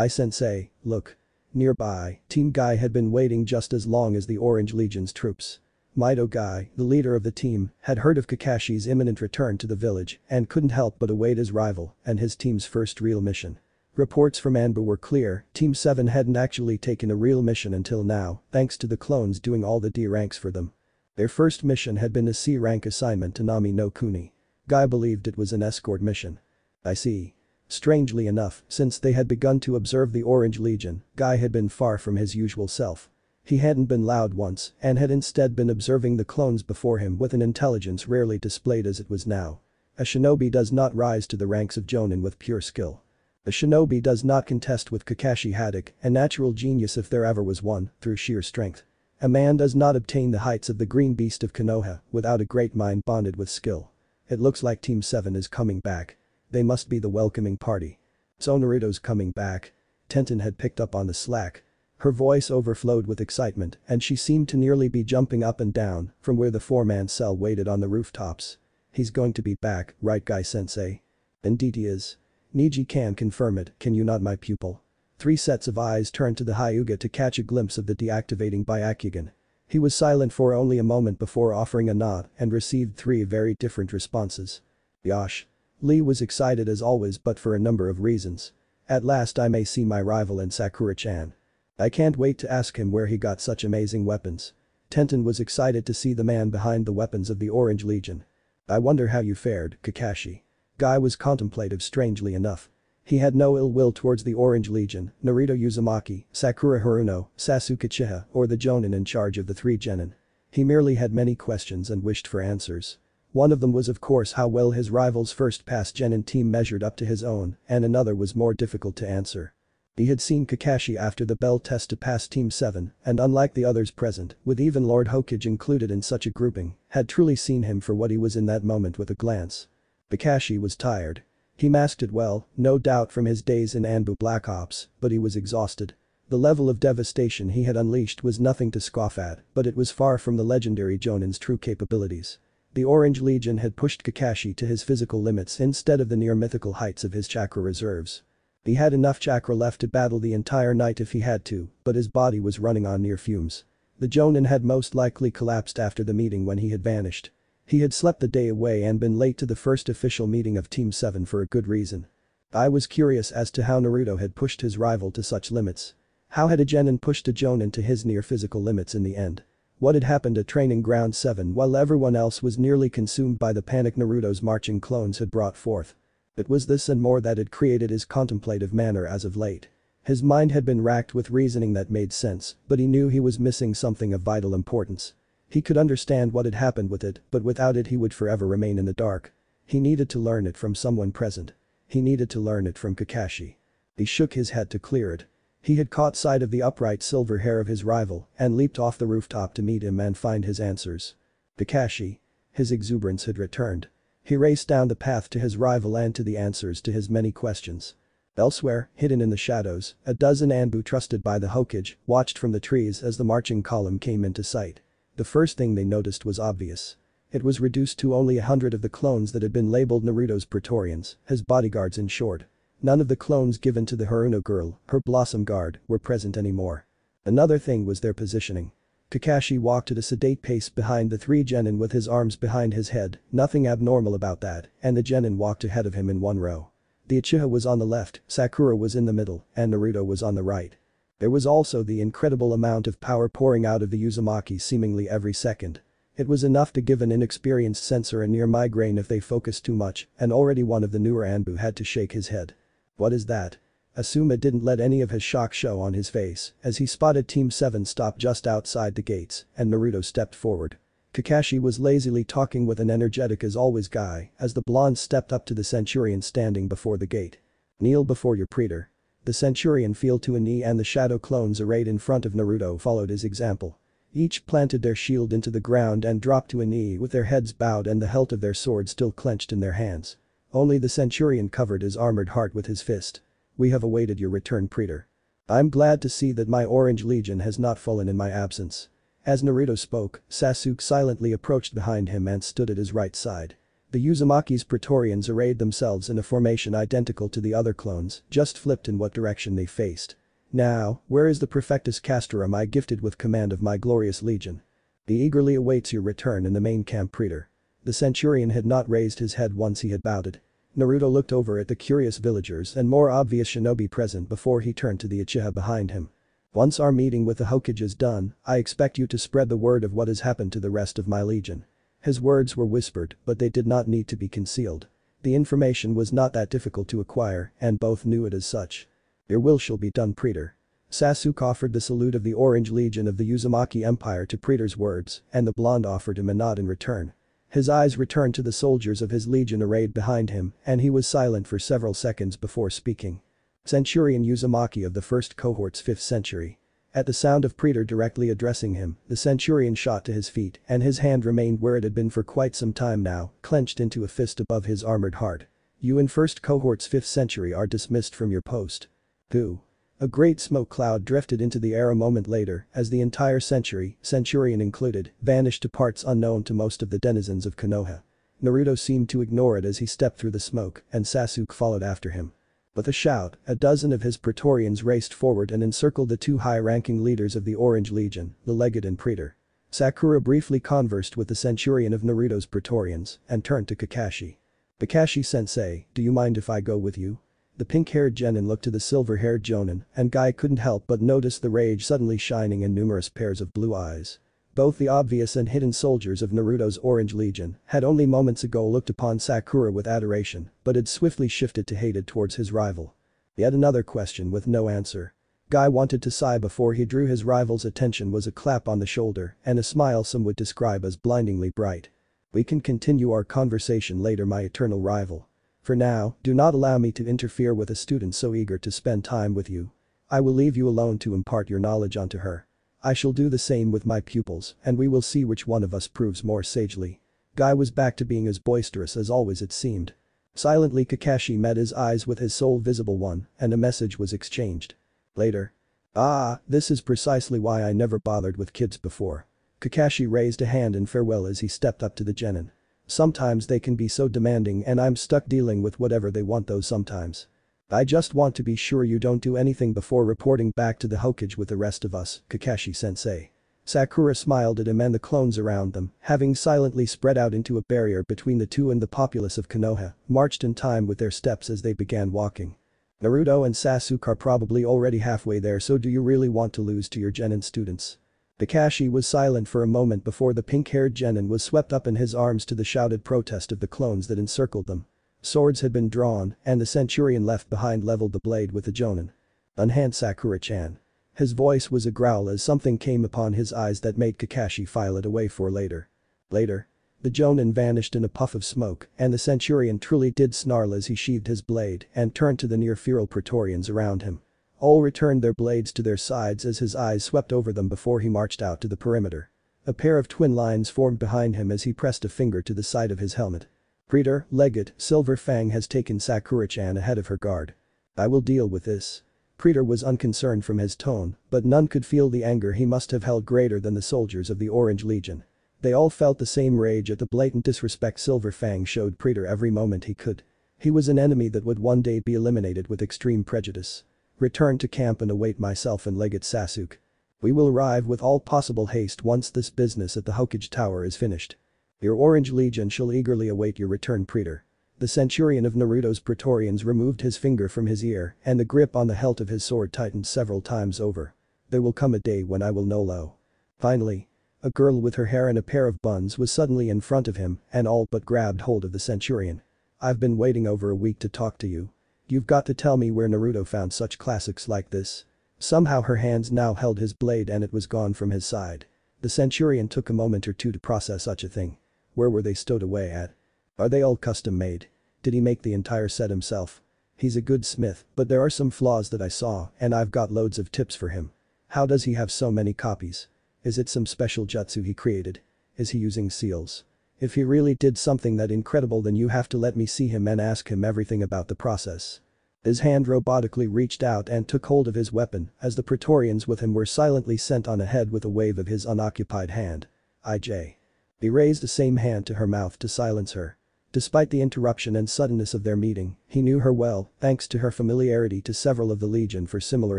Sensei, look. Nearby, Team Guy had been waiting just as long as the Orange Legion's troops. Mido Guy, the leader of the team, had heard of Kakashi's imminent return to the village and couldn't help but await his rival and his team's first real mission. Reports from Anbu were clear, Team 7 hadn't actually taken a real mission until now, thanks to the clones doing all the D ranks for them. Their first mission had been a C rank assignment to Nami no Kuni. Guy believed it was an escort mission. I see. Strangely enough, since they had begun to observe the Orange Legion, Guy had been far from his usual self. He hadn't been loud once and had instead been observing the clones before him with an intelligence rarely displayed as it was now. A shinobi does not rise to the ranks of Jonin with pure skill. A shinobi does not contest with Kakashi Haddock, a natural genius if there ever was one, through sheer strength. A man does not obtain the heights of the green beast of Konoha without a great mind bonded with skill. It looks like Team 7 is coming back. They must be the welcoming party. So Naruto's coming back. Tenten had picked up on the slack. Her voice overflowed with excitement and she seemed to nearly be jumping up and down from where the 4-man cell waited on the rooftops. He's going to be back, right Guy-sensei? Indeed he is. Niji can confirm it, can you not my pupil? 3 sets of eyes turned to the Hyuga to catch a glimpse of the deactivating Byakugan. He was silent for only a moment before offering a nod and received 3 very different responses. Yosh. Lee was excited as always but for a number of reasons. At last I may see my rival in Sakura-chan. I can't wait to ask him where he got such amazing weapons. Tenten was excited to see the man behind the weapons of the Orange Legion. I wonder how you fared, Kakashi. Guy was contemplative strangely enough. He had no ill will towards the Orange Legion, Naruto Uzumaki, Sakura Haruno, Sasuke Uchiha, or the Jonin in charge of the 3 genin. He merely had many questions and wished for answers. One of them was of course how well his rival's first pass genin team measured up to his own, and another was more difficult to answer. He had seen Kakashi after the bell test to pass Team 7 and unlike the others present, with even Lord Hokage included in such a grouping, had truly seen him for what he was in that moment with a glance. Kakashi was tired. He masked it well, no doubt from his days in Anbu Black Ops, but he was exhausted. The level of devastation he had unleashed was nothing to scoff at, but it was far from the legendary Jonin's true capabilities. The Orange Legion had pushed Kakashi to his physical limits instead of the near-mythical heights of his chakra reserves. He had enough chakra left to battle the entire night if he had to, but his body was running on near fumes. The Jonin had most likely collapsed after the meeting when he had vanished. He had slept the day away and been late to the first official meeting of Team 7 for a good reason. I was curious as to how Naruto had pushed his rival to such limits. How had a genin pushed a Jonin to his near-physical limits in the end? What had happened at Training Ground 7 while everyone else was nearly consumed by the panic Naruto's marching clones had brought forth? It was this and more that had created his contemplative manner as of late. His mind had been racked with reasoning that made sense, but he knew he was missing something of vital importance. He could understand what had happened with it, but without it he would forever remain in the dark. He needed to learn it from someone present. He needed to learn it from Kakashi. He shook his head to clear it. He had caught sight of the upright silver hair of his rival and leaped off the rooftop to meet him and find his answers. Kakashi. His exuberance had returned. He raced down the path to his rival and to the answers to his many questions. Elsewhere, hidden in the shadows, a dozen Anbu trusted by the Hokage watched from the trees as the marching column came into sight. The first thing they noticed was obvious. It was reduced to only 100 of the clones that had been labeled Naruto's Praetorians, his bodyguards in short. None of the clones given to the Haruno girl, her Blossom Guard, were present anymore. Another thing was their positioning. Kakashi walked at a sedate pace behind the 3 genin with his arms behind his head, nothing abnormal about that, and the genin walked ahead of him in one row. The Uchiha was on the left, Sakura was in the middle, and Naruto was on the right. There was also the incredible amount of power pouring out of the Uzumaki seemingly every second. It was enough to give an inexperienced sensor a near migraine if they focused too much, and already one of the newer Anbu had to shake his head. What is that? Asuma didn't let any of his shock show on his face as he spotted Team 7 stop just outside the gates and Naruto stepped forward. Kakashi was lazily talking with an energetic as always guy as the blonde stepped up to the Centurion standing before the gate. Kneel before your praetor. The Centurion fell to a knee and the shadow clones arrayed in front of Naruto followed his example. Each planted their shield into the ground and dropped to a knee with their heads bowed and the hilt of their sword still clenched in their hands. Only the Centurion covered his armored heart with his fist. We have awaited your return, praetor. I'm glad to see that my Orange Legion has not fallen in my absence. As Naruto spoke, Sasuke silently approached behind him and stood at his right side. The Uzumaki's Praetorians arrayed themselves in a formation identical to the other clones, just flipped in what direction they faced. Now, where is the Prefectus Castorum I gifted with command of my glorious legion? He eagerly awaits your return in the main camp, praetor. The Centurion had not raised his head once he had bowed. Naruto looked over at the curious villagers and more obvious shinobi present before he turned to the Uchiha behind him. Once our meeting with the Hokage is done, I expect you to spread the word of what has happened to the rest of my legion. His words were whispered, but they did not need to be concealed. The information was not that difficult to acquire, and both knew it as such. Your will shall be done, praetor. Sasuke offered the salute of the Orange Legion of the Uzumaki Empire to praetor's words, and the blonde offered him a nod in return. His eyes returned to the soldiers of his legion arrayed behind him, and he was silent for several seconds before speaking. Centurion Uzumaki of the 1st Cohort's 5th century. At the sound of praetor directly addressing him, the Centurion shot to his feet and his hand remained where it had been for quite some time now, clenched into a fist above his armored heart. You in 1st Cohort's 5th century are dismissed from your post. Who? A great smoke cloud drifted into the air a moment later as the entire Centurion included, vanished to parts unknown to most of the denizens of Konoha. Naruto seemed to ignore it as he stepped through the smoke and Sasuke followed after him. With a shout, a dozen of his Praetorians raced forward and encircled the 2 high-ranking leaders of the Orange Legion, the Legate and Praetor. Sakura briefly conversed with the Centurion of Naruto's Praetorians and turned to Kakashi. Kakashi-sensei, do you mind if I go with you? The pink-haired genin looked to the silver-haired jonin and Guy couldn't help but notice the rage suddenly shining in numerous pairs of blue eyes. Both the obvious and hidden soldiers of Naruto's Orange Legion had only moments ago looked upon Sakura with adoration but had swiftly shifted to hatred towards his rival. Yet another question with no answer. Guy wanted to sigh before he drew his rival's attention was a clap on the shoulder and a smile some would describe as blindingly bright. We can continue our conversation later, my eternal rival. For now, do not allow me to interfere with a student so eager to spend time with you. I will leave you alone to impart your knowledge onto her. I shall do the same with my pupils and we will see which one of us proves more sagely. Guy was back to being as boisterous as always it seemed. Silently Kakashi met his eyes with his sole visible one and a message was exchanged. Later. Ah, this is precisely why I never bothered with kids before. Kakashi raised a hand in farewell as he stepped up to the genin. Sometimes they can be so demanding and I'm stuck dealing with whatever they want those sometimes. I just want to be sure you don't do anything before reporting back to the Hokage with the rest of us, Kakashi-sensei. Sakura smiled at him and the clones around them, having silently spread out into a barrier between the two and the populace of Konoha, marched in time with their steps as they began walking. Naruto and Sasuke are probably already halfway there, so do you really want to lose to your genin students? Kakashi was silent for a moment before the pink-haired genin was swept up in his arms to the shouted protest of the clones that encircled them. Swords had been drawn and the Centurion left behind leveled the blade with the jonin. Unhand Sakura-chan. His voice was a growl as something came upon his eyes that made Kakashi file it away for later. Later. The jonin vanished in a puff of smoke and the Centurion truly did snarl as he sheathed his blade and turned to the near-feral Praetorians around him. All returned their blades to their sides as his eyes swept over them before he marched out to the perimeter. A pair of twin lines formed behind him as he pressed a finger to the side of his helmet. Praetor, Legate, Silver Fang has taken Sakura-chan ahead of her guard. I will deal with this. Praetor was unconcerned from his tone, but none could feel the anger he must have held greater than the soldiers of the Orange Legion. They all felt the same rage at the blatant disrespect Silver Fang showed Praetor every moment he could. He was an enemy that would one day be eliminated with extreme prejudice. Return to camp and await myself and Legate Sasuke. We will arrive with all possible haste once this business at the Hokage Tower is finished. Your Orange Legion shall eagerly await your return, Praetor. The centurion of Naruto's Praetorians removed his finger from his ear and the grip on the hilt of his sword tightened several times over. There will come a day when I will know low. Finally. A girl with her hair in a pair of buns was suddenly in front of him and all but grabbed hold of the centurion. I've been waiting over a week to talk to you. You've got to tell me where Naruto found such classics like this. Somehow her hands now held his blade and it was gone from his side. The centurion took a moment or two to process such a thing. Where were they stowed away at? Are they all custom made? Did he make the entire set himself? He's a good smith, but there are some flaws that I saw and I've got loads of tips for him. How does he have so many copies? Is it some special jutsu he created? Is he using seals? If he really did something that incredible then you have to let me see him and ask him everything about the process. His hand robotically reached out and took hold of his weapon as the Praetorians with him were silently sent on ahead with a wave of his unoccupied hand. IJ. He raised the same hand to her mouth to silence her. Despite the interruption and suddenness of their meeting, he knew her well thanks to her familiarity to several of the Legion for similar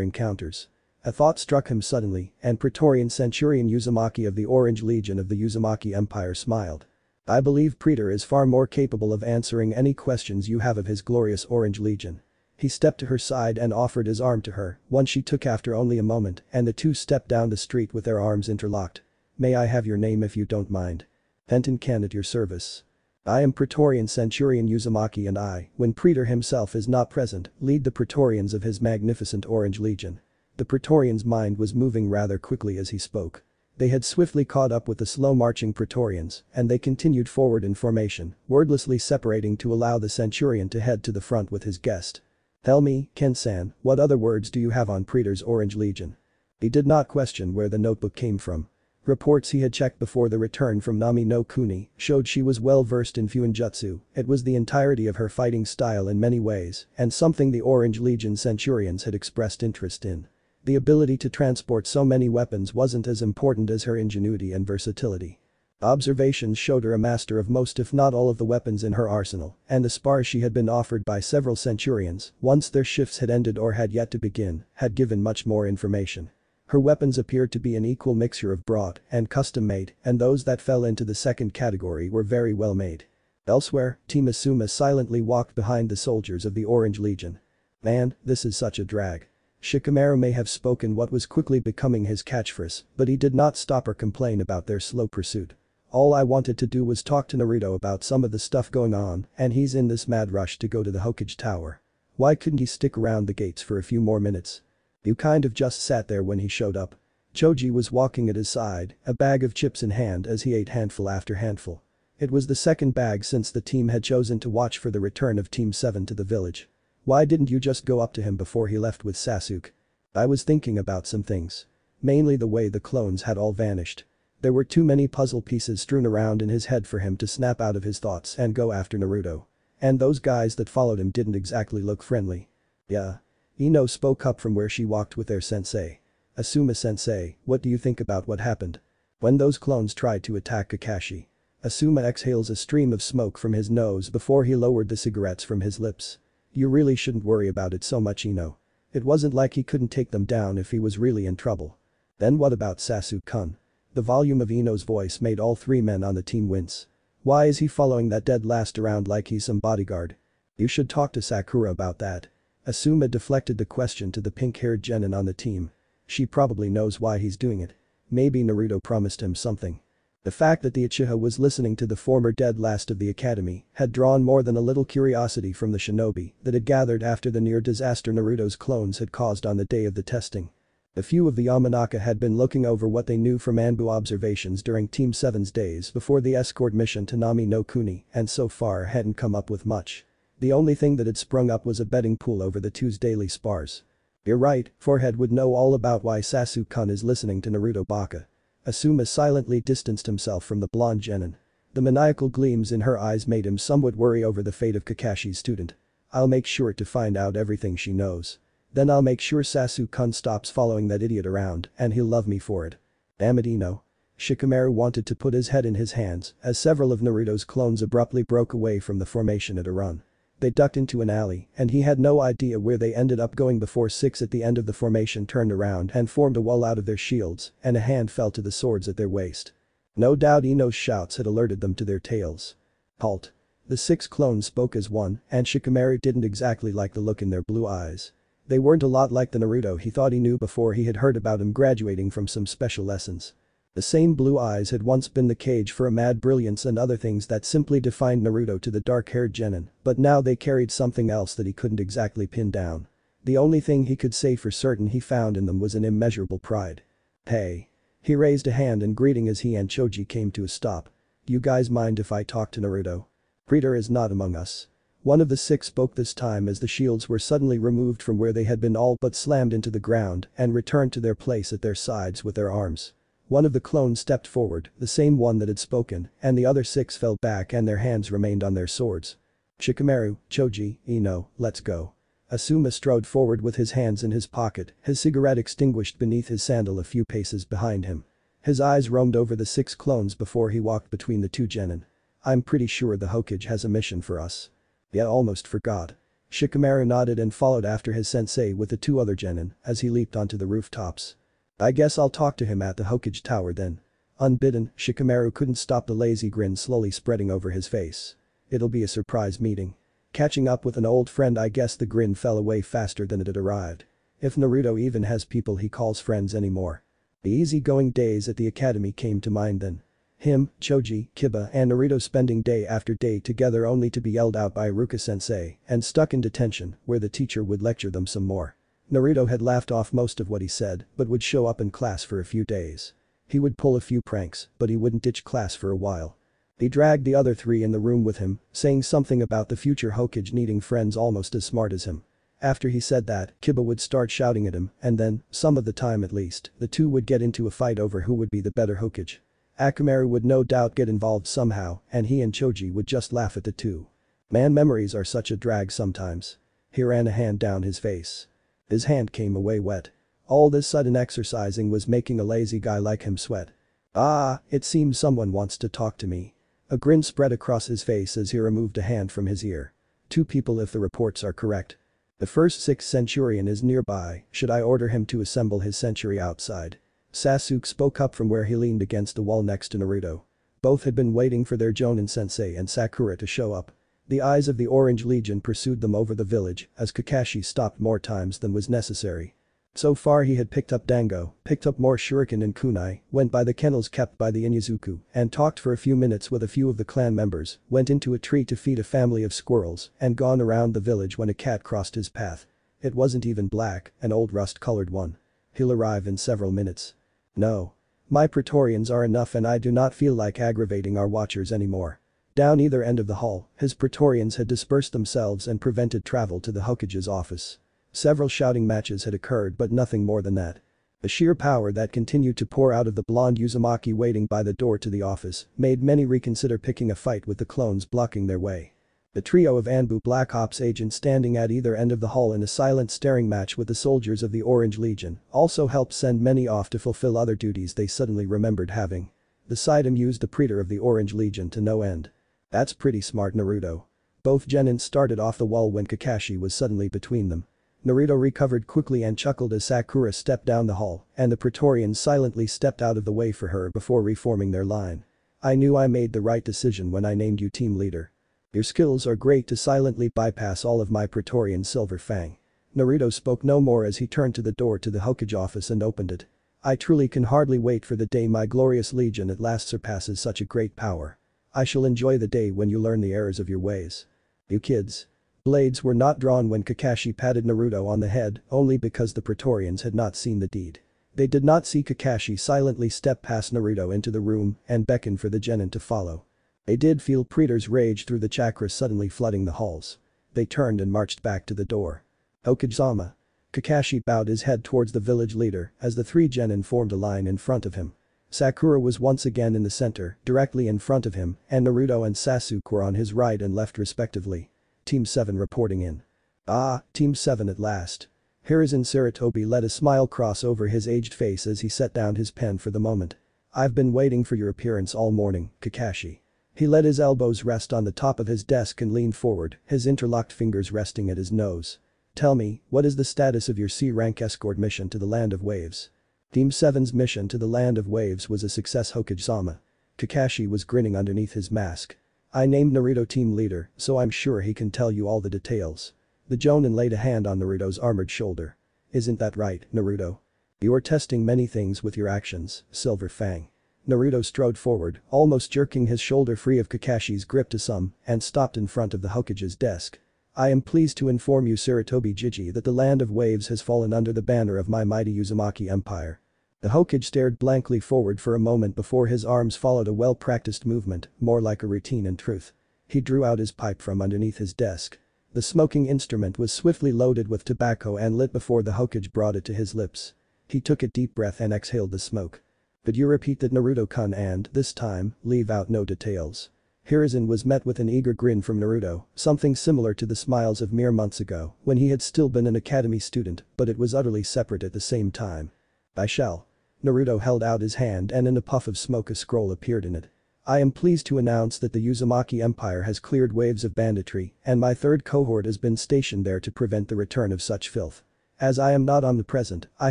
encounters. A thought struck him suddenly and Praetorian Centurion Uzumaki of the Orange Legion of the Uzumaki Empire smiled. I believe Praetor is far more capable of answering any questions you have of his glorious Orange Legion. He stepped to her side and offered his arm to her, one she took after only a moment and the two stepped down the street with their arms interlocked. May I have your name if you don't mind? Fenton Ken at your service. I am Praetorian Centurion Uzumaki and I, when Praetor himself is not present, lead the Praetorians of his magnificent Orange Legion. The Praetorian's mind was moving rather quickly as he spoke. They had swiftly caught up with the slow-marching Praetorians and they continued forward in formation, wordlessly separating to allow the Centurion to head to the front with his guest. Tell me, Ken-san, what other words do you have on Praetor's Orange Legion? He did not question where the notebook came from. Reports he had checked before the return from Nami no Kuni showed she was well versed in Fuinjutsu. It was the entirety of her fighting style in many ways and something the Orange Legion Centurions had expressed interest in. The ability to transport so many weapons wasn't as important as her ingenuity and versatility. Observations showed her a master of most if not all of the weapons in her arsenal and the spars she had been offered by several Centurions once their shifts had ended or had yet to begin had given much more information. Her weapons appeared to be an equal mixture of brought and custom-made and those that fell into the second category were very well made. Elsewhere, Team Asuma silently walked behind the soldiers of the Orange Legion. Man, this is such a drag. Shikamaru may have spoken what was quickly becoming his catchphrase, but he did not stop or complain about their slow pursuit. All I wanted to do was talk to Naruto about some of the stuff going on and he's in this mad rush to go to the Hokage Tower. Why couldn't he stick around the gates for a few more minutes? You kind of just sat there when he showed up. Choji was walking at his side, a bag of chips in hand as he ate handful after handful. It was the second bag since the team had chosen to watch for the return of Team 7 to the village. Why didn't you just go up to him before he left with Sasuke? I was thinking about some things. Mainly the way the clones had all vanished. There were too many puzzle pieces strewn around in his head for him to snap out of his thoughts and go after Naruto. And those guys that followed him didn't exactly look friendly. Yeah. Ino spoke up from where she walked with their sensei. Asuma-sensei, what do you think about what happened? When those clones tried to attack Kakashi. Asuma exhales a stream of smoke from his nose before he lowered the cigarettes from his lips. You really shouldn't worry about it so much, Ino. It wasn't like he couldn't take them down if he was really in trouble. Then what about Sasuke-kun? The volume of Ino's voice made all three men on the team wince. Why is he following that dead last around like he's some bodyguard? You should talk to Sakura about that. Asuma deflected the question to the pink-haired genin on the team. She probably knows why he's doing it. Maybe Naruto promised him something. The fact that the Uchiha was listening to the former dead last of the academy had drawn more than a little curiosity from the shinobi that had gathered after the near disaster Naruto's clones had caused on the day of the testing. A few of the Yamanaka had been looking over what they knew from Anbu observations during Team 7's days before the escort mission to Nami no Kuni and so far hadn't come up with much. The only thing that had sprung up was a betting pool over the two's daily spars. You're right, Forehead would know all about why Sasuke-kun is listening to Naruto Baka. Asuma silently distanced himself from the blonde genin. The maniacal gleams in her eyes made him somewhat worry over the fate of Kakashi's student. I'll make sure to find out everything she knows. Then I'll make sure Sasuke-kun stops following that idiot around and he'll love me for it. Damn it, Ino. Shikamaru wanted to put his head in his hands as several of Naruto's clones abruptly broke away from the formation at a run. They ducked into an alley and he had no idea where they ended up going before 6 at the end of the formation turned around and formed a wall out of their shields and a hand fell to the swords at their waist. No doubt Ino's shouts had alerted them to their tails. Halt. The 6 clones spoke as one and Shikamaru didn't exactly like the look in their blue eyes. They weren't a lot like the Naruto he thought he knew before he had heard about him graduating from some special lessons. The same blue eyes had once been the cage for a mad brilliance and other things that simply defined Naruto to the dark-haired genin, but now they carried something else that he couldn't exactly pin down. The only thing he could say for certain he found in them was an immeasurable pride. Hey. He raised a hand in greeting as he and Choji came to a stop. Do you guys mind if I talk to Naruto? Preetor is not among us. One of the 6 spoke this time as the shields were suddenly removed from where they had been all but slammed into the ground and returned to their place at their sides with their arms. One of the clones stepped forward, the same one that had spoken, and the other 6 fell back and their hands remained on their swords. Shikamaru, Choji, Ino, let's go. Asuma strode forward with his hands in his pocket, his cigarette extinguished beneath his sandal a few paces behind him. His eyes roamed over the 6 clones before he walked between the 2 genin. I'm pretty sure the Hokage has a mission for us. Yeah, almost forgot. Shikamaru nodded and followed after his sensei with the 2 other genin as he leaped onto the rooftops. I guess I'll talk to him at the Hokage tower then. Unbidden, Shikamaru couldn't stop the lazy grin slowly spreading over his face. It'll be a surprise meeting. Catching up with an old friend, I guess the grin fell away faster than it had arrived. If Naruto even has people he calls friends anymore. The easygoing days at the academy came to mind then. Him, Choji, Kiba and Naruto spending day after day together only to be yelled out by Iruka-sensei and stuck in detention where the teacher would lecture them some more. Naruto had laughed off most of what he said but would show up in class for a few days. He would pull a few pranks but he wouldn't ditch class for a while. He dragged the other 3 in the room with him, saying something about the future Hokage needing friends almost as smart as him. After he said that, Kiba would start shouting at him and then, some of the time at least, the 2 would get into a fight over who would be the better Hokage. Akamaru would no doubt get involved somehow and he and Choji would just laugh at the 2. Man, memories are such a drag sometimes. He ran a hand down his face. His hand came away wet. All this sudden exercising was making a lazy guy like him sweat. Ah, it seems someone wants to talk to me. A grin spread across his face as he removed a hand from his ear. 2 people if the reports are correct. The first 6th centurion is nearby, should I order him to assemble his century outside? Sasuke spoke up from where he leaned against the wall next to Naruto. Both had been waiting for their Jonin sensei and Sakura to show up. The eyes of the Orange Legion pursued them over the village as Kakashi stopped more times than was necessary. So far he had picked up Dango, picked up more shuriken and kunai, went by the kennels kept by the Inyazuku, and talked for a few minutes with a few of the clan members, went into a tree to feed a family of squirrels, and gone around the village when a cat crossed his path. It wasn't even black, an old rust-colored one. He'll arrive in several minutes. No. My Praetorians are enough and I do not feel like aggravating our watchers anymore. Down either end of the hall, his Praetorians had dispersed themselves and prevented travel to the Hokage's office. Several shouting matches had occurred but nothing more than that. The sheer power that continued to pour out of the blonde Uzumaki waiting by the door to the office made many reconsider picking a fight with the clones blocking their way. The trio of Anbu Black Ops agents standing at either end of the hall in a silent staring match with the soldiers of the Orange Legion also helped send many off to fulfill other duties they suddenly remembered having. The sight amused the praetor of the Orange Legion to no end. That's pretty smart, Naruto. Both genins started off the wall when Kakashi was suddenly between them. Naruto recovered quickly and chuckled as Sakura stepped down the hall and the Praetorians silently stepped out of the way for her before reforming their line. I knew I made the right decision when I named you team leader. Your skills are great to silently bypass all of my Praetorian Silver Fang. Naruto spoke no more as he turned to the door to the Hokage office and opened it. I truly can hardly wait for the day my glorious legion at last surpasses such a great power. I shall enjoy the day when you learn the errors of your ways. You kids. Blades were not drawn when Kakashi patted Naruto on the head only because the Praetorians had not seen the deed. They did not see Kakashi silently step past Naruto into the room and beckon for the genin to follow. They did feel Praetor's rage through the chakras suddenly flooding the halls. They turned and marched back to the door. Hokage-sama. Kakashi bowed his head towards the village leader as the three genin formed a line in front of him. Sakura was once again in the center, directly in front of him, and Naruto and Sasuke were on his right and left respectively. Team 7 reporting in. Ah, Team 7 at last. Hiruzen Sarutobi let a smile cross over his aged face as he set down his pen for the moment. I've been waiting for your appearance all morning, Kakashi. He let his elbows rest on the top of his desk and leaned forward, his interlocked fingers resting at his nose. Tell me, what is the status of your C-rank escort mission to the Land of Waves? Team 7's mission to the Land of Waves was a success, Hokage-sama. Kakashi was grinning underneath his mask. I named Naruto team leader, so I'm sure he can tell you all the details. The Jonin laid a hand on Naruto's armored shoulder. Isn't that right, Naruto? You're testing many things with your actions, Silver Fang. Naruto strode forward, almost jerking his shoulder free of Kakashi's grip to some, and stopped in front of the Hokage's desk. I am pleased to inform you, Sarutobi Jiji, that the Land of Waves has fallen under the banner of my mighty Uzumaki Empire. The Hokage stared blankly forward for a moment before his arms followed a well-practiced movement, more like a routine in truth. He drew out his pipe from underneath his desk. The smoking instrument was swiftly loaded with tobacco and lit before the Hokage brought it to his lips. He took a deep breath and exhaled the smoke. Could you repeat that, Naruto-kun, and, this time, leave out no details? Hiruzen was met with an eager grin from Naruto, something similar to the smiles of mere months ago when he had still been an academy student, but it was utterly separate at the same time. I shall. Naruto held out his hand and in a puff of smoke a scroll appeared in it. I am pleased to announce that the Uzumaki Empire has cleared waves of banditry and my third cohort has been stationed there to prevent the return of such filth. As I am not omnipresent, I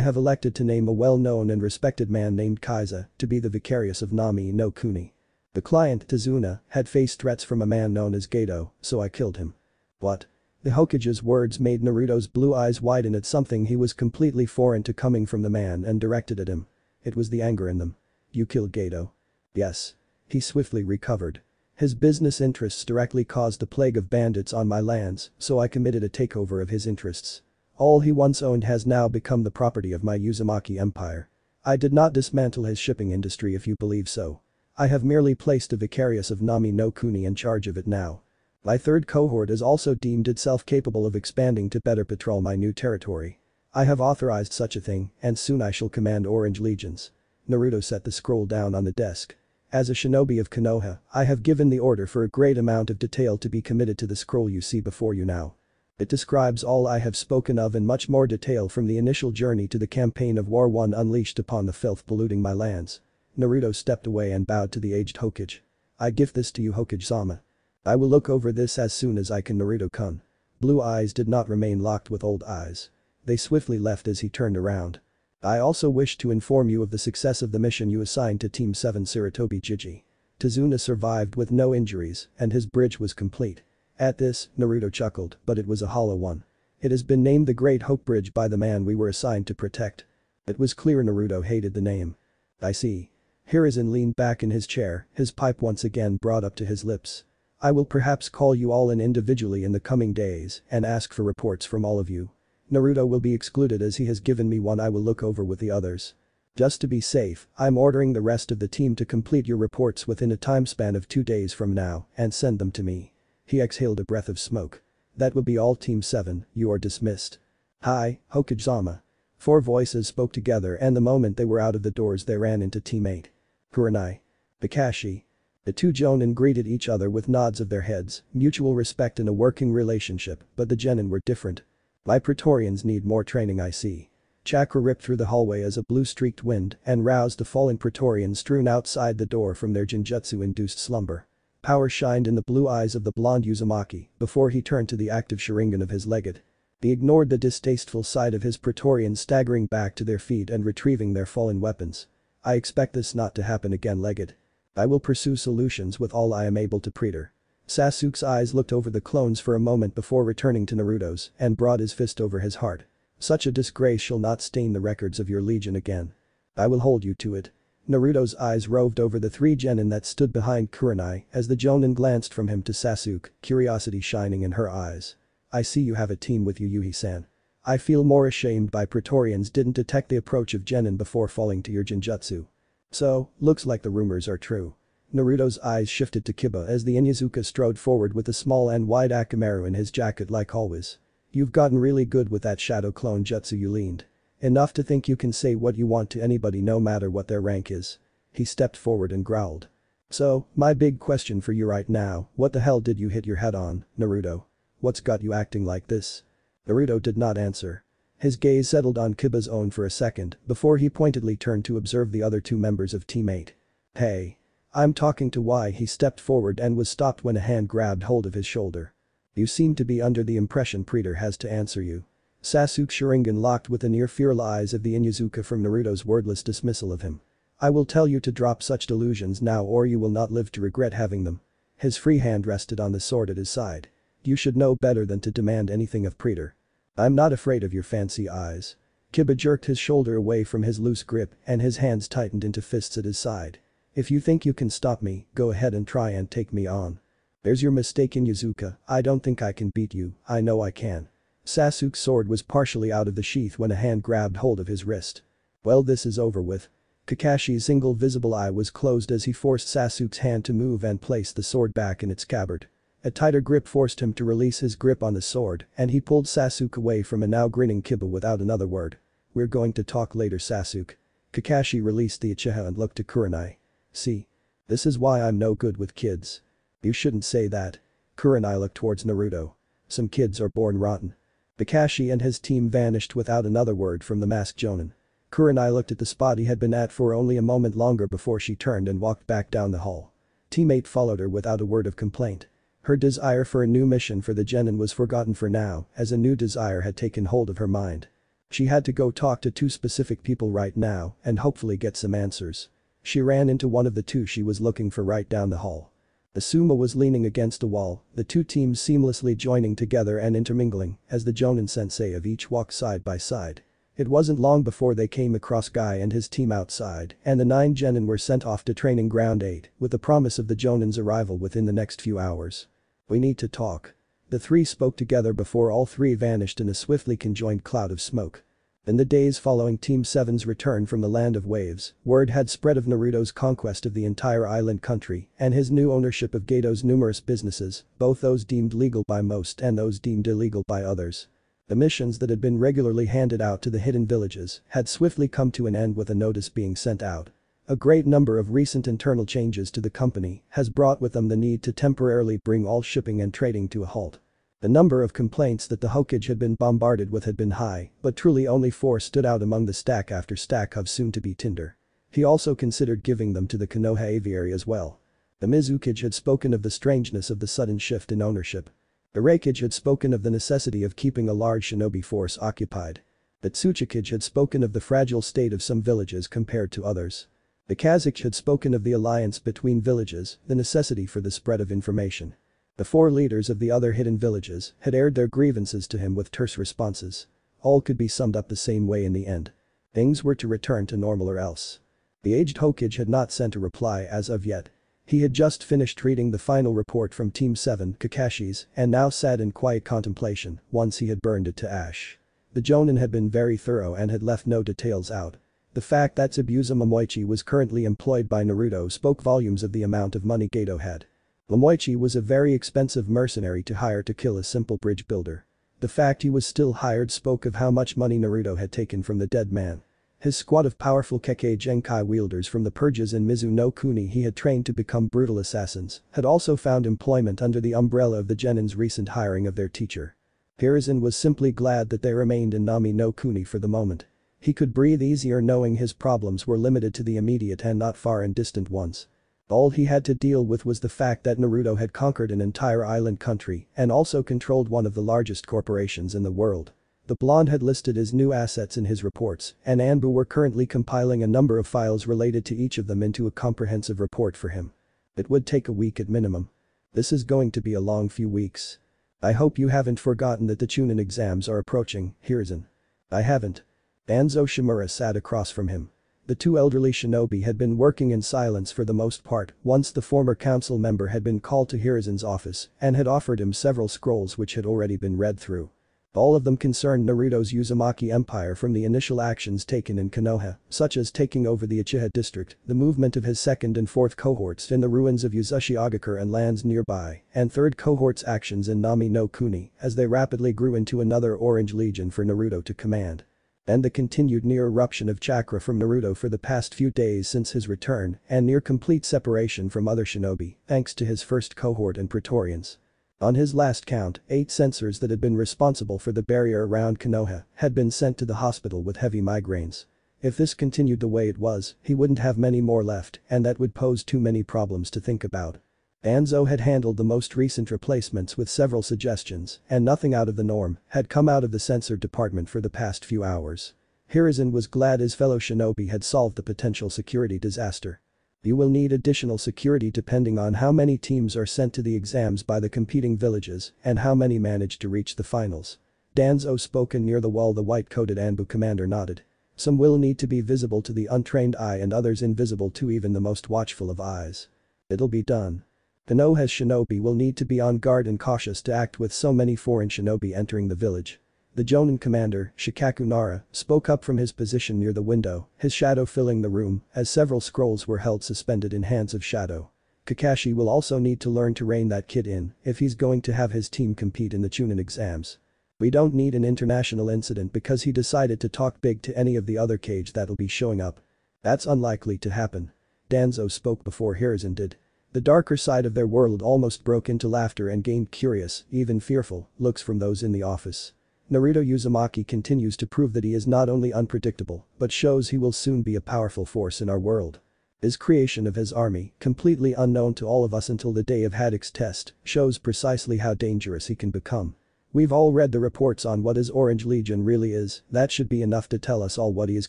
have elected to name a well-known and respected man named Kaiza to be the vicarious of Nami no Kuni. The client, Tazuna, had faced threats from a man known as Geto, so I killed him. What? The Hokage's words made Naruto's blue eyes widen at something he was completely foreign to coming from the man and directed at him. It was the anger in them. You killed Geto? Yes. He swiftly recovered. His business interests directly caused the plague of bandits on my lands, so I committed a takeover of his interests. All he once owned has now become the property of my Uzumaki Empire. I did not dismantle his shipping industry if you believe so. I have merely placed a vicarious of Nami no Kuni in charge of it now. My third cohort has also deemed itself capable of expanding to better patrol my new territory. I have authorized such a thing, and soon I shall command Orange Legions. Naruto set the scroll down on the desk. As a shinobi of Konoha, I have given the order for a great amount of detail to be committed to the scroll you see before you now. It describes all I have spoken of in much more detail from the initial journey to the campaign of War 1 unleashed upon the filth polluting my lands. Naruto stepped away and bowed to the aged Hokage. I gift this to you, Hokage-sama. I will look over this as soon as I can, Naruto-kun. Blue eyes did not remain locked with old eyes. They swiftly left as he turned around. I also wish to inform you of the success of the mission you assigned to Team 7, Sarutobi Jiji. Tazuna survived with no injuries and his bridge was complete. At this, Naruto chuckled, but it was a hollow one. It has been named the Great Hope Bridge by the man we were assigned to protect. It was clear Naruto hated the name. I see. Hiruzen leaned back in his chair, his pipe once again brought up to his lips. I will perhaps call you all in individually in the coming days and ask for reports from all of you. Naruto will be excluded as he has given me one I will look over with the others. Just to be safe, I'm ordering the rest of the team to complete your reports within a time span of 2 days from now and send them to me. He exhaled a breath of smoke. That will be all, Team 7, you are dismissed. Hi, Hokage-sama. 4 voices spoke together and the moment they were out of the doors they ran into Team 8. Kurenai. Kakashi. The 2 Jonin greeted each other with nods of their heads, mutual respect in a working relationship, but the genin were different. My Praetorians need more training, I see. Chakra ripped through the hallway as a blue-streaked wind and roused the fallen Praetorians strewn outside the door from their Genjutsu-induced slumber. Power shined in the blue eyes of the blonde Uzumaki before he turned to the active Sharingan of his legate. He ignored the distasteful sight of his Praetorians staggering back to their feet and retrieving their fallen weapons. I expect this not to happen again, legate. I will pursue solutions with all I am able to, Praetor. Sasuke's eyes looked over the clones for a moment before returning to Naruto's and brought his fist over his heart. Such a disgrace shall not stain the records of your legion again. I will hold you to it. Naruto's eyes roved over the 3 genin that stood behind Kurenai as the Jonin glanced from him to Sasuke, curiosity shining in her eyes. I see you have a team with you, Yuhi-san. I feel more ashamed by Praetorians didn't detect the approach of genin before falling to your Genjutsu. So, looks like the rumors are true. Naruto's eyes shifted to Kiba as the Inuzuka strode forward with a small and wide Akamaru in his jacket like always. You've gotten really good with that shadow clone jutsu you leaned. Enough to think you can say what you want to anybody no matter what their rank is. He stepped forward and growled. So, my big question for you right now, what the hell did you hit your head on, Naruto? What's got you acting like this? Naruto did not answer. His gaze settled on Kiba's own for a second before he pointedly turned to observe the other two members of Team 8. Hey. I'm talking to why he stepped forward and was stopped when a hand grabbed hold of his shoulder. You seem to be under the impression Preetor has to answer you. Sasuke Sharingan locked with the near-fearful eyes of the Inuzuka from Naruto's wordless dismissal of him. I will tell you to drop such delusions now or you will not live to regret having them. His free hand rested on the sword at his side. You should know better than to demand anything of Preetor. I'm not afraid of your fancy eyes. Kiba jerked his shoulder away from his loose grip and his hands tightened into fists at his side. If you think you can stop me, go ahead and try and take me on. There's your mistake Inuzuka, I don't think I can beat you, I know I can. Sasuke's sword was partially out of the sheath when a hand grabbed hold of his wrist. Well, this is over with. Kakashi's single visible eye was closed as he forced Sasuke's hand to move and place the sword back in its scabbard. A tighter grip forced him to release his grip on the sword and he pulled Sasuke away from a now grinning Kiba without another word. We're going to talk later Sasuke. Kakashi released the Uchiha and looked to Kurenai. See? This is why I'm no good with kids. You shouldn't say that. Kurenai looked towards Naruto. Some kids are born rotten. Kakashi and his team vanished without another word from the masked Jonin. Kurenai looked at the spot he had been at for only a moment longer before she turned and walked back down the hall. Team 8 followed her without a word of complaint. Her desire for a new mission for the Genin was forgotten for now as a new desire had taken hold of her mind. She had to go talk to two specific people right now and hopefully get some answers. She ran into one of the two she was looking for right down the hall. Asuma was leaning against a wall, the two teams seamlessly joining together and intermingling as the Jonin sensei of each walked side by side. It wasn't long before they came across Guy and his team outside and the 9 Genin were sent off to training ground 8 with the promise of the Jonin's arrival within the next few hours. We need to talk. The three spoke together before all three vanished in a swiftly conjoined cloud of smoke. In the days following Team 7's return from the Land of Waves, word had spread of Naruto's conquest of the entire island country and his new ownership of Gato's numerous businesses, both those deemed legal by most and those deemed illegal by others. The missions that had been regularly handed out to the hidden villages had swiftly come to an end with a notice being sent out. A great number of recent internal changes to the company has brought with them the need to temporarily bring all shipping and trading to a halt. The number of complaints that the Hokage had been bombarded with had been high, but truly only 4 stood out among the stack after stack of soon-to-be tinder. He also considered giving them to the Konoha Aviary as well. The Mizukage had spoken of the strangeness of the sudden shift in ownership. The Raikage had spoken of the necessity of keeping a large shinobi force occupied. The Tsuchikage had spoken of the fragile state of some villages compared to others. The Kazakh had spoken of the alliance between villages, the necessity for the spread of information. The 4 leaders of the other hidden villages had aired their grievances to him with terse responses. All could be summed up the same way in the end. Things were to return to normal or else. The aged Hokage had not sent a reply as of yet. He had just finished reading the final report from Team 7, Kakashi's, and now sat in quiet contemplation once he had burned it to ash. The Jonin had been very thorough and had left no details out. The fact that Zabuza Momoichi was currently employed by Naruto spoke volumes of the amount of money Gato had. Momoichi was a very expensive mercenary to hire to kill a simple bridge builder. The fact he was still hired spoke of how much money Naruto had taken from the dead man. His squad of powerful Kekkei Genkai wielders from the purges in Mizu no Kuni he had trained to become brutal assassins had also found employment under the umbrella of the Genin's recent hiring of their teacher. Hiruzen was simply glad that they remained in Nami no Kuni for the moment. He could breathe easier knowing his problems were limited to the immediate and not far and distant ones. All he had to deal with was the fact that Naruto had conquered an entire island country and also controlled one of the largest corporations in the world. The blonde had listed his new assets in his reports and Anbu were currently compiling a number of files related to each of them into a comprehensive report for him. It would take a week at minimum. This is going to be a long few weeks. I hope you haven't forgotten that the Chunin exams are approaching, Hiruzen. I haven't. Danzo Shimura sat across from him. The 2 elderly shinobi had been working in silence for the most part once the former council member had been called to Hiruzen's office and had offered him several scrolls which had already been read through. All of them concerned Naruto's Uzumaki Empire, from the initial actions taken in Konoha, such as taking over the Uchiha district, the movement of his second and fourth cohorts in the ruins of Uzushiogakure and lands nearby, and third cohort's actions in Nami no Kuni as they rapidly grew into another Orange Legion for Naruto to command. And the continued near eruption of chakra from Naruto for the past few days since his return, and near complete separation from other shinobi, thanks to his first cohort and Praetorians. On his last count, 8 sensors that had been responsible for the barrier around Konoha had been sent to the hospital with heavy migraines. If this continued the way it was, he wouldn't have many more left, and that would pose too many problems to think about. Danzo had handled the most recent replacements with several suggestions, and nothing out of the norm had come out of the sensor department for the past few hours. Hiruzen was glad his fellow shinobi had solved the potential security disaster. You will need additional security depending on how many teams are sent to the exams by the competing villages and how many manage to reach the finals. Danzo spoke, and near the wall the white-coated Anbu commander nodded. Some will need to be visible to the untrained eye and others invisible to even the most watchful of eyes. It'll be done. Konoha's shinobi will need to be on guard and cautious to act with so many foreign shinobi entering the village. The Jonin commander, Shikaku Nara, spoke up from his position near the window, his shadow filling the room as several scrolls were held suspended in hands of shadow. Kakashi will also need to learn to rein that kid in if he's going to have his team compete in the Chunin exams. We don't need an international incident because he decided to talk big to any of the other Kage that'll be showing up. That's unlikely to happen. Danzo spoke before Hiruzen did. The darker side of their world almost broke into laughter and gained curious, even fearful, looks from those in the office. Naruto Uzumaki continues to prove that he is not only unpredictable, but shows he will soon be a powerful force in our world. His creation of his army, completely unknown to all of us until the day of Haddock's test, shows precisely how dangerous he can become. We've all read the reports on what his Orange Legion really is, that should be enough to tell us all what he is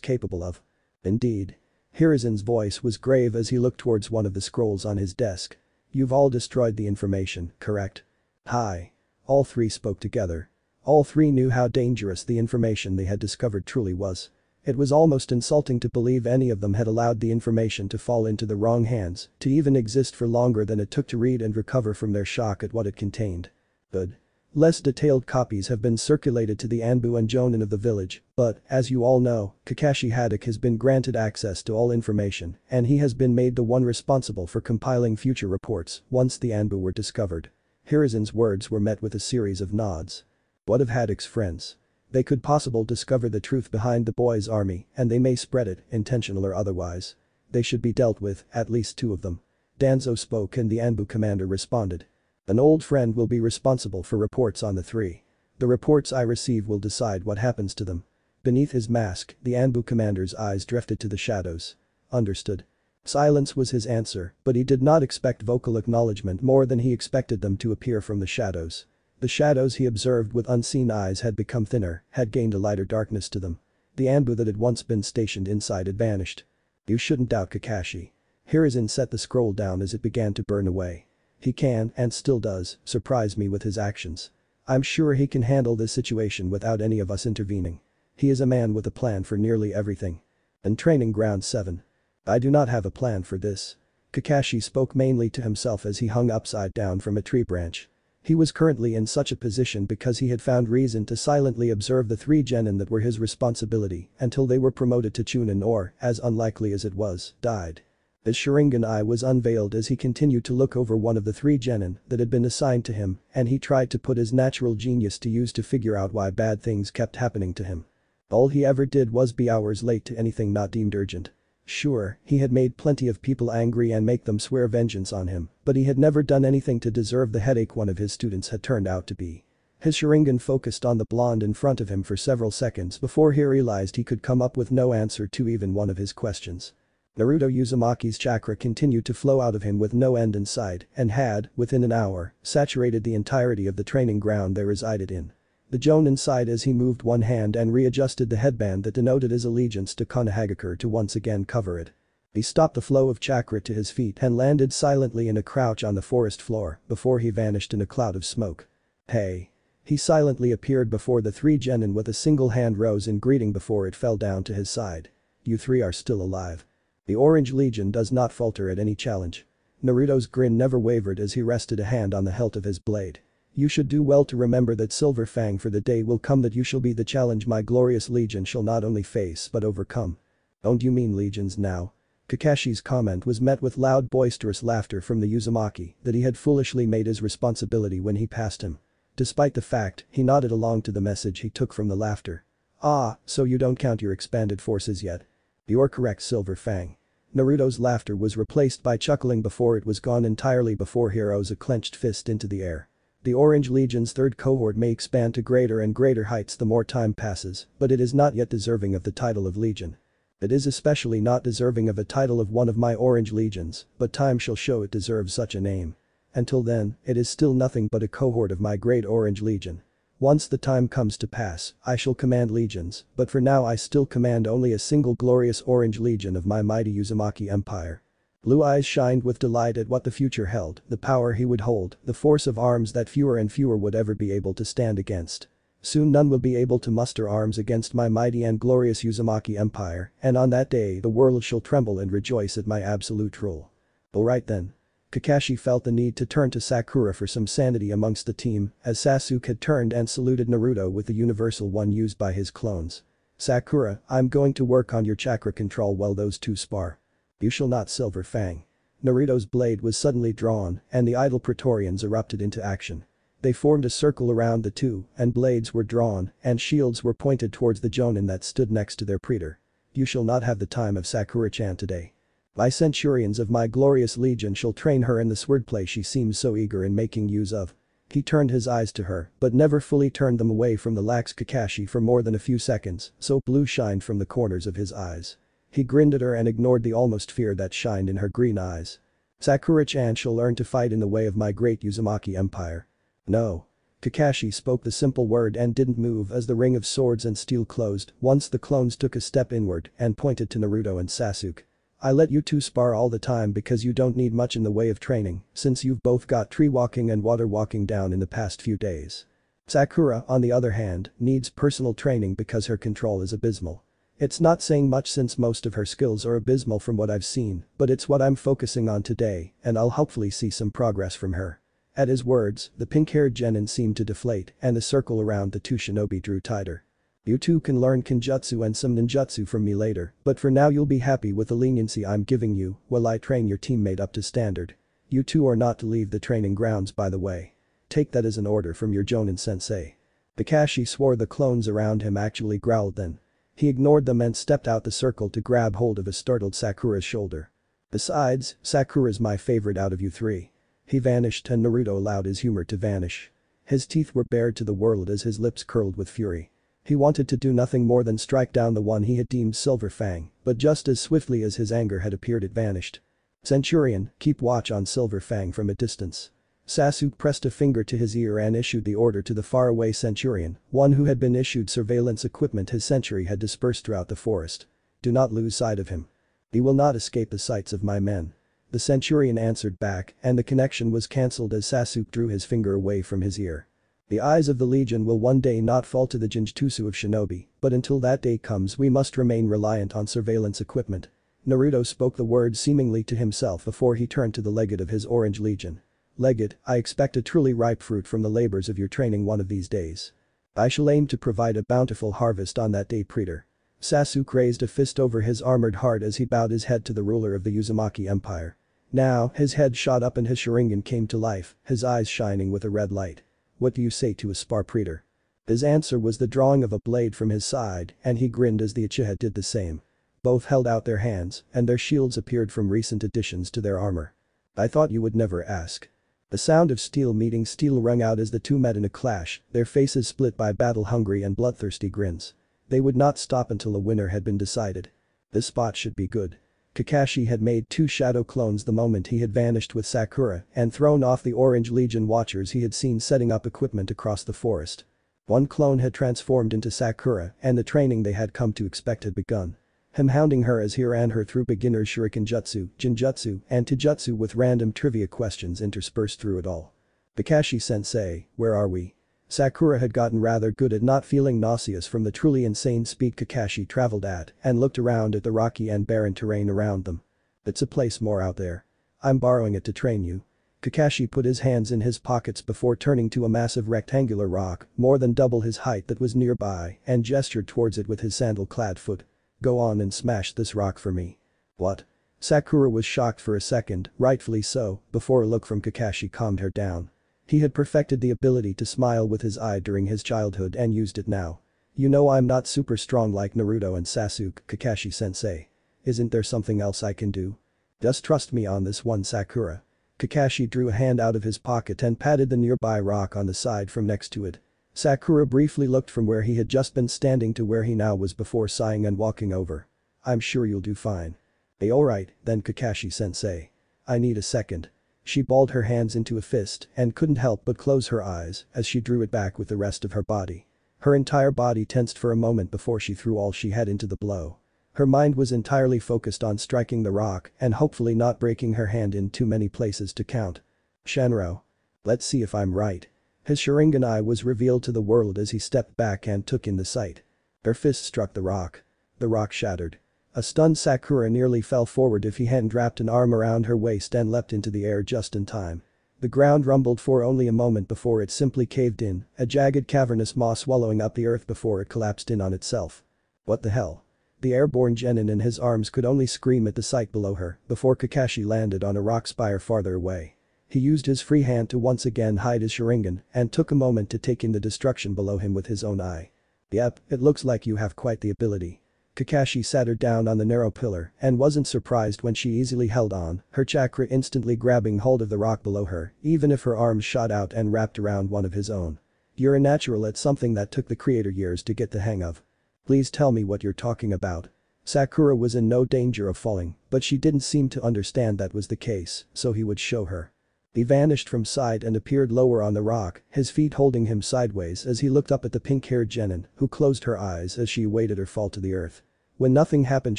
capable of. Indeed. Hiruzen's voice was grave as he looked towards one of the scrolls on his desk. You've all destroyed the information, correct? Hi. All three spoke together. All three knew how dangerous the information they had discovered truly was. It was almost insulting to believe any of them had allowed the information to fall into the wrong hands, to even exist for longer than it took to read and recover from their shock at what it contained. Good. Less detailed copies have been circulated to the Anbu and Jonin of the village, but, as you all know, Kakashi Haddock has been granted access to all information, and he has been made the one responsible for compiling future reports once the Anbu were discovered. Hiruzen's words were met with a series of nods. What of Haddock's friends? They could possibly discover the truth behind the boy's army, and they may spread it, intentional or otherwise. They should be dealt with, at least 2 of them. Danzo spoke and the Anbu commander responded. An old friend will be responsible for reports on the 3. The reports I receive will decide what happens to them. Beneath his mask, the Anbu commander's eyes drifted to the shadows. Understood. Silence was his answer, but he did not expect vocal acknowledgement more than he expected them to appear from the shadows. The shadows he observed with unseen eyes had become thinner, had gained a lighter darkness to them. The Anbu that had once been stationed inside had vanished. You shouldn't doubt Kakashi. Hiruzen set the scroll down as it began to burn away. He can, and still does, surprise me with his actions. I'm sure he can handle this situation without any of us intervening. He is a man with a plan for nearly everything. And Training Ground 7. I do not have a plan for this. Kakashi spoke mainly to himself as he hung upside down from a tree branch. He was currently in such a position because he had found reason to silently observe the 3 genin that were his responsibility until they were promoted to Chunin or, as unlikely as it was, died. His Sharingan eye was unveiled as he continued to look over one of the 3 genin that had been assigned to him, and he tried to put his natural genius to use to figure out why bad things kept happening to him. All he ever did was be hours late to anything not deemed urgent. Sure, he had made plenty of people angry and make them swear vengeance on him, but he had never done anything to deserve the headache one of his students had turned out to be. His Sharingan focused on the blonde in front of him for several seconds before he realized he could come up with no answer to even one of his questions. Naruto Uzumaki's chakra continued to flow out of him with no end in sight and had, within an hour, saturated the entirety of the training ground they resided in. The Jonin sighed as he moved one hand and readjusted the headband that denoted his allegiance to Konohagakure to once again cover it. He stopped the flow of chakra to his feet and landed silently in a crouch on the forest floor before he vanished in a cloud of smoke. Hey. He silently appeared before the 3 genin with a single hand rose in greeting before it fell down to his side. You 3 are still alive. The Orange Legion does not falter at any challenge. Naruto's grin never wavered as he rested a hand on the hilt of his blade. You should do well to remember that Silver Fang, for the day will come that you shall be the challenge my glorious legion shall not only face but overcome. Don't you mean legions now? Kakashi's comment was met with loud boisterous laughter from the Uzumaki that he had foolishly made his responsibility when he passed him. Despite the fact, he nodded along to the message he took from the laughter. Ah, so you don't count your expanded forces yet? You're correct, Silver Fang. Naruto's laughter was replaced by chuckling before it was gone entirely before he rose a clenched fist into the air. The Orange Legion's third cohort may expand to greater and greater heights the more time passes, but it is not yet deserving of the title of Legion. It is especially not deserving of a title of one of my Orange Legions, but time shall show it deserves such a name. Until then, it is still nothing but a cohort of my great Orange Legion. Once the time comes to pass, I shall command legions, but for now I still command only a single glorious Orange Legion of my mighty Uzumaki Empire. Blue eyes shined with delight at what the future held, the power he would hold, the force of arms that fewer and fewer would ever be able to stand against. Soon none will be able to muster arms against my mighty and glorious Uzumaki Empire, and on that day the world shall tremble and rejoice at my absolute rule. Alright then. Kakashi felt the need to turn to Sakura for some sanity amongst the team, as Sasuke had turned and saluted Naruto with the universal one used by his clones. Sakura, I'm going to work on your chakra control while those two spar. You shall not, Silver Fang. Naruto's blade was suddenly drawn, and the idle Praetorians erupted into action. They formed a circle around the two, and blades were drawn, and shields were pointed towards the Jonin that stood next to their praetor. You shall not have the time of Sakura-chan today. My centurions of my glorious legion shall train her in the swordplay she seems so eager in making use of. He turned his eyes to her, but never fully turned them away from the lax Kakashi for more than a few seconds, so blue shined from the corners of his eyes. He grinned at her and ignored the almost fear that shined in her green eyes. Sakura-chan shall learn to fight in the way of my great Uzumaki Empire. No. Kakashi spoke the simple word and didn't move as the ring of swords and steel closed once the clones took a step inward and pointed to Naruto and Sasuke. I let you two spar all the time because you don't need much in the way of training, since you've both got tree walking and water walking down in the past few days. Sakura, on the other hand, needs personal training because her control is abysmal. It's not saying much since most of her skills are abysmal from what I've seen, but it's what I'm focusing on today, and I'll hopefully see some progress from her. At his words, the pink-haired genin seemed to deflate and the circle around the two shinobi drew tighter. You two can learn Kenjutsu and some ninjutsu from me later, but for now you'll be happy with the leniency I'm giving you while I train your teammate up to standard. You two are not to leave the training grounds, by the way. Take that as an order from your Jonin sensei. Kakashi swore the clones around him actually growled then. He ignored them and stepped out the circle to grab hold of a startled Sakura's shoulder. Besides, Sakura's my favorite out of you three. He vanished and Naruto allowed his humor to vanish. His teeth were bared to the world as his lips curled with fury. He wanted to do nothing more than strike down the one he had deemed Silver Fang, but just as swiftly as his anger had appeared it vanished. Centurion, keep watch on Silver Fang from a distance. Sasuke pressed a finger to his ear and issued the order to the faraway Centurion, one who had been issued surveillance equipment his century had dispersed throughout the forest. Do not lose sight of him. He will not escape the sights of my men. The Centurion answered back and the connection was cancelled as Sasuke drew his finger away from his ear. The eyes of the Legion will one day not fall to the Genjutsu of Shinobi, but until that day comes we must remain reliant on surveillance equipment. Naruto spoke the words seemingly to himself before he turned to the legate of his Orange Legion. Legate, I expect a truly ripe fruit from the labors of your training one of these days. I shall aim to provide a bountiful harvest on that day, praetor. Sasuke raised a fist over his armored heart as he bowed his head to the ruler of the Uzumaki Empire. Now, his head shot up and his Sharingan came to life, his eyes shining with a red light. What do you say to a spar, praetor? His answer was the drawing of a blade from his side and he grinned as the Uchiha did the same. Both held out their hands and their shields appeared from recent additions to their armor. I thought you would never ask. The sound of steel meeting steel rang out as the two met in a clash, their faces split by battle-hungry and bloodthirsty grins. They would not stop until a winner had been decided. This spot should be good. Kakashi had made two shadow clones the moment he had vanished with Sakura and thrown off the Orange Legion watchers he had seen setting up equipment across the forest. One clone had transformed into Sakura and the training they had come to expect had begun. Him hounding her as he ran her through beginner's Shuriken Jutsu, Jinjutsu, and Taijutsu with random trivia questions interspersed through it all. Kakashi-sensei, where are we? Sakura had gotten rather good at not feeling nauseous from the truly insane speed Kakashi traveled at and looked around at the rocky and barren terrain around them. It's a place more out there. I'm borrowing it to train you. Kakashi put his hands in his pockets before turning to a massive rectangular rock, more than double his height that was nearby, and gestured towards it with his sandal-clad foot. Go on and smash this rock for me. What? Sakura was shocked for a second, rightfully so, before a look from Kakashi calmed her down. He had perfected the ability to smile with his eye during his childhood and used it now. You know I'm not super strong like Naruto and Sasuke, Kakashi-sensei. Isn't there something else I can do? Just trust me on this one, Sakura. Kakashi drew a hand out of his pocket and patted the nearby rock on the side from next to it. Sakura briefly looked from where he had just been standing to where he now was before sighing and walking over. I'm sure you'll do fine. Hey, alright, then Kakashi-sensei. I need a second. She balled her hands into a fist and couldn't help but close her eyes as she drew it back with the rest of her body. Her entire body tensed for a moment before she threw all she had into the blow. Her mind was entirely focused on striking the rock and hopefully not breaking her hand in too many places to count. Shenrou. Let's see if I'm right. His Sharingan eye was revealed to the world as he stepped back and took in the sight. Her fist struck the rock. The rock shattered. A stunned Sakura nearly fell forward if he hadn't wrapped an arm around her waist and leapt into the air just in time. The ground rumbled for only a moment before it simply caved in, a jagged cavernous maw swallowing up the earth before it collapsed in on itself. What the hell? The airborne genin in his arms could only scream at the sight below her before Kakashi landed on a rock spire farther away. He used his free hand to once again hide his Sharingan and took a moment to take in the destruction below him with his own eye. Yep, it looks like you have quite the ability. Kakashi sat her down on the narrow pillar and wasn't surprised when she easily held on, her chakra instantly grabbing hold of the rock below her, even if her arms shot out and wrapped around one of his own. You're a natural at something that took the creator years to get the hang of. Please tell me what you're talking about. Sakura was in no danger of falling, but she didn't seem to understand that was the case, so he would show her. He vanished from sight and appeared lower on the rock, his feet holding him sideways as he looked up at the pink-haired genin, who closed her eyes as she awaited her fall to the earth. When nothing happened,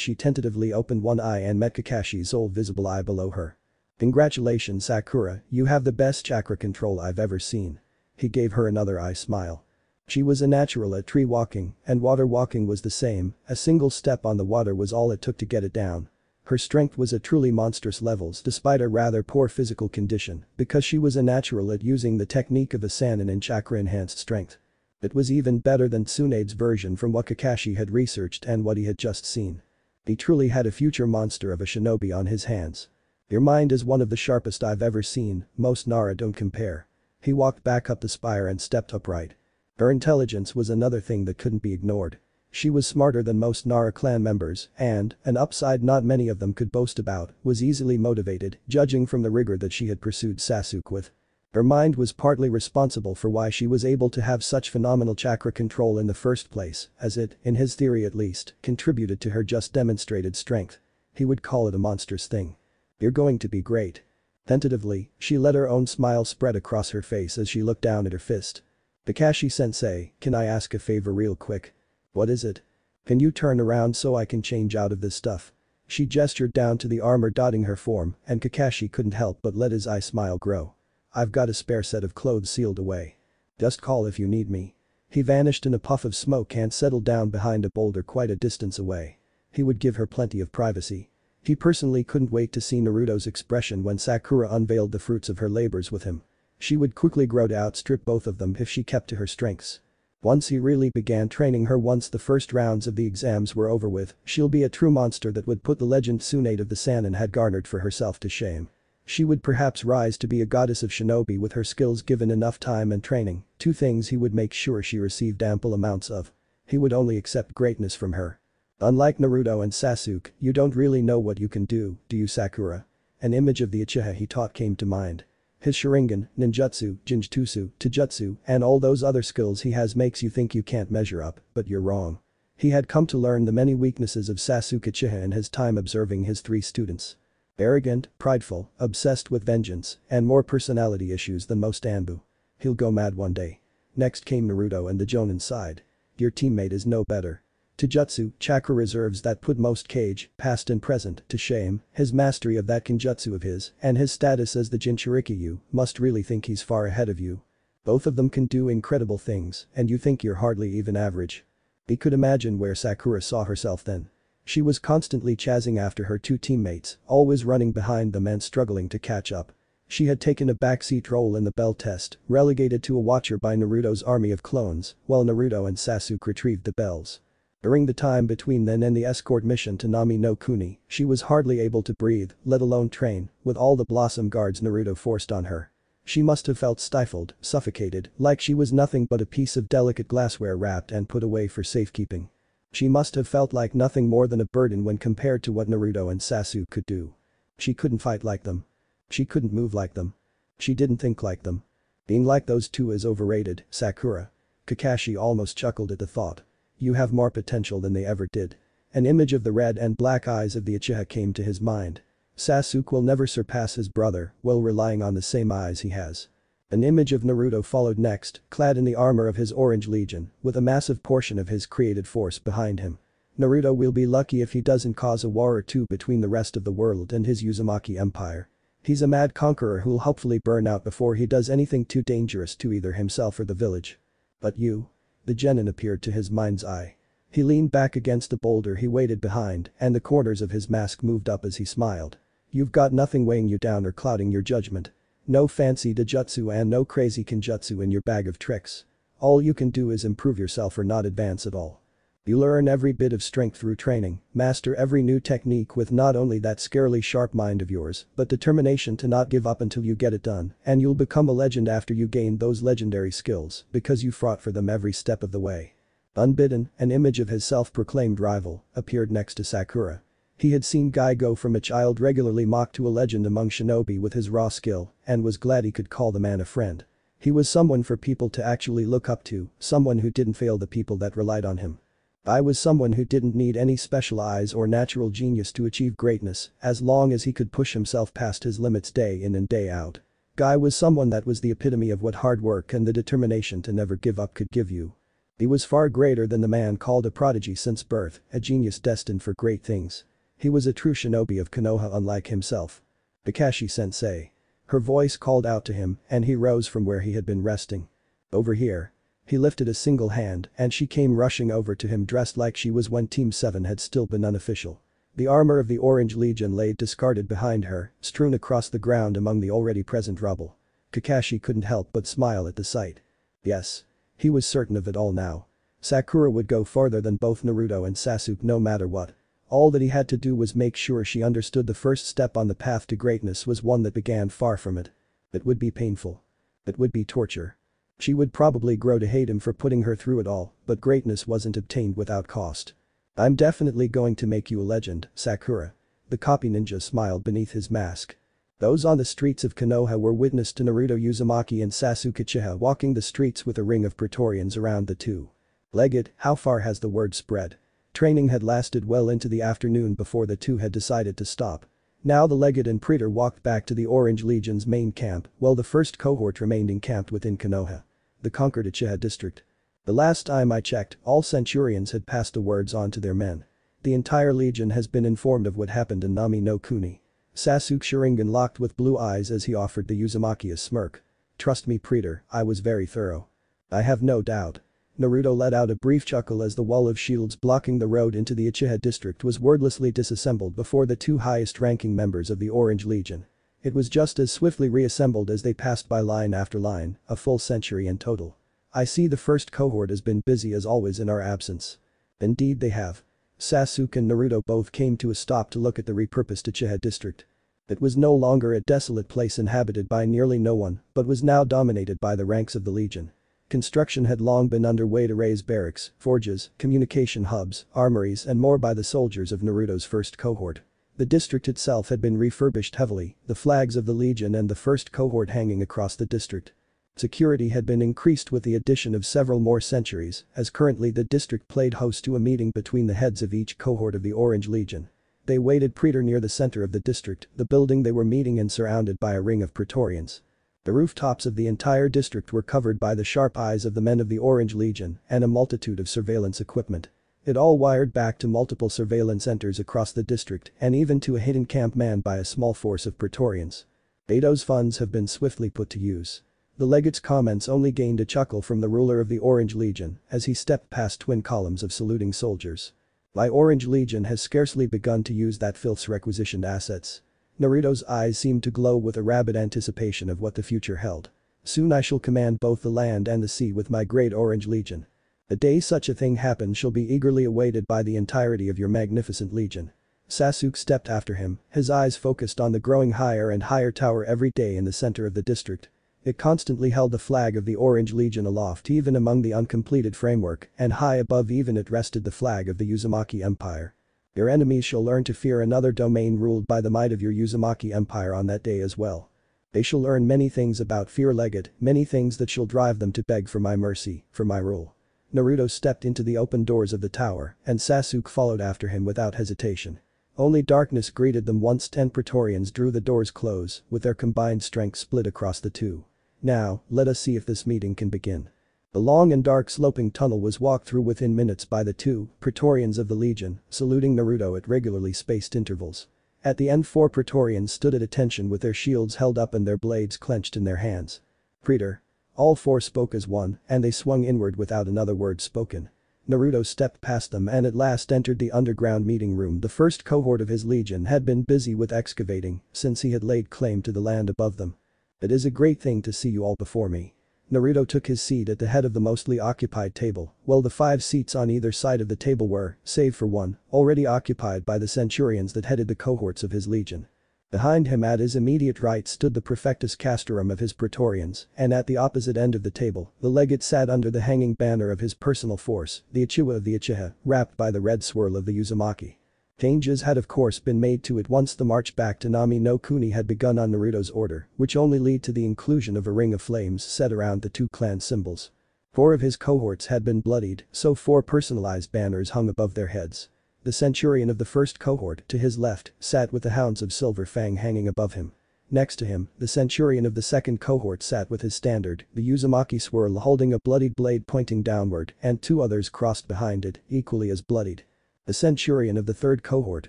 she tentatively opened one eye and met Kakashi's old visible eye below her. Congratulations, Sakura, you have the best chakra control I've ever seen. He gave her another eye smile. She was a natural at tree walking, and water walking was the same, a single step on the water was all it took to get it down. Her strength was at truly monstrous levels despite a rather poor physical condition, because she was a natural at using the technique of a Sannin and chakra-enhanced strength. It was even better than Tsunade's version from what Kakashi had researched and what he had just seen. He truly had a future monster of a shinobi on his hands. Your mind is one of the sharpest I've ever seen, most Nara don't compare. He walked back up the spire and stepped upright. Her intelligence was another thing that couldn't be ignored. She was smarter than most Nara clan members and, an upside not many of them could boast about, was easily motivated, judging from the rigor that she had pursued Sasuke with. Her mind was partly responsible for why she was able to have such phenomenal chakra control in the first place, as it, in his theory at least, contributed to her just demonstrated strength. He would call it a monstrous thing. You're going to be great. Tentatively, she let her own smile spread across her face as she looked down at her fist. Kakashi-sensei, can I ask a favor real quick? What is it? Can you turn around so I can change out of this stuff? She gestured down to the armor dotting her form, and Kakashi couldn't help but let his eye smile grow. I've got a spare set of clothes sealed away. Just call if you need me. He vanished in a puff of smoke and settled down behind a boulder quite a distance away. He would give her plenty of privacy. He personally couldn't wait to see Naruto's expression when Sakura unveiled the fruits of her labors with him. She would quickly grow to outstrip both of them if she kept to her strengths. Once he really began training her, once the first rounds of the exams were over with, she'll be a true monster that would put the legend Tsunade of the Sannin had garnered for herself to shame. She would perhaps rise to be a goddess of shinobi with her skills given enough time and training, two things he would make sure she received ample amounts of. He would only accept greatness from her. Unlike Naruto and Sasuke, you don't really know what you can do you, Sakura? An image of the Uchiha he taught came to mind. His Sharingan, Ninjutsu, Jinjutsu, Taijutsu, and all those other skills he has makes you think you can't measure up, but you're wrong. He had come to learn the many weaknesses of Sasuke Uchiha in his time observing his three students. Arrogant, prideful, obsessed with vengeance, and more personality issues than most Anbu. He'll go mad one day. Next came Naruto and the Jonin side. Your teammate is no better. Taijutsu, chakra reserves that put most Kage, past and present, to shame, his mastery of that Kenjutsu of his, and his status as the Jinchurikyu, must really think he's far ahead of you. Both of them can do incredible things, and you think you're hardly even average. He could imagine where Sakura saw herself then. She was constantly chasing after her two teammates, always running behind them and struggling to catch up. She had taken a backseat role in the bell test, relegated to a watcher by Naruto's army of clones, while Naruto and Sasuke retrieved the bells. During the time between then and the escort mission to Nami no Kuni, she was hardly able to breathe, let alone train, with all the blossom guards Naruto forced on her. She must have felt stifled, suffocated, like she was nothing but a piece of delicate glassware wrapped and put away for safekeeping. She must have felt like nothing more than a burden when compared to what Naruto and Sasuke could do. She couldn't fight like them. She couldn't move like them. She didn't think like them. Being like those two is overrated, Sakura. Kakashi almost chuckled at the thought. You have more potential than they ever did. An image of the red and black eyes of the Uchiha came to his mind. Sasuke will never surpass his brother while relying on the same eyes he has. An image of Naruto followed next, clad in the armor of his Orange Legion, with a massive portion of his created force behind him. Naruto will be lucky if he doesn't cause a war or two between the rest of the world and his Uzumaki Empire. He's a mad conqueror who'll hopefully burn out before he does anything too dangerous to either himself or the village. But you? The genin appeared to his mind's eye. He leaned back against the boulder he waited behind and the corners of his mask moved up as he smiled. You've got nothing weighing you down or clouding your judgment. No fancy dojutsu and no crazy kenjutsu in your bag of tricks. All you can do is improve yourself or not advance at all. You'll earn every bit of strength through training, master every new technique with not only that scarily sharp mind of yours, but determination to not give up until you get it done, and you'll become a legend after you gain those legendary skills because you fought for them every step of the way. Unbidden, an image of his self-proclaimed rival appeared next to Sakura. He had seen Guy go from a child regularly mocked to a legend among shinobi with his raw skill and was glad he could call the man a friend. He was someone for people to actually look up to, someone who didn't fail the people that relied on him. Guy was someone who didn't need any special eyes or natural genius to achieve greatness as long as he could push himself past his limits day in and day out. Guy was someone that was the epitome of what hard work and the determination to never give up could give you. He was far greater than the man called a prodigy since birth, a genius destined for great things. He was a true shinobi of Konoha unlike himself. Kakashi-sensei. Her voice called out to him and he rose from where he had been resting. Over here. He lifted a single hand and she came rushing over to him dressed like she was when Team 7 had still been unofficial. The armor of the Orange Legion lay discarded behind her, strewn across the ground among the already present rubble. Kakashi couldn't help but smile at the sight. Yes. He was certain of it all now. Sakura would go farther than both Naruto and Sasuke no matter what. All that he had to do was make sure she understood the first step on the path to greatness was one that began far from it. It would be painful. It would be torture. She would probably grow to hate him for putting her through it all, but greatness wasn't obtained without cost. I'm definitely going to make you a legend, Sakura. The copy ninja smiled beneath his mask. Those on the streets of Konoha were witness to Naruto Uzumaki and Sasuke Uchiha walking the streets with a ring of Praetorians around the two. Legate, how far has the word spread? Training had lasted well into the afternoon before the two had decided to stop. Now the legate and praetor walked back to the Orange Legion's main camp while the first cohort remained encamped within Konoha. The conquered Uchiha district. The last time I checked, all centurions had passed the words on to their men. The entire legion has been informed of what happened in Nami no Kuni. Sasuke Sharingan locked with blue eyes as he offered the Uzumaki a smirk. Trust me praetor, I was very thorough. I have no doubt. Naruto let out a brief chuckle as the wall of shields blocking the road into the Uchiha district was wordlessly disassembled before the two highest-ranking members of the Orange Legion. It was just as swiftly reassembled as they passed by line after line, a full century in total. I see the first cohort has been busy as always in our absence. Indeed they have. Sasuke and Naruto both came to a stop to look at the repurposed Uchiha district. It was no longer a desolate place inhabited by nearly no one, but was now dominated by the ranks of the Legion. Construction had long been underway to raise barracks, forges, communication hubs, armories and more by the soldiers of Naruto's first cohort. The district itself had been refurbished heavily, the flags of the Legion and the first cohort hanging across the district. Security had been increased with the addition of several more sentries, as currently the district played host to a meeting between the heads of each cohort of the Orange Legion. They waited praetor near the center of the district, the building they were meeting in surrounded by a ring of Praetorians. The rooftops of the entire district were covered by the sharp eyes of the men of the Orange Legion and a multitude of surveillance equipment. It all wired back to multiple surveillance centers across the district and even to a hidden camp manned by a small force of Praetorians. Beto's funds have been swiftly put to use. The legate's comments only gained a chuckle from the ruler of the Orange Legion as he stepped past twin columns of saluting soldiers. My Orange Legion has scarcely begun to use that filth's requisitioned assets. Naruto's eyes seemed to glow with a rabid anticipation of what the future held. Soon I shall command both the land and the sea with my great Orange Legion. The day such a thing happens shall be eagerly awaited by the entirety of your magnificent legion. Sasuke stepped after him, his eyes focused on the growing higher and higher tower every day in the center of the district. It constantly held the flag of the Orange Legion aloft even among the uncompleted framework, and high above even it rested the flag of the Uzumaki Empire. Your enemies shall learn to fear another domain ruled by the might of your Uzumaki Empire on that day as well. They shall learn many things about fear Legate, many things that shall drive them to beg for my mercy, for my rule. Naruto stepped into the open doors of the tower, and Sasuke followed after him without hesitation. Only darkness greeted them once 10 Praetorians drew the doors close, with their combined strength split across the two. Now, let us see if this meeting can begin. The long and dark sloping tunnel was walked through within minutes by the 2 Praetorians of the Legion, saluting Naruto at regularly spaced intervals. At the end 4 Praetorians stood at attention with their shields held up and their blades clenched in their hands. "Praetor." All 4 spoke as one, and they swung inward without another word spoken. Naruto stepped past them and at last entered the underground meeting room. The first cohort of his legion had been busy with excavating since he had laid claim to the land above them. "It is a great thing to see you all before me." Naruto took his seat at the head of the mostly occupied table, while the 5 seats on either side of the table were, save for one, already occupied by the centurions that headed the cohorts of his legion. Behind him at his immediate right stood the Praefectus Castrorum of his Praetorians, and at the opposite end of the table, the legate sat under the hanging banner of his personal force, the Uchiwa of the Uchiha, wrapped by the red swirl of the Uzumaki. Changes had of course been made to it once the march back to Nami no Kuni had begun on Naruto's order, which only lead to the inclusion of a ring of flames set around the 2 clan symbols. 4 of his cohorts had been bloodied, so 4 personalized banners hung above their heads. The centurion of the first cohort, to his left, sat with the hounds of Silver Fang hanging above him. Next to him, the centurion of the second cohort sat with his standard, the Uzumaki swirl holding a bloodied blade pointing downward, and 2 others crossed behind it, equally as bloodied. The centurion of the third cohort,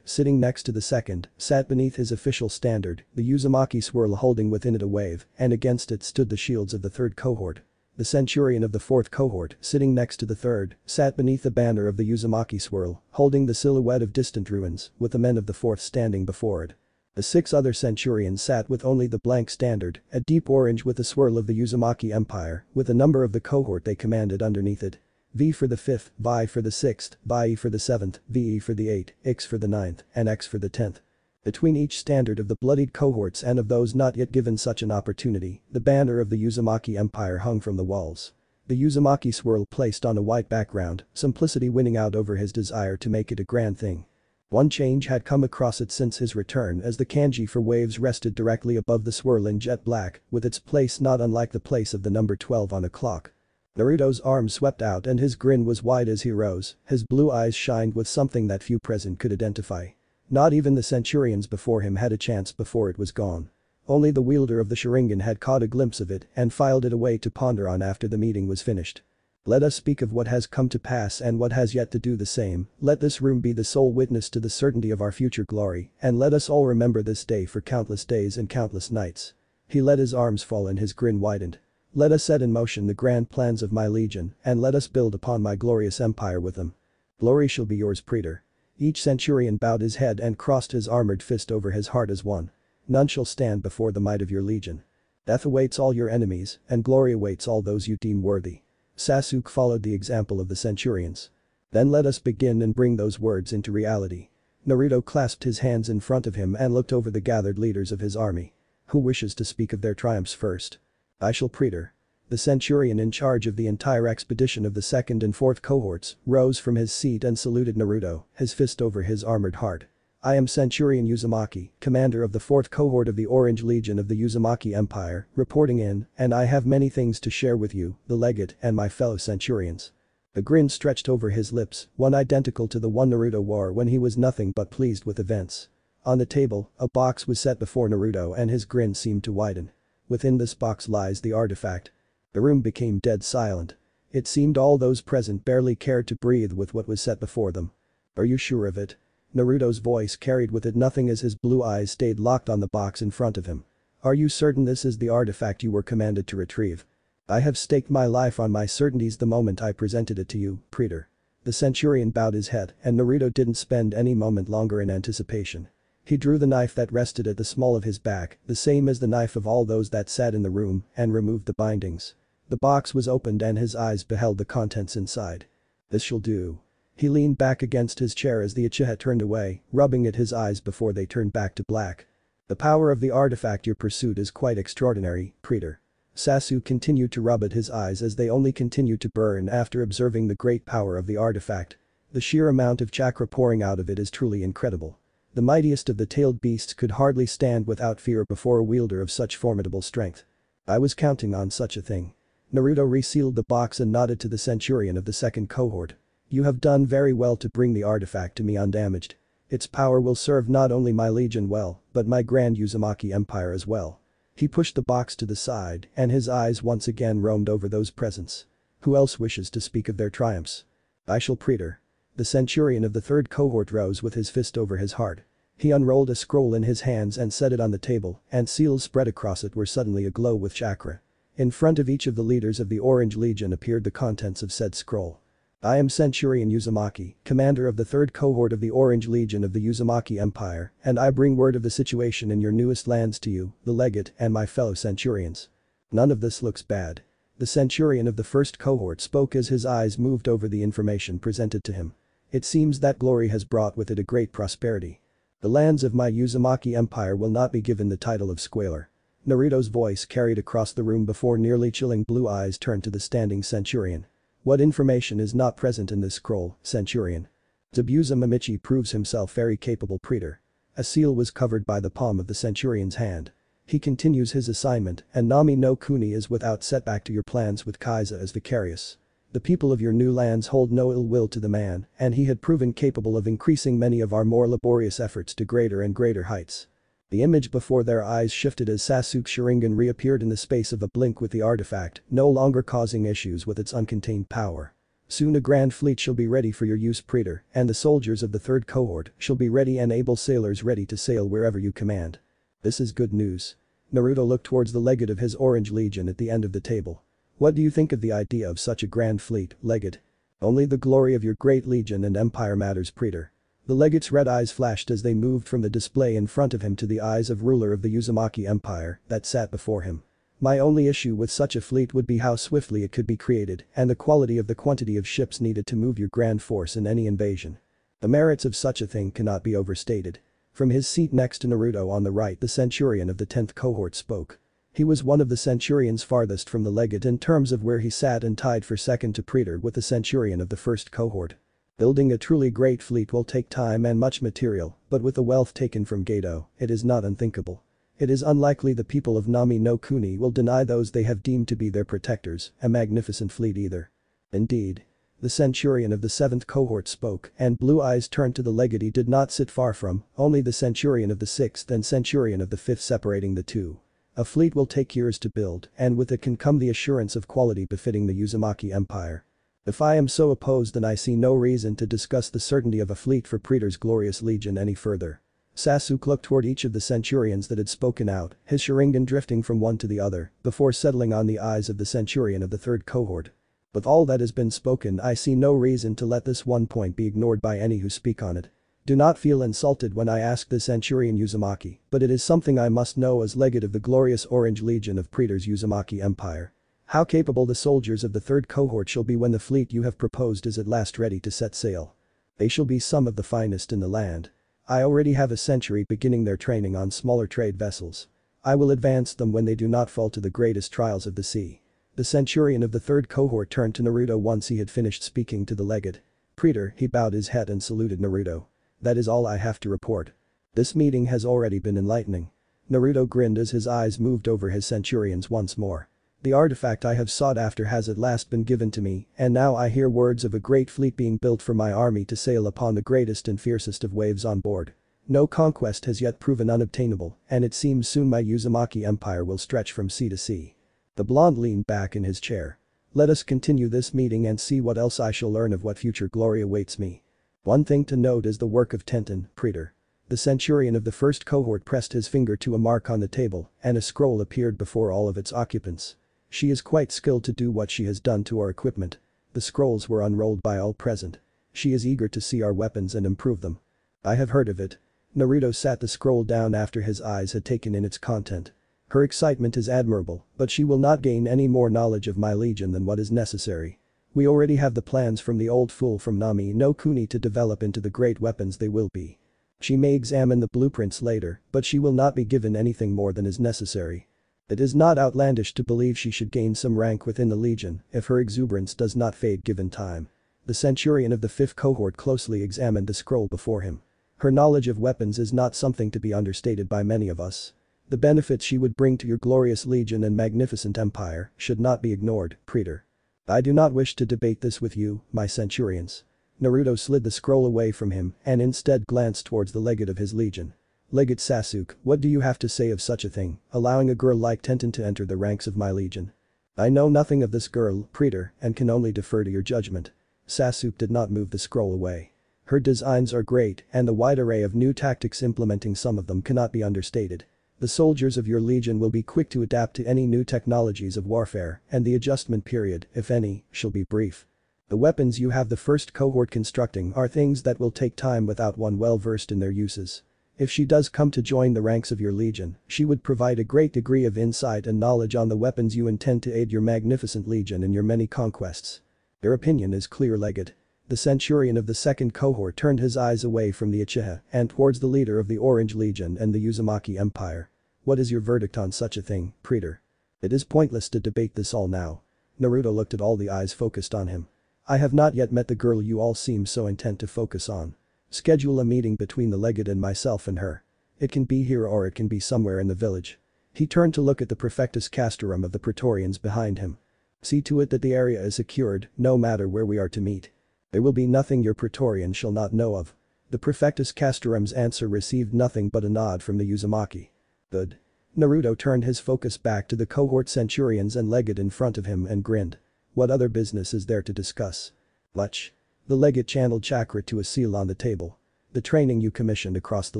sitting next to the second, sat beneath his official standard, the Uzumaki swirl holding within it a wave, and against it stood the shields of the third cohort. The centurion of the fourth cohort, sitting next to the third, sat beneath the banner of the Uzumaki swirl, holding the silhouette of distant ruins, with the men of the fourth standing before it. The 6 other centurions sat with only the blank standard, a deep orange with the swirl of the Uzumaki Empire, with the number of the cohort they commanded underneath it. V for the 5th, Vi for the 6th, Bai for the 7th, Ve for the 8th, Ix for the 9th, and X for the 10th. Between each standard of the bloodied cohorts and of those not yet given such an opportunity, the banner of the Uzumaki Empire hung from the walls. The Uzumaki swirl placed on a white background, simplicity winning out over his desire to make it a grand thing. One change had come across it since his return as the kanji for waves rested directly above the swirl in jet black, with its place not unlike the place of the number 12 on a clock. Naruto's arm swept out and his grin was wide as he rose, his blue eyes shined with something that few present could identify. Not even the centurions before him had a chance before it was gone. Only the wielder of the Sharingan had caught a glimpse of it and filed it away to ponder on after the meeting was finished. Let us speak of what has come to pass and what has yet to do the same, let this room be the sole witness to the certainty of our future glory, and let us all remember this day for countless days and countless nights. He let his arms fall and his grin widened. Let us set in motion the grand plans of my legion, and let us build upon my glorious empire with them. Glory shall be yours, Praetor. Each centurion bowed his head and crossed his armored fist over his heart as one. None shall stand before the might of your legion. Death awaits all your enemies, and glory awaits all those you deem worthy. Sasuke followed the example of the centurions. Then let us begin and bring those words into reality. Naruto clasped his hands in front of him and looked over the gathered leaders of his army. Who wishes to speak of their triumphs first? I shall, Praetor. The centurion in charge of the entire expedition of the second and fourth cohorts rose from his seat and saluted Naruto, his fist over his armored heart. I am Centurion Uzumaki, commander of the fourth cohort of the Orange Legion of the Uzumaki Empire, reporting in, and I have many things to share with you, the legate and my fellow centurions. A grin stretched over his lips, one identical to the one Naruto wore when he was nothing but pleased with events. On the table, a box was set before Naruto and his grin seemed to widen. Within this box lies the artifact. The room became dead silent. It seemed all those present barely cared to breathe with what was set before them. Are you sure of it? Naruto's voice carried with it nothing as his blue eyes stayed locked on the box in front of him. Are you certain this is the artifact you were commanded to retrieve? I have staked my life on my certainties the moment I presented it to you, Praetor. The centurion bowed his head and Naruto didn't spend any moment longer in anticipation. He drew the knife that rested at the small of his back, the same as the knife of all those that sat in the room, and removed the bindings. The box was opened and his eyes beheld the contents inside. This shall do. He leaned back against his chair as the Uchiha turned away, rubbing at his eyes before they turned back to black. The power of the artifact you pursued is quite extraordinary, Praetor. Sasuke continued to rub at his eyes as they only continued to burn after observing the great power of the artifact. The sheer amount of chakra pouring out of it is truly incredible. The mightiest of the tailed beasts could hardly stand without fear before a wielder of such formidable strength. I was counting on such a thing. Naruto resealed the box and nodded to the centurion of the second cohort. You have done very well to bring the artifact to me undamaged. Its power will serve not only my legion well, but my grand Uzumaki Empire as well. He pushed the box to the side and his eyes once again roamed over those presents. Who else wishes to speak of their triumphs? I shall, Praetor. The centurion of the third cohort rose with his fist over his heart. He unrolled a scroll in his hands and set it on the table, and seals spread across it were suddenly aglow with chakra. In front of each of the leaders of the Orange Legion appeared the contents of said scroll. I am Centurion Uzumaki, commander of the third cohort of the Orange Legion of the Uzumaki Empire, and I bring word of the situation in your newest lands to you, the legate and my fellow centurions. None of this looks bad. The centurion of the first cohort spoke as his eyes moved over the information presented to him. It seems that glory has brought with it a great prosperity. The lands of my Uzumaki Empire will not be given the title of squalor. Naruto's voice carried across the room before nearly chilling blue eyes turned to the standing centurion. What information is not present in this scroll, centurion? Zabuza Mamichi proves himself very capable, Praetor. A seal was covered by the palm of the centurion's hand. He continues his assignment and Nami no Kuni is without setback to your plans with Kaiza as vicarious. The people of your new lands hold no ill will to the man, and he had proven capable of increasing many of our more laborious efforts to greater and greater heights. The image before their eyes shifted as Sasuke's Sharingan reappeared in the space of a blink with the artifact, no longer causing issues with its uncontained power. Soon a grand fleet shall be ready for your use, Praetor, and the soldiers of the third cohort shall be ready and able sailors ready to sail wherever you command. This is good news. Naruto looked towards the legate of his Orange Legion at the end of the table. What do you think of the idea of such a grand fleet, legate? Only the glory of your great legion and empire matters, Praetor. The legate's red eyes flashed as they moved from the display in front of him to the eyes of ruler of the Uzumaki Empire that sat before him. My only issue with such a fleet would be how swiftly it could be created and the quality of the quantity of ships needed to move your grand force in any invasion. The merits of such a thing cannot be overstated. From his seat next to Naruto on the right, the centurion of the 10th cohort spoke. He was one of the centurions farthest from the legate in terms of where he sat and tied for second to Praetor with the centurion of the first cohort. Building a truly great fleet will take time and much material, but with the wealth taken from Gedo, it is not unthinkable. It is unlikely the people of Nami no Kuni will deny those they have deemed to be their protectors a magnificent fleet either. Indeed. The centurion of the 7th cohort spoke and blue eyes turned to the legate he did not sit far from, only the centurion of the 6th and centurion of the 5th separating the two. A fleet will take years to build, and with it can come the assurance of quality befitting the Uzumaki Empire. If I am so opposed, then I see no reason to discuss the certainty of a fleet for Praetor's glorious legion any further. Sasuke looked toward each of the centurions that had spoken out, his Sharingan drifting from one to the other, before settling on the eyes of the centurion of the 3rd cohort. With all that has been spoken, I see no reason to let this one point be ignored by any who speak on it. Do not feel insulted when I ask the centurion Uzumaki, but it is something I must know as legate of the glorious Orange Legion of Praetor's Uzumaki Empire. How capable the soldiers of the 3rd cohort shall be when the fleet you have proposed is at last ready to set sail. They shall be some of the finest in the land. I already have a century beginning their training on smaller trade vessels. I will advance them when they do not fall to the greatest trials of the sea. The centurion of the 3rd cohort turned to Naruto once he had finished speaking to the legate. Praetor, he bowed his head and saluted Naruto. That is all I have to report. This meeting has already been enlightening. Naruto grinned as his eyes moved over his centurions once more. The artifact I have sought after has at last been given to me, and now I hear words of a great fleet being built for my army to sail upon the greatest and fiercest of waves on board. No conquest has yet proven unobtainable, and it seems soon my Uzumaki Empire will stretch from sea to sea. The blonde leaned back in his chair. Let us continue this meeting and see what else I shall learn of what future glory awaits me. One thing to note is the work of Tenten, Praetor. The centurion of the 1st cohort pressed his finger to a mark on the table, and a scroll appeared before all of its occupants. She is quite skilled to do what she has done to our equipment. The scrolls were unrolled by all present. She is eager to see our weapons and improve them. I have heard of it. Naruto sat the scroll down after his eyes had taken in its content. Her excitement is admirable, but she will not gain any more knowledge of my legion than what is necessary. We already have the plans from the old fool from Nami no Kuni to develop into the great weapons they will be. She may examine the blueprints later, but she will not be given anything more than is necessary. It is not outlandish to believe she should gain some rank within the legion if her exuberance does not fade given time. The centurion of the 5th cohort closely examined the scroll before him. Her knowledge of weapons is not something to be understated by many of us. The benefits she would bring to your glorious legion and magnificent empire should not be ignored, Praetor. I do not wish to debate this with you, my centurions. Naruto slid the scroll away from him and instead glanced towards the legate of his legion. Legate Sasuke, what do you have to say of such a thing, allowing a girl like Tenten to enter the ranks of my legion? I know nothing of this girl, Praetor, and can only defer to your judgment. Sasuke did not move the scroll away. Her designs are great and the wide array of new tactics implementing some of them cannot be understated. The soldiers of your legion will be quick to adapt to any new technologies of warfare and the adjustment period, if any, shall be brief. The weapons you have the 1st cohort constructing are things that will take time without one well versed in their uses. If she does come to join the ranks of your legion, she would provide a great degree of insight and knowledge on the weapons you intend to aid your magnificent legion in your many conquests. Your opinion is clear, Legate. The centurion of the 2nd cohort turned his eyes away from the Uchiha and towards the leader of the Orange Legion and the Uzumaki Empire. What is your verdict on such a thing, Praetor? It is pointless to debate this all now. Naruto looked at all the eyes focused on him. I have not yet met the girl you all seem so intent to focus on. Schedule a meeting between the legate and myself and her. It can be here or it can be somewhere in the village. He turned to look at the Prefectus Castorum of the Praetorians behind him. See to it that the area is secured, no matter where we are to meet. There will be nothing your Praetorian shall not know of. The Prefectus Castorum's answer received nothing but a nod from the Uzumaki. Good. Naruto turned his focus back to the cohort centurions and legate in front of him and grinned. What other business is there to discuss? Much. The legate channeled chakra to a seal on the table. The training you commissioned across the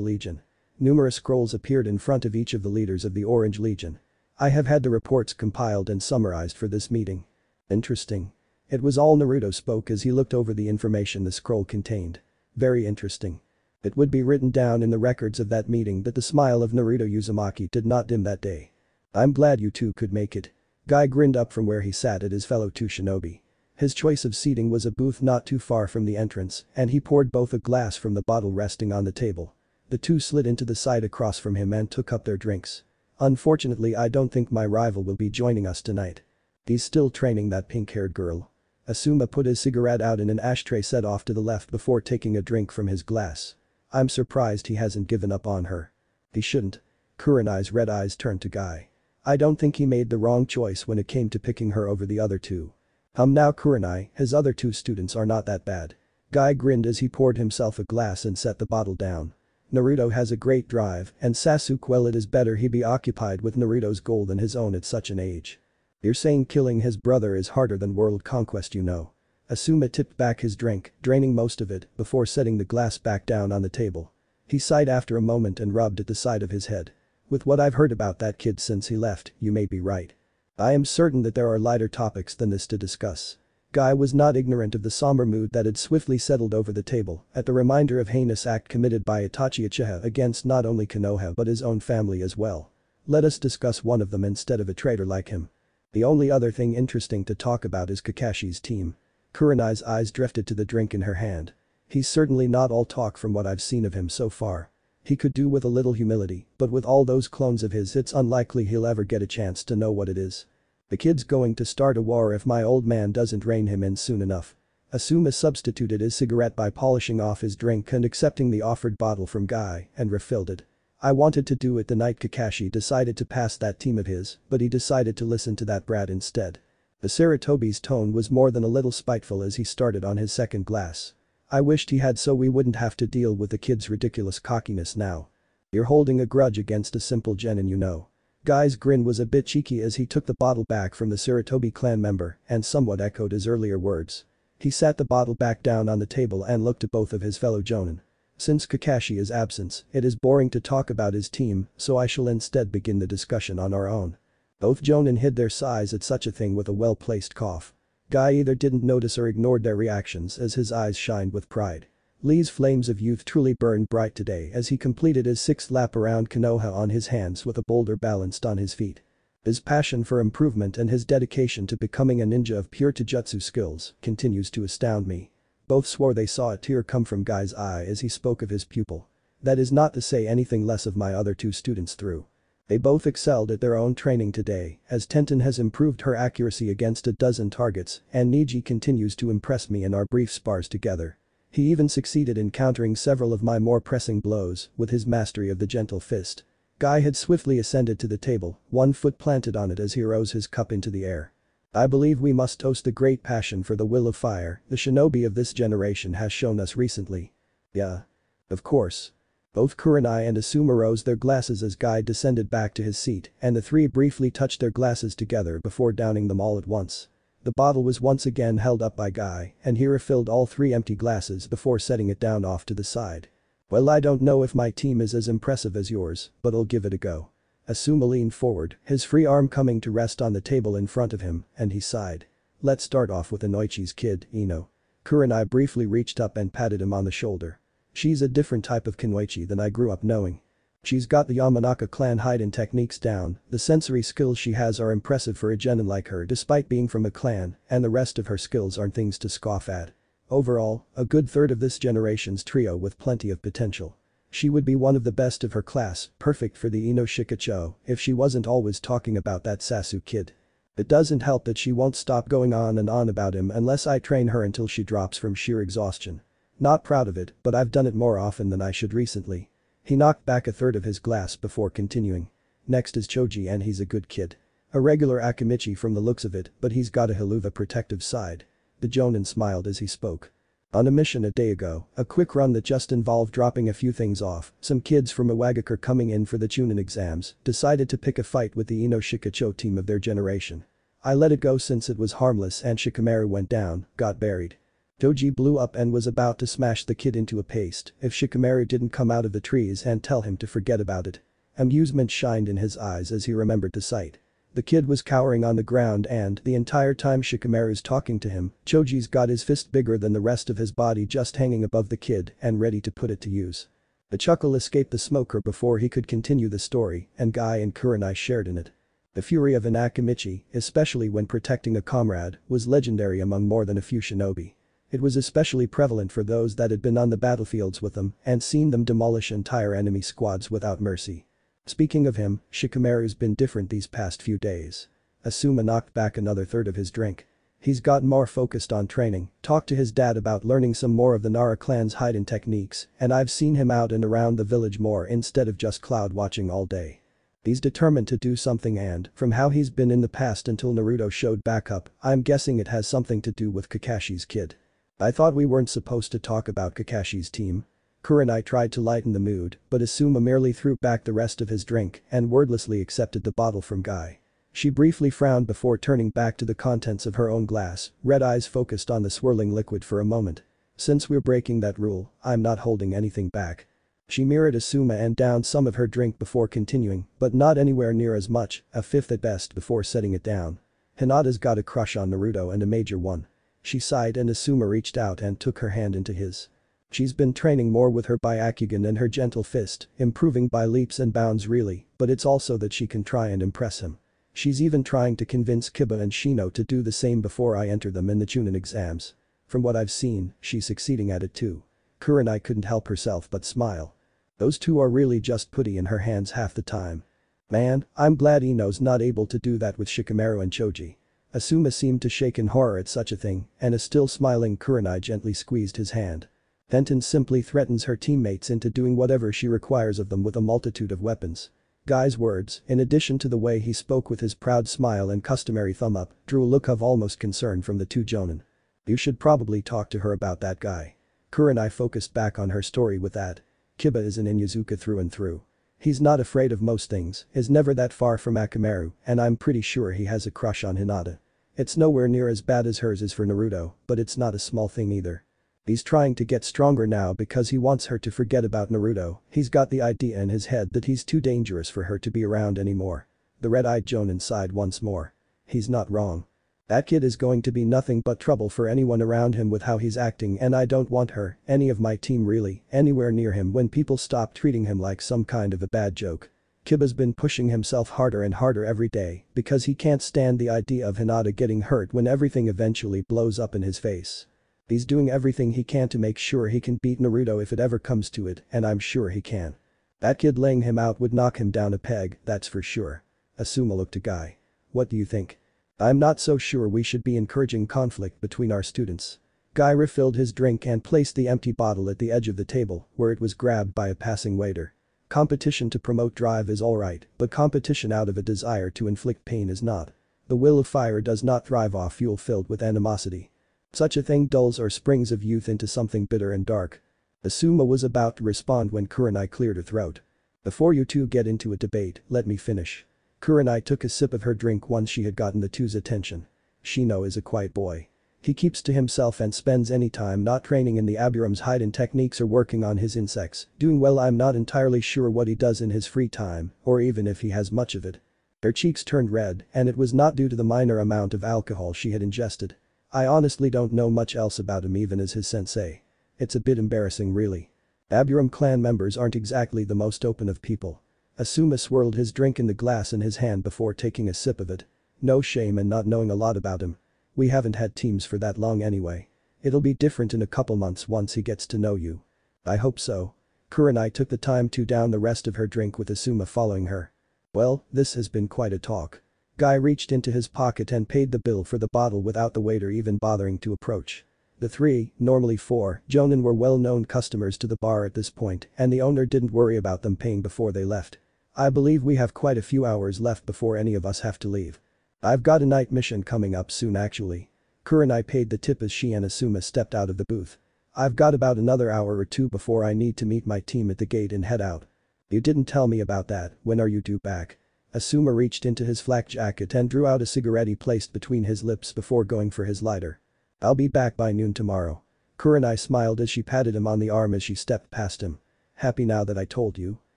legion. Numerous scrolls appeared in front of each of the leaders of the Orange Legion. I have had the reports compiled and summarized for this meeting. Interesting. It was all Naruto spoke as he looked over the information the scroll contained. Very interesting. It would be written down in the records of that meeting that the smile of Naruto Uzumaki did not dim that day. I'm glad you two could make it. Guy grinned up from where he sat at his fellow two shinobi. His choice of seating was a booth not too far from the entrance and he poured both a glass from the bottle resting on the table. The two slid into the side across from him and took up their drinks. Unfortunately, I don't think my rival will be joining us tonight. He's still training that pink-haired girl. Asuma put his cigarette out in an ashtray set off to the left before taking a drink from his glass. I'm surprised he hasn't given up on her. He shouldn't. Kurenai's red eyes turned to Guy. I don't think he made the wrong choice when it came to picking her over the other two. Now Kurenai, his other two students are not that bad. Guy grinned as he poured himself a glass and set the bottle down. Naruto has a great drive and Sasuke, well, it is better he be occupied with Naruto's goal than his own at such an age. You're saying killing his brother is harder than world conquest, you know. Asuma tipped back his drink, draining most of it before setting the glass back down on the table. He sighed after a moment and rubbed at the side of his head. With what I've heard about that kid since he left, you may be right. I am certain that there are lighter topics than this to discuss. Guy was not ignorant of the somber mood that had swiftly settled over the table at the reminder of heinous act committed by Itachi Uchiha against not only Konoha but his own family as well. Let us discuss one of them instead of a traitor like him. The only other thing interesting to talk about is Kakashi's team. Kurenai's eyes drifted to the drink in her hand. He's certainly not all talk from what I've seen of him so far. He could do with a little humility, but with all those clones of his it's unlikely he'll ever get a chance to know what it is. The kid's going to start a war if my old man doesn't rein him in soon enough. Asuma substituted his cigarette by polishing off his drink and accepting the offered bottle from Guy and refilled it. I wanted to do it the night Kakashi decided to pass that team of his, but he decided to listen to that brat instead. The Saratobi's tone was more than a little spiteful as he started on his second glass. I wished he had so we wouldn't have to deal with the kid's ridiculous cockiness now. You're holding a grudge against a simple genin, you know. Guy's grin was a bit cheeky as he took the bottle back from the Saratobi clan member and somewhat echoed his earlier words. He sat the bottle back down on the table and looked at both of his fellow jonin. Since Kakashi is absent, it is boring to talk about his team, so I shall instead begin the discussion on our own. Both jonin hid their sighs at such a thing with a well-placed cough. Guy either didn't notice or ignored their reactions as his eyes shined with pride. Lee's flames of youth truly burned bright today as he completed his sixth lap around Konoha on his hands with a boulder balanced on his feet. His passion for improvement and his dedication to becoming a ninja of pure taijutsu skills continues to astound me. Both swore they saw a tear come from Guy's eye as he spoke of his pupil. That is not to say anything less of my other two students through. They both excelled at their own training today, as Tenten has improved her accuracy against a dozen targets and Niji continues to impress me in our brief spars together. He even succeeded in countering several of my more pressing blows with his mastery of the gentle fist. Guy had swiftly ascended to the table, one foot planted on it as he rose his cup into the air. I believe we must toast the great passion for the will of fire the shinobi of this generation has shown us recently. Yeah. Of course. Both Kurenai and Asuma rose their glasses as Guy descended back to his seat and the three briefly touched their glasses together before downing them all at once. The bottle was once again held up by Guy and he refilled all three empty glasses before setting it down off to the side. Well, I don't know if my team is as impressive as yours, but I'll give it a go. Asuma leaned forward, his free arm coming to rest on the table in front of him, and he sighed. Let's start off with Inoichi's kid, Ino. Kurenai briefly reached up and patted him on the shoulder. She's a different type of Kunoichi than I grew up knowing. She's got the Yamanaka clan hidden techniques down, the sensory skills she has are impressive for a genin like her despite being from a clan, and the rest of her skills aren't things to scoff at. Overall, a good third of this generation's trio with plenty of potential. She would be one of the best of her class, perfect for the Ino Shikacho, if she wasn't always talking about that Sasu kid. It doesn't help that she won't stop going on and on about him unless I train her until she drops from sheer exhaustion. Not proud of it, but I've done it more often than I should recently. He knocked back a third of his glass before continuing. Next is Choji and he's a good kid. A regular Akimichi from the looks of it, but he's got a Helluva protective side. The Jonin smiled as he spoke. On a mission a day ago, a quick run that just involved dropping a few things off, some kids from Iwagakure coming in for the Chunin exams decided to pick a fight with the Ino Shikacho team of their generation. I let it go since it was harmless and Shikamaru went down, got buried. Choji blew up and was about to smash the kid into a paste if Shikamaru didn't come out of the trees and tell him to forget about it. Amusement shined in his eyes as he remembered the sight. The kid was cowering on the ground and the entire time Shikamaru's talking to him, Choji's got his fist bigger than the rest of his body just hanging above the kid and ready to put it to use. A chuckle escaped the smoker before he could continue the story and Guy and Kurenai shared in it. The fury of an Akimichi, especially when protecting a comrade, was legendary among more than a few shinobi. It was especially prevalent for those that had been on the battlefields with them and seen them demolish entire enemy squads without mercy. Speaking of him, Shikamaru's been different these past few days. Asuma knocked back another third of his drink. He's gotten more focused on training, talked to his dad about learning some more of the Nara clan's hidden techniques, and I've seen him out and around the village more instead of just cloud watching all day. He's determined to do something and, from how he's been in the past until Naruto showed back up, I'm guessing it has something to do with Kakashi's kid. I thought we weren't supposed to talk about Kakashi's team. Kurenai tried to lighten the mood, but Asuma merely threw back the rest of his drink and wordlessly accepted the bottle from Guy. She briefly frowned before turning back to the contents of her own glass, red eyes focused on the swirling liquid for a moment. Since we're breaking that rule, I'm not holding anything back. She mirrored Asuma and downed some of her drink before continuing, but not anywhere near as much, a fifth at best before setting it down. Hinata's got a crush on Naruto and a major one. She sighed and Asuma reached out and took her hand into his. She's been training more with her Byakugan and her gentle fist, improving by leaps and bounds really, but it's also that she can try and impress him. She's even trying to convince Kiba and Shino to do the same before I enter them in the Chunin exams. From what I've seen, she's succeeding at it too. Kurenai couldn't help herself but smile. Those two are really just putty in her hands half the time. Man, I'm glad Ino's not able to do that with Shikamaru and Choji. Asuma seemed to shake in horror at such a thing, and a still smiling Kurenai gently squeezed his hand. Tenten simply threatens her teammates into doing whatever she requires of them with a multitude of weapons. Guy's words, in addition to the way he spoke with his proud smile and customary thumb up, drew a look of almost concern from the two Jonin. You should probably talk to her about that guy. Kurenai focused back on her story with that. Kiba is an Inyazuka through and through. He's not afraid of most things, is never that far from Akamaru, and I'm pretty sure he has a crush on Hinata. It's nowhere near as bad as hers is for Naruto, but it's not a small thing either. He's trying to get stronger now because he wants her to forget about Naruto, he's got the idea in his head that he's too dangerous for her to be around anymore. The red-eyed Jonin sighed once more. He's not wrong. That kid is going to be nothing but trouble for anyone around him with how he's acting, and I don't want her, any of my team really, anywhere near him when people stop treating him like some kind of a bad joke. Kiba's been pushing himself harder and harder every day because he can't stand the idea of Hinata getting hurt when everything eventually blows up in his face. He's doing everything he can to make sure he can beat Naruto if it ever comes to it, and I'm sure he can. That kid laying him out would knock him down a peg, that's for sure. Asuma looked to Guy. What do you think? I'm not so sure we should be encouraging conflict between our students. Guy refilled his drink and placed the empty bottle at the edge of the table, where it was grabbed by a passing waiter. Competition to promote drive is alright, but competition out of a desire to inflict pain is not. The will of fire does not thrive off fuel filled with animosity. Such a thing dulls our springs of youth into something bitter and dark. Asuma was about to respond when Kurenai cleared her throat. Before you two get into a debate, let me finish. Kurenai took a sip of her drink once she had gotten the two's attention. Shino is a quiet boy. He keeps to himself and spends any time not training in the Aburum's hidden techniques or working on his insects. Doing well, I'm not entirely sure what he does in his free time, or even if he has much of it. Her cheeks turned red, and it was not due to the minor amount of alcohol she had ingested. I honestly don't know much else about him even as his sensei. It's a bit embarrassing really. Aburum clan members aren't exactly the most open of people. Asuma swirled his drink in the glass in his hand before taking a sip of it. No shame in not knowing a lot about him. We haven't had teams for that long anyway. It'll be different in a couple months once he gets to know you. I hope so. Kurenai took the time to down the rest of her drink with Asuma following her. Well, this has been quite a talk. Guy reached into his pocket and paid the bill for the bottle without the waiter even bothering to approach. The three, normally four, Jonin were well-known customers to the bar at this point, and the owner didn't worry about them paying before they left. I believe we have quite a few hours left before any of us have to leave. I've got a night mission coming up soon actually. Kurenai paid the tip as she and Asuma stepped out of the booth. I've got about another hour or two before I need to meet my team at the gate and head out. You didn't tell me about that, when are you due back? Asuma reached into his flak jacket and drew out a cigarette he placed between his lips before going for his lighter. I'll be back by noon tomorrow. Kurenai smiled as she patted him on the arm as she stepped past him. Happy now that I told you?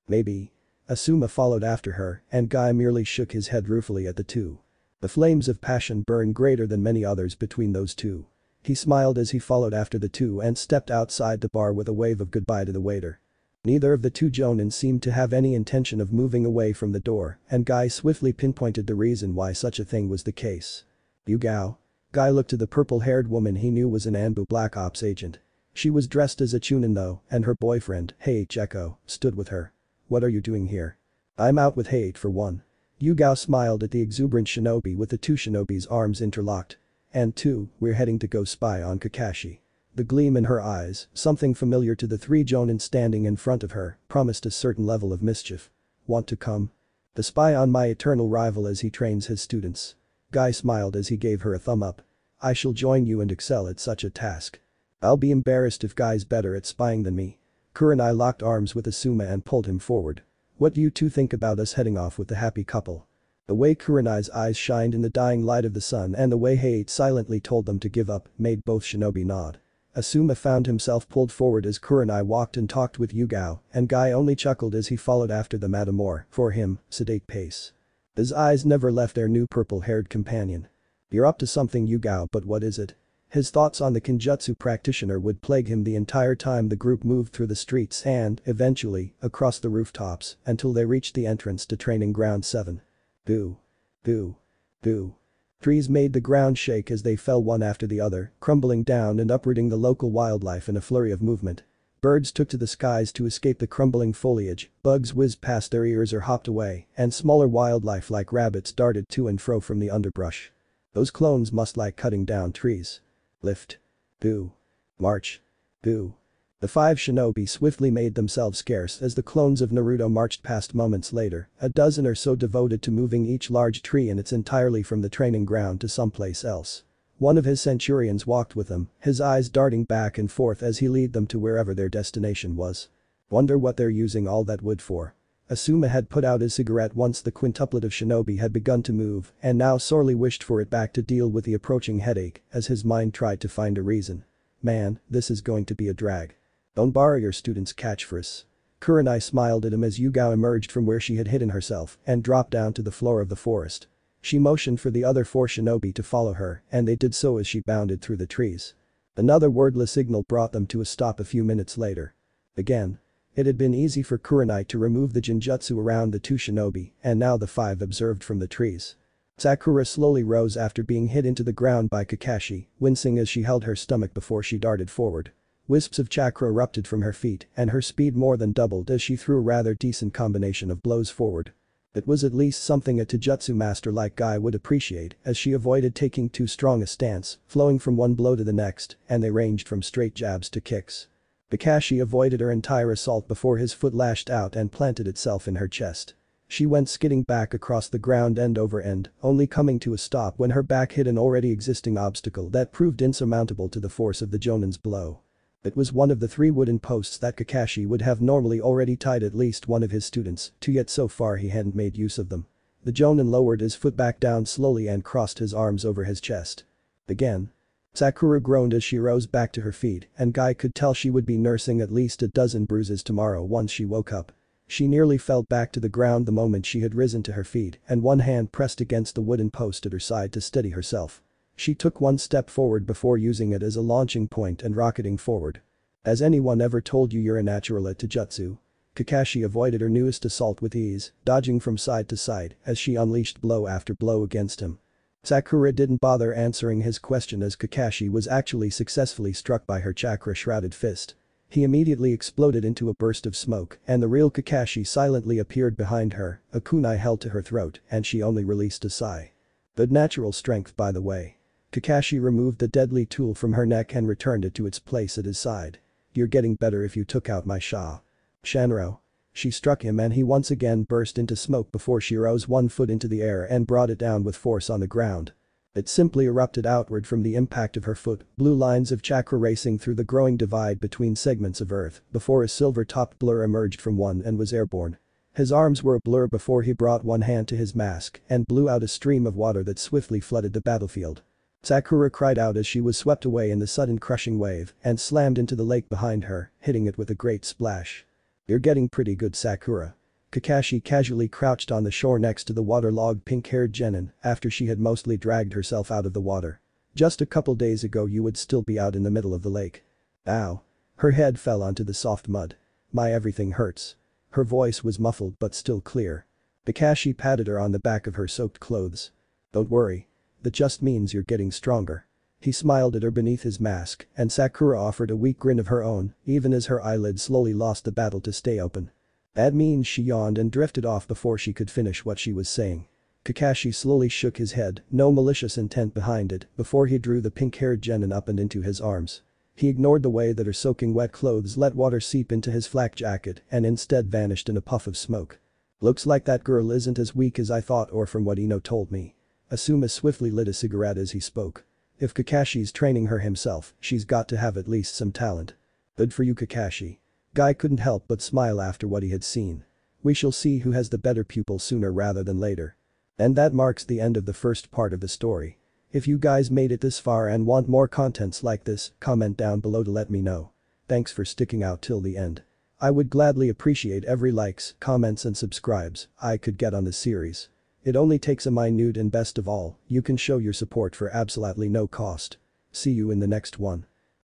Maybe. Asuma followed after her, and Guy merely shook his head ruefully at the two. The flames of passion burned greater than many others between those two. He smiled as he followed after the two and stepped outside the bar with a wave of goodbye to the waiter. Neither of the two Jonin seemed to have any intention of moving away from the door, and Guy swiftly pinpointed the reason why such a thing was the case. Yugao? Guy looked to the purple-haired woman he knew was an Anbu Black Ops agent. She was dressed as a Chunin though, and her boyfriend, Heiichi Eko, stood with her. What are you doing here? I'm out with Heiichi for one. Yugao smiled at the exuberant shinobi with the two shinobi's arms interlocked. And two, we're heading to go spy on Kakashi. The gleam in her eyes, something familiar to the three Jonin standing in front of her, promised a certain level of mischief. Want to come? To spy on my eternal rival as he trains his students. Guy smiled as he gave her a thumb up. I shall join you and excel at such a task. I'll be embarrassed if Guy's better at spying than me. Kurenai locked arms with Asuma and pulled him forward. What do you two think about us heading off with the happy couple? The way Kurenai's eyes shined in the dying light of the sun and the way Heiichi silently told them to give up made both shinobi nod. Asuma found himself pulled forward as Kurenai walked and talked with Yugao, and Guy only chuckled as he followed after them at a more, for him, sedate pace. His eyes never left their new purple-haired companion. You're up to something Yugao, but what is it? His thoughts on the Kenjutsu practitioner would plague him the entire time the group moved through the streets and, eventually, across the rooftops until they reached the entrance to Training Ground 7. Boo. Boo. Boo. Trees made the ground shake as they fell one after the other, crumbling down and uprooting the local wildlife in a flurry of movement. Birds took to the skies to escape the crumbling foliage, bugs whizzed past their ears or hopped away, and smaller wildlife like rabbits darted to and fro from the underbrush. Those clones must like cutting down trees. Lift. Boo. March. Boo. The five shinobi swiftly made themselves scarce as the clones of Naruto marched past moments later, a dozen or so devoted to moving each large tree in its entirely from the training ground to someplace else. One of his centurions walked with them, his eyes darting back and forth as he led them to wherever their destination was. Wonder what they're using all that wood for. Asuma had put out his cigarette once the quintuplet of shinobi had begun to move and now sorely wished for it back to deal with the approaching headache as his mind tried to find a reason. Man, this is going to be a drag. Don't borrow your students' catchphrase. Kurenai smiled at him as Yugao emerged from where she had hidden herself and dropped down to the floor of the forest. She motioned for the other 4 shinobi to follow her and they did so as she bounded through the trees. Another wordless signal brought them to a stop a few minutes later. Again. It had been easy for Kurenai to remove the genjutsu around the 2 shinobi and now the 5 observed from the trees. Sakura slowly rose after being hit into the ground by Kakashi, wincing as she held her stomach before she darted forward. Wisps of chakra erupted from her feet and her speed more than doubled as she threw a rather decent combination of blows forward. It was at least something a Taijutsu master like Guy would appreciate as she avoided taking too strong a stance, flowing from one blow to the next, and they ranged from straight jabs to kicks. Kakashi avoided her entire assault before his foot lashed out and planted itself in her chest. She went skidding back across the ground end over end, only coming to a stop when her back hit an already existing obstacle that proved insurmountable to the force of the Jonin's blow. It was one of the 3 wooden posts that Kakashi would have normally already tied at least one of his students to, yet so far he hadn't made use of them. The Jonin lowered his foot back down slowly and crossed his arms over his chest. Again. Sakura groaned as she rose back to her feet and Guy could tell she would be nursing at least a dozen bruises tomorrow once she woke up. She nearly fell back to the ground the moment she had risen to her feet and one hand pressed against the wooden post at her side to steady herself. She took one step forward before using it as a launching point and rocketing forward. Has anyone ever told you you're a natural at Taijutsu? Kakashi avoided her newest assault with ease, dodging from side to side as she unleashed blow after blow against him. Sakura didn't bother answering his question as Kakashi was actually successfully struck by her chakra-shrouded fist. He immediately exploded into a burst of smoke and the real Kakashi silently appeared behind her, a kunai held to her throat and she only released a sigh. Good natural strength by the way. Kakashi removed the deadly tool from her neck and returned it to its place at his side. You're getting better if you took out my Shanro. She struck him and he once again burst into smoke before she rose 1 foot into the air and brought it down with force on the ground. It simply erupted outward from the impact of her foot, blue lines of chakra racing through the growing divide between segments of earth before a silver-topped blur emerged from one and was airborne. His arms were a blur before he brought one hand to his mask and blew out a stream of water that swiftly flooded the battlefield. Sakura cried out as she was swept away in the sudden crushing wave and slammed into the lake behind her, hitting it with a great splash. You're getting pretty good, Sakura. Kakashi casually crouched on the shore next to the waterlogged pink-haired genin after she had mostly dragged herself out of the water. Just a couple days ago you would still be out in the middle of the lake. Ow. Her head fell onto the soft mud. My everything hurts. Her voice was muffled but still clear. Kakashi patted her on the back of her soaked clothes. Don't worry. That just means you're getting stronger. He smiled at her beneath his mask and Sakura offered a weak grin of her own even as her eyelids slowly lost the battle to stay open. That means she yawned and drifted off before she could finish what she was saying. Kakashi slowly shook his head, no malicious intent behind it, before he drew the pink-haired genin up and into his arms. He ignored the way that her soaking wet clothes let water seep into his flak jacket and instead vanished in a puff of smoke. Looks like that girl isn't as weak as I thought or from what Ino told me. Asuma swiftly lit a cigarette as he spoke. If Kakashi's training her himself, she's got to have at least some talent. Good for you, Kakashi. Guy couldn't help but smile after what he had seen. We shall see who has the better pupil sooner rather than later. And that marks the end of the first part of the story. If you guys made it this far and want more contents like this, comment down below to let me know. Thanks for sticking out till the end. I would gladly appreciate every likes, comments and subscribes I could get on this series. It only takes a minute and best of all, you can show your support for absolutely no cost. See you in the next one.